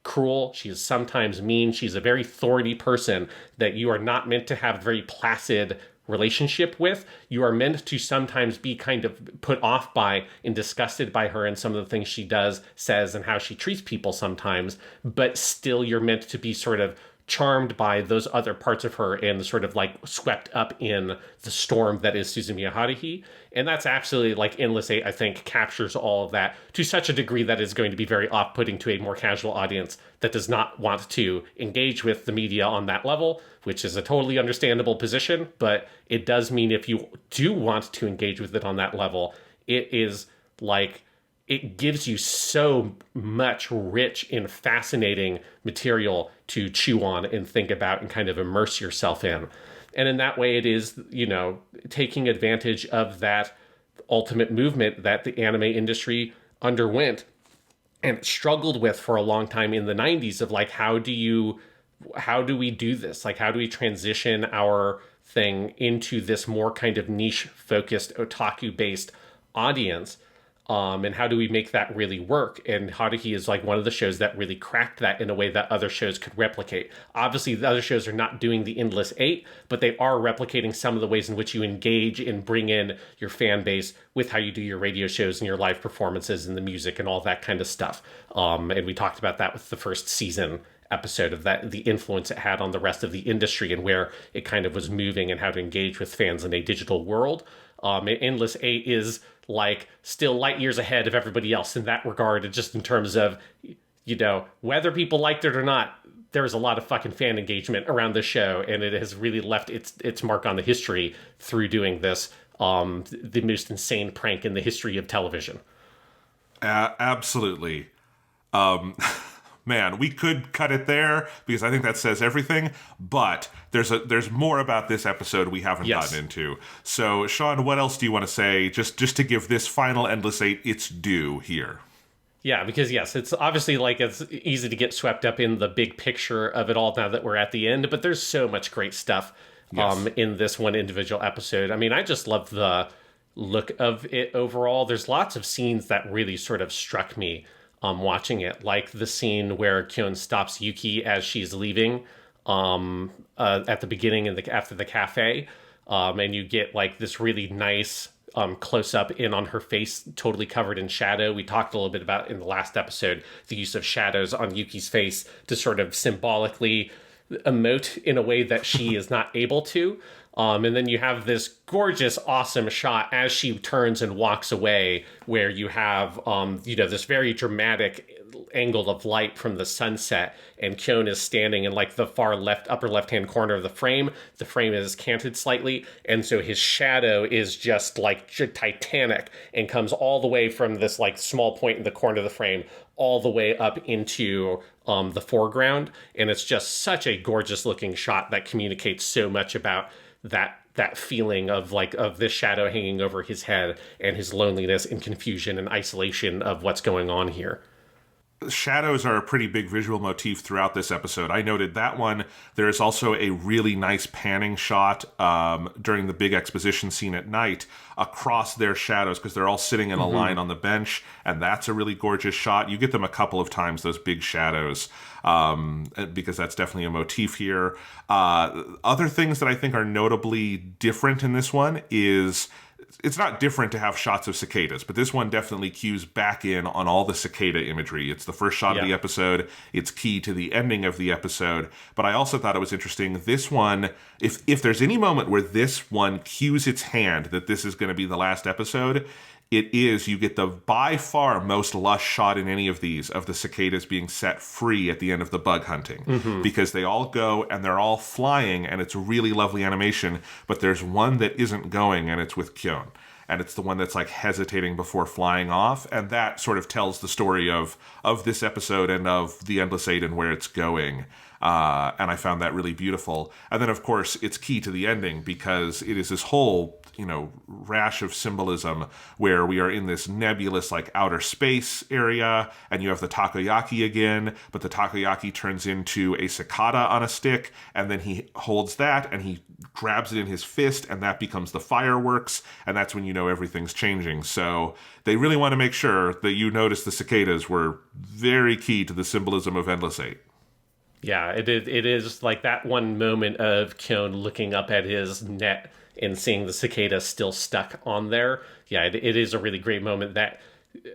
cruel. She is sometimes mean. She's a very thorny person that you are not meant to have a very placid relationship with. You are meant to sometimes be kind of put off by and disgusted by her and some of the things she does, says, and how she treats people sometimes, but still you're meant to be sort of charmed by those other parts of her and sort of swept up in the storm that is Suzumiya Haruhi. And that's absolutely Endless Eight, I think, captures all of that to such a degree that is going to be very off-putting to a more casual audience that does not want to engage with the media on that level, which is a totally understandable position. But it does mean if you do want to engage with it on that level, it is it gives you so much rich and fascinating material to chew on and think about and kind of immerse yourself in. And in that way, it is, taking advantage of that ultimate movement that the anime industry underwent and struggled with for a long time in the 90s of like, how do we do this? Like, how do we transition our thing into this more kind of niche focused otaku based audience? And how do we make that really work? And Haruhi is like one of the shows that really cracked that in a way that other shows could replicate. Obviously, the other shows are not doing the Endless Eight, but they are replicating some of the ways in which you engage and bring in your fan base with how you do your radio shows and your live performances and the music and all that kind of stuff. And we talked about that with the first season episode of that, the influence it had on the rest of the industry and where it kind of was moving and how to engage with fans in a digital world. Endless Eight is like still light years ahead of everybody else in that regard, just in terms of, whether people liked it or not, there's a lot of fucking fan engagement around the show, and it has really left its mark on the history through doing this, the most insane prank in the history of television. Absolutely. Man, we could cut it there because I think that says everything, but there's more about this episode we haven't gotten into. So, Sean, what else do you want to say just to give this final Endless Eight its due here? Yeah, because yes, it's obviously like it's easy to get swept up in the big picture of it all now that we're at the end, but there's so much great stuff in this one individual episode. I mean, I just love the look of it overall. There's lots of scenes that really sort of struck me watching it, like the scene where Kyon stops Yuki as she's leaving at the beginning and after the cafe, and you get like this really nice close up in on her face, totally covered in shadow. We talked a little bit about in the last episode the use of shadows on Yuki's face to sort of symbolically emote in a way that she is not able to. And then you have this gorgeous, awesome shot as she turns and walks away, where you have, this very dramatic angle of light from the sunset, and Kyon is standing in like the far upper left-hand corner of the frame. The frame is canted slightly, and so his shadow is just like titanic and comes all the way from this like small point in the corner of the frame all the way up into the foreground. And it's just such a gorgeous looking shot that communicates so much about that feeling of this shadow hanging over his head and his loneliness and confusion and isolation of what's going on here. Shadows are a pretty big visual motif throughout this episode. I noted that one. There is also a really nice panning shot during the big exposition scene at night across their shadows, because they're all sitting in a line on the bench, and that's a really gorgeous shot. You get them a couple of times, those big shadows, because that's definitely a motif here. Other things that I think are notably different in this one is it's not different to have shots of cicadas, but this one definitely cues back in on all the cicada imagery. It's the first shot of the episode. It's key to the ending of the episode. But I also thought it was interesting. This one, if there's any moment where this one cues its hand that this is going to be the last episode, you get the by far most lush shot in any of these of the cicadas being set free at the end of the bug hunting, because they all go and they're all flying, and it's really lovely animation, but there's one that isn't going, and it's with Kyon, and it's the one that's like hesitating before flying off, and that sort of tells the story of this episode and of the Endless Eight and where it's going. And I found that really beautiful. And then, of course, it's key to the ending, because it is this whole rash of symbolism where we are in this nebulous like outer space area, and you have the takoyaki again, but the takoyaki turns into a cicada on a stick, and then he holds that and he grabs it in his fist, and that becomes the fireworks, and that's when everything's changing. So they really want to make sure that you notice the cicadas were very key to the symbolism of Endless Eight. Yeah, it is like that one moment of Kyon looking up at his net and seeing the cicada still stuck on there. Yeah, it is a really great moment that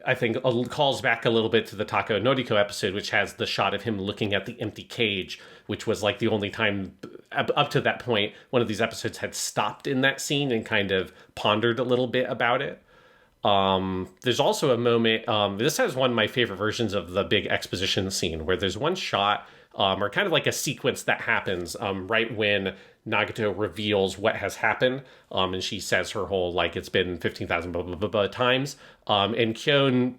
I think calls back a little bit to the Tako Noriko episode, which has the shot of him looking at the empty cage, which was like the only time up to that point one of these episodes had stopped in that scene and kind of pondered a little bit about it. There's also a moment, this has one of my favorite versions of the big exposition scene, where there's one shot or kind of like a sequence that happens right when Nagato reveals what has happened, and she says her whole, like, it's been 15,000 blah, blah, blah, blah times, and Kyon,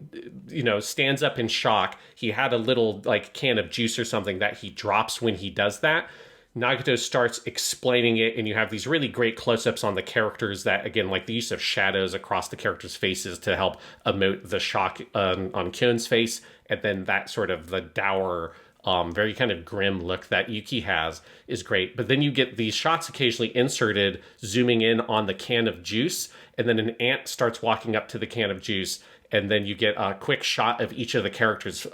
stands up in shock. He had a little, like, can of juice or something that he drops when he does that. Nagato starts explaining it, and you have these really great close-ups on the characters that, again, like the use of shadows across the characters' faces to help emote the shock on Kyon's face, and then that sort of the dour, very kind of grim look that Yuki has is great. But then you get these shots occasionally inserted, zooming in on the can of juice, and then an ant starts walking up to the can of juice, and then you get a quick shot of each of the characters'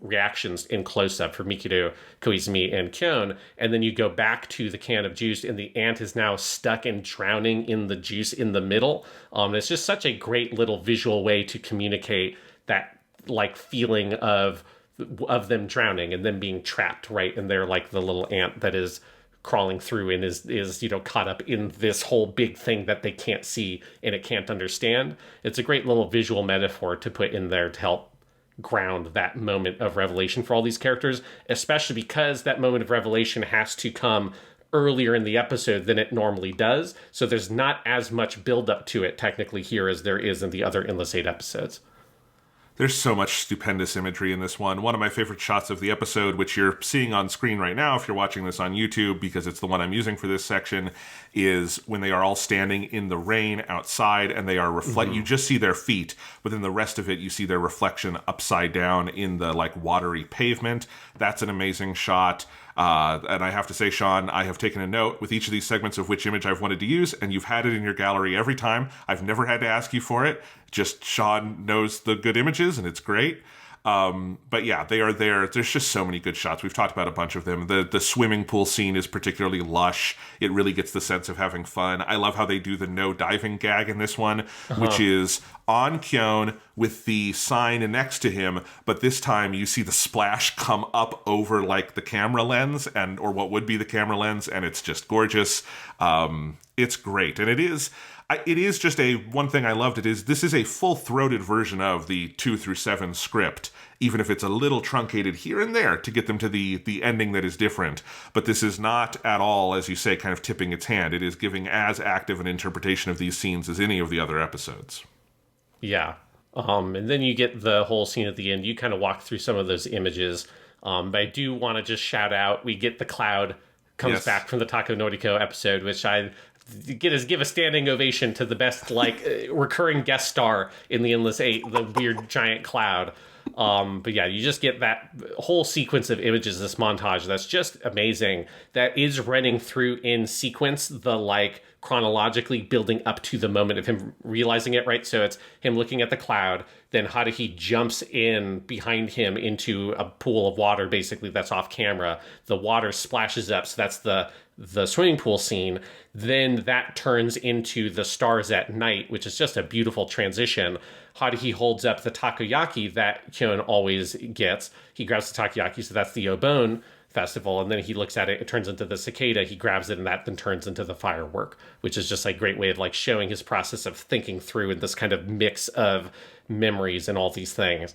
reactions in close-up for Mikado, Koizumi, and Kyon, and then you go back to the can of juice, and the ant is now stuck and drowning in the juice in the middle. It's just such a great little visual way to communicate that, like, feeling of them drowning and them being trapped, right? And they're like the little ant that is crawling through and is caught up in this whole big thing that they can't see and it can't understand. It's a great little visual metaphor to put in there to help ground that moment of revelation for all these characters, especially because that moment of revelation has to come earlier in the episode than it normally does. So there's not as much build up to it technically here as there is in the other Endless Eight episodes. There's so much stupendous imagery in this one. One of my favorite shots of the episode, which you're seeing on screen right now if you're watching this on YouTube, because it's the one I'm using for this section, is when they are all standing in the rain outside and they are you just see their feet, but then the rest of it you see their reflection upside down in the, like, watery pavement. That's an amazing shot. And I have to say, Sean, I have taken a note with each of these segments of which image I've wanted to use, and you've had it in your gallery every time. I've never had to ask you for it. Just Sean knows the good images, and it's great. But yeah, they are there. There's just so many good shots. We've talked about a bunch of them. The swimming pool scene is particularly lush. It really gets the sense of having fun. I love how they do the no diving gag in this one, which is on Kyon with the sign next to him, but this time you see the splash come up over, like, the camera lens or what would be the camera lens, and it's just gorgeous. It's great. And it is just one thing I loved. This is a full-throated version of the 2 through 7 script, even if it's a little truncated here and there to get them to the ending that is different. But this is not at all, as you say, kind of tipping its hand. It is giving as active an interpretation of these scenes as any of the other episodes. Yeah. And then you get the whole scene at the end. You kind of walk through some of those images. But I do want to just shout out, we get the cloud comes back from the Tako Noriko episode, which I give a standing ovation to the best, like, recurring guest star in the Endless Eight, the weird giant cloud. But yeah, you just get that whole sequence of images, this montage that's just amazing, that is running through in sequence, the, like, chronologically building up to the moment of him realizing it, right? So it's him looking at the cloud, then Haruhi jumps in behind him into a pool of water, basically, that's off camera. The water splashes up, so that's the swimming pool scene. Then that turns into the stars at night, which is just a beautiful transition. Haruhi holds up the takoyaki that Kyon always gets. He grabs the takoyaki, so that's the Obon festival, and then he looks at it, it turns into the cicada, he grabs it, and that then turns into the firework, which is just a great way of, like, showing his process of thinking through in this kind of mix of memories and all these things.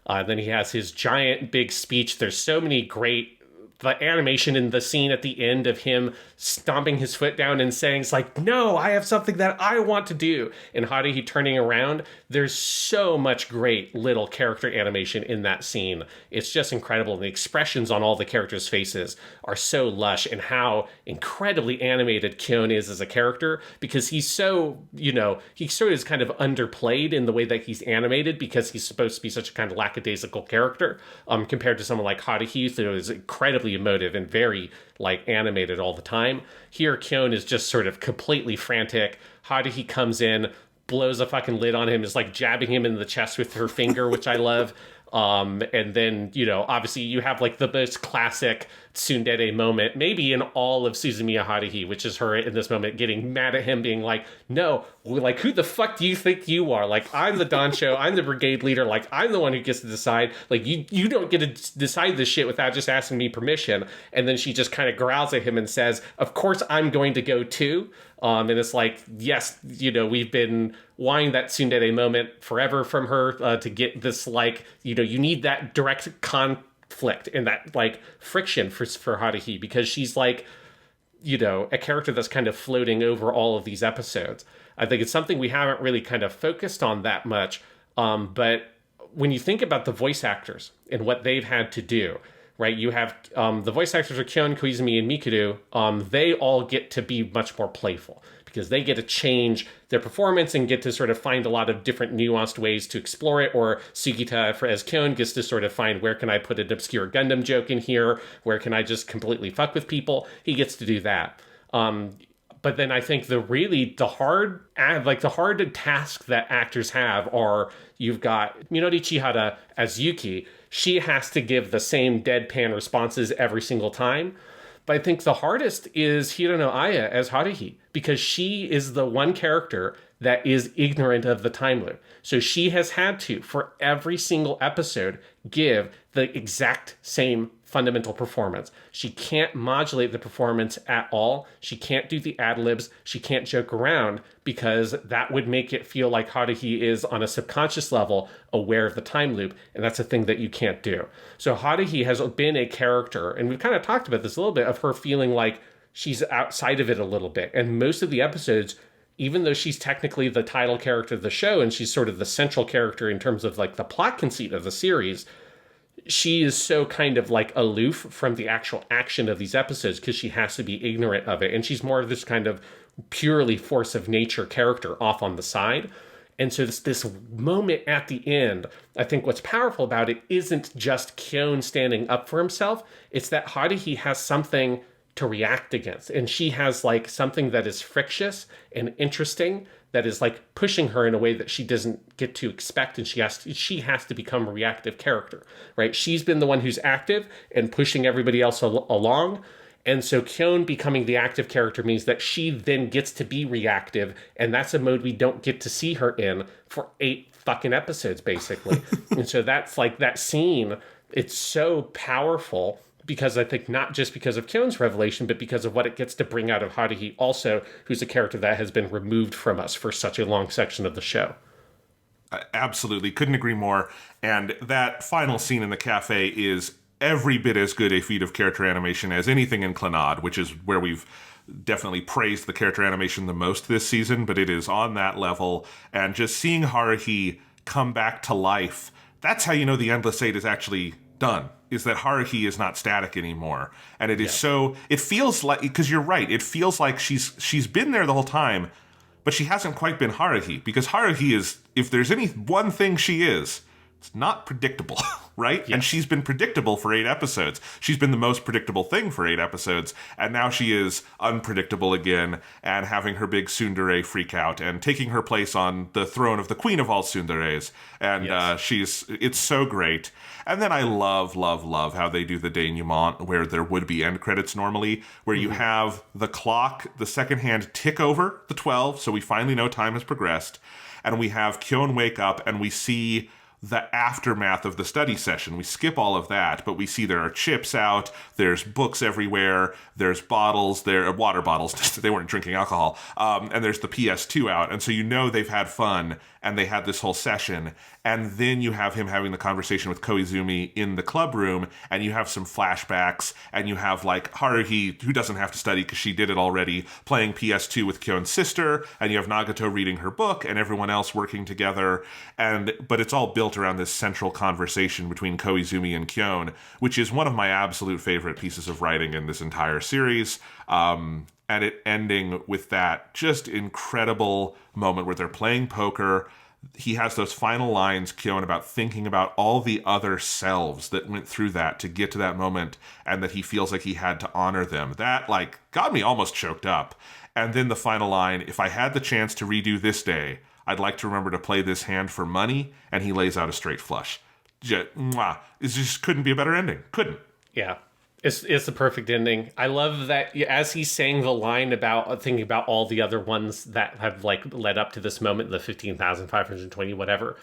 Then he has his giant big speech. There's so many great, the animation in the scene at the end of him stomping his foot down and saying, it's like, no, I have something that I want to do. And Haruhi turning around. There's so much great little character animation in that scene. It's just incredible. And the expressions on all the characters' faces are so lush, and how incredibly animated Kyon is as a character, because he's so, he sort of is kind of underplayed in the way that he's animated, because he's supposed to be such a kind of lackadaisical character, compared to someone like Haruhi, who is incredibly emotive and very, like, animated all the time. Here, Kyon is just sort of completely frantic. Haruhi comes in, blows a fucking lid on him, is, like, jabbing him in the chest with her finger, which I love. And then, obviously you have, like, the most classic tsundere moment, maybe in all of Suzumiya Haruhi, which is her in this moment getting mad at him, being like, no, like, who the fuck do you think you are? Like, I'm the Dansho, I'm the brigade leader, like, I'm the one who gets to decide. Like, you don't get to decide this shit without just asking me permission. And then she just kind of growls at him and says, of course I'm going to go too. And it's like, yes, we've been wanting that tsundere moment forever from her, to get this, like, you need that direct conflict and that like friction for Haruhi, because she's like, you know, a character that's kind of floating over all of these episodes. I think it's something we haven't really kind of focused on that much. But when you think about the voice actors and what they've had to do, right? You have the voice actors are Kyon, Koizumi, and Mikuru. They all get to be much more playful because they get to change their performance and get to sort of find a lot of different nuanced ways to explore it. Or Sugita, as Kyon, gets to sort of find, where can I put an obscure Gundam joke in here? Where can I just completely fuck with people? He gets to do that. But then I think the hard task that actors have are, you've got Minori Chihara as Yuki. She has to give the same deadpan responses every single time. But I think the hardest is Hirono Aya as Haruhi, because she is the one character that is ignorant of the time loop. So she has had to, for every single episode, give the exact same fundamental performance. She can't modulate the performance at all. She can't do the ad-libs. She can't joke around, because that would make it feel like Haruhi is, on a subconscious level, aware of the time loop, and that's a thing that you can't do. So Haruhi has been a character, and we've kind of talked about this a little bit, of her feeling like she's outside of it a little bit. And most of the episodes, even though she's technically the title character of the show and she's sort of the central character in terms of like the plot conceit of the series, she is so kind of like aloof from the actual action of these episodes because she has to be ignorant of it. And she's more of this kind of purely force of nature character off on the side. And so this moment at the end, I think what's powerful about it isn't just Kyon standing up for himself. It's that Haruhi has something to react against. And she has like something that is frictious and interesting, that is like pushing her in a way that she doesn't get to expect, and she has to become a reactive character, right? She's been the one who's active and pushing everybody else along, and so Kyon becoming the active character means that she then gets to be reactive, and that's a mode we don't get to see her in for 8 fucking episodes, basically. And so that's like that scene, it's so powerful, because I think not just because of Kyon's revelation, but because of what it gets to bring out of Haruhi also, who's a character that has been removed from us for such a long section of the show. Absolutely. Couldn't agree more. And that final scene in the cafe is every bit as good a feat of character animation as anything in Clannad, which is where we've definitely praised the character animation the most this season, but it is on that level. And just seeing Haruhi come back to life, that's how you know the Endless Eight is actually done, is that Haruhi is not static anymore. And it is so, it feels like, because you're right, it feels like she's been there the whole time, but she hasn't quite been Haruhi, because Haruhi is, if there's any one thing she is, it's not predictable, right? Yes. And she's been predictable for 8 episodes. She's been the most predictable thing for 8 episodes, and now she is unpredictable again, and having her big tsundere freak out, and taking her place on the throne of the queen of all tsunderes. And yes. It's so great. And then I love how they do the denouement, where there would be end credits normally, where you have the clock, the second hand, tick over the 12, so we finally know time has progressed, and we have Kyon wake up, and we see the aftermath of the study session. We skip all of that, but we see there are chips out, there's books everywhere, there's bottles, there are water bottles, they weren't drinking alcohol, and there's the PS2 out, and so you know they've had fun, and they had this whole session, and then you have him having the conversation with Koizumi in the club room, and you have some flashbacks, and you have like Haruhi, who doesn't have to study because she did it already, playing PS2 with Kyon's sister, and you have Nagato reading her book, and everyone else working together, but it's all built around this central conversation between Koizumi and Kyon, which is one of my absolute favorite pieces of writing in this entire series. And it ending with that just incredible moment where they're playing poker. He has those final lines, Kyon, about thinking about all the other selves that went through that to get to that moment, and that he feels like he had to honor them. That, like, got me almost choked up. And then the final line, if I had the chance to redo this day, I'd like to remember to play this hand for money, and he lays out a straight flush. It just couldn't be a better ending. Couldn't. Yeah. It's the perfect ending. I love that as he's saying the line about thinking about all the other ones that have like led up to this moment, the 15,520, whatever.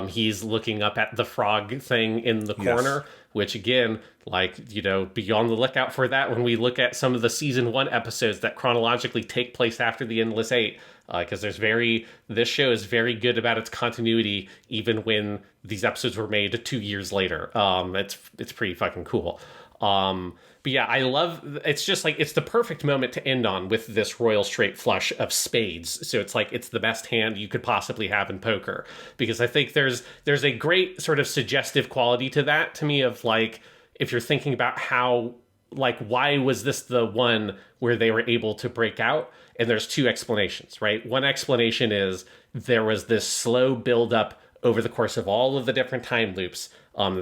He's looking up at the frog thing in the corner, which again, like, you know, be on the lookout for that when we look at some of the season 1 episodes that chronologically take place after the Endless Eight, because this show is very good about its continuity, even when these episodes were made 2 years later. It's pretty fucking cool. But yeah, I love, it's just like, it's the perfect moment to end on with this royal straight flush of spades. So it's like, it's the best hand you could possibly have in poker, because I think there's a great sort of suggestive quality to that, to me, of like, if you're thinking about how, like, why was this the one where they were able to break out? And there's 2 explanations, right? One explanation is there was this slow buildup over the course of all of the different time loops.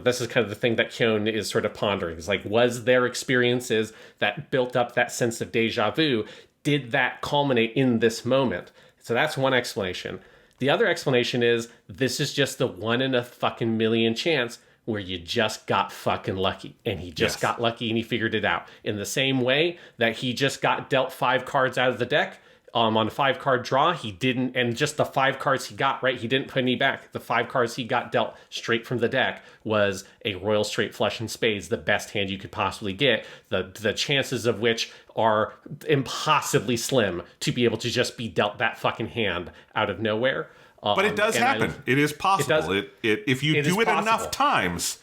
This is kind of the thing that Kyon is sort of pondering. It's like, was there experiences that built up that sense of deja vu? Did that culminate in this moment? So that's one explanation. The other explanation is this is just the 1 in a fucking million chance where you just got fucking lucky. And he just got lucky and he figured it out. In the same way that he just got dealt 5 cards out of the deck, on a 5-card draw, he didn't, and just the 5 cards he got, right, he didn't put any back. The 5 cards he got dealt straight from the deck was a royal straight flush and spades, the best hand you could possibly get, the chances of which are impossibly slim to be able to just be dealt that fucking hand out of nowhere. But it does happen. It is possible. If you do it enough times,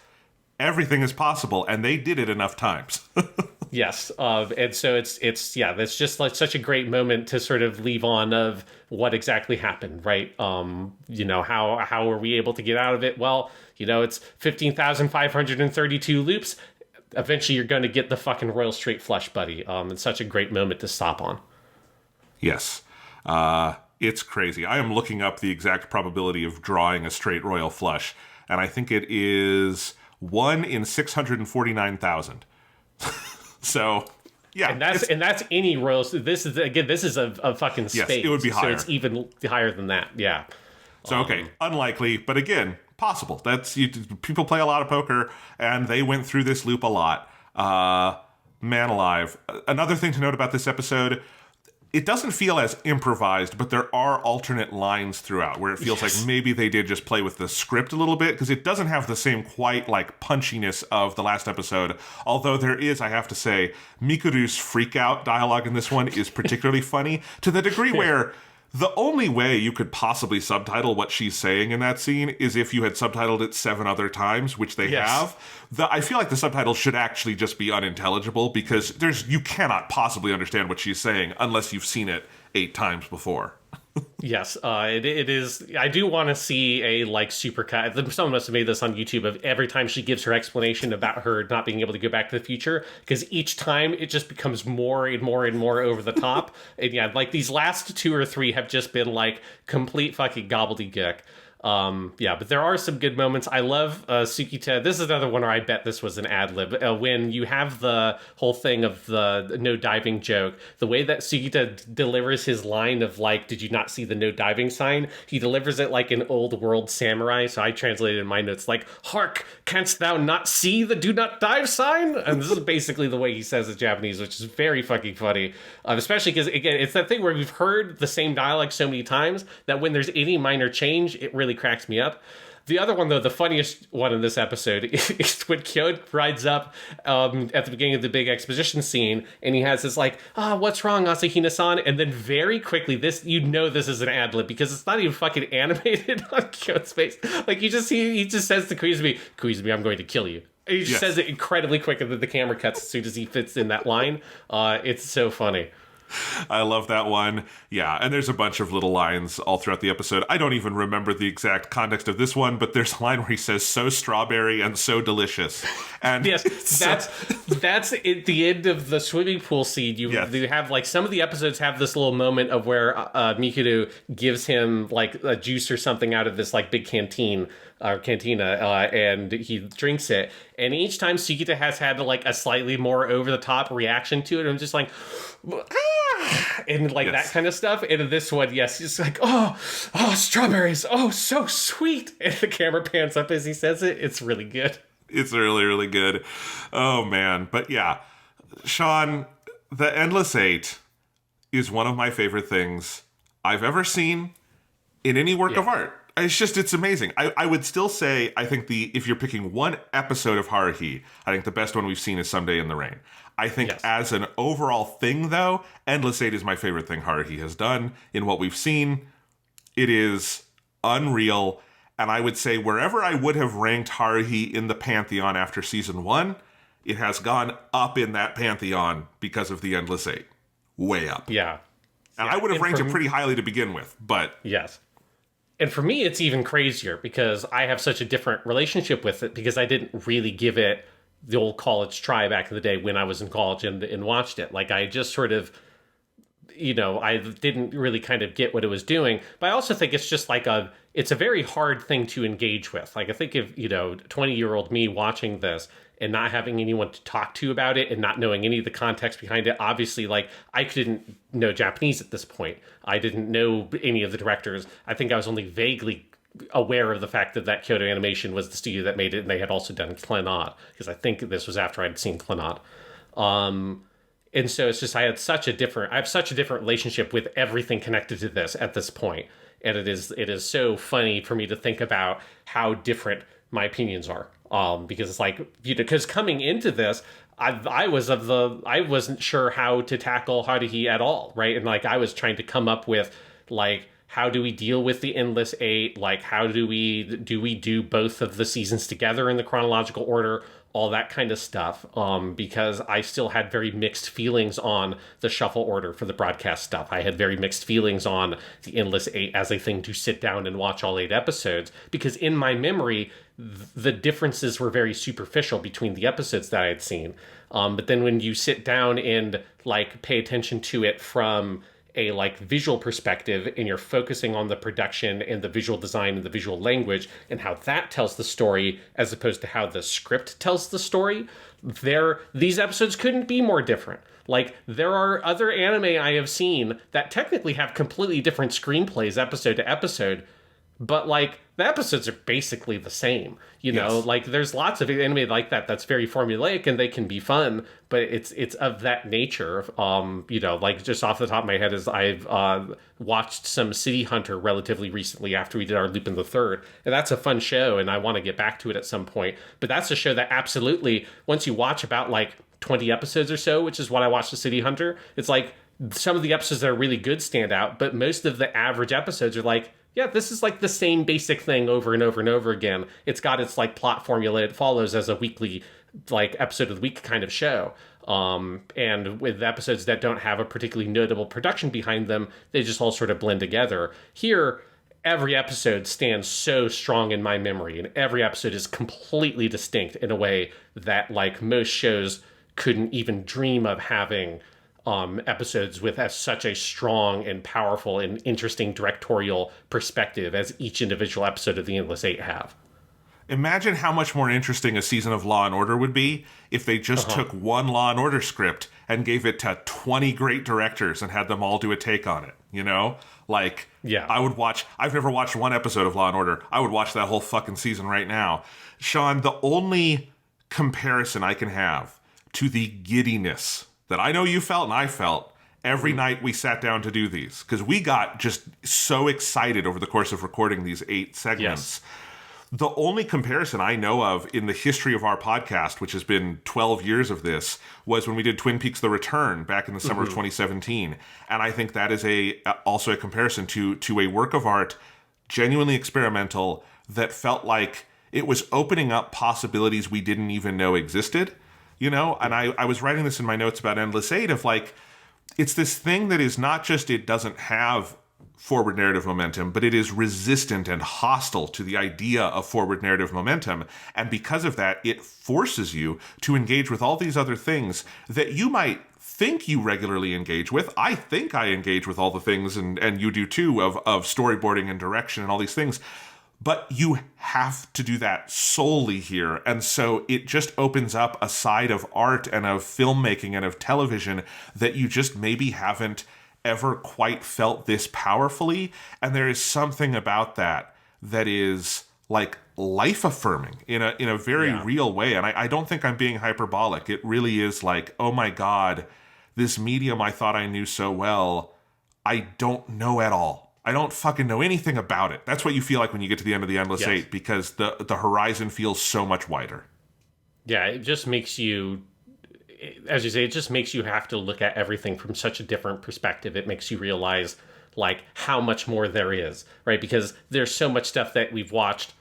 everything is possible, and they did it enough times. Yes, and so it's just like such a great moment to sort of leave on of what exactly happened, right? You know, how were we able to get out of it? Well, you know, it's 15,532 loops. Eventually, you're going to get the fucking royal straight flush, buddy. It's such a great moment to stop on. Yes, it's crazy. I am looking up the exact probability of drawing a straight royal flush, and I think it is 1 in 649,000. So, yeah, and that's any royal. This is a fucking spade. Yes, it would be higher. So it's even higher than that. Yeah. So okay, unlikely, but again, possible. People play a lot of poker, and they went through this loop a lot. Man alive. Another thing to note about this episode, it doesn't feel as improvised, but there are alternate lines throughout where it feels like maybe they did just play with the script a little bit, because it doesn't have the same quite like punchiness of the last episode. Although there is, I have to say, Mikuru's freak out dialogue in this one is particularly funny, to the degree where the only way you could possibly subtitle what she's saying in that scene is if you had subtitled it 7 other times, which they have. I feel like the subtitles should actually just be unintelligible, because you cannot possibly understand what she's saying unless you've seen it 8 times before. Yes, it is. I do want to see a like supercut. Someone must have made this on YouTube of every time she gives her explanation about her not being able to go back to the future, because each time it just becomes more and more and more over the top. And yeah, like these last 2 or 3 have just been like complete fucking gobbledygook. Yeah, but there are some good moments. I love Sukita. This is another one where I bet this was an ad lib. When you have the whole thing of the no diving joke, the way that Sukita delivers his line of like, "Did you not see the no diving sign?" He delivers it like an old world samurai. So I translated in my notes like, "Hark, canst thou not see the do not dive sign?" And this is basically the way he says it in Japanese, which is very fucking funny. Especially because again, it's that thing where we've heard the same dialogue so many times that when there's any minor change, it really cracks me up. The other one, though, the funniest one in this episode is when Kyo rides up at the beginning of the big exposition scene, and he has this like, what's wrong, Asahina-san? And then very quickly, this is an ad-lib, because it's not even fucking animated on Kyo's face. Like, he just says to Koizumi, I'm going to kill you. And he just says it incredibly quick, and then the camera cuts as soon as he fits in that line. It's so funny. I love that one. Yeah, and there's a bunch of little lines all throughout the episode. I don't even remember the exact context of this one, but there's a line where he says, "So strawberry and so delicious." And yes, that's at the end of the swimming pool scene. You have like some of the episodes have this little moment of where Mikuru gives him like a juice or something out of this like big cantina, and he drinks it. And each time Sukita has had like a slightly more over the top reaction to it. I'm just like, and like that kind of stuff. And in this one, he's like, oh, strawberries, oh, so sweet. And the camera pans up as he says it. It's really good. It's really, really good. Oh man, but yeah, Sean, the Endless Eight is one of my favorite things I've ever seen in any work of art. It's amazing. I would still say, I think if you're picking one episode of Haruhi, I think the best one we've seen is Someday in the Rain. I think as an overall thing, though, Endless Eight is my favorite thing Haruhi has done in what we've seen. It is unreal. And I would say wherever I would have ranked Haruhi in the pantheon after season 1, it has gone up in that pantheon because of the Endless Eight. Way up. Yeah. And I would have ranked it pretty highly to begin with, but... Yes. And for me, it's even crazier because I have such a different relationship with it because I didn't really give it the old college try back in the day when I was in college and watched it. Like, I just sort of, I didn't really kind of get what it was doing. But I also think it's just like it's a very hard thing to engage with. Like, I think if, 20-year-old me watching this and not having anyone to talk to about it and not knowing any of the context behind it, obviously, like, I couldn't know Japanese at this point. I didn't know any of the directors. I think I was only vaguely aware of the fact that Kyoto Animation was the studio that made it, and they had also done Clannad, because I think this was after I'd seen Clannad. And so it's just I have such a different relationship with everything connected to this at this point. And it is so funny for me to think about how different my opinions are. Because it's like, because coming into this, I wasn't sure how to tackle Haruhi at all, right? And like I was trying to come up with like, how do we deal with the Endless Eight? Like, how do we do both of the seasons together in the chronological order? All that kind of stuff. Because I still had very mixed feelings on the shuffle order for the broadcast stuff. I had very mixed feelings on the Endless Eight as a thing to sit down and watch all 8 episodes. Because in my memory, the differences were very superficial between the episodes that I had seen. But then when you sit down and like pay attention to it from a like visual perspective and you're focusing on the production and the visual design and the visual language and how that tells the story as opposed to how the script tells the story, these episodes couldn't be more different. Like, there are other anime I have seen that technically have completely different screenplays episode to episode, but like the episodes are basically the same, Yes. Like there's lots of anime like that that's very formulaic and they can be fun, but it's of that nature. Like just off the top of my head is I've watched some City Hunter relatively recently after we did our Lupin the Third, and that's a fun show and I want to get back to it at some point. But that's a show that absolutely, once you watch about like 20 episodes or so, which is what I watched the City Hunter, it's like some of the episodes that are really good stand out, but most of the average episodes are like, yeah, this is like the same basic thing over and over and over again. It's got its like plot formula it follows as a weekly like episode of the week kind of show. And with episodes that don't have a particularly notable production behind them, they just all sort of blend together. Here, every episode stands so strong in my memory, and every episode is completely distinct in a way that like most shows couldn't even dream of having episodes with such a strong and powerful and interesting directorial perspective as each individual episode of the Endless Eight have. Imagine how much more interesting a season of Law & Order would be if they just took one Law & Order script and gave it to 20 great directors and had them all do a take on it, Like, yeah. I've never watched one episode of Law & Order. I would watch that whole fucking season right now. Sean, the only comparison I can have to the giddiness that I know you felt and I felt every night we sat down to do these, because we got just so excited over the course of recording these 8 segments. Yes. The only comparison I know of in the history of our podcast, which has been 12 years of this, was when we did Twin Peaks: The Return back in the summer of 2017. And I think that is also a comparison to a work of art, genuinely experimental, that felt like it was opening up possibilities we didn't even know existed. And I was writing this in my notes about Endless Eight of like, it's this thing that is not just it doesn't have forward narrative momentum, but it is resistant and hostile to the idea of forward narrative momentum. And because of that, it forces you to engage with all these other things that you might think you regularly engage with. I think I engage with all the things, and you do too, of storyboarding and direction and all these things. But you have to do that solely here. And so it just opens up a side of art and of filmmaking and of television that you just maybe haven't ever quite felt this powerfully. And there is something about that is like life affirming in a very real way. And I don't think I'm being hyperbolic. It really is like, oh my God, this medium I thought I knew so well, I don't know at all. I don't fucking know anything about it. That's what you feel like when you get to the end of the Endless Yes. Eight, because the horizon feels so much wider. Yeah, it just makes you, as you say, it just makes you have to look at everything from such a different perspective. It makes you realize, like, how much more there is, right? Because there's so much stuff that we've watched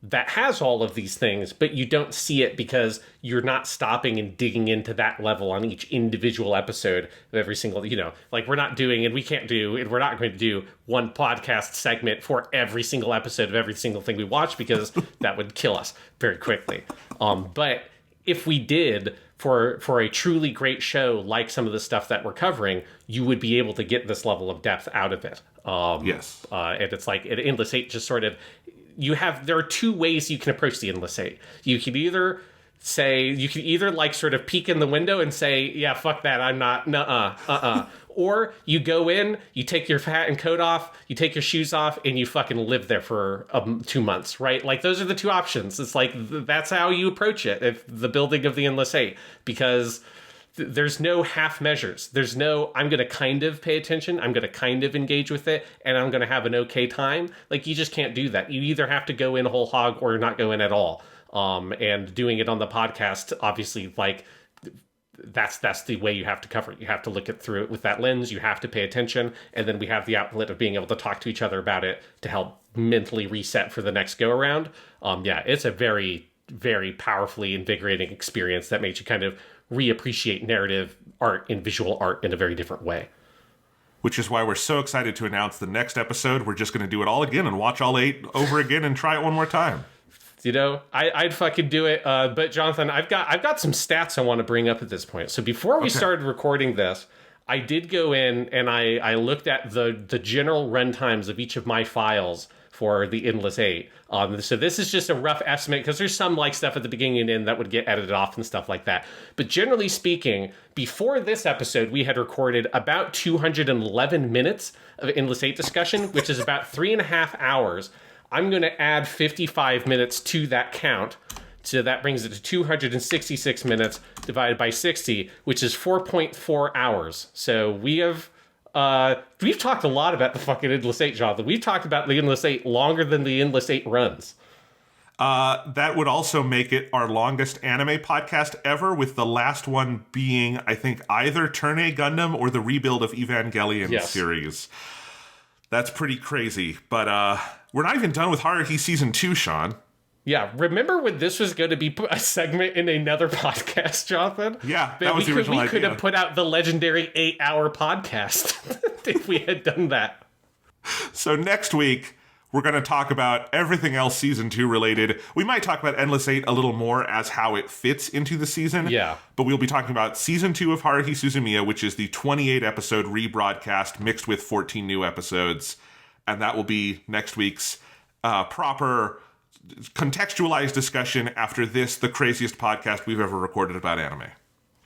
that has all of these things, but you don't see it because you're not stopping and digging into that level on each individual episode of every single, like we're not doing, and we can't do, and we're not going to do one podcast segment for every single episode of every single thing we watch, because that would kill us very quickly. But if we did, for a truly great show like some of the stuff that we're covering, you would be able to get this level of depth out of it. Yes. And it's like at Endless Eight, just sort of, there are two ways you can approach the Endless Eight. You can either like sort of peek in the window and say, yeah, fuck that, I'm not, or you go in, you take your hat and coat off, you take your shoes off, and you fucking live there for 2 months, right? Like, those are the two options. It's like, that's how you approach it, if the building of the Endless Eight, because there's no half measures. There's no, I'm going to kind of pay attention, I'm going to kind of engage with it, and I'm going to have an okay time. Like, you just can't do that. You either have to go in whole hog or not go in at all. And doing it on the podcast, obviously, like, that's the way you have to cover it. You have to look through it with that lens. You have to pay attention. And then we have the outlet of being able to talk to each other about it to help mentally reset for the next go around. Yeah, it's a very, very powerfully invigorating experience that makes you kind of reappreciate narrative art and visual art in a very different way. Which is why we're so excited to announce the next episode. We're just going to do it all again and watch all 8 over again and try it one more time. I'd fucking do it. But Jonathan, I've got some stats I want to bring up at this point. So before we started recording this, I did go in and I looked at the general run times of each of my files for the Endless Eight. So this is just a rough estimate, because there's some like stuff at the beginning and end that would get edited off and stuff like that. But generally speaking, before this episode, we had recorded about 211 minutes of Endless Eight discussion, which is about 3.5 hours. I'm going to add 55 minutes to that count. So that brings it to 266 minutes divided by 60, which is 4.4 hours. So we've talked a lot about the fucking Endless Eight, Jonathan. We've talked about the Endless Eight longer than the Endless Eight runs. That would also make it our longest anime podcast ever, with the last one being, I think, either Turn A Gundam or the rebuild of Evangelion series. That's pretty crazy. But we're not even done with Haruhi Season 2, Sean. Yeah, remember when this was going to be a segment in another podcast, Jonathan? Yeah, that was the original idea. We could have put out the legendary 8-hour podcast if we had done that. So next week, we're going to talk about everything else Season 2 related. We might talk about Endless Eight a little more as how it fits into the season. Yeah. But we'll be talking about Season 2 of Haruhi Suzumiya, which is the 28-episode rebroadcast mixed with 14 new episodes. And that will be next week's proper contextualized discussion after this, the craziest podcast we've ever recorded about anime.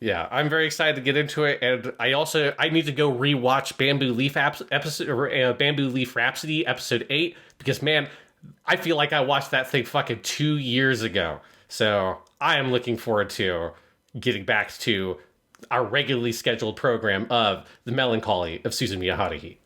Yeah, I'm very excited to get into it, and I need to go rewatch Bamboo Leaf Bamboo Leaf Rhapsody episode 8, because man, I feel like I watched that thing fucking 2 years ago. So I am looking forward to getting back to our regularly scheduled program of the Melancholy of Suzumiya Haruhi.